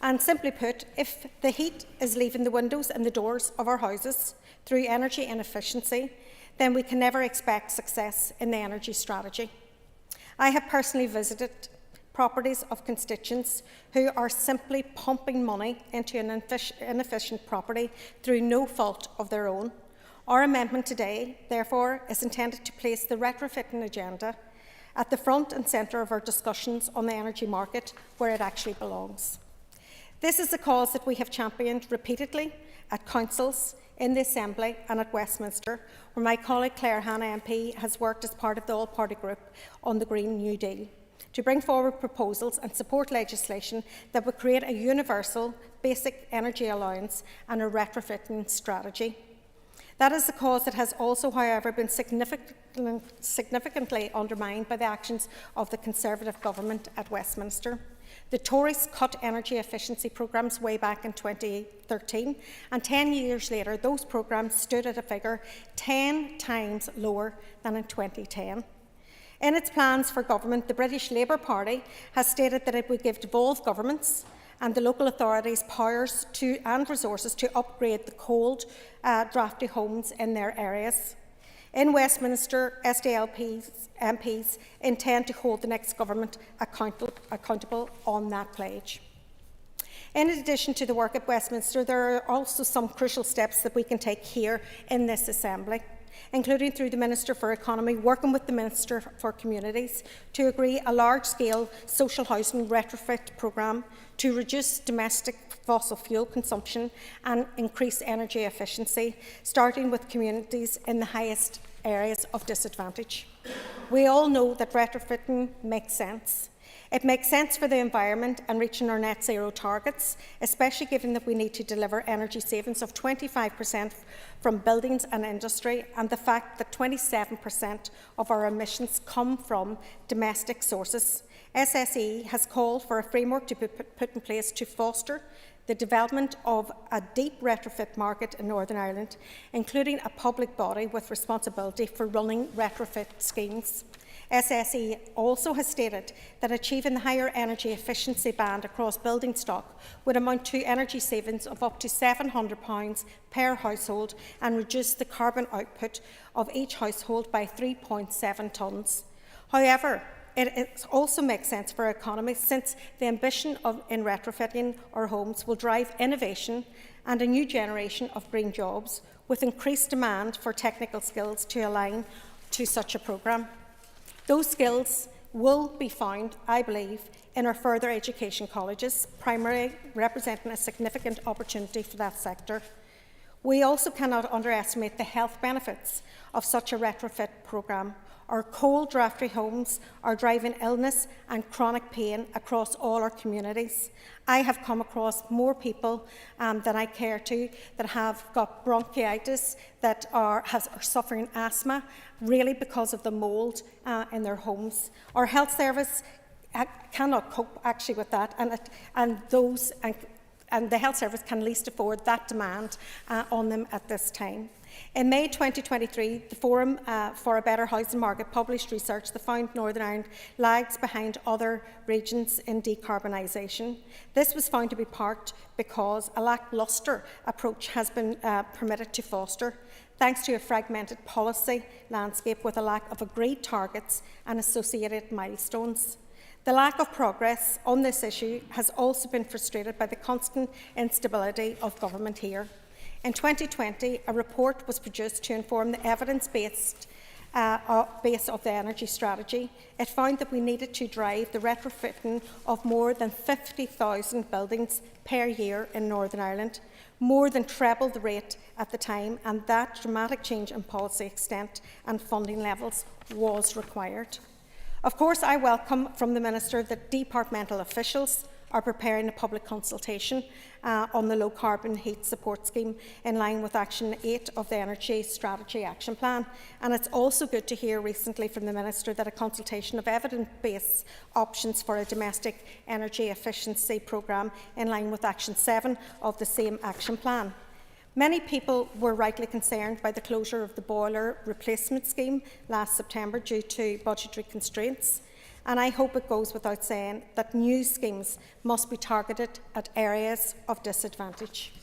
And simply put, if the heat is leaving the windows and the doors of our houses through energy inefficiency, then we can never expect success in the energy strategy. I have personally visited properties of constituents who are simply pumping money into an inefficient property through no fault of their own. Our amendment today, therefore, is intended to place the retrofitting agenda at the front and centre of our discussions on the energy market, where it actually belongs. This is a cause that we have championed repeatedly at councils, in the Assembly and at Westminster, where my colleague Claire Hanna MP has worked as part of the all-party group on the Green New Deal, to bring forward proposals and support legislation that would create a universal basic energy allowance and a retrofitting strategy. That is a cause that has also, however, been significantly undermined by the actions of the Conservative government at Westminster. The Tories cut energy efficiency programmes way back in 2013, and 10 years later, those programmes stood at a figure 10 times lower than in 2010. In its plans for government, the British Labour Party has stated that it would give devolved governments and the local authorities powers and resources to upgrade the cold, drafty homes in their areas. In Westminster, SDLP MPs intend to hold the next government accountable on that pledge. In addition to the work at Westminster, there are also some crucial steps that we can take here in this Assembly, including through the Minister for Economy, working with the Minister for Communities to agree a large-scale social housing retrofit programme to reduce domestic fossil fuel consumption and increase energy efficiency, starting with communities in the highest areas of disadvantage. We all know that retrofitting makes sense. It makes sense for the environment and reaching our net zero targets, especially given that we need to deliver energy savings of 25% from buildings and industry, and the fact that 27% of our emissions come from domestic sources. SSE has called for a framework to be put in place to foster the development of a deep retrofit market in Northern Ireland, including a public body with responsibility for running retrofit schemes. SSE also has stated that achieving the higher energy efficiency band across building stock would amount to energy savings of up to £700 per household and reduce the carbon output of each household by 3.7 tonnes. However, it also makes sense for our economy, since the ambition in retrofitting our homes will drive innovation and a new generation of green jobs, with increased demand for technical skills to align to such a programme. Those skills will be found, I believe, in our further education colleges, primarily representing a significant opportunity for that sector. We also cannot underestimate the health benefits of such a retrofit programme. Our cold, drafty homes are driving illness and chronic pain across all our communities. I have come across more people than I care to that have got bronchitis, that are suffering asthma, really because of the mould in their homes. Our health service cannot cope actually with that, and the health service can least afford that demand on them at this time. In May 2023, the Forum for a Better Housing Market published research that found Northern Ireland lags behind other regions in decarbonisation. This was found to be part because a lacklustre approach has been permitted to foster, thanks to a fragmented policy landscape with a lack of agreed targets and associated milestones. The lack of progress on this issue has also been frustrated by the constant instability of government here. In 2020, a report was produced to inform the evidence-base of the energy strategy. It found that we needed to drive the retrofitting of more than 50,000 buildings per year in Northern Ireland, more than treble the rate at the time, and that dramatic change in policy extent and funding levels was required. Of course, I welcome from the Minister that departmental officials are preparing a public consultation on the Low Carbon Heat Support Scheme in line with Action 8 of the Energy Strategy Action Plan. And it's also good to hear recently from the Minister that a consultation of evidence-based options for a domestic energy efficiency programme in line with Action 7 of the same action plan. Many people were rightly concerned by the closure of the boiler replacement scheme last September due to budgetary constraints. And I hope it goes without saying that new schemes must be targeted at areas of disadvantage.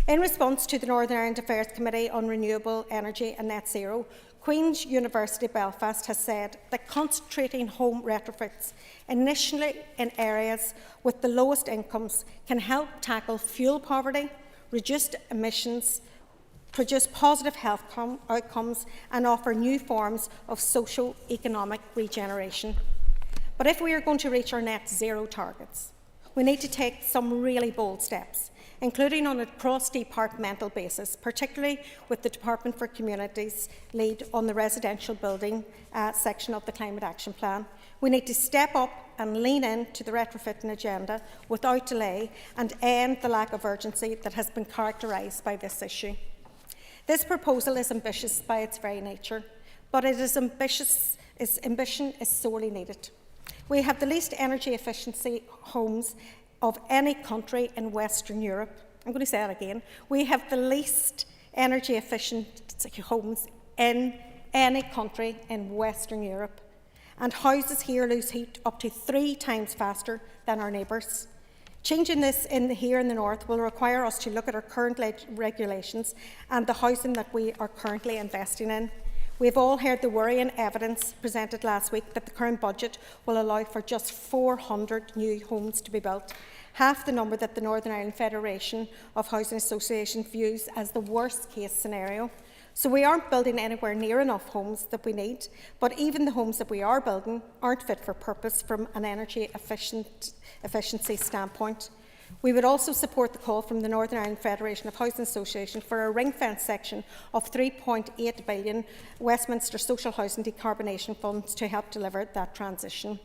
In response to the Northern Ireland Affairs Committee on Renewable Energy and Net Zero, Queen's University Belfast has said that concentrating home retrofits initially in areas with the lowest incomes can help tackle fuel poverty, reduce emissions, produce positive health outcomes and offer new forms of socio-economic regeneration. But if we are going to reach our net zero targets, we need to take some really bold steps, including on a cross-departmental basis, particularly with the Department for Communities lead on the residential building section of the Climate Action Plan. We need to step up and lean into the retrofitting agenda without delay and end the lack of urgency that has been characterised by this issue. This proposal is ambitious by its very nature, but its ambition is sorely needed. We have the least energy efficiency homes of any country in Western Europe. I'm going to say that again. We have the least energy efficient homes in any country in Western Europe. And houses here lose heat up to 3 times faster than our neighbours. Changing this here in the north will require us to look at our current regulations and the housing that we are currently investing in. We have all heard the worrying evidence presented last week that the current budget will allow for just 400 new homes to be built, half the number that the Northern Ireland Federation of Housing Associations views as the worst case scenario. So we aren't building anywhere near enough homes that we need, but even the homes that we are building aren't fit for purpose from an energy efficiency standpoint. We would also support the call from the Northern Ireland Federation of Housing Associations for a ring-fence section of £3.8 billion Westminster Social Housing Decarbonation Funds to help deliver that transition.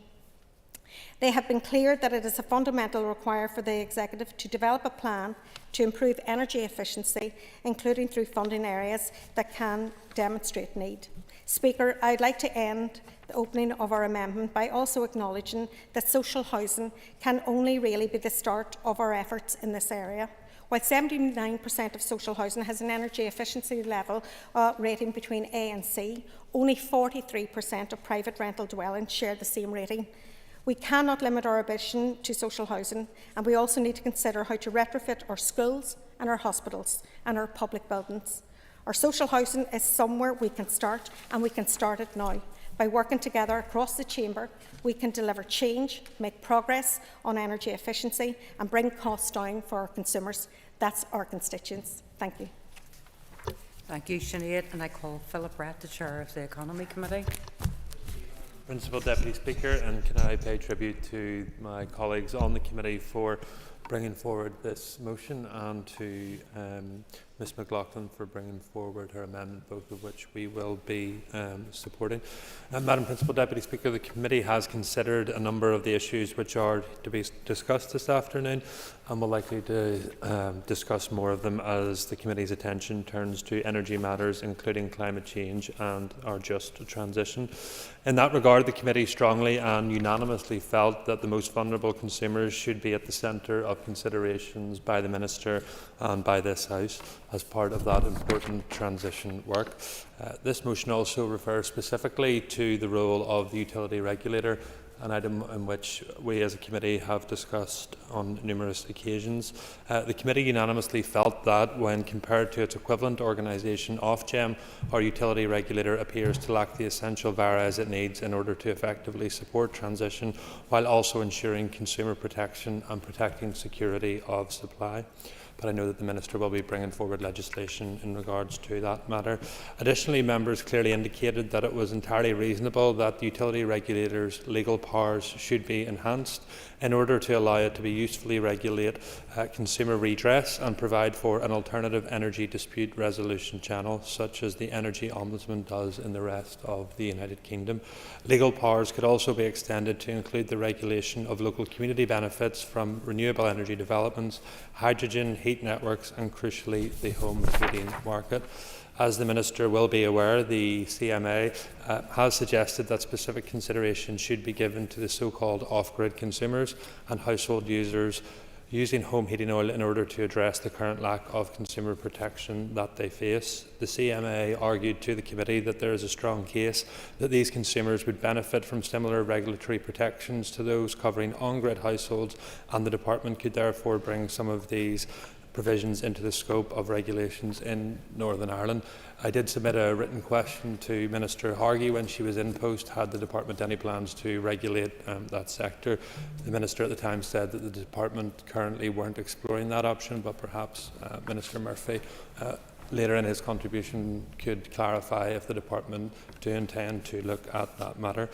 They have been clear that it is a fundamental requirement for the Executive to develop a plan to improve energy efficiency, including through funding areas that can demonstrate need. Speaker, I'd like to end the opening of our amendment by also acknowledging that social housing can only really be the start of our efforts in this area. While 79% of social housing has an energy efficiency level rating between A and C, only 43% of private rental dwellings share the same rating. We cannot limit our ambition to social housing, and we also need to consider how to retrofit our schools and our hospitals and our public buildings. Our social housing is somewhere we can start, and we can start it now. By working together across the chamber, we can deliver change, make progress on energy efficiency and bring costs down for our consumers. That's our constituents. Thank you. Thank you, Sinead. And I call Philip Brett, the Chair of the Economy Committee. Principal Deputy Speaker, and can I pay tribute to my colleagues on the committee for bringing forward this motion and to Ms McLaughlin for bringing forward her amendment, both of which we will be supporting. Madam Principal Deputy Speaker, the committee has considered a number of the issues which are to be discussed this afternoon, and will likely to discuss more of them as the committee's attention turns to energy matters, including climate change and our just transition. In that regard, the committee strongly and unanimously felt that the most vulnerable consumers should be at the centre of considerations by the Minister and by this House as part of that important transition work. This motion also refers specifically to the role of the utility regulator, an item in which we as a committee have discussed on numerous occasions. The committee unanimously felt that when compared to its equivalent organisation, Ofgem, our utility regulator appears to lack the essential varas it needs in order to effectively support transition, while also ensuring consumer protection and protecting security of supply. But I know that the Minister will be bringing forward legislation in regards to that matter. Additionally, members clearly indicated that it was entirely reasonable that the utility regulator's legal powers should be enhanced in order to allow it to be usefully regulate consumer redress and provide for an alternative energy dispute resolution channel, such as the Energy Ombudsman does in the rest of the United Kingdom. Legal powers could also be extended to include the regulation of local community benefits from renewable energy developments, hydrogen, heat networks and, crucially, the home heating market. As the Minister will be aware, the CMA has suggested that specific consideration should be given to the so-called off-grid consumers and household users using home heating oil in order to address the current lack of consumer protection that they face. The CMA argued to the committee that there is a strong case that these consumers would benefit from similar regulatory protections to those covering on-grid households, and the Department could therefore bring some of these provisions into the scope of regulations in Northern Ireland. I did submit a written question to Minister Hargey when she was in post, had the Department any plans to regulate that sector. The Minister at the time said that the Department currently weren't exploring that option, but perhaps Minister Murphy later in his contribution could clarify if the Department do intend to look at that matter.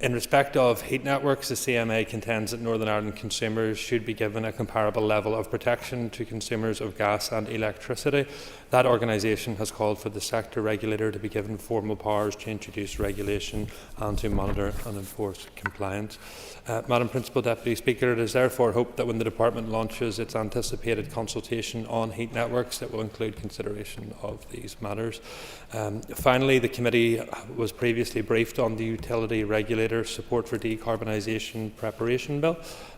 In respect of heat networks, the CMA contends that Northern Ireland consumers should be given a comparable level of protection to consumers of gas and electricity. That organisation has called for the sector regulator to be given formal powers to introduce regulation and to monitor and enforce compliance. Madam Principal Deputy Speaker, it is therefore hoped that when the Department launches its anticipated consultation on heat networks, it will include consideration of these matters. Finally, the committee was previously briefed on the utility regulator's support for decarbonisation preparation bill,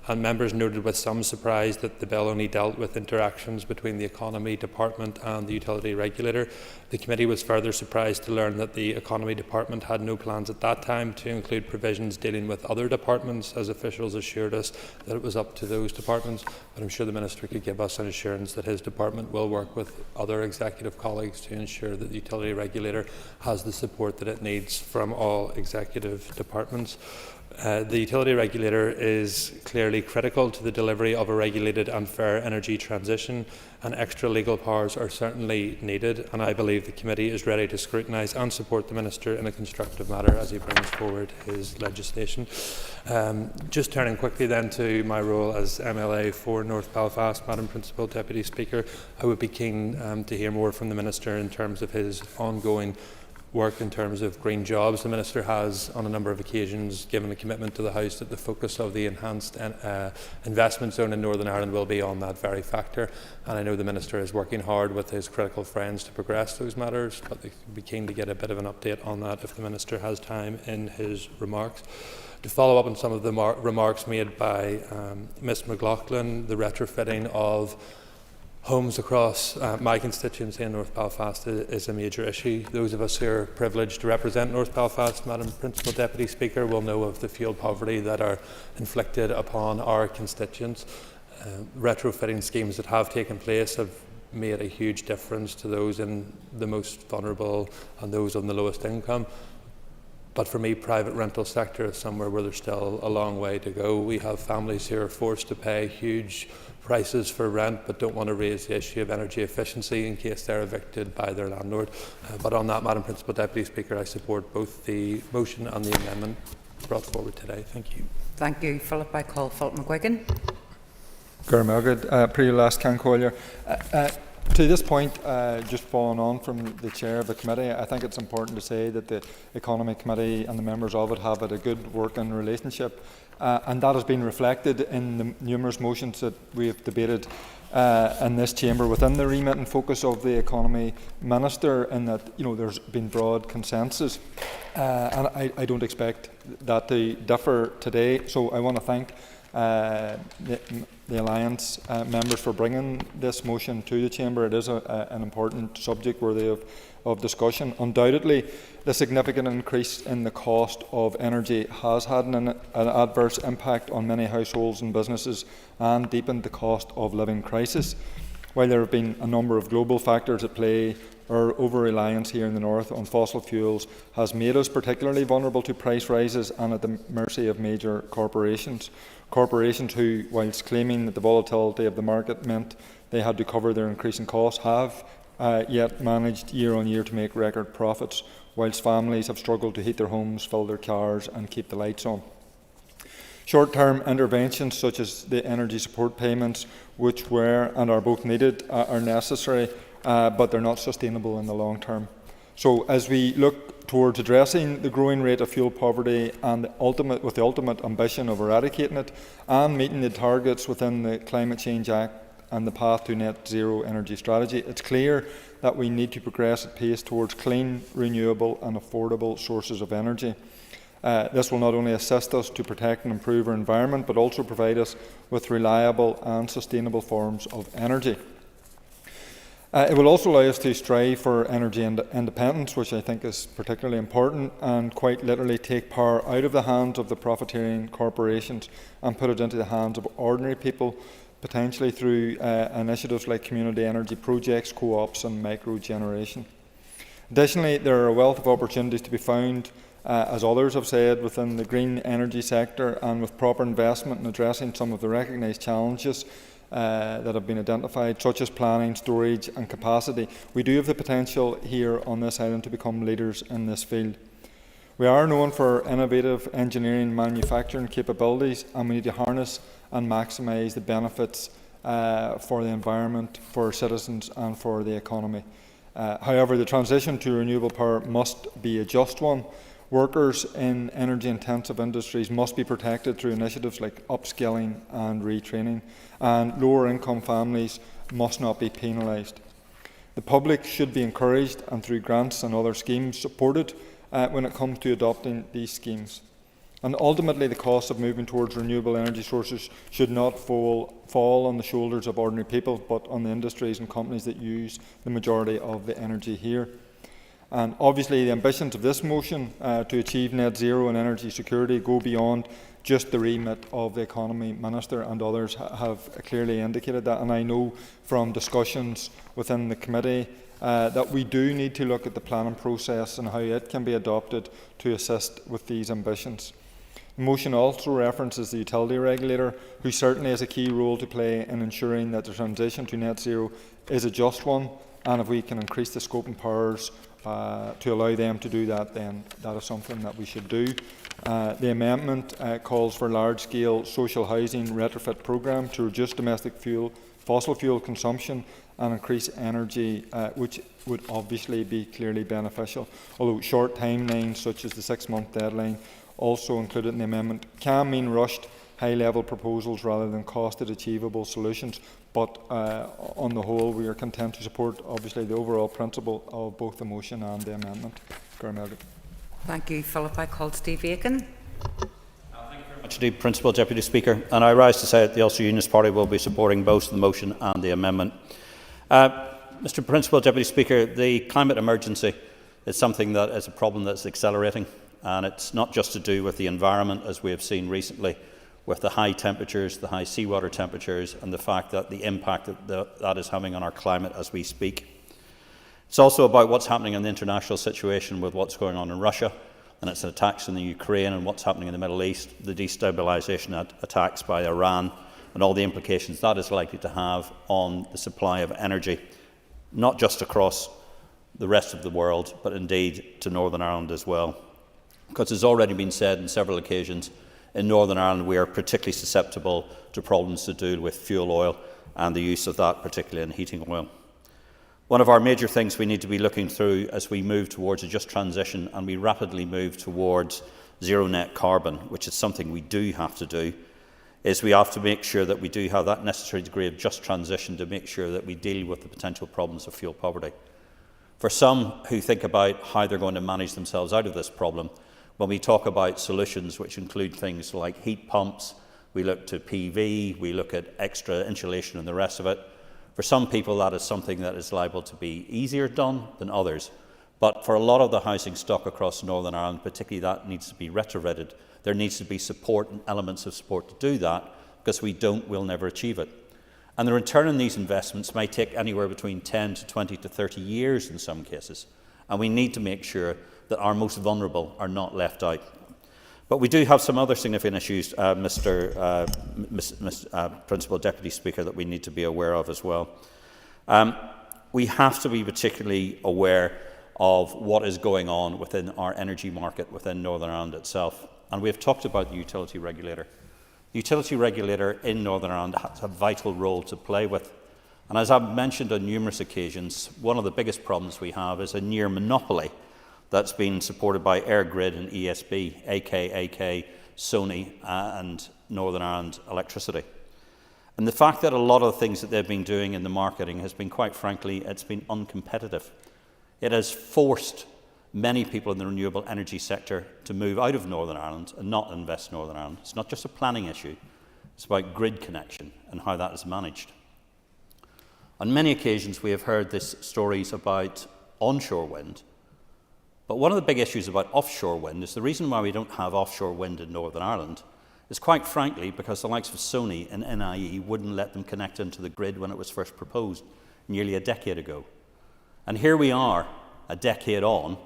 and members noted with some surprise that the bill only dealt with interactions between the Economy Department and the utility regulator. The committee was further surprised to learn that the Economy Department had no plans at that time to include provisions dealing with other departments, as officials assured us that it was up to those departments. But I'm sure the Minister could give us an assurance that his department will work with other executive colleagues to ensure that the utility regulator has the support that it needs from all executive departments. The utility regulator is clearly critical to the delivery of a regulated and fair energy transition, and extra legal powers are certainly needed, and I believe the committee is ready to scrutinise and support the Minister in a constructive manner as he brings forward his legislation. Just turning quickly then to my role as MLA for North Belfast, Madam Principal Deputy Speaker, I would be keen to hear more from the Minister in terms of his ongoing work in terms of green jobs. The Minister has on a number of occasions given a commitment to the House that the focus of the enhanced investment zone in Northern Ireland will be on that very factor, and I know the Minister is working hard with his critical friends to progress those matters, but they would be keen to get a bit of an update on that if the Minister has time in his remarks. To follow up on some of the remarks made by Ms McLaughlin, the retrofitting of homes across my constituency in North Belfast is a major issue. Those of us who are privileged to represent North Belfast, Madam Principal Deputy Speaker, will know of the fuel poverty that are inflicted upon our constituents. Retrofitting schemes that have taken place have made a huge difference to those in the most vulnerable and those on the lowest income. But for me, private rental sector is somewhere where there's still a long way to go. We have families who are forced to pay huge prices for rent but don't want to raise the issue of energy efficiency in case they're evicted by their landlord. But on that, Madam Principal Deputy Speaker, I support both the motion and the amendment brought forward today. Thank you. Thank you. Philip, I call Philip McGuigan. Gurmagad, pre last can call you. To this point, just following on from the chair of the committee, I think it's important to say that the Economy Committee and the members of it have had a good working relationship, and that has been reflected in the numerous motions that we have debated in this chamber within the remit and focus of the Economy Minister, in that there's been broad consensus, and I don't expect that to differ today. So I want to thank the Alliance members for bringing this motion to the chamber. It is an important subject worthy of discussion. Undoubtedly, the significant increase in the cost of energy has had an adverse impact on many households and businesses and deepened the cost of living crisis. While there have been a number of global factors at play, our over-reliance here in the north on fossil fuels has made us particularly vulnerable to price rises and at the mercy of major corporations. Corporations who, whilst claiming that the volatility of the market meant they had to cover their increasing costs, have yet managed year on year to make record profits, whilst families have struggled to heat their homes, fill their cars and keep the lights on. Short-term interventions such as the energy support payments, which were and are both needed, are necessary, but they're not sustainable in the long term. So as we look towards addressing the growing rate of fuel poverty and with the ultimate ambition of eradicating it and meeting the targets within the Climate Change Act and the path to net zero energy strategy, it's clear that we need to progress at pace towards clean, renewable and affordable sources of energy. This will not only assist us to protect and improve our environment, but also provide us with reliable and sustainable forms of energy. It will also allow us to strive for energy independence, which I think is particularly important, and quite literally take power out of the hands of the profiteering corporations and put it into the hands of ordinary people, potentially through initiatives like community energy projects, co-ops and micro-generation. Additionally, there are a wealth of opportunities to be found, as others have said, within the green energy sector, and with proper investment in addressing some of the recognised challenges that have been identified, such as planning, storage and capacity, we do have the potential here on this island to become leaders in this field. We are known for innovative engineering and manufacturing capabilities, and we need to harness and maximise the benefits for the environment, for our citizens and for the economy. However, the transition to renewable power must be a just one. Workers in energy-intensive industries must be protected through initiatives like upskilling and retraining, and lower-income families must not be penalised. The public should be encouraged and through grants and other schemes supported when it comes to adopting these schemes. And ultimately, the cost of moving towards renewable energy sources should not fall on the shoulders of ordinary people, but on the industries and companies that use the majority of the energy here. And obviously the ambitions of this motion to achieve net zero and energy security go beyond just the remit of the Economy Minister, and others have clearly indicated that. And I know from discussions within the committee that we do need to look at the planning process and how it can be adopted to assist with these ambitions. The motion also references the utility regulator, who certainly has a key role to play in ensuring that the transition to net zero is a just one, and if we can increase the scope and powers to allow them to do that, then that is something that we should do. The amendment calls for large-scale social housing retrofit programme to reduce domestic fossil fuel consumption and increase energy, which would obviously be clearly beneficial. Although short timelines, such as the 6-month deadline, also included in the amendment, can mean rushed, high-level proposals rather than costed, achievable solutions. But on the whole, we are content to support, obviously, the overall principle of both the motion and the amendment. Thank you, Philip. I call Steve Aiken. Much indeed, Principal Deputy Speaker, and I rise to say that the Ulster Unionist Party will be supporting both the motion and the amendment. Mr. Principal Deputy Speaker, the climate emergency is something that is a problem that's accelerating, and it's not just to do with the environment, as we have seen recently, with the high temperatures, the high seawater temperatures, and the fact that the impact that is having on our climate as we speak. It's also about what's happening in the international situation with what's going on in Russia and its attacks in the Ukraine, and what's happening in the Middle East, the destabilisation attacks by Iran, and all the implications that is likely to have on the supply of energy, not just across the rest of the world, but indeed to Northern Ireland as well. Because it's already been said on several occasions, in Northern Ireland we are particularly susceptible to problems to do with fuel oil and the use of that, particularly in heating oil. One of our major things we need to be looking through as we move towards a just transition and we rapidly move towards zero net carbon, which is something we do have to do, is we have to make sure that we do have that necessary degree of just transition to make sure that we deal with the potential problems of fuel poverty. For some who think about how they're going to manage themselves out of this problem, when we talk about solutions which include things like heat pumps, we look to PV, we look at extra insulation and the rest of it. For some people, that is something that is liable to be easier done than others. But for a lot of the housing stock across Northern Ireland, particularly that needs to be retrofitted, there needs to be support and elements of support to do that, because we'll never achieve it. And the return on these investments may take anywhere between 10 to 20 to 30 years in some cases. And we need to make sure that our most vulnerable are not left out. But we do have some other significant issues, Mr. Principal Deputy Speaker, that we need to be aware of as well. We have to be particularly aware of what is going on within our energy market within Northern Ireland itself. And we have talked about the utility regulator. The utility regulator in Northern Ireland has a vital role to play with. And as I've mentioned on numerous occasions, one of the biggest problems we have is a near monopoly that's been supported by EirGrid and ESB, AK, Sony and Northern Ireland Electricity. And the fact that a lot of the things that they've been doing in the marketing has been, quite frankly, it's been uncompetitive. It has forced many people in the renewable energy sector to move out of Northern Ireland and not invest in Northern Ireland. It's not just a planning issue, it's about grid connection and how that is managed. On many occasions we have heard these stories about onshore wind, but one of the big issues about offshore wind is the reason why we don't have offshore wind in Northern Ireland is, quite frankly, because the likes of Sony and NIE wouldn't let them connect into the grid when it was first proposed nearly a decade ago. And here we are, a decade on,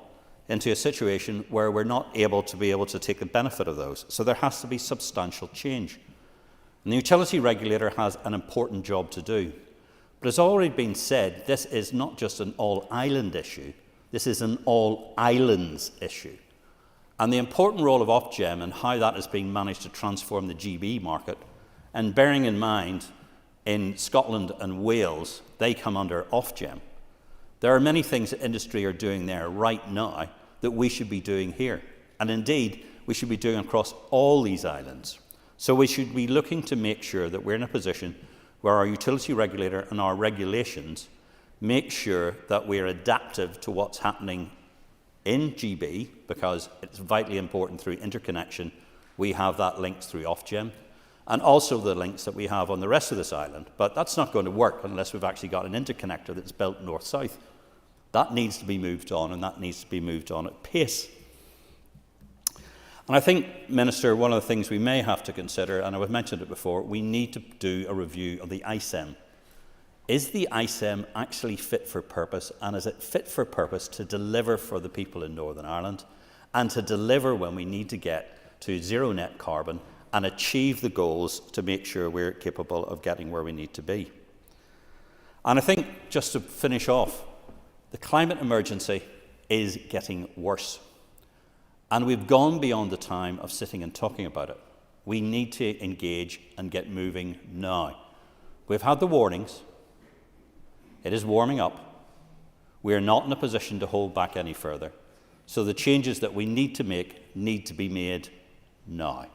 into a situation where we're not able to take the benefit of those. So there has to be substantial change. And the utility regulator has an important job to do. But as already been said, this is not just an all-island issue, this is an all-islands issue. And the important role of Ofgem and how that is being managed to transform the GB market, and bearing in mind, in Scotland and Wales, they come under Ofgem. There are many things that industry are doing there right now that we should be doing here. And indeed, we should be doing across all these islands. So we should be looking to make sure that we're in a position where our utility regulator and our regulations make sure that we're adaptive to what's happening in GB, because it's vitally important through interconnection. We have that linked through Ofgem, and also the links that we have on the rest of this island. But that's not going to work unless we've actually got an interconnector that's built north-south. That needs to be moved on, and that needs to be moved on at pace. And I think, Minister, one of the things we may have to consider, and I've mentioned it before, we need to do a review of the ICEM. Is the ICEM actually fit for purpose, and is it fit for purpose to deliver for the people in Northern Ireland, and to deliver when we need to get to zero net carbon and achieve the goals to make sure we're capable of getting where we need to be? And I think, just to finish off, the climate emergency is getting worse. And we've gone beyond the time of sitting and talking about it. We need to engage and get moving now. We've had the warnings. It is warming up. We are not in a position to hold back any further. So the changes that we need to make need to be made now.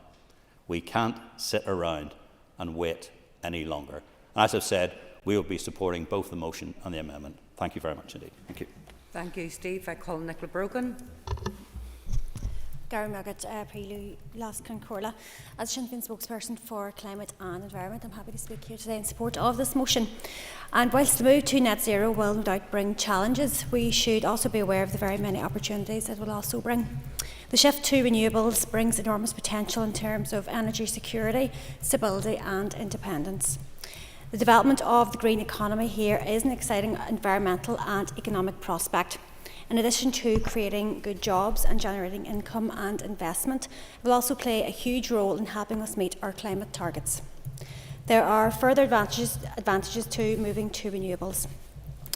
We can't sit around and wait any longer. And as I've said, we will be supporting both the motion and the amendment. Thank you very much indeed. Thank you. Thank you, Steve. I call Nicola Brogan. Gary Margaret, Prelude, Las Concorla. As Sinn Féin spokesperson for Climate and Environment, I'm happy to speak here today in support of this motion. And whilst the move to net zero will no doubt bring challenges, we should also be aware of the very many opportunities it will also bring. The shift to renewables brings enormous potential in terms of energy security, stability and independence. The development of the green economy here is an exciting environmental and economic prospect. In addition to creating good jobs and generating income and investment, it will also play a huge role in helping us meet our climate targets. There are further advantages to moving to renewables.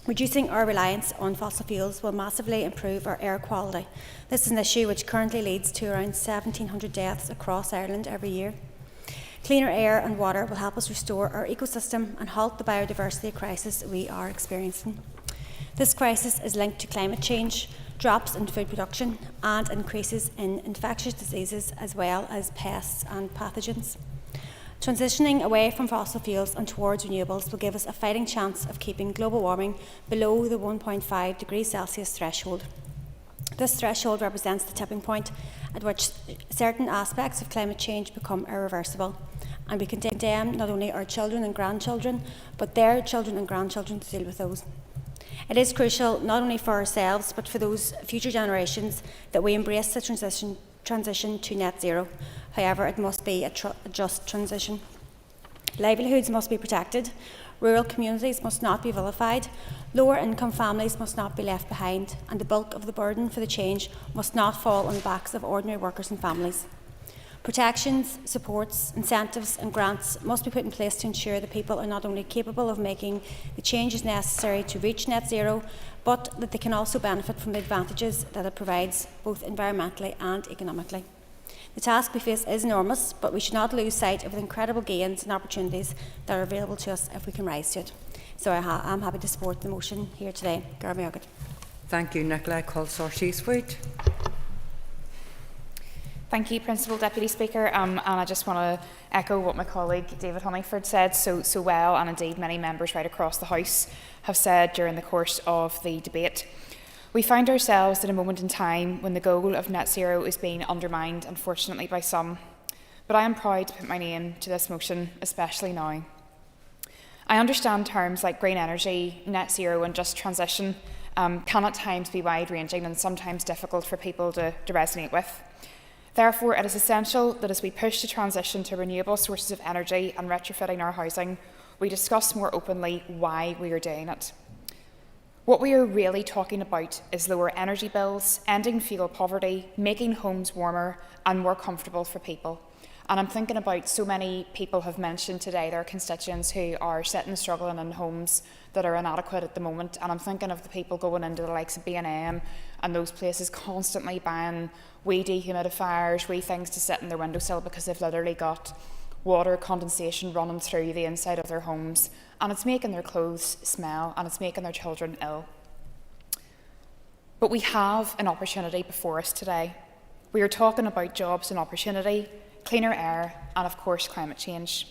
Reducing our reliance on fossil fuels will massively improve our air quality. This is an issue which currently leads to around 1,700 deaths across Ireland every year. Cleaner air and water will help us restore our ecosystem and halt the biodiversity crisis we are experiencing. This crisis is linked to climate change, drops in food production and increases in infectious diseases as well as pests and pathogens. Transitioning away from fossil fuels and towards renewables will give us a fighting chance of keeping global warming below the 1.5 degrees Celsius threshold. This threshold represents the tipping point at which certain aspects of climate change become irreversible, and we condemn not only our children and grandchildren, but their children and grandchildren to deal with those. It is crucial not only for ourselves, but for those future generations that we embrace the transition to net zero. However, it must be a just transition. Livelihoods must be protected, rural communities must not be vilified, lower income families must not be left behind, and the bulk of the burden for the change must not fall on the backs of ordinary workers and families. Protections, supports, incentives and grants must be put in place to ensure that people are not only capable of making the changes necessary to reach net zero, but that they can also benefit from the advantages that it provides, both environmentally and economically. The task we face is enormous, but we should not lose sight of the incredible gains and opportunities that are available to us if we can rise to it. So I am happy to support the motion here today. Thank you, Nicola. Call Saoirse. Thank you, Principal Deputy Speaker, and I just want to echo what my colleague David Honeyford said so well, and indeed many members right across the House have said during the course of the debate. We find ourselves at a moment in time when the goal of net zero is being undermined, unfortunately, by some. But I am proud to put my name to this motion, especially now. I understand terms like green energy, net zero and just transition can at times be wide-ranging and sometimes difficult for people to resonate with. Therefore, it is essential that as we push the transition to renewable sources of energy and retrofitting our housing, we discuss more openly why we are doing it. What we are really talking about is lower energy bills, ending fuel poverty, making homes warmer and more comfortable for people. And I'm thinking about so many people have mentioned today their constituents who are sitting struggling in homes that are inadequate at the moment. And I'm thinking of the people going into the likes of B&M and those places constantly buying wee dehumidifiers, wee things to sit in their windowsill because they've literally got water condensation running through the inside of their homes, and it's making their clothes smell and it's making their children ill. But we have an opportunity before us today. We are talking about jobs and opportunity, cleaner air and of course climate change.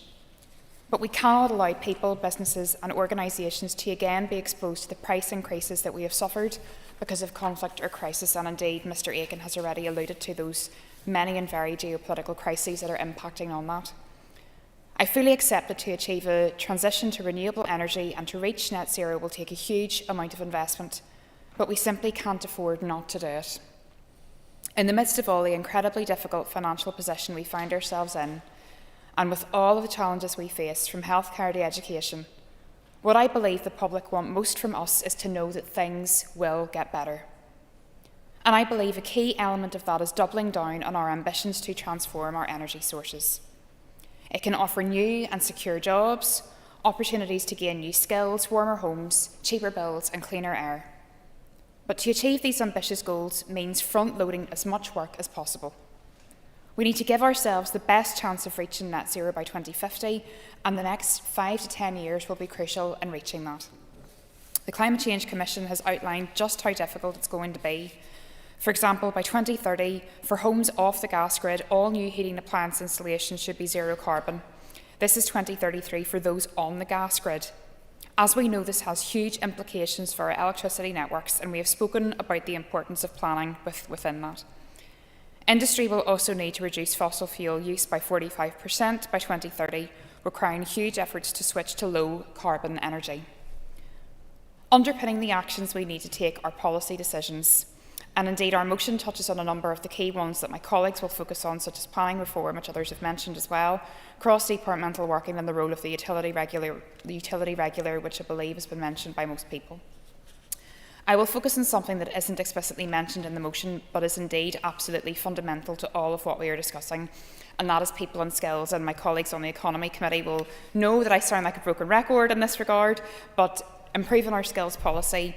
But we cannot allow people, businesses and organisations to again be exposed to the price increases that we have suffered because of conflict or crisis, and indeed Mr Aiken has already alluded to those many and varied geopolitical crises that are impacting on that. I fully accept that to achieve a transition to renewable energy and to reach net zero will take a huge amount of investment, but we simply can't afford not to do it. In the midst of all the incredibly difficult financial position we find ourselves in, and with all of the challenges we face, from healthcare to education, what I believe the public want most from us is to know that things will get better. And I believe a key element of that is doubling down on our ambitions to transform our energy sources. It can offer new and secure jobs, opportunities to gain new skills, warmer homes, cheaper bills and cleaner air. But to achieve these ambitious goals means front-loading as much work as possible. We need to give ourselves the best chance of reaching net zero by 2050, and the next 5 to 10 years will be crucial in reaching that. The Climate Change Commission has outlined just how difficult it's going to be. For example, by 2030, for homes off the gas grid, all new heating appliance installations should be zero carbon. This is 2033 for those on the gas grid. As we know, this has huge implications for our electricity networks, and we have spoken about the importance of planning within that. Industry will also need to reduce fossil fuel use by 45% by 2030, requiring huge efforts to switch to low carbon energy. Underpinning the actions we need to take are policy decisions, and indeed our motion touches on a number of the key ones that my colleagues will focus on, such as planning reform, which others have mentioned as well, cross-departmental working and the role of the utility regulator, which I believe has been mentioned by most people. I will focus on something that isn't explicitly mentioned in the motion, but is indeed absolutely fundamental to all of what we are discussing, and that is people and skills. And my colleagues on the Economy Committee will know that I sound like a broken record in this regard, but improving our skills policy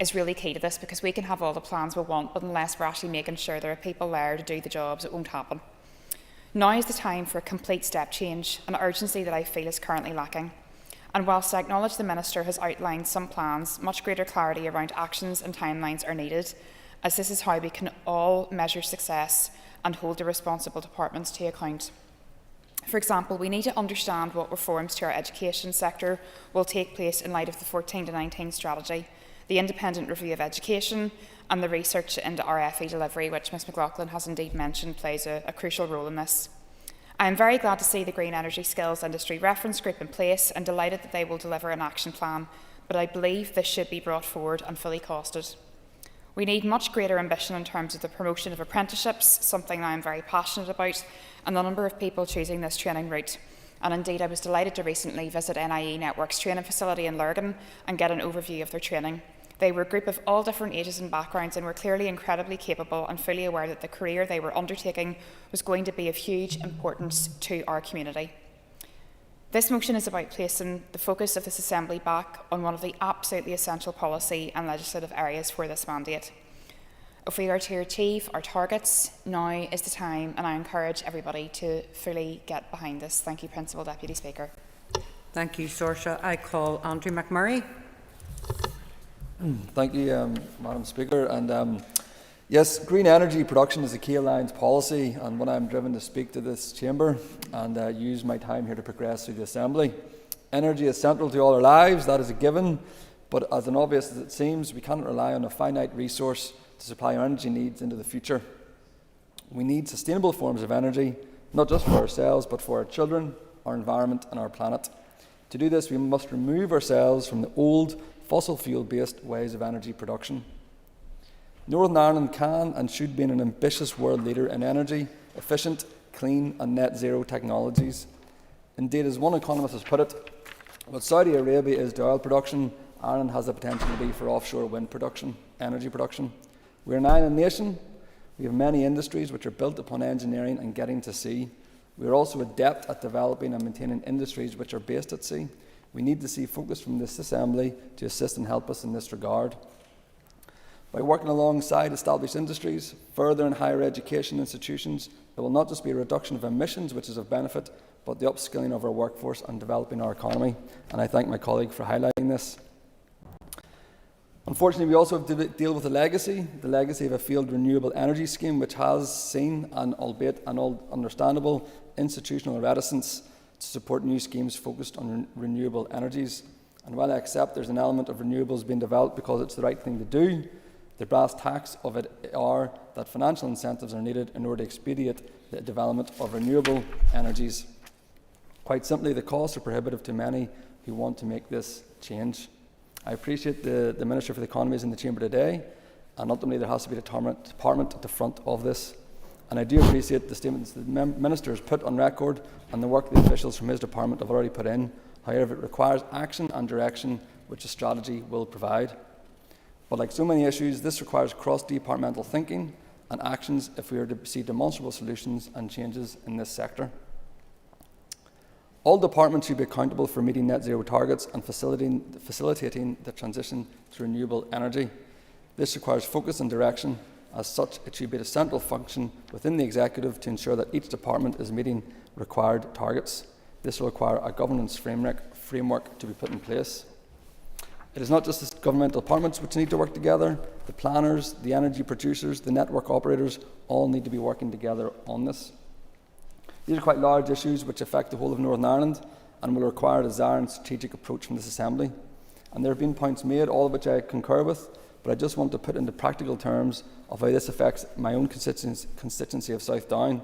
is really key to this, because we can have all the plans we want, but unless we're actually making sure there are people there to do the jobs, it won't happen. Now is the time for a complete step change, an urgency that I feel is currently lacking. And whilst I acknowledge the Minister has outlined some plans, much greater clarity around actions and timelines are needed, as this is how we can all measure success and hold the responsible departments to account. For example, we need to understand what reforms to our education sector will take place in light of the 14 to 19 strategy, the independent review of education, and the research into RFE delivery, which Ms McLaughlin has indeed mentioned plays a crucial role in this. I am very glad to see the Green Energy Skills Industry Reference Group in place and delighted that they will deliver an action plan, but I believe this should be brought forward and fully costed. We need much greater ambition in terms of the promotion of apprenticeships, something I am very passionate about, and the number of people choosing this training route. And indeed, I was delighted to recently visit NIE Network's training facility in Lurgan and get an overview of their training. They were a group of all different ages and backgrounds and were clearly incredibly capable and fully aware that the career they were undertaking was going to be of huge importance to our community. This motion is about placing the focus of this Assembly back on one of the absolutely essential policy and legislative areas for this mandate. If we are to achieve our targets, now is the time, and I encourage everybody to fully get behind this. Thank you, Principal Deputy Speaker. Thank you, Saoirse. I call Andrew McMurray. Thank you, Madam Speaker. And yes, green energy production is a key Alliance policy, and when I'm driven to speak to this chamber and use my time here to progress through the Assembly. Energy is central to all our lives, that is a given, but as obvious as it seems, we cannot rely on a finite resource to supply our energy needs into the future. We need sustainable forms of energy, not just for ourselves, but for our children, our environment and our planet. To do this, we must remove ourselves from the old fossil fuel-based ways of energy production. Northern Ireland can and should be an ambitious world leader in energy, efficient, clean and net zero technologies. Indeed, as one economist has put it, what Saudi Arabia is to oil production, Ireland has the potential to be for offshore wind production, energy production. We are an island nation. We have many industries which are built upon engineering and getting to sea. We are also adept at developing and maintaining industries which are based at sea. We need to see focus from this Assembly to assist and help us in this regard. By working alongside established industries, further and higher education institutions, it will not just be a reduction of emissions, which is of benefit, but the upskilling of our workforce and developing our economy. And I thank my colleague for highlighting this. Unfortunately, we also have to deal with the legacy of a failed renewable energy scheme, which has seen, and albeit an understandable, institutional reticence to support new schemes focused on renewable energies. And while I accept there's an element of renewables being developed because it's the right thing to do, the brass tacks of it are that financial incentives are needed in order to expedite the development of renewable energies. Quite simply, the costs are prohibitive to many who want to make this change. I appreciate the Minister for the Economy is in the chamber today, and ultimately there has to be a department at the front of this. And I do appreciate the statements the Minister has put on record and the work the officials from his department have already put in. However, it requires action and direction, which a strategy will provide. But like so many issues, this requires cross-departmental thinking and actions if we are to see demonstrable solutions and changes in this sector. All departments should be accountable for meeting net zero targets and facilitating the transition to renewable energy. This requires focus and direction. As such, it should be a central function within the executive to ensure that each department is meeting required targets. This will require a governance framework to be put in place. It is not just the governmental departments which need to work together. The planners, the energy producers, the network operators all need to be working together on this. These are quite large issues which affect the whole of Northern Ireland and will require a desired and strategic approach from this Assembly. And there have been points made, all of which I concur with, but I just want to put into practical terms of how this affects my own constituency of South Down.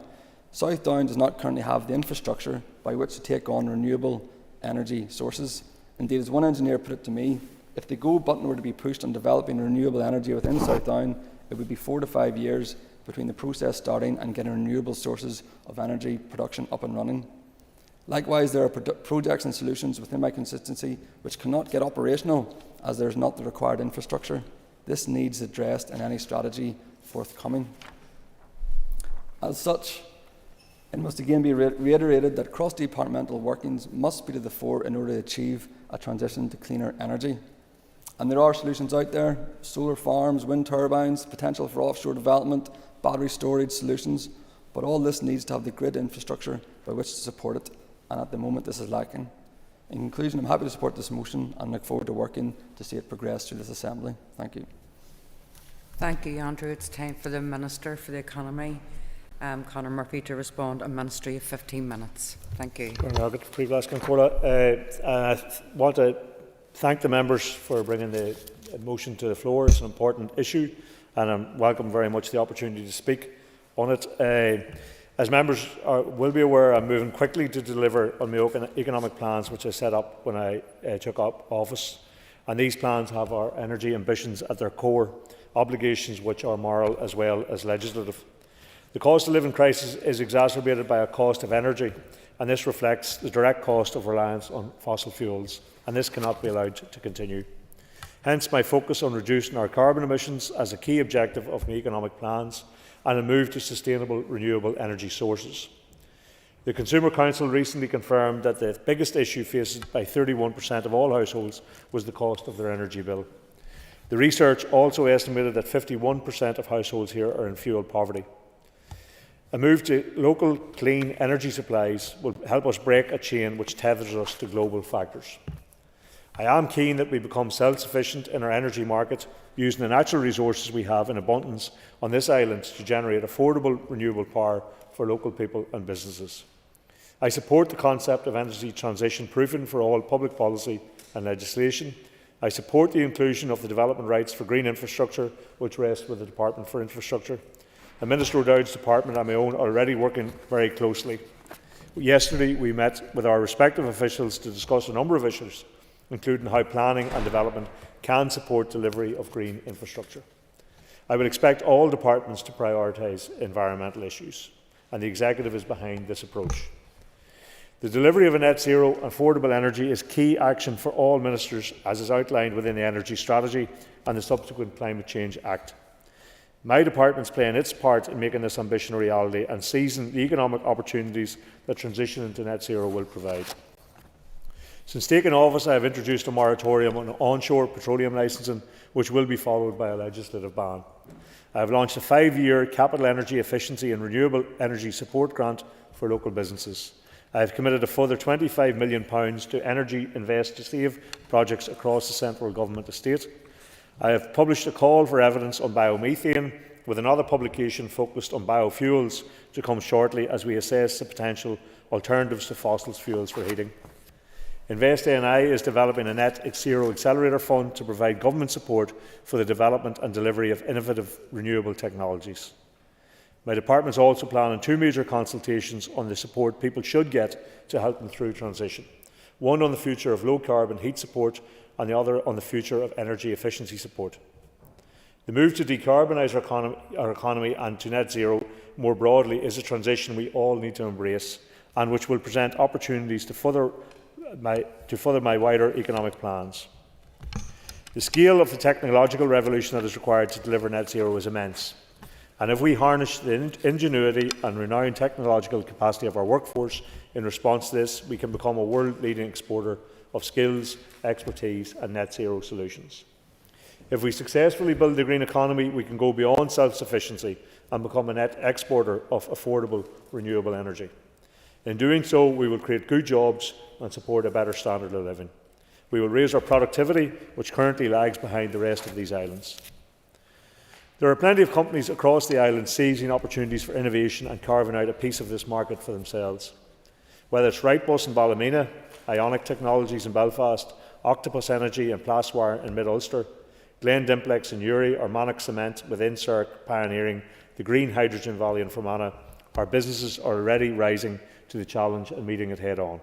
South Down does not currently have the infrastructure by which to take on renewable energy sources. Indeed, as one engineer put it to me, if the go button were to be pushed on developing renewable energy within South Down, it would be 4 to 5 years between the process starting and getting renewable sources of energy production up and running. Likewise, there are projects and solutions within my constituency which cannot get operational as there is not the required infrastructure. This needs addressed in any strategy forthcoming. As such, it must again be reiterated that cross-departmental workings must be to the fore in order to achieve a transition to cleaner energy. And there are solutions out there: solar farms, wind turbines, potential for offshore development, battery storage solutions, but all this needs to have the grid infrastructure by which to support it, and at the moment this is lacking. In conclusion, I'm happy to support this motion and look forward to working to see it progress through this Assembly. Thank you. Thank you, Andrew. It's time for the Minister for the Economy, Conor Murphy, to respond. A ministry of 15 minutes. Thank you. I want to thank the members for bringing the motion to the floor. It's an important issue, and I welcome very much the opportunity to speak on it. As members will be aware, I'm moving quickly to deliver on my economic plans which I set up when I took up office. And these plans have our energy ambitions at their core, obligations which are moral as well as legislative. The cost of living crisis is exacerbated by a cost of energy, and this reflects the direct cost of reliance on fossil fuels, and this cannot be allowed to continue. Hence my focus on reducing our carbon emissions as a key objective of my economic plans, and a move to sustainable renewable energy sources. The Consumer Council recently confirmed that the biggest issue faced by 31% of all households was the cost of their energy bill. The research also estimated that 51% of households here are in fuel poverty. A move to local clean energy supplies will help us break a chain which tethers us to global factors. I am keen that we become self-sufficient in our energy market, using the natural resources we have in abundance on this island to generate affordable renewable power for local people and businesses. I support the concept of energy transition proofing for all public policy and legislation. I support the inclusion of the development rights for green infrastructure, which rests with the Department for Infrastructure. And Minister O'Dowd's department and my own are already working very closely. Yesterday we met with our respective officials to discuss a number of issues, including how planning and development can support delivery of green infrastructure. I would expect all departments to prioritise environmental issues, and the Executive is behind this approach. The delivery of a net zero affordable energy is key action for all ministers, as is outlined within the Energy Strategy and the subsequent Climate Change Act. My department is playing its part in making this ambition a reality and seizing the economic opportunities that transition into net zero will provide. Since taking office, I have introduced a moratorium on onshore petroleum licensing, which will be followed by a legislative ban. I have launched a 5-year capital energy efficiency and renewable energy support grant for local businesses. I have committed a further £25 million to Energy Invest to Save projects across the central government estate. I have published a call for evidence on biomethane, with another publication focused on biofuels to come shortly as we assess the potential alternatives to fossil fuels for heating. Invest ANI is developing a net zero accelerator fund to provide government support for the development and delivery of innovative renewable technologies. My department is also planning 2 major consultations on the support people should get to help them through transition. One on the future of low carbon heat support and the other on the future of energy efficiency support. The move to decarbonise our economy and to net zero more broadly is a transition we all need to embrace, and which will present opportunities to further my wider economic plans. The scale of the technological revolution that is required to deliver net zero is immense, and if we harness the ingenuity and renowned technological capacity of our workforce in response to this, we can become a world-leading exporter of skills, expertise and net zero solutions. If we successfully build the green economy, we can go beyond self-sufficiency and become a net exporter of affordable renewable energy. In doing so, we will create good jobs and support a better standard of living. We will raise our productivity, which currently lags behind the rest of these islands. There are plenty of companies across the island seizing opportunities for innovation and carving out a piece of this market for themselves. Whether it's Wrightbus in Ballymena, Ionic Technologies in Belfast, Octopus Energy and Plaswire in Mid-Ulster, Glen Dimplex in Uri, or Monarch Cement with Insirc pioneering the green hydrogen valley in Fermanagh, our businesses are already rising to the challenge and meeting it head on.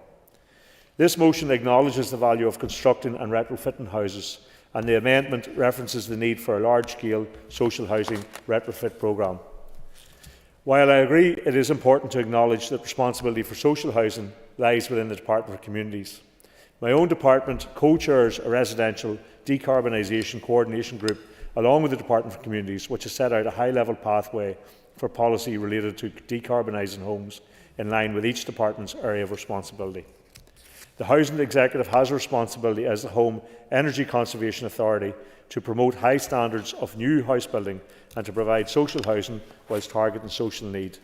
This motion acknowledges the value of constructing and retrofitting houses, and the amendment references the need for a large-scale social housing retrofit programme. While I agree it is important to acknowledge that responsibility for social housing lies within the Department for Communities, my own department co-chairs a residential decarbonisation coordination group along with the Department for Communities, which has set out a high-level pathway for policy related to decarbonising homes in line with each department's area of responsibility. The Housing Executive has a responsibility as the Home Energy Conservation Authority to promote high standards of new house building and to provide social housing whilst targeting social need.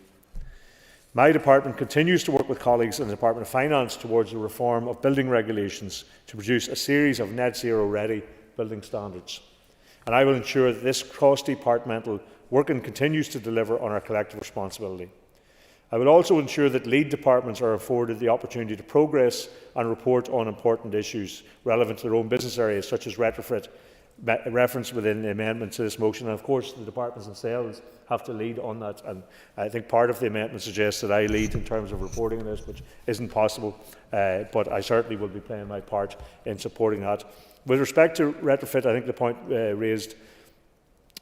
My department continues to work with colleagues in the Department of Finance towards the reform of building regulations to produce a series of net zero ready building standards. And I will ensure that this cross-departmental working continues to deliver on our collective responsibility. I will also ensure that lead departments are afforded the opportunity to progress and report on important issues relevant to their own business areas, such as retrofit, referenced within the amendment to this motion. And of course, the departments themselves have to lead on that. And I think part of the amendment suggests that I lead in terms of reporting on this, which isn't possible. But I certainly will be playing my part in supporting that. With respect to retrofit, I think the point raised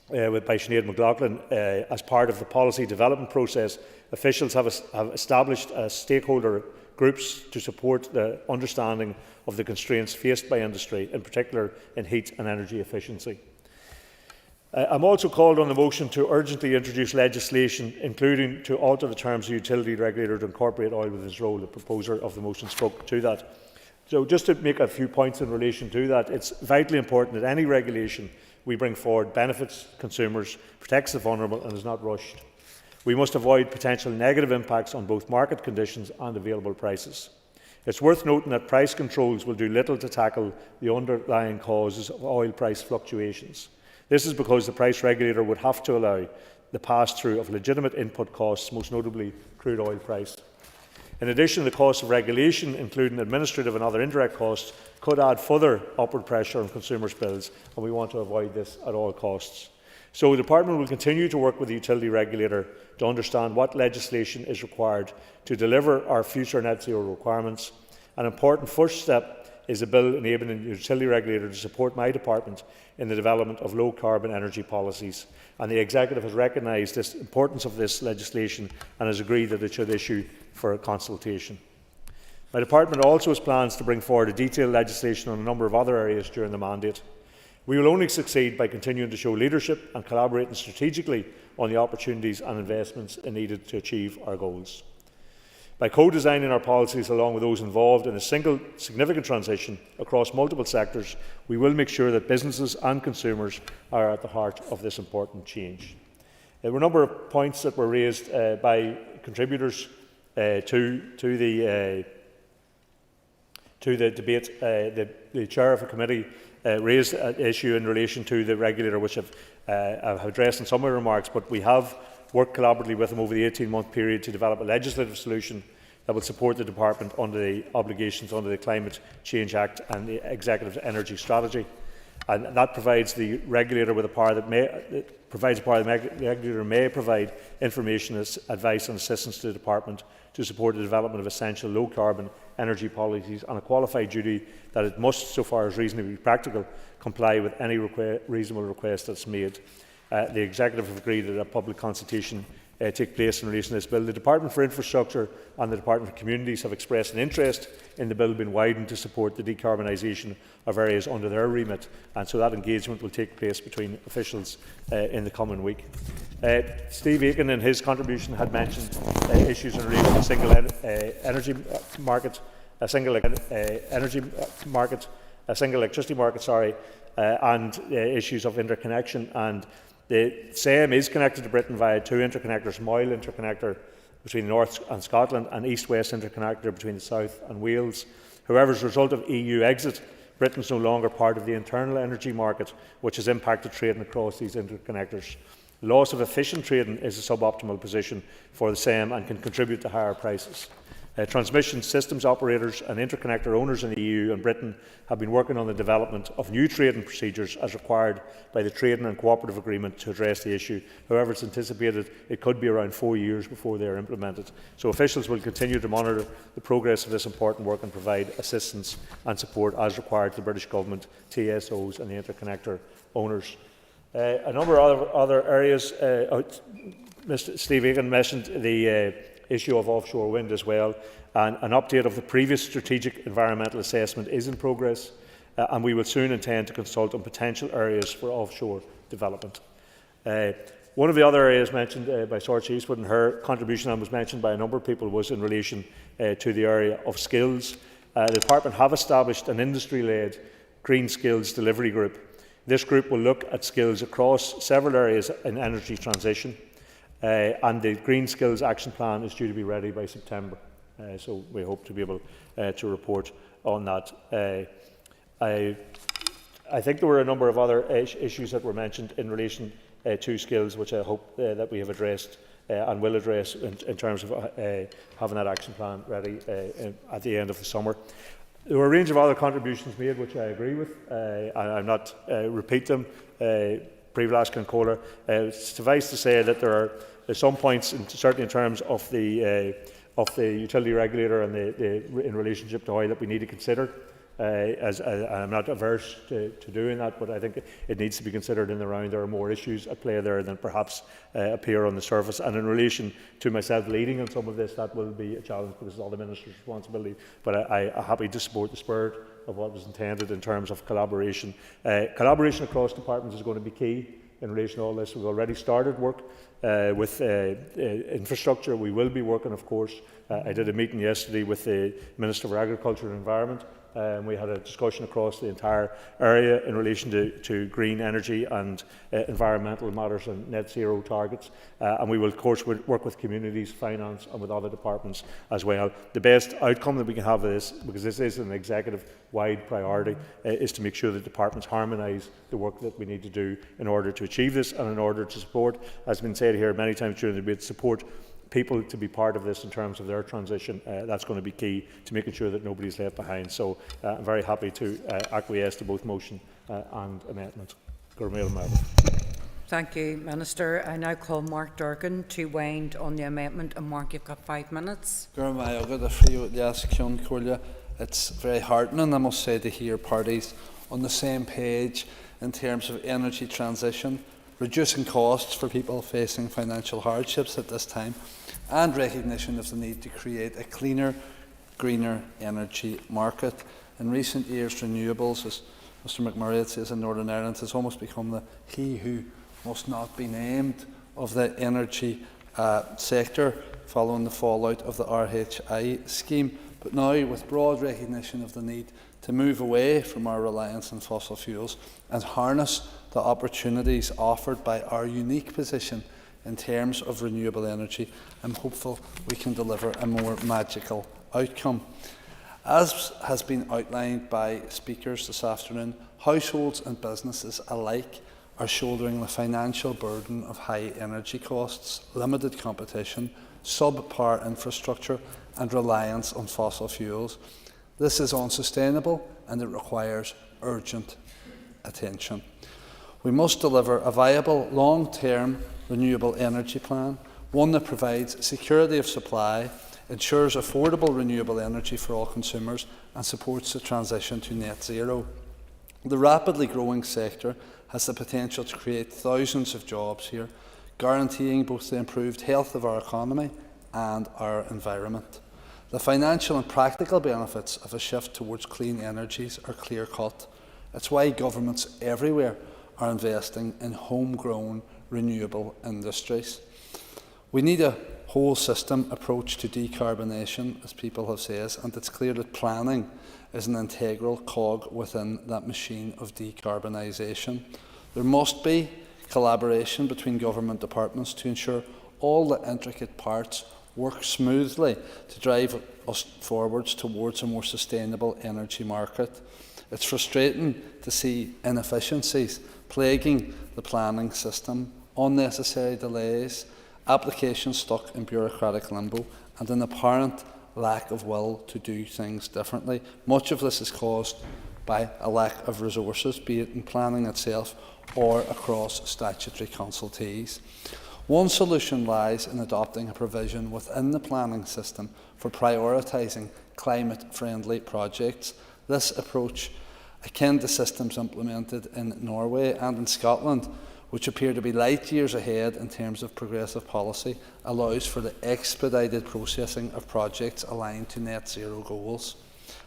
by Sinead McLaughlin, as part of the policy development process, officials have established stakeholder groups to support the understanding of the constraints faced by industry, in particular in heat and energy efficiency. I'm also called on the motion to urgently introduce legislation, including to alter the terms of the utility regulator to incorporate oil within its role. The proposer of the motion spoke to that. So just to make a few points in relation to that, it's vitally important that any regulation we bring forward benefits consumers, protects the vulnerable and is not rushed. We must avoid potential negative impacts on both market conditions and available prices. It's worth noting that price controls will do little to tackle the underlying causes of oil price fluctuations. This is because the price regulator would have to allow the pass-through of legitimate input costs, most notably crude oil price. In addition, the cost of regulation, including administrative and other indirect costs, could add further upward pressure on consumers' bills, and we want to avoid this at all costs. So the Department will continue to work with the utility regulator to understand what legislation is required to deliver our future net zero requirements. An important first step is a bill enabling the utility regulator to support my department in the development of low-carbon energy policies. And the Executive has recognised the importance of this legislation and has agreed that it should issue for consultation. My department also has plans to bring forward a detailed legislation on a number of other areas during the mandate. We will only succeed by continuing to show leadership and collaborating strategically on the opportunities and investments needed to achieve our goals. By co-designing our policies along with those involved in a single significant transition across multiple sectors, we will make sure that businesses and consumers are at the heart of this important change. There were a number of points that were raised by contributors to the debate. The chair of the committee raised an issue in relation to the regulator, which I've addressed in some of my remarks, but we have worked collaboratively with them over the 18-month period to develop a legislative solution that will support the department under the obligations under the Climate Change Act and the Executive Energy Strategy. And that provides the regulator with a power that the regulator may provide information, advice and assistance to the department to support the development of essential low-carbon energy policies, on a qualified duty that it must, so far as reasonably practical, comply with any reasonable request that's made. The Executive have agreed that a public consultation take place in relation to this bill. The Department for Infrastructure and the Department for Communities have expressed an interest in the bill being widened to support the decarbonisation of areas under their remit, and so that engagement will take place between officials in the coming week. Steve Aiken in his contribution had mentioned issues in relation to single energy market, a single electricity market, and issues of interconnection. And the SEM is connected to Britain via two interconnectors: Moyle interconnector between the North and Scotland and East-West interconnector between the South and Wales. However, as a result of EU exit, Britain is no longer part of the internal energy market, which has impacted trading across these interconnectors. The loss of efficient trading is a suboptimal position for the SEM and can contribute to higher prices. Transmission systems operators and interconnector owners in the EU and Britain have been working on the development of new trading procedures as required by the Trading and Cooperative Agreement to address the issue. However, it's anticipated it could be around 4 years before they are implemented. So officials will continue to monitor the progress of this important work and provide assistance and support as required to the British Government, TSOs and the interconnector owners. A number of other areas. Mr. Steve Aiken mentioned the issue of offshore wind as well, and an update of the previous strategic environmental assessment is in progress, and we will soon intend to consult on potential areas for offshore development. One of the other areas mentioned by Saoirse Eastwood in her contribution, and was mentioned by a number of people, was in relation to the area of skills. The Department have established an industry-led Green Skills Delivery Group. This group will look at skills across several areas in energy transition. and the Green Skills Action Plan is due to be ready by September. So we hope to be able to report on that. I think there were a number of other issues that were mentioned in relation to skills, which I hope that we have addressed and will address in terms of having that action plan ready at the end of the summer. There were a range of other contributions made, which I agree with. I'll not repeat them. Prevlas can caller. Suffice to say that there are some points, certainly in terms of the utility regulator and in relationship to how that we need to consider. I'm not averse to doing that, but I think it needs to be considered in the round. There are more issues at play there than perhaps appear on the surface. And in relation to myself leading on some of this, that will be a challenge because it's all the Minister's responsibility. But I'm happy to support the spirit of what was intended in terms of collaboration. Collaboration across departments is going to be key in relation to all this. We've already started work with infrastructure. We will be working, of course. I did a meeting yesterday with the Minister for Agriculture and Environment. We had a discussion across the entire area in relation to green energy and environmental matters and net zero targets. And we will, of course, work with communities, finance and with other departments as well. The best outcome that we can have of this, because this is an executive-wide priority, is to make sure that departments harmonise the work that we need to do in order to achieve this and in order to support, as has been said here many times during the debate, support people to be part of this in terms of their transition. That's going to be key to making sure that nobody is left behind. So I'm very happy to acquiesce to both motion and amendment. Thank you, Minister. I now call Mark Durgan to wind on the amendment. And Mark, you've got 5 minutes. It's very heartening, I must say, to hear parties on the same page in terms of energy transition, reducing costs for people facing financial hardships at this time, and recognition of the need to create a cleaner, greener energy market. In recent years, renewables, as Mr McMurray says in Northern Ireland, has almost become the he who must not be named of the energy sector following the fallout of the RHI scheme. But now, with broad recognition of the need to move away from our reliance on fossil fuels and harness the opportunities offered by our unique position in terms of renewable energy, I'm hopeful we can deliver a more magical outcome. As has been outlined by speakers this afternoon, households and businesses alike are shouldering the financial burden of high energy costs, limited competition, subpar infrastructure and reliance on fossil fuels. This is unsustainable and it requires urgent attention. We must deliver a viable long-term renewable energy plan, one that provides security of supply, ensures affordable renewable energy for all consumers and supports the transition to net zero. The rapidly growing sector has the potential to create thousands of jobs here, guaranteeing both the improved health of our economy and our environment. The financial and practical benefits of a shift towards clean energies are clear-cut. It's why governments everywhere are investing in homegrown renewable industries. We need a whole system approach to decarbonisation, as people have said, and it's clear that planning is an integral cog within that machine of decarbonisation. There must be collaboration between government departments to ensure all the intricate parts work smoothly to drive us forwards towards a more sustainable energy market. It's frustrating to see inefficiencies plaguing the planning system, unnecessary delays, applications stuck in bureaucratic limbo, and an apparent lack of will to do things differently. Much of this is caused by a lack of resources, be it in planning itself or across statutory consultees. One solution lies in adopting a provision within the planning system for prioritising climate-friendly projects. This approach, akin to systems implemented in Norway and in Scotland, which appear to be light years ahead in terms of progressive policy, allows for the expedited processing of projects aligned to net zero goals.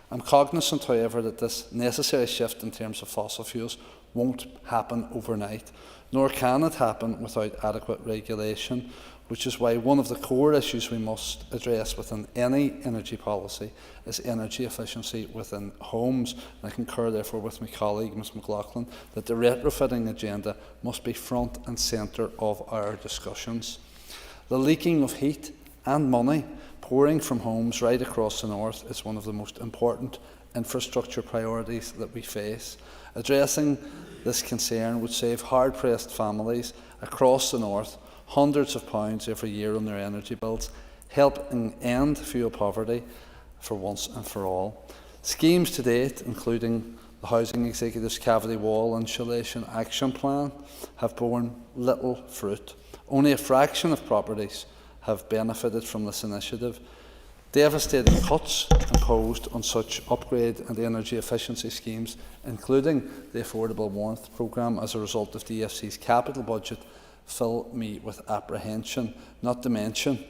I'm cognisant, however, that this necessary shift in terms of fossil fuels won't happen overnight, nor can it happen without adequate regulation, which is why one of the core issues we must address within any energy policy is energy efficiency within homes. And I concur therefore with my colleague Ms McLaughlin that the retrofitting agenda must be front and centre of our discussions. The leaking of heat and money pouring from homes right across the north is one of the most important infrastructure priorities that we face. Addressing this concern would save hard-pressed families across the north hundreds of pounds every year on their energy bills, helping end fuel poverty for once and for all. Schemes to date, including the Housing Executive's Cavity Wall Insulation Action Plan, have borne little fruit. Only a fraction of properties have benefited from this initiative. Devastating cuts imposed on such upgrade and energy efficiency schemes, including the Affordable Warmth Programme as a result of DFC's capital budget, fill me with apprehension, not to mention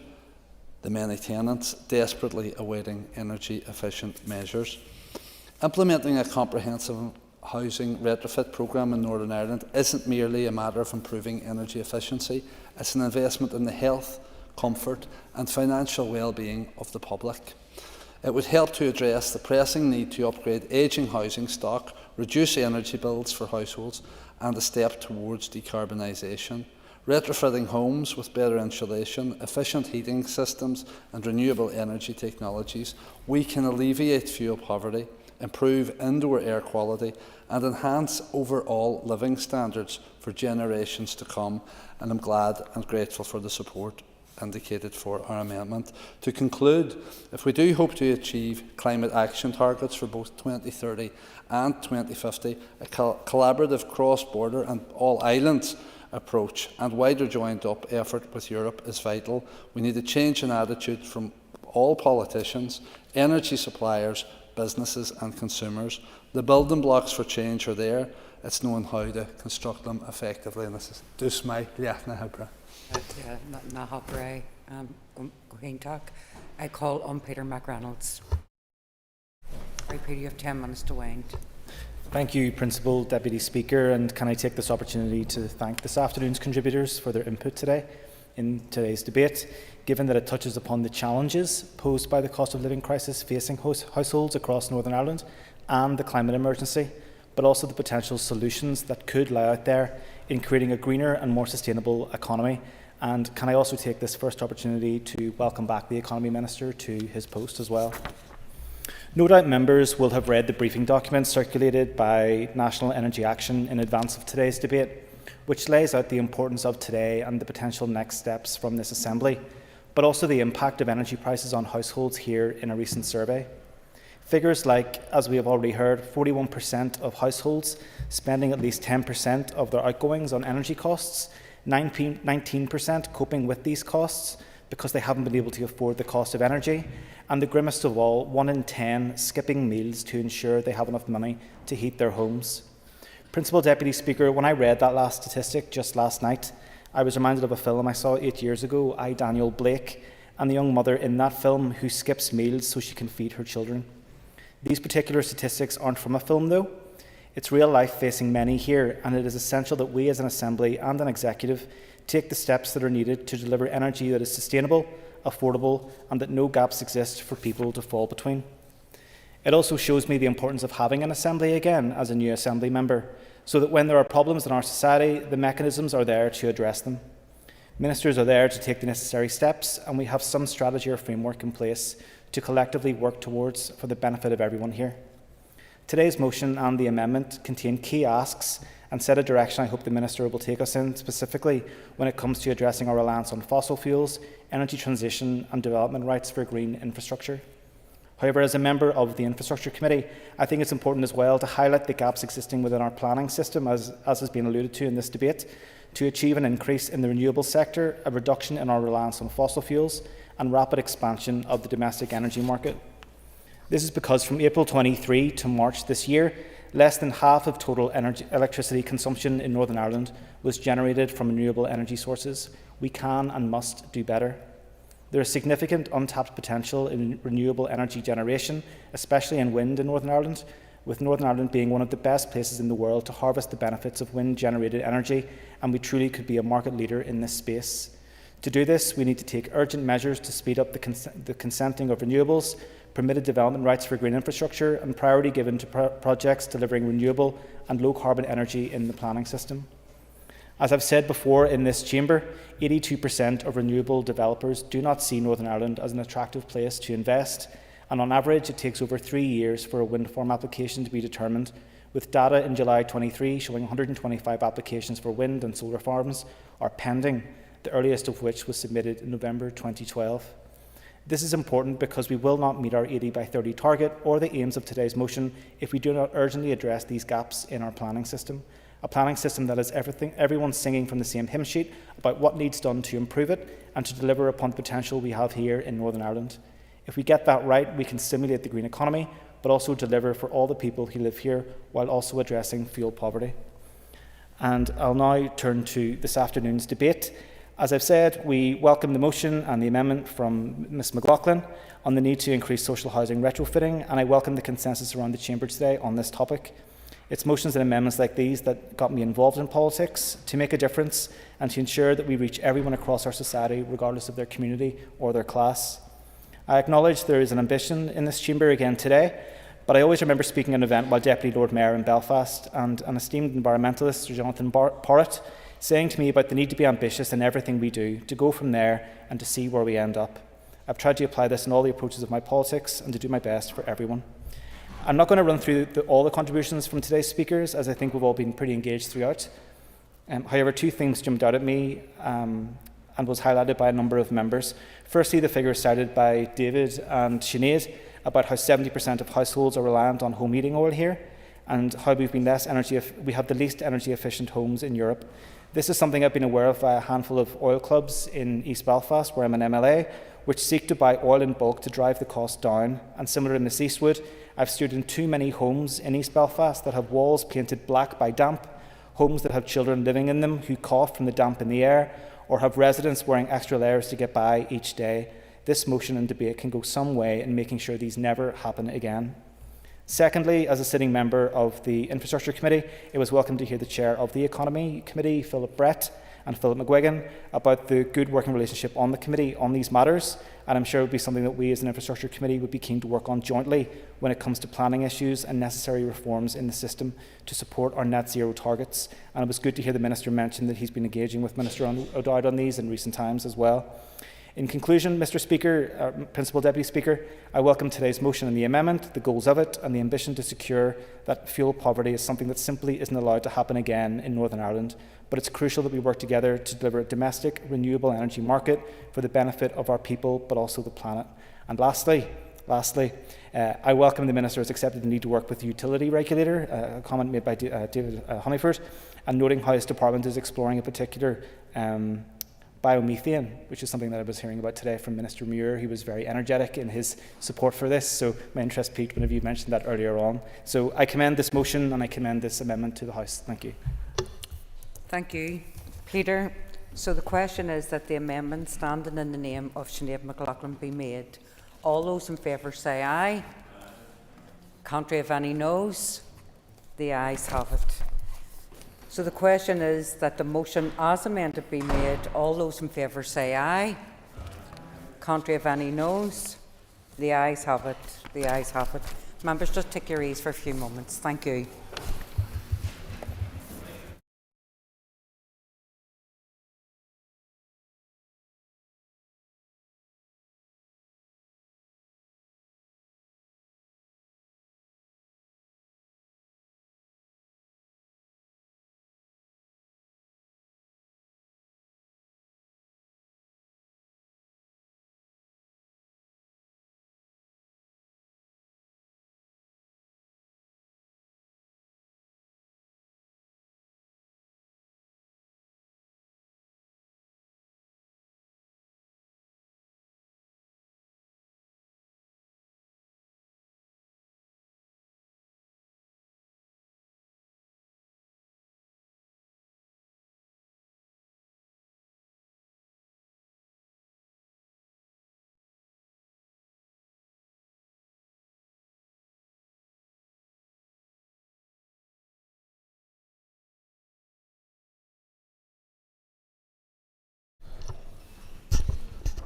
the many tenants desperately awaiting energy-efficient measures. Implementing a comprehensive housing retrofit programme in Northern Ireland isn't merely a matter of improving energy efficiency, it's an investment in the health, comfort and financial well-being of the public. It would help to address the pressing need to upgrade ageing housing stock, reduce energy bills for households and a step towards decarbonisation. Retrofitting homes with better insulation, efficient heating systems and renewable energy technologies, we can alleviate fuel poverty, improve indoor air quality and enhance overall living standards for generations to come, and I'm glad and grateful for the support indicated for our amendment. To conclude, if we do hope to achieve climate action targets for both 2030 and 2050, a collaborative cross-border and all-islands approach and wider joined-up effort with Europe is vital. We need a change in attitude from all politicians, energy suppliers, businesses and consumers. The building blocks for change are there. It's knowing how to construct them effectively. And this is dus my liachna hebra. Na hopra talk. I call on Peter McReynolds. Right, Peter, you have 10 minutes to wind. Thank you, Principal Deputy Speaker, and can I take this opportunity to thank this afternoon's contributors for their input today in today's debate, given that it touches upon the challenges posed by the cost of living crisis facing households across Northern Ireland and the climate emergency, but also the potential solutions that could lie out there in creating a greener and more sustainable economy. And can I also take this first opportunity to welcome back the Economy Minister to his post as well. No doubt members will have read the briefing document circulated by National Energy Action in advance of today's debate, which lays out the importance of today and the potential next steps from this Assembly, but also the impact of energy prices on households here in a recent survey. Figures like, as we have already heard, 41% of households spending at least 10% of their outgoings on energy costs, 19% coping with these costs because they haven't been able to afford the cost of energy, and the grimmest of all, 1 in 10 skipping meals to ensure they have enough money to heat their homes. Principal Deputy Speaker, when I read that last statistic just last night, I was reminded of a film I saw 8 years ago, I, Daniel Blake, and the young mother in that film who skips meals so she can feed her children. These particular statistics aren't from a film though. It's real life facing many here, and it is essential that we as an Assembly and an Executive take the steps that are needed to deliver energy that is sustainable, affordable, and that no gaps exist for people to fall between. It also shows me the importance of having an Assembly again as a new Assembly member, so that when there are problems in our society, the mechanisms are there to address them. Ministers are there to take the necessary steps, and we have some strategy or framework in place to collectively work towards for the benefit of everyone here. Today's motion and the amendment contain key asks and set a direction I hope the Minister will take us in, specifically when it comes to addressing our reliance on fossil fuels, energy transition and development rights for green infrastructure. However, as a member of the Infrastructure Committee, I think it's important as well to highlight the gaps existing within our planning system, as has been alluded to in this debate, to achieve an increase in the renewable sector, a reduction in our reliance on fossil fuels and rapid expansion of the domestic energy market. This is because from April 23 to March this year, less than half of total electricity consumption in Northern Ireland was generated from renewable energy sources. We can and must do better. There is significant untapped potential in renewable energy generation, especially in wind in Northern Ireland, with Northern Ireland being one of the best places in the world to harvest the benefits of wind-generated energy, and we truly could be a market leader in this space. To do this, we need to take urgent measures to speed up the consenting of renewables, permitted development rights for green infrastructure, and priority given to projects delivering renewable and low-carbon energy in the planning system. As I've said before in this chamber, 82% of renewable developers do not see Northern Ireland as an attractive place to invest, and on average it takes over 3 years for a wind farm application to be determined, with data in July 23 showing 125 applications for wind and solar farms are pending, the earliest of which was submitted in November 2012. This is important because we will not meet our 80 by 30 target or the aims of today's motion if we do not urgently address these gaps in our planning system. A planning system that has everyone singing from the same hymn sheet about what needs done to improve it and to deliver upon the potential we have here in Northern Ireland. If we get that right, we can stimulate the green economy, but also deliver for all the people who live here while also addressing fuel poverty. And I'll now turn to this afternoon's debate. As I've said, we welcome the motion and the amendment from Ms McLaughlin on the need to increase social housing retrofitting, and I welcome the consensus around the Chamber today on this topic. It's motions and amendments like these that got me involved in politics to make a difference and to ensure that we reach everyone across our society, regardless of their community or their class. I acknowledge there is an ambition in this chamber again today, but I always remember speaking at an event while Deputy Lord Mayor in Belfast and an esteemed environmentalist, Sir Jonathan Porritt, saying to me about the need to be ambitious in everything we do, to go from there and to see where we end up. I've tried to apply this in all the approaches of my politics and to do my best for everyone. I'm not going to run through all the contributions from today's speakers, as I think we've all been pretty engaged throughout. However, two things jumped out at me and was highlighted by a number of members. Firstly, the figures cited by David and Sinead about how 70% of households are reliant on home heating oil here, and how we have the least energy efficient homes in Europe. This is something I've been aware of by a handful of oil clubs in East Belfast, where I'm an MLA, which seek to buy oil in bulk to drive the cost down. And similar in the Eastwood, I've stood in too many homes in East Belfast that have walls painted black by damp, homes that have children living in them who cough from the damp in the air, or have residents wearing extra layers to get by each day. This motion and debate can go some way in making sure these never happen again. Secondly, as a sitting member of the Infrastructure Committee, it was welcome to hear the Chair of the Economy Committee, Philip Brett, and Philip McGuigan, about the good working relationship on the committee on these matters, and I'm sure it would be something that we as an Infrastructure Committee would be keen to work on jointly when it comes to planning issues and necessary reforms in the system to support our net zero targets. And it was good to hear the Minister mention that he's been engaging with Minister O'Dowd on these in recent times as well. In conclusion, Mr Speaker, Principal Deputy Speaker, I welcome today's motion and the amendment, the goals of it, and the ambition to secure that fuel poverty is something that simply isn't allowed to happen again in Northern Ireland. But it's crucial that we work together to deliver a domestic renewable energy market for the benefit of our people, but also the planet. And lastly, I welcome the Minister has accepted the need to work with the utility regulator, a comment made by David Honeyford, and noting how his department is exploring a particular biomethane, which is something that I was hearing about today from Minister Muir. He was very energetic in his support for this, so my interest peaked whenever you mentioned that earlier on. So I commend this motion and I commend this amendment to the House. Thank you. Thank you, Peter. So the question is that the amendment standing in the name of Sinead McLaughlin be made. All those in favour say aye. Contrary of any noes? The ayes have it. So the question is that the motion as amended be made. All those in favour say aye. Contrary of any noes? The ayes have it. The ayes have it. Members, just take your ease for a few moments. Thank you.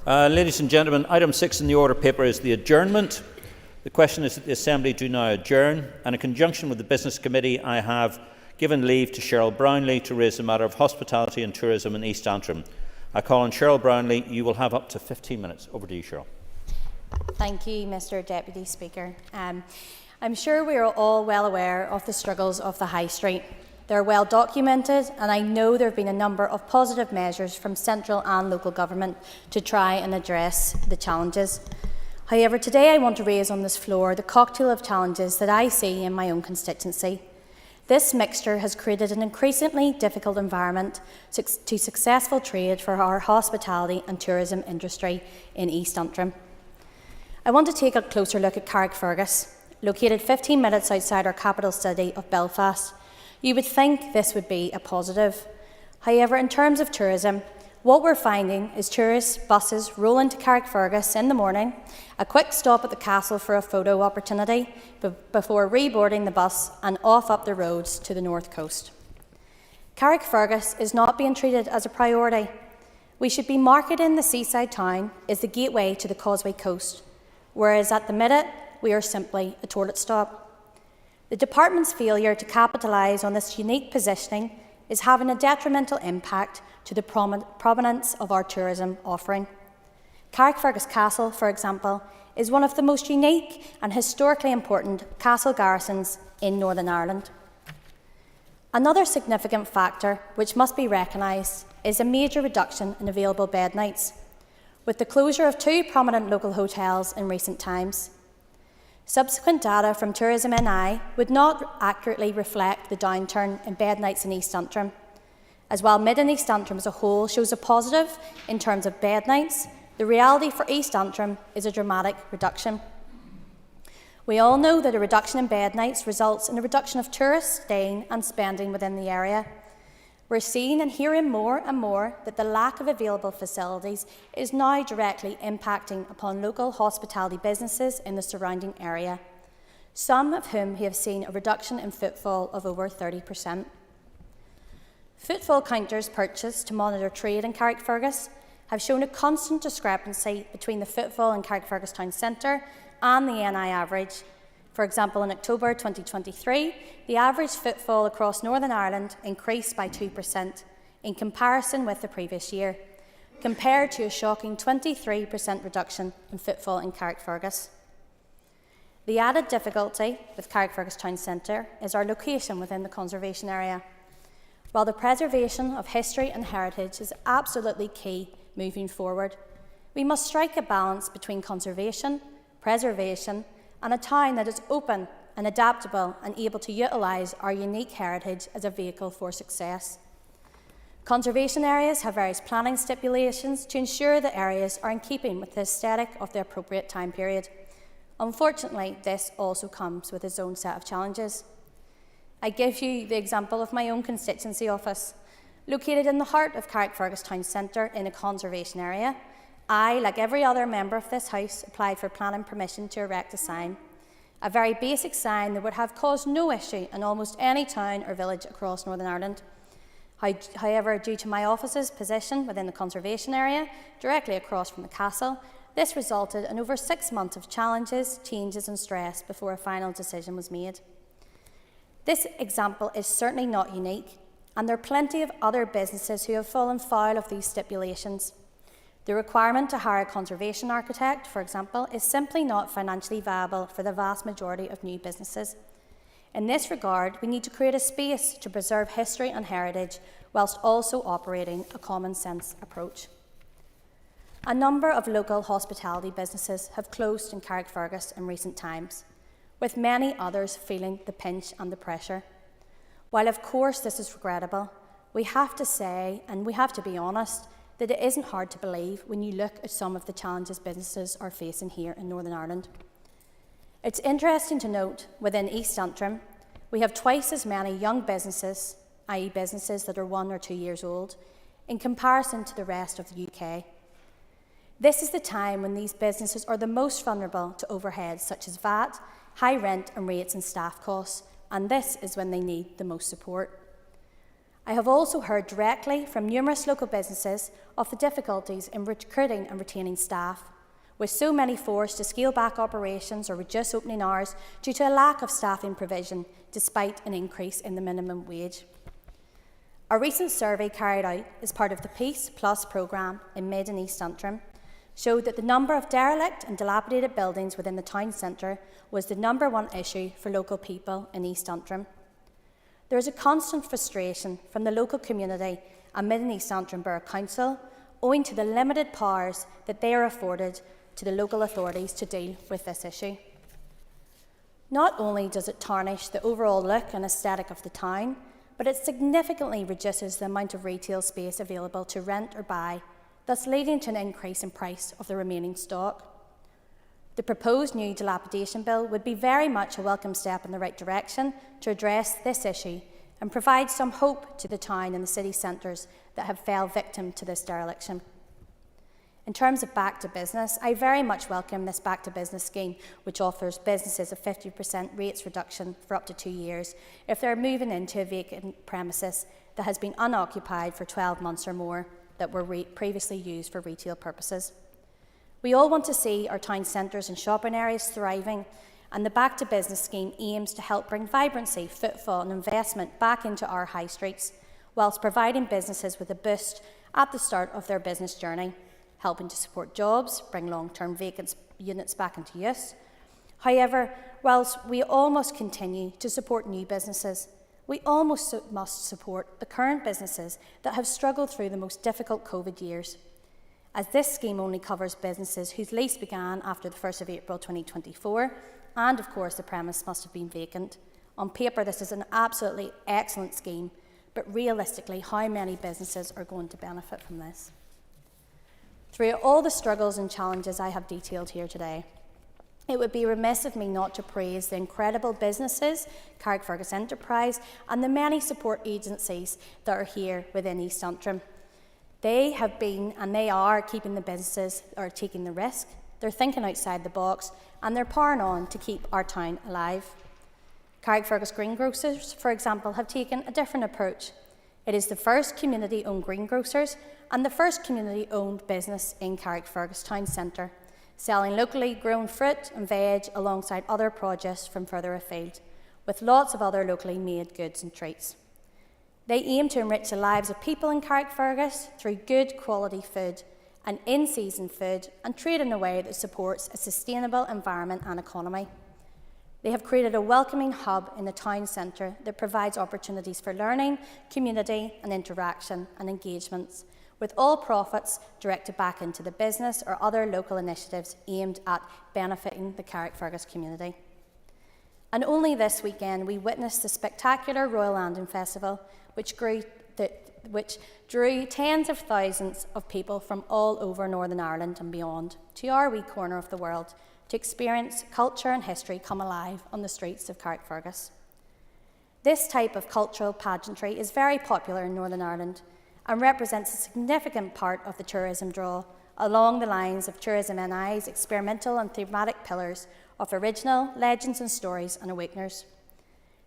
Ladies and gentlemen, item 6 in the order paper is the adjournment. The question is that the Assembly do now adjourn, and in conjunction with the Business Committee I have given leave to Cheryl Brownlee to raise the matter of hospitality and tourism in East Antrim. I call on Cheryl Brownlee. You will have up to 15 minutes. Over to you, Cheryl. Thank you, Mr Deputy Speaker. I'm sure we are all well aware of the struggles of the High Street. They're well documented, and I know there have been a number of positive measures from central and local government to try and address the challenges. However, today I want to raise on this floor the cocktail of challenges that I see in my own constituency. This mixture has created an increasingly difficult environment to successful trade for our hospitality and tourism industry in East Antrim. I want to take a closer look at Carrickfergus, located 15 minutes outside our capital city of Belfast. You would think this would be a positive. However, in terms of tourism, what we're finding is tourist buses roll into Carrickfergus in the morning, a quick stop at the castle for a photo opportunity before reboarding the bus and off up the roads to the north coast. Carrickfergus is not being treated as a priority. We should be marketing the seaside town as the gateway to the Causeway Coast, whereas at the minute we are simply a toilet stop. The Department's failure to capitalise on this unique positioning is having a detrimental impact to the prominence of our tourism offering. Carrickfergus Castle, for example, is one of the most unique and historically important castle garrisons in Northern Ireland. Another significant factor which must be recognised is a major reduction in available bed nights, with the closure of 2 prominent local hotels in recent times. Subsequent data from Tourism NI would not accurately reflect the downturn in bed nights in East Antrim, as while Mid and East Antrim as a whole shows a positive in terms of bed nights, the reality for East Antrim is a dramatic reduction. We all know that a reduction in bed nights results in a reduction of tourists staying and spending within the area. We're seeing and hearing more and more that the lack of available facilities is now directly impacting upon local hospitality businesses in the surrounding area, some of whom have seen a reduction in footfall of over 30%. Footfall counters purchased to monitor trade in Carrickfergus have shown a constant discrepancy between the footfall in Carrickfergus Town Centre and the NI average. For example, in October 2023, the average footfall across Northern Ireland increased by 2% in comparison with the previous year, compared to a shocking 23% reduction in footfall in Carrickfergus. The added difficulty with Carrickfergus Town Centre is our location within the conservation area. While the preservation of history and heritage is absolutely key moving forward, we must strike a balance between conservation, preservation, and a town that is open and adaptable and able to utilise our unique heritage as a vehicle for success. Conservation areas have various planning stipulations to ensure that areas are in keeping with the aesthetic of the appropriate time period. Unfortunately, this also comes with its own set of challenges. I give you the example of my own constituency office. Located in the heart of Carrickfergus Town Centre in a conservation area, I, like every other member of this House, applied for planning permission to erect a sign, a very basic sign that would have caused no issue in almost any town or village across Northern Ireland. However, due to my office's position within the conservation area, directly across from the castle, this resulted in over 6 months of challenges, changes and stress before a final decision was made. This example is certainly not unique, and there are plenty of other businesses who have fallen foul of these stipulations. The requirement to hire a conservation architect, for example, is simply not financially viable for the vast majority of new businesses. In this regard, we need to create a space to preserve history and heritage whilst also operating a common sense approach. A number of local hospitality businesses have closed in Carrickfergus in recent times, with many others feeling the pinch and the pressure. While of course this is regrettable, we have to say, and we have to be honest, that it isn't hard to believe when you look at some of the challenges businesses are facing here in Northern Ireland. It's interesting to note within East Antrim, we have twice as many young businesses, i.e. businesses that are 1 or 2 years old, in comparison to the rest of the UK. This is the time when these businesses are the most vulnerable to overheads such as VAT, high rent and rates and staff costs, and this is when they need the most support. I have also heard directly from numerous local businesses of the difficulties in recruiting and retaining staff, with so many forced to scale back operations or reduce opening hours due to a lack of staffing provision, despite an increase in the minimum wage. A recent survey carried out as part of the Peace Plus programme in Mid and East Antrim showed that the number of derelict and dilapidated buildings within the town centre was the #1 issue for local people in East Antrim. There is a constant frustration from the local community and Mid and East Antrim Borough Council owing to the limited powers that they are afforded to the local authorities to deal with this issue. Not only does it tarnish the overall look and aesthetic of the town, but it significantly reduces the amount of retail space available to rent or buy, thus leading to an increase in price of the remaining stock. The proposed new dilapidation bill would be very much a welcome step in the right direction to address this issue and provide some hope to the town and the city centres that have fell victim to this dereliction. In terms of back to business, I very much welcome this back to business scheme, which offers businesses a 50% rates reduction for up to 2 years if they're moving into a vacant premises that has been unoccupied for 12 months or more that were previously used for retail purposes. We all want to see our town centres and shopping areas thriving, and the back to business scheme aims to help bring vibrancy, footfall and investment back into our high streets, whilst providing businesses with a boost at the start of their business journey, helping to support jobs, bring long-term vacant units back into use. However, whilst we all must continue to support new businesses, we almost must support the current businesses that have struggled through the most difficult COVID years, as this scheme only covers businesses whose lease began after the 1st of April 2024, and of course the premise must have been vacant. On paper, this is an absolutely excellent scheme, but realistically, how many businesses are going to benefit from this? Through all the struggles and challenges I have detailed here today, it would be remiss of me not to praise the incredible businesses, Carrickfergus Enterprise, and the many support agencies that are here within East Antrim. They have been and they are keeping the businesses that are taking the risk, they're thinking outside the box, and they're powering on to keep our town alive. Carrickfergus Greengrocers, for example, have taken a different approach. It is the first community-owned greengrocers and the first community-owned business in Carrickfergus Town Centre, selling locally grown fruit and veg alongside other produce from further afield, with lots of other locally made goods and treats. They aim to enrich the lives of people in Carrickfergus through good quality food and in-season food, and trade in a way that supports a sustainable environment and economy. They have created a welcoming hub in the town centre that provides opportunities for learning, community and interaction and engagements, with all profits directed back into the business or other local initiatives aimed at benefiting the Carrickfergus community. And only this weekend we witnessed the spectacular Royal Landing Festival, which drew tens of thousands of people from all over Northern Ireland and beyond to our wee corner of the world to experience culture and history come alive on the streets of Carrickfergus. This type of cultural pageantry is very popular in Northern Ireland and represents a significant part of the tourism draw, along the lines of Tourism NI's experimental and thematic pillars of original, legends and stories and awakeners.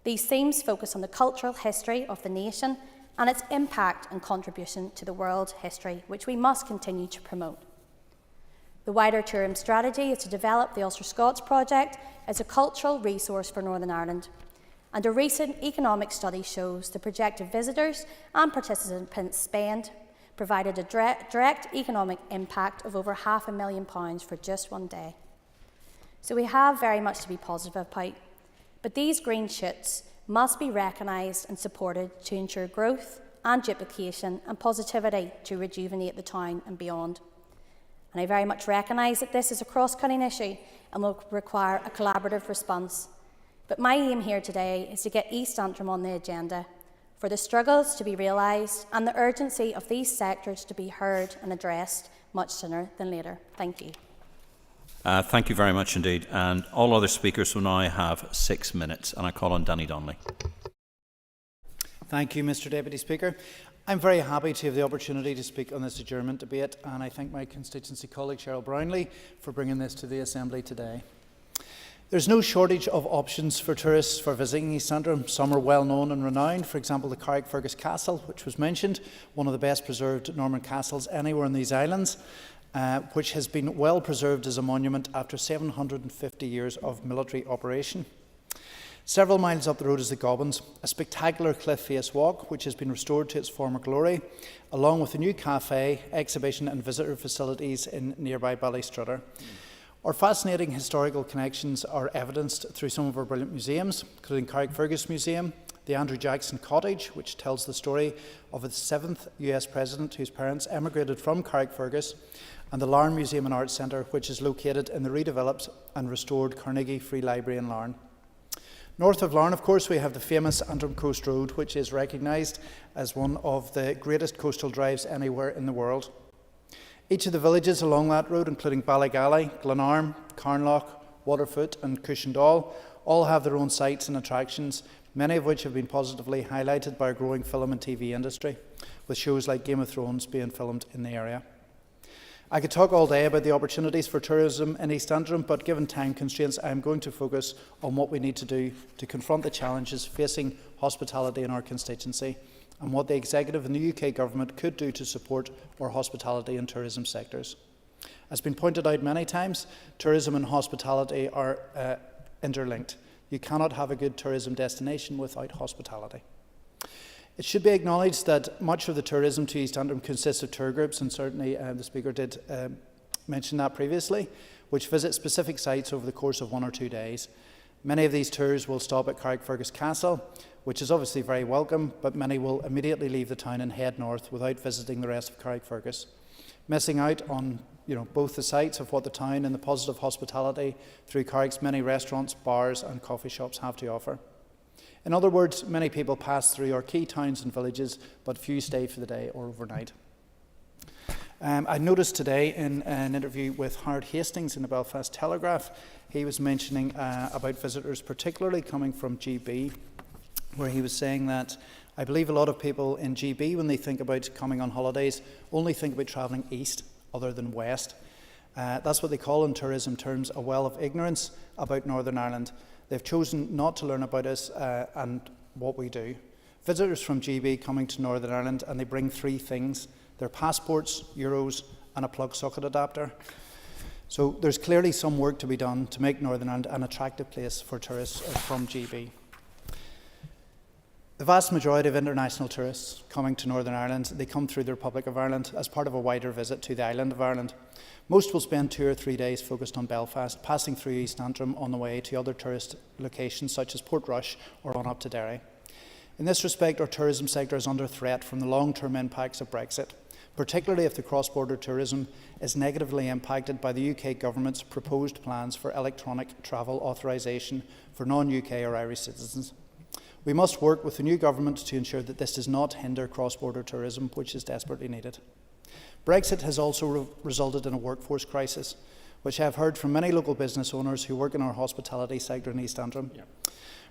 These themes focus on the cultural history of the nation and its impact and contribution to the world history, which we must continue to promote. The wider tourism strategy is to develop the Ulster Scots project as a cultural resource for Northern Ireland, and a recent economic study shows the projected visitors and participants spend provided a direct economic impact of over £500,000 for just one day. So we have very much to be positive about, but these green shoots must be recognised and supported to ensure growth and duplication and positivity to rejuvenate the town and beyond. And I very much recognise that this is a cross-cutting issue and will require a collaborative response. But my aim here today is to get East Antrim on the agenda, for the struggles to be realised and the urgency of these sectors to be heard and addressed much sooner than later. Thank you. Thank you very much indeed. And all other speakers will now have 6 minutes. And I call on Danny Donnelly. Thank you, Mr. Deputy Speaker. I'm very happy to have the opportunity to speak on this adjournment debate, and I thank my constituency colleague Cheryl Brownlee for bringing this to the Assembly today. There's no shortage of options for tourists for visiting East Antrim. Some are well known and renowned. For example, the Carrickfergus Castle, which was mentioned, one of the best preserved Norman castles anywhere in these islands. which has been well preserved as a monument after 750 years of military operation. Several miles up the road is the Gobbins, a spectacular cliff face walk which has been restored to its former glory, along with a new cafe, exhibition and visitor facilities in nearby Ballystrutter. Our fascinating historical connections are evidenced through some of our brilliant museums, including Carrickfergus Museum, the Andrew Jackson Cottage, which tells the story of the 7th US President whose parents emigrated from Carrickfergus, and the Larne Museum and Arts Centre, which is located in the redeveloped and restored Carnegie Free Library in Larne. North of Larne, of course, we have the famous Antrim Coast Road, which is recognised as one of the greatest coastal drives anywhere in the world. Each of the villages along that road, including Ballygally, Glenarm, Carnlough, Waterfoot and Cushendall, all have their own sites and attractions, many of which have been positively highlighted by a growing film and TV industry, with shows like Game of Thrones being filmed in the area. I could talk all day about the opportunities for tourism in East Antrim, but given time constraints, I am going to focus on what we need to do to confront the challenges facing hospitality in our constituency and what the Executive and the UK Government could do to support our hospitality and tourism sectors. As has been pointed out many times, tourism and hospitality are interlinked. You cannot have a good tourism destination without hospitality. It should be acknowledged that much of the tourism to East Antrim consists of tour groups, and certainly the Speaker did mention that previously, which visit specific sites over the course of 1 or 2 days. Many of these tours will stop at Carrickfergus Castle, which is obviously very welcome, but many will immediately leave the town and head north without visiting the rest of Carrickfergus, missing out on both the sights of what the town and the positive hospitality through Carrick's many restaurants, bars and coffee shops have to offer. In other words, many people pass through our key towns and villages, but few stay for the day or overnight. I noticed today in an interview with Howard Hastings in the Belfast Telegraph, he was mentioning about visitors, particularly coming from GB, where he was saying that I believe a lot of people in GB, when they think about coming on holidays, only think about travelling east other than west. That's what they call in tourism terms a well of ignorance about Northern Ireland. They've chosen not to learn about us and what we do. Visitors from GB coming to Northern Ireland, and they bring 3 things: their passports, euros and a plug socket adapter. So there's clearly some work to be done to make Northern Ireland an attractive place for tourists from GB. The vast majority of international tourists coming to Northern Ireland, they come through the Republic of Ireland as part of a wider visit to the island of Ireland. Most will spend 2 or 3 days focused on Belfast, passing through East Antrim on the way to other tourist locations such as Portrush or on up to Derry. In this respect, our tourism sector is under threat from the long-term impacts of Brexit, particularly if the cross-border tourism is negatively impacted by the UK Government's proposed plans for electronic travel authorisation for non-UK or Irish citizens. We must work with the new government to ensure that this does not hinder cross-border tourism, which is desperately needed. Brexit has also resulted in a workforce crisis, which I have heard from many local business owners who work in our hospitality sector in East Antrim.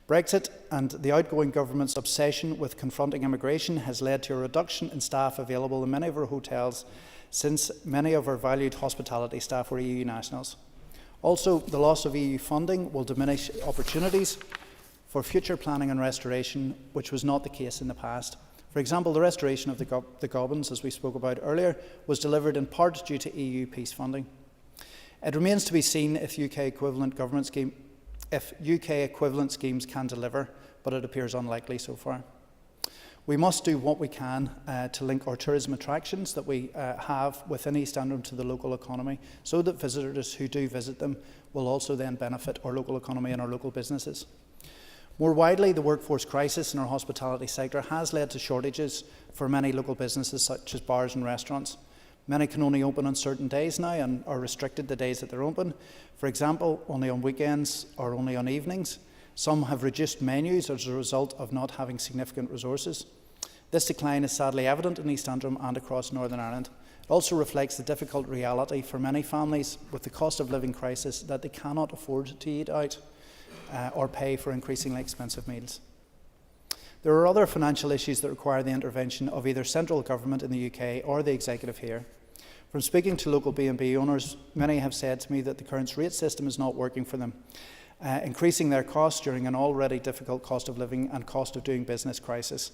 Brexit and the outgoing government's obsession with confronting immigration has led to a reduction in staff available in many of our hotels, since many of our valued hospitality staff were EU nationals. Also, the loss of EU funding will diminish opportunities for future planning and restoration, which was not the case in the past. For example, the restoration of the Gobbins, as we spoke about earlier, was delivered in part due to EU peace funding. It remains to be seen if UK equivalent schemes can deliver, but it appears unlikely so far. We must do what we can to link our tourism attractions that we have within East Antrim to the local economy, so that visitors who do visit them will also then benefit our local economy and our local businesses. More widely, the workforce crisis in our hospitality sector has led to shortages for many local businesses such as bars and restaurants. Many can only open on certain days now and are restricted the days that they're open. For example, only on weekends or only on evenings. Some have reduced menus as a result of not having significant resources. This decline is sadly evident in East Antrim and across Northern Ireland. It also reflects the difficult reality for many families with the cost of living crisis that they cannot afford to eat out or pay for increasingly expensive meals. There are other financial issues that require the intervention of either central government in the UK or the Executive here. From speaking to local B&B owners, many have said to me that the current rate system is not working for them, increasing their costs during an already difficult cost of living and cost of doing business crisis.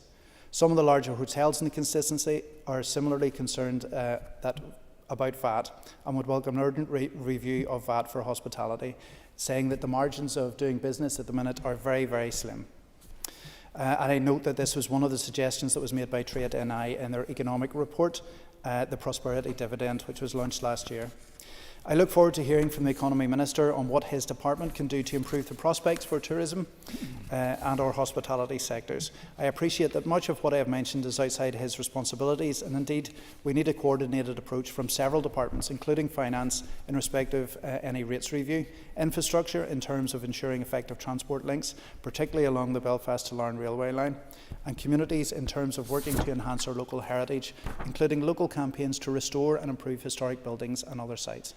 Some of the larger hotels in the constituency are similarly concerned about VAT and would welcome an urgent review of VAT for hospitality, saying that the margins of doing business at the minute are very, very slim. And I note that this was one of the suggestions that was made by Trade NI in their economic report, the Prosperity Dividend, which was launched last year. I look forward to hearing from the Economy Minister on what his department can do to improve the prospects for tourism and our hospitality sectors. I appreciate that much of what I have mentioned is outside his responsibilities, and indeed we need a coordinated approach from several departments, including finance in respect of any rates review, infrastructure in terms of ensuring effective transport links, particularly along the Belfast to Larne railway line, and communities in terms of working to enhance our local heritage, including local campaigns to restore and improve historic buildings and other sites.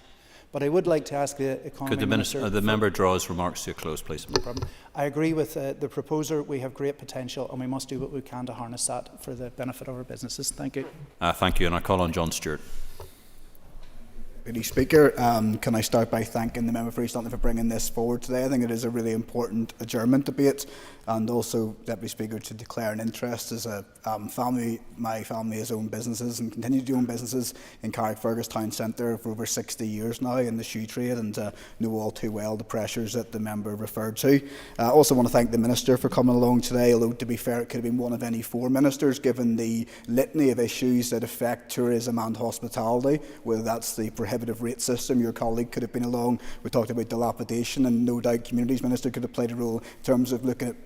But I would like to ask the Economy Minister... the member draws remarks to a close, please. No problem. I agree with the proposer. We have great potential and we must do what we can to harness that for the benefit of our businesses. Thank you. Thank you, and I call on John Stewart. Deputy Speaker, can I start by thanking the member for East Antrim for bringing this forward today. I think it is a really important adjournment debate, and also, Deputy Speaker, to declare an interest as a family. My family has owned businesses and continue to own businesses in Carrickfergus Town Centre for over 60 years now in the shoe trade, and know all too well the pressures that the member referred to. I also want to thank the Minister for coming along today, although to be fair it could have been one of any four ministers given the litany of issues that affect tourism and hospitality, whether that's the prohibitive rate system. Your colleague could have been along. We talked about dilapidation, and no doubt Communities Minister could have played a role in terms of looking at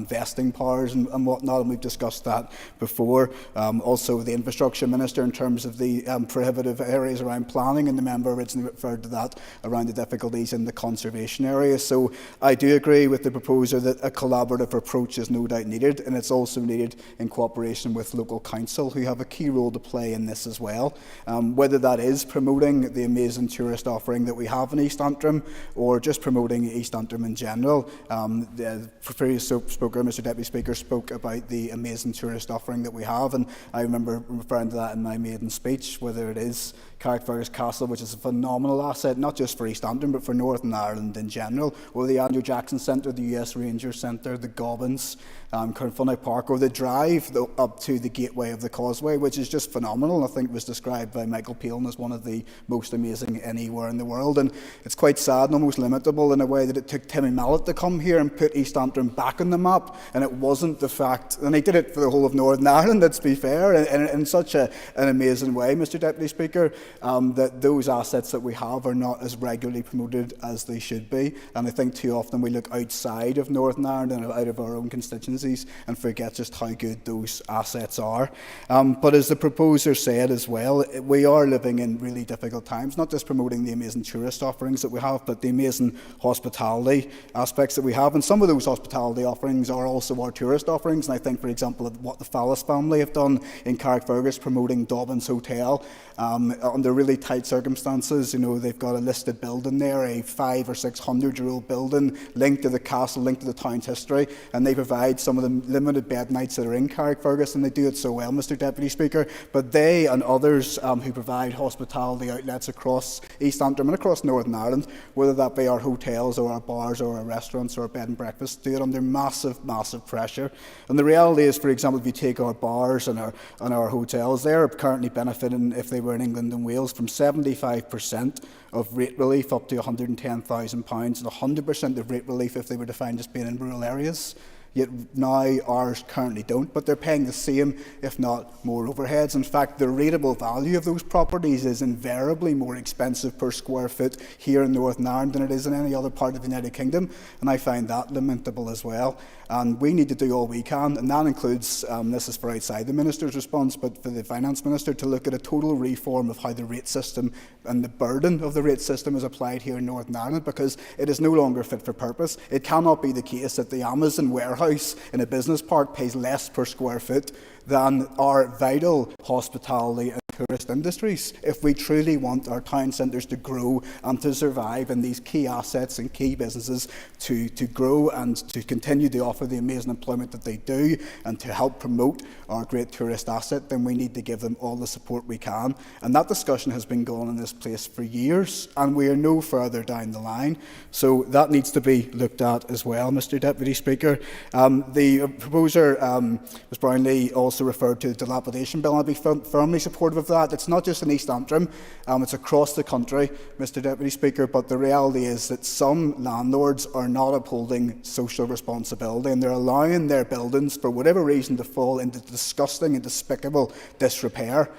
vesting powers and whatnot, and we've discussed that before. Also the Infrastructure Minister in terms of the prohibitive areas around planning, and the member originally referred to that around the difficulties in the conservation area. So I do agree with the proposer that a collaborative approach is no doubt needed, and it's also needed in cooperation with local council who have a key role to play in this as well. Whether that is promoting the amazing tourist offering that we have in East Antrim, or just promoting East Antrim in general. The previous speaker, Mr Deputy Speaker, spoke about the amazing tourist offering that we have, and I remember referring to that in my maiden speech, whether it is Carrickfergus Castle, which is a phenomenal asset, not just for East Antrim, but for Northern Ireland in general, or the Andrew Jackson Centre, the US Rangers Centre, the Gobbins, Carnfunny Park, or the drive up to the gateway of the Causeway, which is just phenomenal. I think it was described by Michael Peelin as one of the most amazing anywhere in the world, and it's quite sad and almost limitable in a way that it took Timmy Mallet to come here and put East Antrim back on the map, and it wasn't the fact, and he did it for the whole of Northern Ireland, let's be fair, in such an amazing way, Mr Deputy Speaker, that those assets that we have are not as regularly promoted as they should be, and I think too often we look outside of Northern Ireland and out of our own constituencies and forget just how good those assets are. But as the proposer said as well, we are living in really difficult times, not just promoting the amazing tourist offerings that we have, but the amazing hospitality aspects that we have, and some of those hospitality offerings are also our tourist offerings, and I think, for example, of what the Fallis family have done in Carrickfergus promoting Dobbins Hotel under really tight circumstances. You know, they've got a listed building there, a 500 or 600-year-old building linked to the castle, linked to the town's history, and they provide some of the limited bed nights that are in Carrickfergus, and they do it so well, Mr Deputy Speaker. But they and others who provide hospitality outlets across East Antrim and across Northern Ireland, whether that be our hotels or our bars or our restaurants or our bed and breakfast, do it under massive, massive pressure. And the reality is, for example, if you take our bars and our hotels, they're currently benefiting, if they were in England and Wales, from 75% of rate relief up to £110,000, and 100% of rate relief if they were defined as being in rural areas. Yet now ours currently don't, but they're paying the same, if not more, overheads. In fact, the rateable value of those properties is invariably more expensive per square foot here in Northern Ireland than it is in any other part of the United Kingdom, and I find that lamentable as well. And we need to do all we can, and that includes, this is for outside the Minister's response, but for the Finance Minister, to look at a total reform of how the rate system and the burden of the rate system is applied here in Northern Ireland, because it is no longer fit for purpose. It cannot be the case that the Amazon warehouse in a business park pays less per square foot than our vital hospitality and tourist industries. If we truly want our town centres to grow and to survive, and these key assets and key businesses to grow and to continue to offer the amazing employment that they do and to help promote our great tourist asset, then we need to give them all the support we can. And that discussion has been going on in this place for years, and we are no further down the line. So that needs to be looked at as well, Mr Deputy Speaker. The proposer, Ms Brownlee, also referred to the dilapidation bill. I'd be firmly supportive of that. It's not just in East Antrim, it's across the country, Mr Deputy Speaker, but the reality is that some landlords are not upholding social responsibility, and they're allowing their buildings, for whatever reason, to fall into disgusting and despicable disrepair,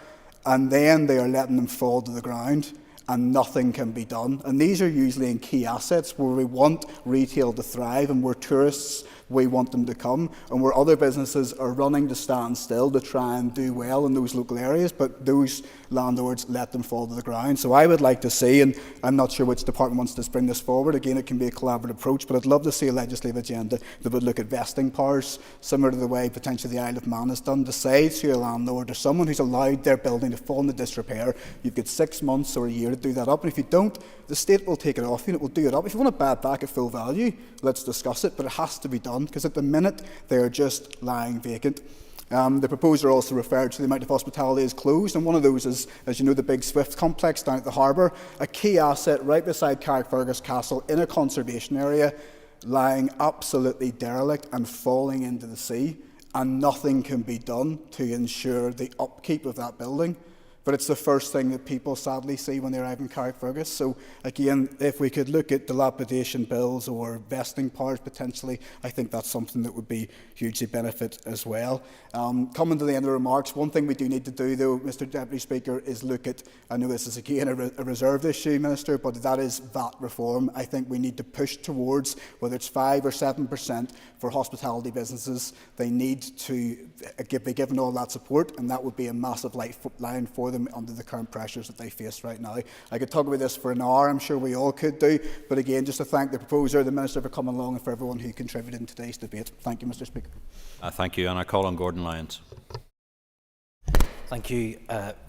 and then they are letting them fall to the ground, and nothing can be done. And these are usually in key assets where we want retail to thrive and where tourists, we want them to come, and where other businesses are running to stand still to try and do well in those local areas, but those landlords let them fall to the ground. So I would like to see, and I'm not sure which department wants to bring this forward, again it can be a collaborative approach, but I'd love to see a legislative agenda that would look at vesting powers, similar to the way potentially the Isle of Man has done, to say to a landlord or someone who's allowed their building to fall into disrepair, you've got 6 months or a year to do that up, and if you don't, the state will take it off you and it will do it up. If you want to buy it back at full value, let's discuss it, but it has to be done, because at the minute they are just lying vacant. The proposer also referred to the amount of hospitality is closed, and one of those is, as you know, the big Swift complex down at the harbour, a key asset right beside Carrickfergus Castle in a conservation area, lying absolutely derelict and falling into the sea, and nothing can be done to ensure the upkeep of that building. But it's the first thing that people sadly see when they arrive in Carrickfergus. So again, if we could look at dilapidation bills or vesting powers potentially, I think that's something that would be hugely benefit as well. Coming to the end of the remarks, one thing we do need to do though, Mr Deputy Speaker, is look at, I know this is again a reserved issue, Minister, but that is VAT reform. I think we need to push towards, whether it's 5 or 7% for hospitality businesses, they need to be given all that support, and that would be a massive lifeline for them under the current pressures that they face right now. I could talk about this for an hour, I'm sure we all could do, but again, just to thank the proposer, the Minister for coming along, and for everyone who contributed in today's debate. Thank you, Mr Speaker. Thank you, and I call on Gordon Lyons. Thank you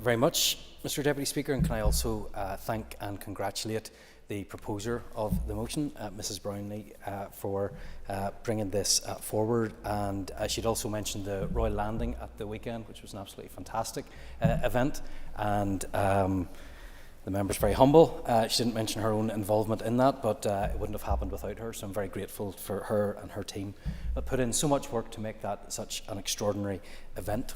very much, Mr Deputy Speaker, and can I also thank and congratulate the proposer of the motion, Mrs Brownlee, for bringing this forward. And she'd also mentioned the Royal Landing at the weekend, which was an absolutely fantastic event, and the member's very humble. She didn't mention her own involvement in that, but it wouldn't have happened without her, so I'm very grateful for her and her team that put in so much work to make that such an extraordinary event.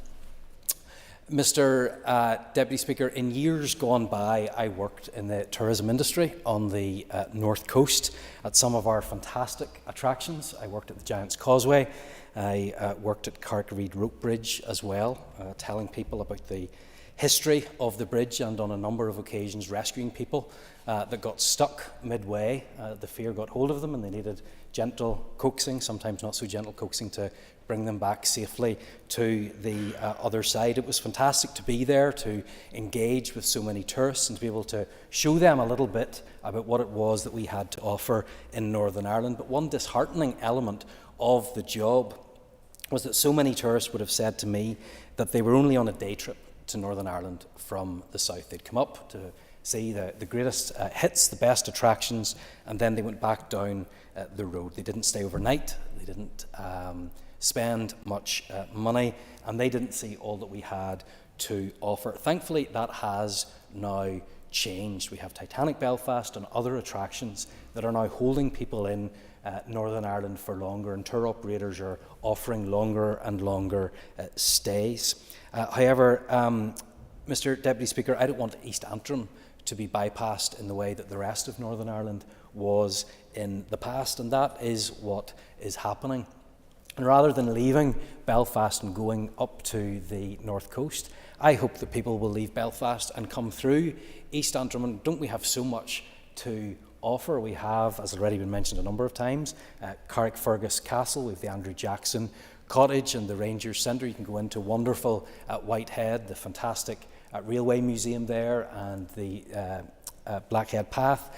Mr Deputy Speaker, in years gone by, I worked in the tourism industry on the North Coast at some of our fantastic attractions. I worked at the Giant's Causeway. I worked at Carrick Rope Bridge as well, telling people about the history of the bridge, and on a number of occasions rescuing people that got stuck midway. The fear got hold of them and they needed gentle coaxing, sometimes not so gentle coaxing, to bring them back safely to the other side. It was fantastic to be there, to engage with so many tourists and to be able to show them a little bit about what it was that we had to offer in Northern Ireland. But one disheartening element of the job was that so many tourists would have said to me that they were only on a day trip to Northern Ireland from the south. They'd come up to see the greatest hits, the best attractions, and then they went back down the road. They didn't stay overnight, they didn't spend much money, and they didn't see all that we had to offer. Thankfully, that has now changed. We have Titanic Belfast and other attractions that are now holding people in Northern Ireland for longer, and tour operators are offering longer and longer stays. However, Mr Deputy Speaker, I don't want East Antrim to be bypassed in the way that the rest of Northern Ireland was in the past, and that is what is happening. And rather than leaving Belfast and going up to the North Coast, I hope that people will leave Belfast and come through East Antrim. And don't we have so much to offer? We have, as already been mentioned a number of times, Carrickfergus Castle, we have the Andrew Jackson Cottage and the Rangers Centre. You can go into wonderful Whitehead, the fantastic Railway Museum there, and the Blackhead Path.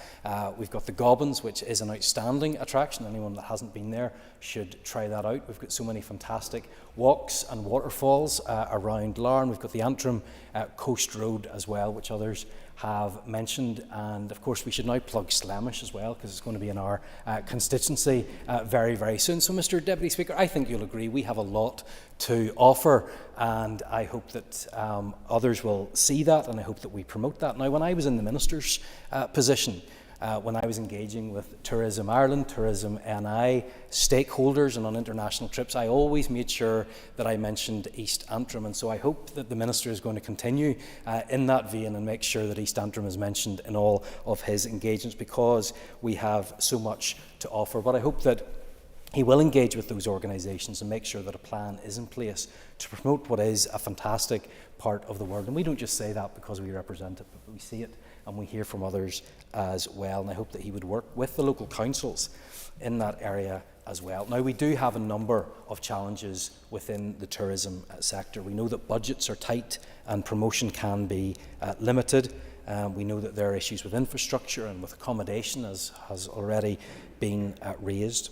We've got the Gobbins, which is an outstanding attraction. Anyone that hasn't been there should try that out. We've got so many fantastic walks and waterfalls around Larne. We've got the Antrim Coast Road as well, which others have mentioned, and of course we should now plug Slemish as well, because it's going to be in our constituency very, very soon. So, Mr Deputy Speaker, I think you'll agree we have a lot to offer, and I hope that others will see that, and I hope that we promote that. Now, when I was in the Minister's position, when I was engaging with Tourism Ireland, Tourism NI, stakeholders and on international trips, I always made sure that I mentioned East Antrim, and so I hope that the Minister is going to continue in that vein and make sure that East Antrim is mentioned in all of his engagements, because we have so much to offer. But I hope that he will engage with those organisations and make sure that a plan is in place to promote what is a fantastic part of the world. And we don't just say that because we represent it, but we see it and we hear from others as well. And I hope that he would work with the local councils in that area as well. Now, we do have a number of challenges within the tourism sector. We know that budgets are tight and promotion can be limited. We know that there are issues with infrastructure and with accommodation, as has already been raised.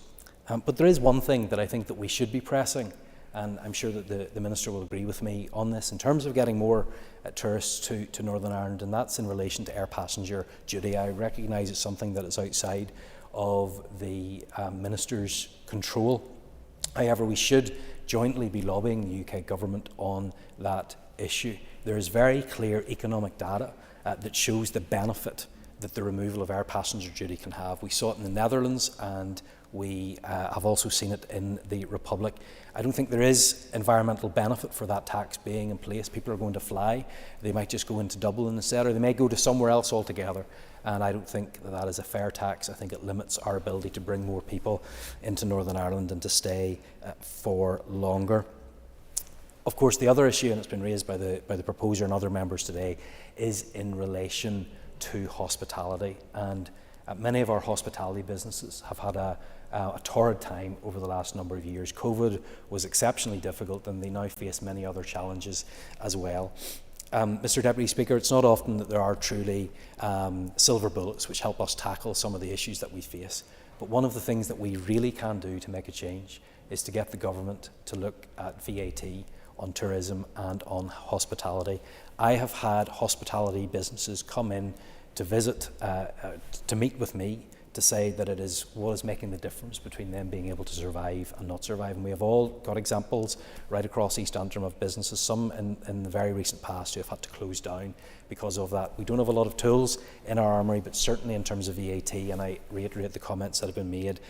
But there is one thing that I think that we should be pressing, and I'm sure that the Minister will agree with me on this, in terms of getting more tourists to Northern Ireland, and that's in relation to air passenger duty. I recognise it's something that is outside of the Minister's control. However, we should jointly be lobbying the UK Government on that issue. There is very clear economic data that shows the benefit that the removal of air passenger duty can have. We saw it in the Netherlands, and we have also seen it in the Republic. I don't think there is environmental benefit for that tax being in place. People are going to fly. They might just go into Dublin instead, or they may go to somewhere else altogether. And I don't think that is a fair tax. I think it limits our ability to bring more people into Northern Ireland and to stay for longer. Of course, the other issue, and it's been raised by the proposer and other members today, is in relation to hospitality. And many of our hospitality businesses have had a torrid time over the last number of years. COVID was exceptionally difficult, and they now face many other challenges as well. Mr Deputy Speaker, it's not often that there are truly silver bullets which help us tackle some of the issues that we face. But one of the things that we really can do to make a change is to get the government to look at VAT on tourism and on hospitality. I have had hospitality businesses come in to visit, to meet with me, to say that it is what is making the difference between them being able to survive and not survive. And we have all got examples right across East Antrim of businesses, some in the very recent past, who have had to close down because of that. We don't have a lot of tools in our armoury, but certainly in terms of VAT, and I reiterate the comments that have been made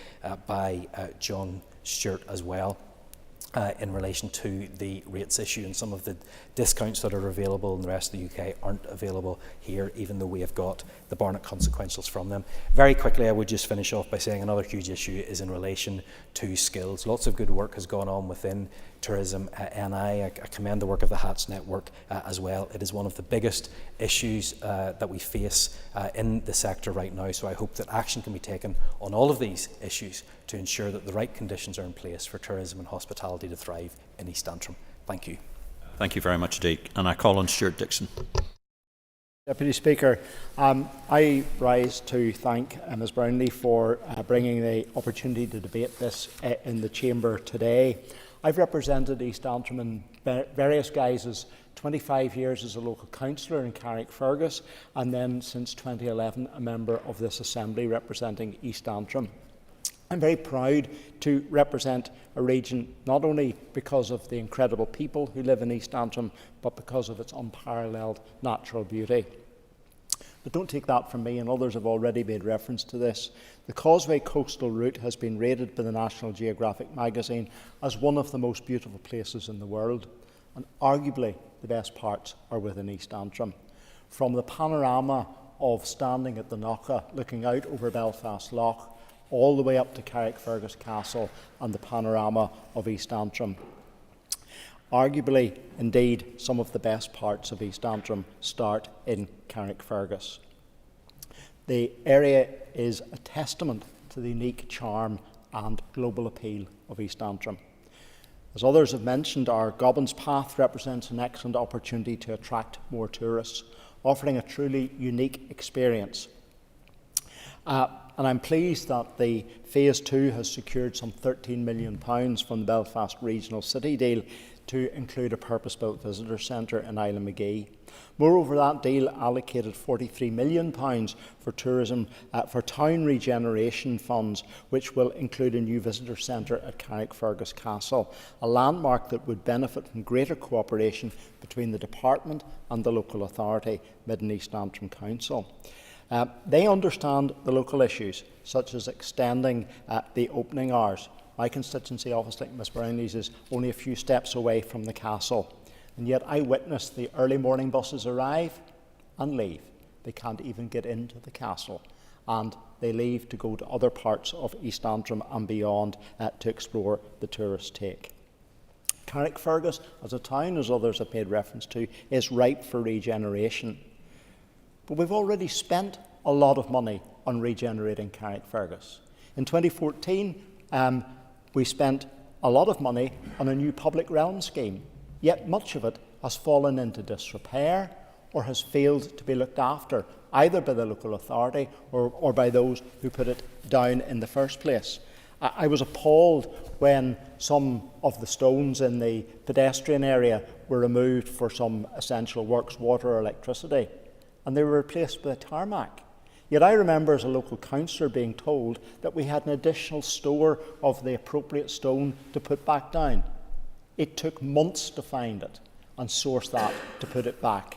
by John Stewart as well. In relation to the rates issue, and some of the discounts that are available in the rest of the UK aren't available here, even though we have got the Barnett consequentials from them. Very quickly, I would just finish off by saying another huge issue is in relation to skills. Lots of good work has gone on within Tourism NI. I commend the work of the HATS network as well. It is one of the biggest issues that we face in the sector right now, so I hope that action can be taken on all of these issues to ensure that the right conditions are in place for tourism and hospitality to thrive in East Antrim. Thank you. Thank you very much indeed. And I call on Stuart Dixon. Deputy Speaker, I rise to thank Ms Brownlee for bringing the opportunity to debate this in the Chamber today. I've represented East Antrim in various guises, 25 years as a local councillor in Carrickfergus, and then since 2011 a member of this Assembly representing East Antrim. I'm very proud to represent a region not only because of the incredible people who live in East Antrim, but because of its unparalleled natural beauty. But don't take that from me, and others have already made reference to this. The Causeway coastal route has been rated by the National Geographic magazine as one of the most beautiful places in the world, and arguably the best parts are within East Antrim. From the panorama of standing at the Knocha, looking out over Belfast Lough, all the way up to Carrickfergus Castle and the panorama of East Antrim. Arguably, indeed, some of the best parts of East Antrim start in Carrickfergus. The area is a testament to the unique charm and global appeal of East Antrim. As others have mentioned, our Gobbins Path represents an excellent opportunity to attract more tourists, offering a truly unique experience. And I'm pleased that the Phase 2 has secured some £13 million from the Belfast Regional City deal to include a purpose-built visitor centre in Isla-Magee. Moreover, that deal allocated £43 million for tourism, for town regeneration funds, which will include a new visitor centre at Carrickfergus Castle, a landmark that would benefit from greater cooperation between the Department and the local authority, Mid and East Antrim Council. They understand the local issues, such as extending the opening hours. My constituency office, like Ms Brownley's, is only a few steps away from the castle. And yet I witnessed the early morning buses arrive and leave. They can't even get into the castle. And they leave to go to other parts of East Antrim and beyond to explore the tourist take. Carrickfergus, as a town, as others have made reference to, is ripe for regeneration. But we've already spent a lot of money on regenerating Carrickfergus. In 2014, we spent a lot of money on a new public realm scheme, yet much of it has fallen into disrepair or has failed to be looked after, either by the local authority or by those who put it down in the first place. I was appalled when some of the stones in the pedestrian area were removed for some essential works, water or electricity, and they were replaced with a tarmac. Yet I remember as a local councillor being told that we had an additional store of the appropriate stone to put back down. It took months to find it and source that to put it back.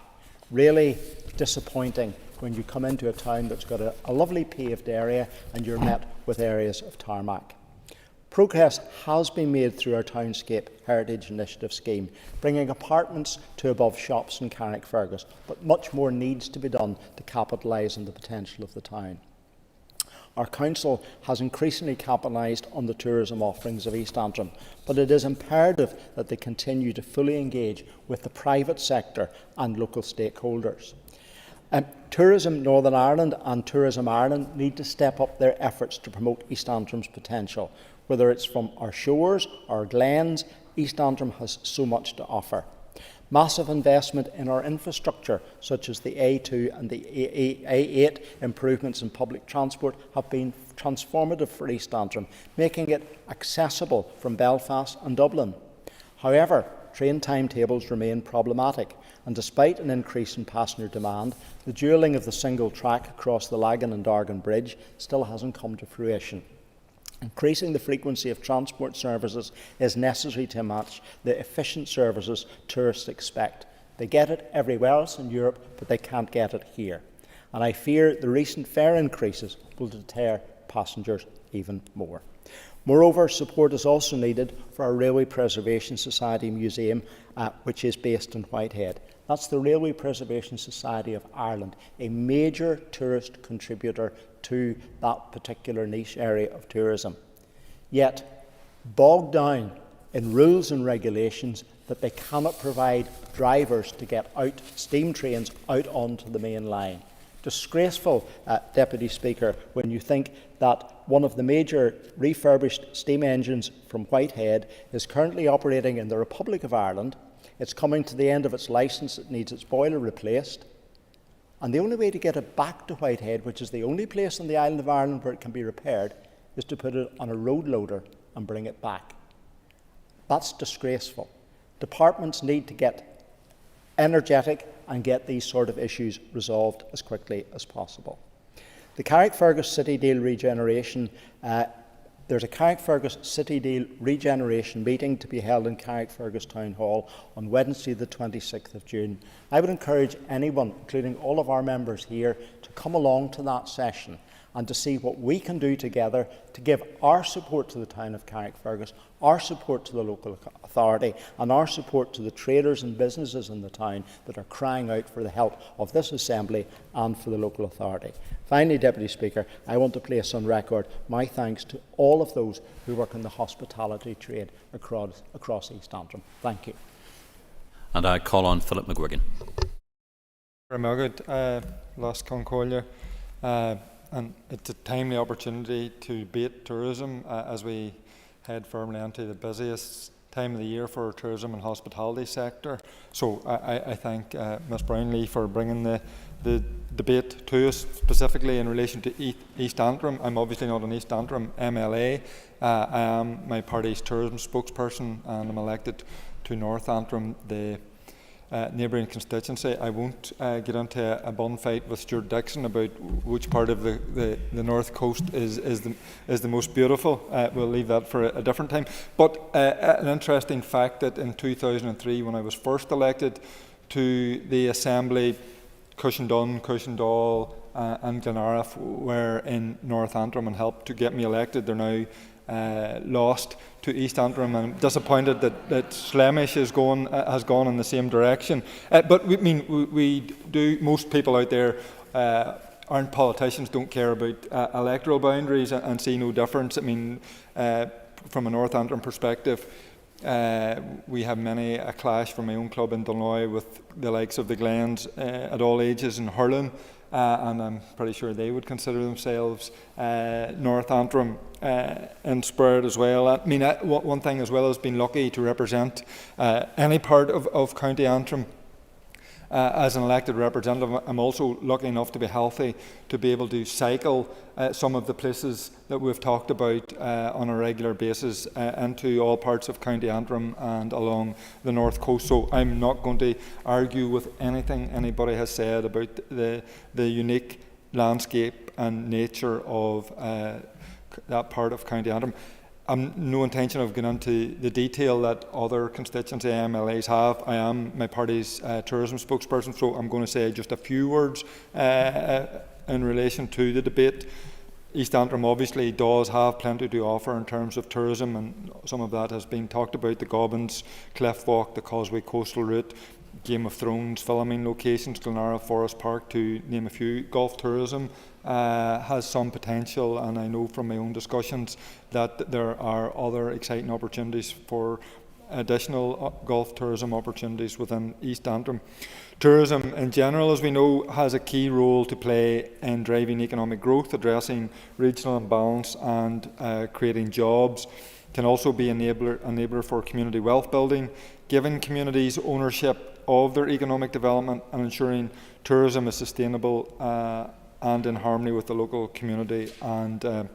Really disappointing when you come into a town that's got a lovely paved area and you're met with areas of tarmac. Progress has been made through our Townscape Heritage Initiative scheme, bringing apartments to above shops in Carrickfergus, but much more needs to be done to capitalise on the potential of the town. Our council has increasingly capitalised on the tourism offerings of East Antrim, but it is imperative that they continue to fully engage with the private sector and local stakeholders. Tourism Northern Ireland and Tourism Ireland need to step up their efforts to promote East Antrim's potential. Whether it's from our shores, our glens, East Antrim has so much to offer. Massive investment in our infrastructure, such as the A2 and the A8 improvements in public transport, have been transformative for East Antrim, making it accessible from Belfast and Dublin. However, train timetables remain problematic, and despite an increase in passenger demand, the dualling of the single track across the Lagan and Dargan Bridge still hasn't come to fruition. Increasing the frequency of transport services is necessary to match the efficient services tourists expect. They get it everywhere else in Europe, but they can't get it here. And I fear the recent fare increases will deter passengers even more. Moreover, support is also needed for our Railway Preservation Society Museum, which is based in Whitehead. That's the Railway Preservation Society of Ireland, a major tourist contributor to that particular niche area of tourism. Yet, bogged down in rules and regulations that they cannot provide drivers to get out, steam trains out onto the main line. Disgraceful, Deputy Speaker, when you think that one of the major refurbished steam engines from Whitehead is currently operating in the Republic of Ireland. It's coming to the end of its licence, it needs its boiler replaced. And the only way to get it back to Whitehead, which is the only place on the island of Ireland where it can be repaired, is to put it on a road loader and bring it back. That's disgraceful. Departments need to get energetic and get these sort of issues resolved as quickly as possible. The Carrickfergus City Deal regeneration, there's a Carrickfergus City Deal regeneration meeting to be held in Carrickfergus Town Hall on Wednesday the 26th of June. I would encourage anyone, including all of our members here, to come along to that session and to see what we can do together to give our support to the town of Carrickfergus, our support to the local authority and our support to the traders and businesses in the town that are crying out for the help of this Assembly and for the local authority. Finally, Deputy Speaker, I want to place on record my thanks to all of those who work in the hospitality trade across East Antrim. Thank you. And I call on Philip McGuigan. Very good, last Concollia. And it's a timely opportunity to debate tourism as we head firmly into the busiest time of the year for our tourism and hospitality sector. So I thank Ms Brownlee for bringing the debate to us, specifically in relation to East Antrim. I'm obviously not an East Antrim MLA. I am my party's tourism spokesperson and I'm elected to North Antrim, the neighbouring constituency. I won't get into a bun fight with Stuart Dixon about which part of the north coast is the most beautiful. We'll leave that for a different time. But an interesting fact that in 2003, when I was first elected to the Assembly, Cushendun, Cushendall, and Glenara were in North Antrim and helped to get me elected. They're now lost to East Antrim, and I'm disappointed that Slemish has gone in the same direction. But we do. Most people out there aren't politicians, don't care about electoral boundaries and see no difference. I mean, from a North Antrim perspective, we have many a clash from my own club in Dunloy with the likes of the Glens at all ages in hurling. And I'm pretty sure they would consider themselves North Antrim in spirit as well. I mean, one thing as well as being lucky to represent any part of County Antrim as an elected representative, I'm also lucky enough to be healthy, to be able to cycle some of the places that we've talked about on a regular basis into all parts of County Antrim and along the North Coast. So I'm not going to argue with anything anybody has said about the unique landscape and nature of that part of County Antrim. No intention of going into the detail that other constituency MLAs have. I am my party's tourism spokesperson, so I'm going to say just a few words in relation to the debate. East Antrim obviously does have plenty to offer in terms of tourism, and some of that has been talked about: the Gobbins, Cliff Walk, the Causeway Coastal Route, Game of Thrones filming locations, Glenara Forest Park, to name a few. Golf tourism has some potential, and I know from my own discussions that there are other exciting opportunities for additional golf tourism opportunities within East Antrim. Tourism in general, as we know, has a key role to play in driving economic growth, addressing regional imbalance and creating jobs. Can also be an enabler for community wealth building, giving communities ownership of their economic development and ensuring tourism is sustainable and in harmony with the local community and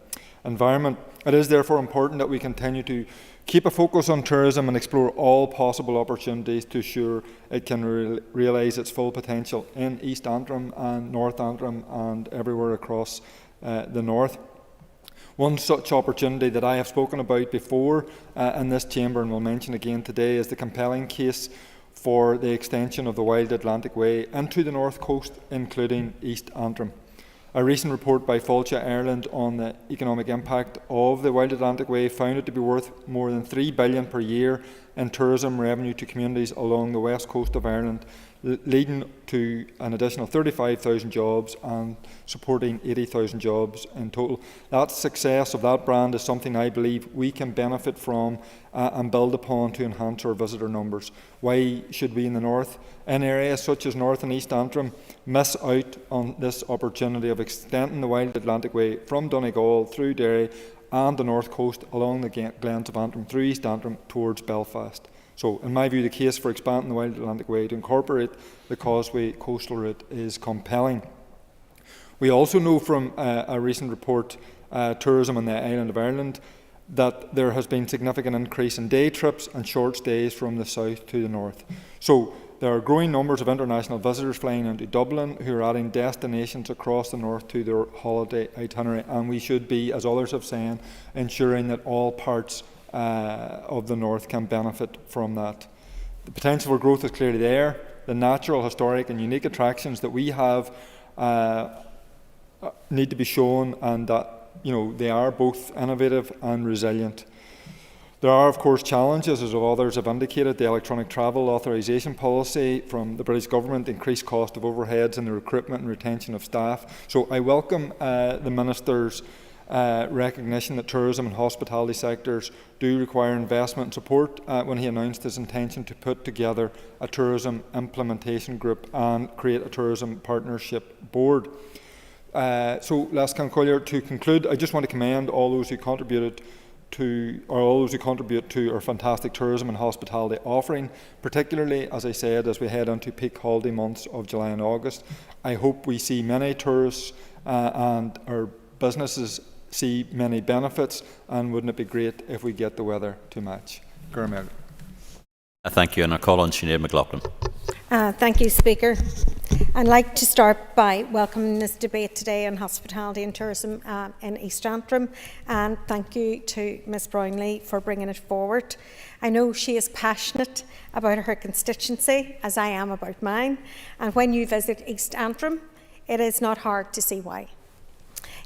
environment. It is therefore important that we continue to keep a focus on tourism and explore all possible opportunities to ensure it can realise its full potential in East Antrim and North Antrim and everywhere across the north. One such opportunity that I have spoken about before in this chamber and will mention again today is the compelling case for the extension of the Wild Atlantic Way into the North Coast, including East Antrim. A recent report by Fáilte Ireland on the economic impact of the Wild Atlantic Way found it to be worth more than $3 billion per year in tourism revenue to communities along the west coast of Ireland, leading to an additional 35,000 jobs and supporting 80,000 jobs in total. That success of that brand is something I believe we can benefit from and build upon to enhance our visitor numbers. Why should we in the north, in areas such as North and East Antrim, miss out on this opportunity of extending the Wild Atlantic Way from Donegal through Derry and the North Coast along the Glens of Antrim through East Antrim towards Belfast? So, in my view, the case for expanding the Wild Atlantic Way to incorporate the Causeway Coastal Route is compelling. We also know from a recent report, Tourism on the Island of Ireland, that there has been significant increase in day trips and short stays from the south to the north. So, there are growing numbers of international visitors flying into Dublin who are adding destinations across the north to their holiday itinerary, and we should be, as others have said, ensuring that all parts of the north can benefit from that. The potential for growth is clearly there. The natural, historic and unique attractions that we have need to be shown, and that they are both innovative and resilient. There are, of course, challenges, as others have indicated: the electronic travel authorisation policy from the British Government, increased cost of overheads and the recruitment and retention of staff. So I welcome the Minister's recognition that tourism and hospitality sectors do require investment and support when he announced his intention to put together a tourism implementation group and create a tourism partnership board. So, last Collier, to conclude, I just want to commend all those who contribute to our fantastic tourism and hospitality offering, particularly, as I said, as we head into peak holiday months of July and August. I hope we see many tourists and our businesses see many benefits, and wouldn't it be great if we get the weather to match? Thank you, and I call on Sinead McLaughlin. Thank you, Speaker. I'd like to start by welcoming this debate today on hospitality and tourism in East Antrim, and thank you to Ms Brownlee for bringing it forward. I know she is passionate about her constituency, as I am about mine, and when you visit East Antrim, It is not hard to see why.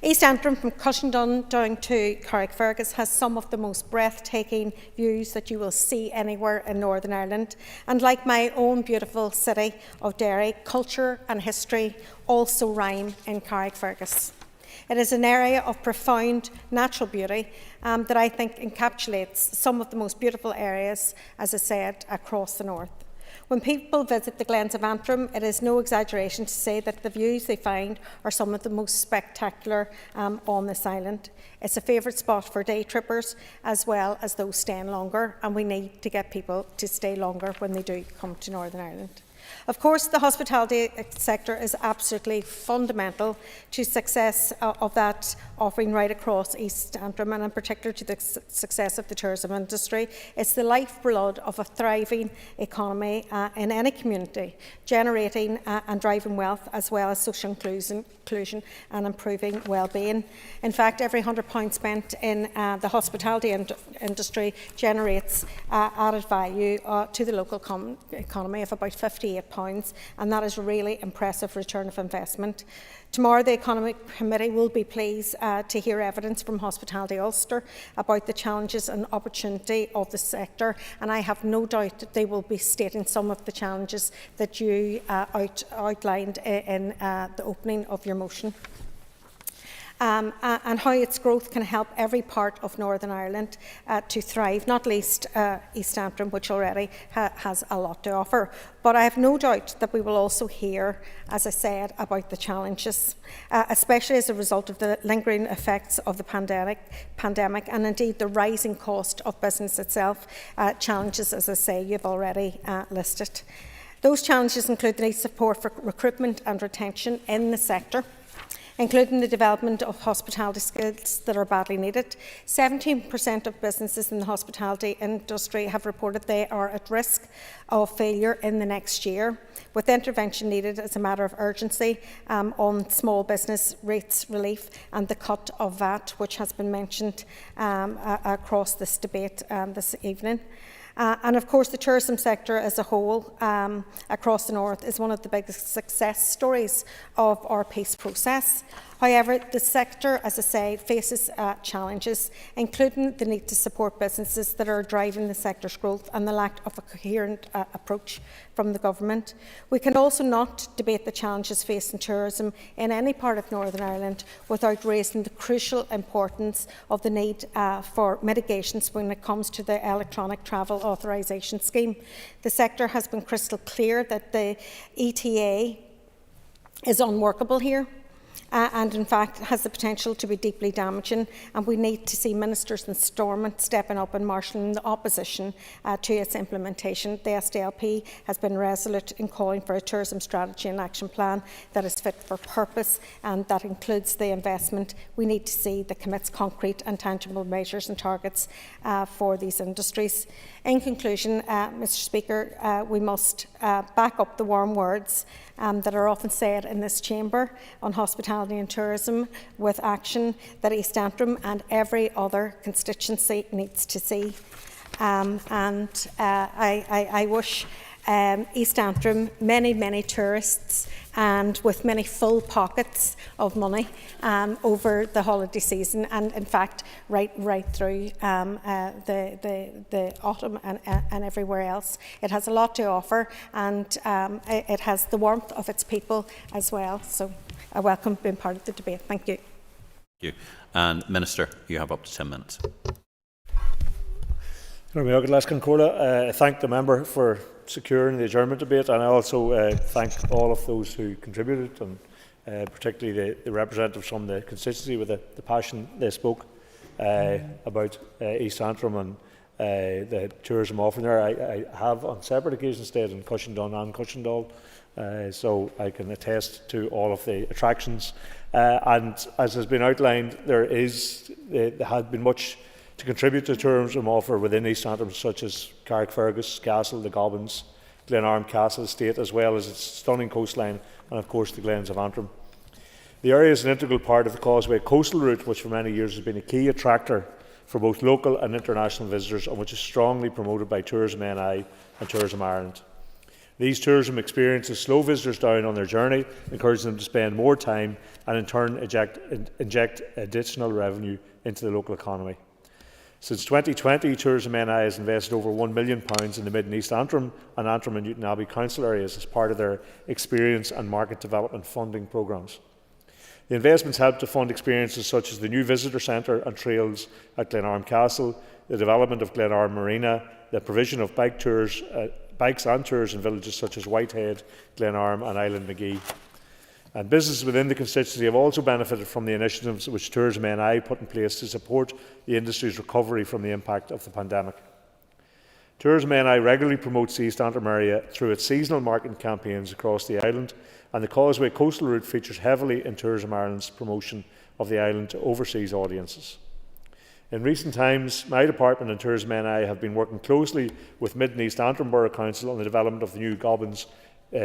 East Antrim, from Cushendun down to Carrickfergus, has some of the most breathtaking views that you will see anywhere in Northern Ireland. And like my own beautiful city of Derry, culture and history also rhyme in Carrickfergus. It is an area of profound natural beauty that I think encapsulates some of the most beautiful areas, as I said, across the north. When people visit the Glens of Antrim, it is no exaggeration to say that the views they find are some of the most spectacular on this island. It's a favourite spot for day trippers as well as those staying longer, and we need to get people to stay longer when they do come to Northern Ireland. Of course, the hospitality sector is absolutely fundamental to success of that offering right across East Antrim, and in particular to the success of the tourism industry. It's the lifeblood of a thriving economy in any community, generating and driving wealth as well as social inclusion and improving well-being. In fact, every £100 spent in the hospitality industry generates added value to the local economy of about £58, and that is a really impressive return of investment. Tomorrow, the Economic Committee will be pleased to hear evidence from Hospitality Ulster about the challenges and opportunity of the sector, and I have no doubt that they will be stating some of the challenges that you outlined in the opening of your motion. And how its growth can help every part of Northern Ireland to thrive, not least East Antrim, which already has a lot to offer. But I have no doubt that we will also hear, as I said, about the challenges, especially as a result of the lingering effects of the pandemic and indeed the rising cost of business itself. Challenges, as I say, you've already listed. Those challenges include the need for support for recruitment and retention in the sector, including the development of hospitality skills that are badly needed. 17% of businesses in the hospitality industry have reported they are at risk of failure in the next year, with intervention needed as a matter of urgency on small business rates relief and the cut of VAT, which has been mentioned across this debate this evening. And of course, the tourism sector as a whole across the north is one of the biggest success stories of our peace process. However, the sector, as I say, faces challenges, including the need to support businesses that are driving the sector's growth and the lack of a coherent approach from the government. We can also not debate the challenges facing tourism in any part of Northern Ireland without raising the crucial importance of the need for mitigations when it comes to the electronic travel authorisation scheme. The sector has been crystal clear that the ETA is unworkable here. And in fact has the potential to be deeply damaging, and we need to see ministers in Stormont stepping up and marshalling the opposition to its implementation. The SDLP has been resolute in calling for a tourism strategy and action plan that is fit for purpose and that includes the investment we need to see that commits concrete and tangible measures and targets for these industries. In conclusion, Mr Speaker, we must back up the warm words that are often said in this chamber on hospitality and tourism with action that East Antrim and every other constituency needs to see. I wish East Antrim many tourists and with many full pockets of money over the holiday season and in fact right through the autumn and everywhere else. It has a lot to offer and it has the warmth of its people as well. So I welcome being part of the debate. Thank you. Thank you. And Minister, you have up to 10 minutes. I thank the member for securing the adjournment debate, and I also thank all of those who contributed, and particularly the representatives from the constituency with the passion they spoke about East Antrim and the tourism offering there. I have on separate occasions stayed in Cushendun and Cushendall, so I can attest to all of the attractions. And as has been outlined, there had been much to contribute to tourism offer within East Antrim, such as Carrickfergus Castle, the Gobbins, Glenarm Castle Estate, as well as its stunning coastline and of course the Glens of Antrim. The area is an integral part of the Causeway coastal route, which for many years has been a key attractor for both local and international visitors and which is strongly promoted by Tourism NI and Tourism Ireland. These tourism experiences slow visitors down on their journey, encouraging them to spend more time and in turn inject additional revenue into the local economy. Since 2020, Tourism NI has invested over £1 million in the Mid and East Antrim and Antrim and Newton Abbey council areas as part of their experience and market development funding programmes. The investments help to fund experiences such as the new visitor centre and trails at Glenarm Castle, the development of Glenarm Marina, the provision of bikes and tours in villages such as Whitehead, Glenarm and Island Magee. And businesses within the constituency have also benefited from the initiatives which Tourism NI put in place to support the industry's recovery from the impact of the pandemic. Tourism NI regularly promotes the East Antrim area through its seasonal marketing campaigns across the island, and the Causeway coastal route features heavily in Tourism Ireland's promotion of the island to overseas audiences. In recent times, my department and Tourism NI have been working closely with Mid and East Antrim Borough Council on the development of the new Gobbins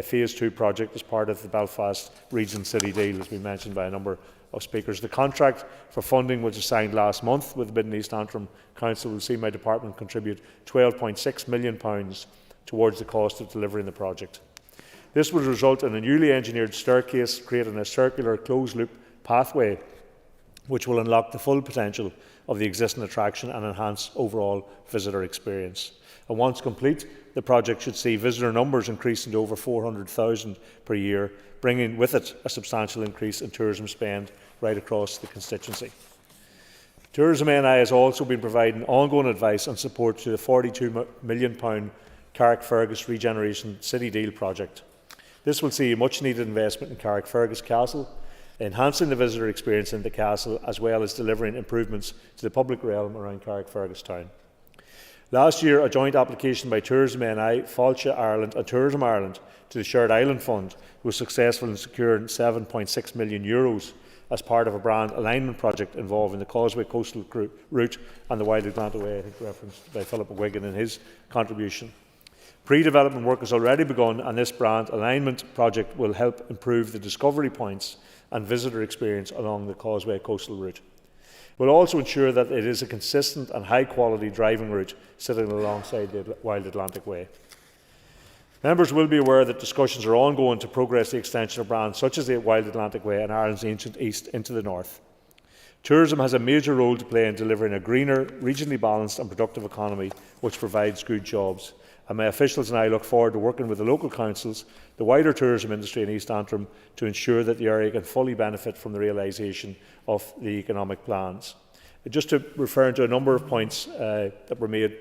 Phase 2 project as part of the Belfast Region City deal, as been mentioned by a number of speakers. The contract for funding, which was signed last month with the Mid and East Antrim Council, will see my department contribute £12.6 million towards the cost of delivering the project. This will result in a newly engineered staircase creating a circular closed-loop pathway which will unlock the full potential of the existing attraction and enhance overall visitor experience. And once complete, the project should see visitor numbers increasing to over 400,000 per year, bringing with it a substantial increase in tourism spend right across the constituency. Tourism NI has also been providing ongoing advice and support to the £42 million Carrickfergus Regeneration City Deal project. This will see a much-needed investment in Carrickfergus Castle, enhancing the visitor experience in the castle, as well as delivering improvements to the public realm around Carrickfergus town. Last year, a joint application by Tourism NI, Fáilte Ireland and Tourism Ireland to the Shared Island Fund was successful in securing €7.6 million as part of a brand alignment project involving the Causeway coastal route and the Wild Atlantic Way, I think referenced by Philip McGuigan in his contribution. Pre-development work has already begun, and this brand alignment project will help improve the discovery points and visitor experience along the Causeway coastal route. It will also ensure that it is a consistent and high-quality driving route sitting alongside the Wild Atlantic Way. Members will be aware that discussions are ongoing to progress the extension of brands such as the Wild Atlantic Way and Ireland's ancient east into the north. Tourism has a major role to play in delivering a greener, regionally balanced and productive economy which provides good jobs. And my officials and I look forward to working with the local councils, the wider tourism industry in East Antrim to ensure that the area can fully benefit from the realisation of the economic plans. Just to refer to a number of points that were made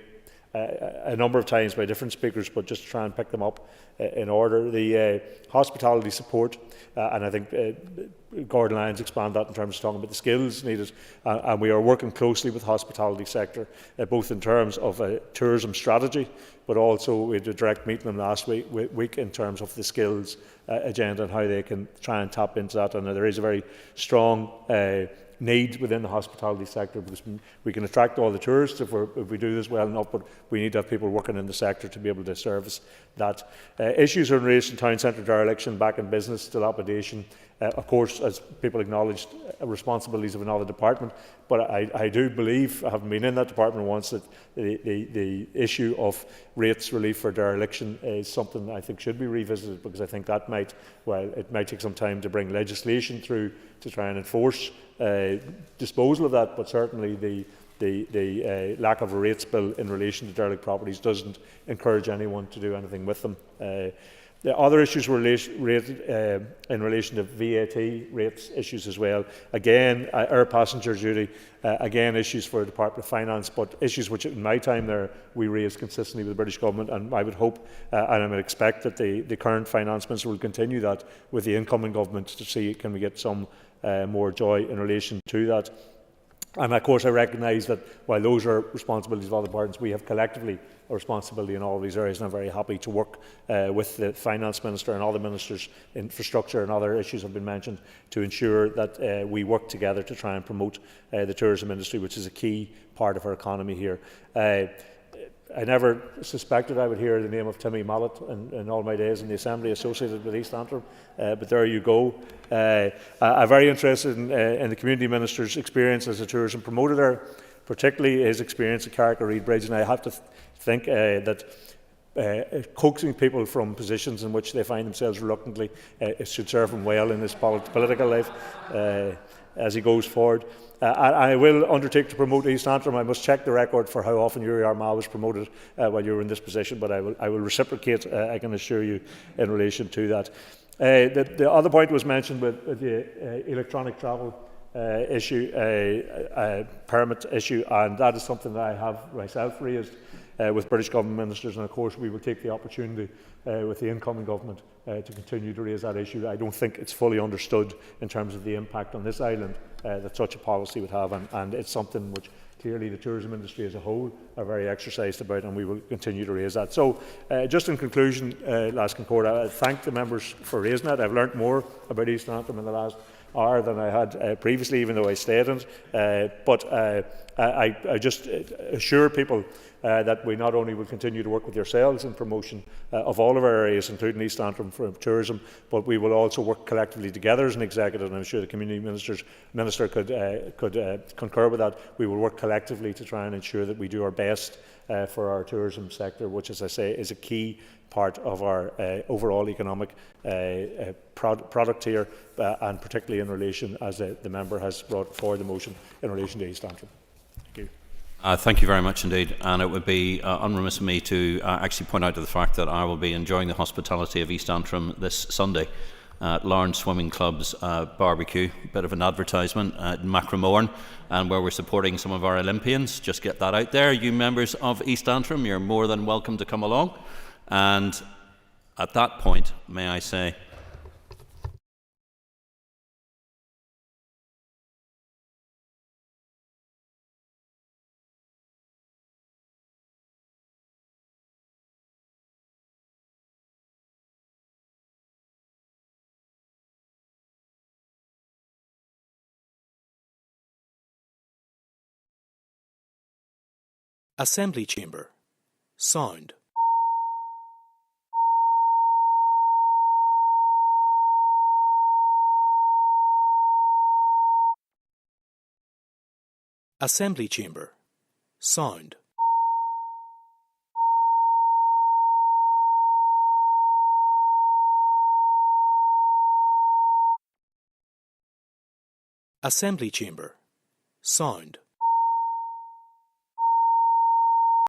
a number of times by different speakers, but just to try and pick them up in order. The hospitality support, and I think Gordon Lyons expanded that in terms of talking about the skills needed, and we are working closely with the hospitality sector, both in terms of a tourism strategy, but also we had a direct meeting them last week in terms of the skills agenda and how they can try and tap into that. And there is a very strong need within the hospitality sector, because we can attract all the tourists if we do this well enough, but we need to have people working in the sector to be able to service that. Issues in relation to town centre dereliction, back in business, dilapidation, of course, as people acknowledged, responsibilities of another department, but I do believe, having been in that department once, that the issue of rates relief for dereliction is something I think should be revisited, because I think that might take some time to bring legislation through to try and enforce disposal of that, but certainly the lack of a rates bill in relation to derelict properties doesn't encourage anyone to do anything with them. The other issues were rated in relation to VAT rates issues as well. Again, air passenger duty, again issues for the Department of Finance, but issues which in my time there we raised consistently with the British Government, and I would hope and I would expect that the current Finance Minister will continue that with the incoming government to see can we get some more joy in relation to that. And of course I recognise that while those are responsibilities of other departments, we have collectively a responsibility in all of these areas, and I'm very happy to work with the Finance Minister and other ministers. Infrastructure and other issues have been mentioned to ensure that we work together to try and promote the tourism industry, which is a key part of our economy here. I never suspected I would hear the name of Timmy Mallet in all my days in the Assembly associated with East Antrim, but there you go. I'm very interested in the Community Minister's experience as a tourism promoter there, particularly his experience at Carrick-Reid Bridge, and I have to think that coaxing people from positions in which they find themselves reluctantly. It should serve him well in his political life as he goes forward. I will undertake to promote East Antrim. I must check the record for how often Yuri Armagh was promoted while you were in this position, but I will reciprocate, I can assure you, in relation to that. The other point was mentioned with the electronic travel issue, permit issue, and that is something that I have myself raised with British Government ministers, and of course we will take the opportunity with the incoming government to continue to raise that issue. I don't think it's fully understood in terms of the impact on this island that such a policy would have, and it's something which clearly the tourism industry as a whole are very exercised about, and we will continue to raise that. So just in conclusion, Last Concord, I thank the members for raising that. I've learnt more about East Antrim in the last hour than I had previously, even though I stayed in it. But I just assure people that we not only will continue to work with yourselves in promotion of all of our areas, including East Antrim for tourism, but we will also work collectively together as an executive, and I'm sure the Community Minister could concur with that. We will work collectively to try and ensure that we do our best for our tourism sector, which, as I say, is a key part of our overall economic product here, and particularly in relation, as the member has brought forward the motion, in relation to East Antrim. Thank you. Thank you very much indeed, and it would be unremiss of me to actually point out to the fact that I will be enjoying the hospitality of East Antrim this Sunday at Lawrence Swimming Club's barbecue, a bit of an advertisement at Macramorn, and where we're supporting some of our Olympians. Just get that out there. You members of East Antrim, you're more than welcome to come along. And at that point, may I say, Assembly Chamber. Sound. Assembly Chamber. Sound. Assembly Chamber. Sound.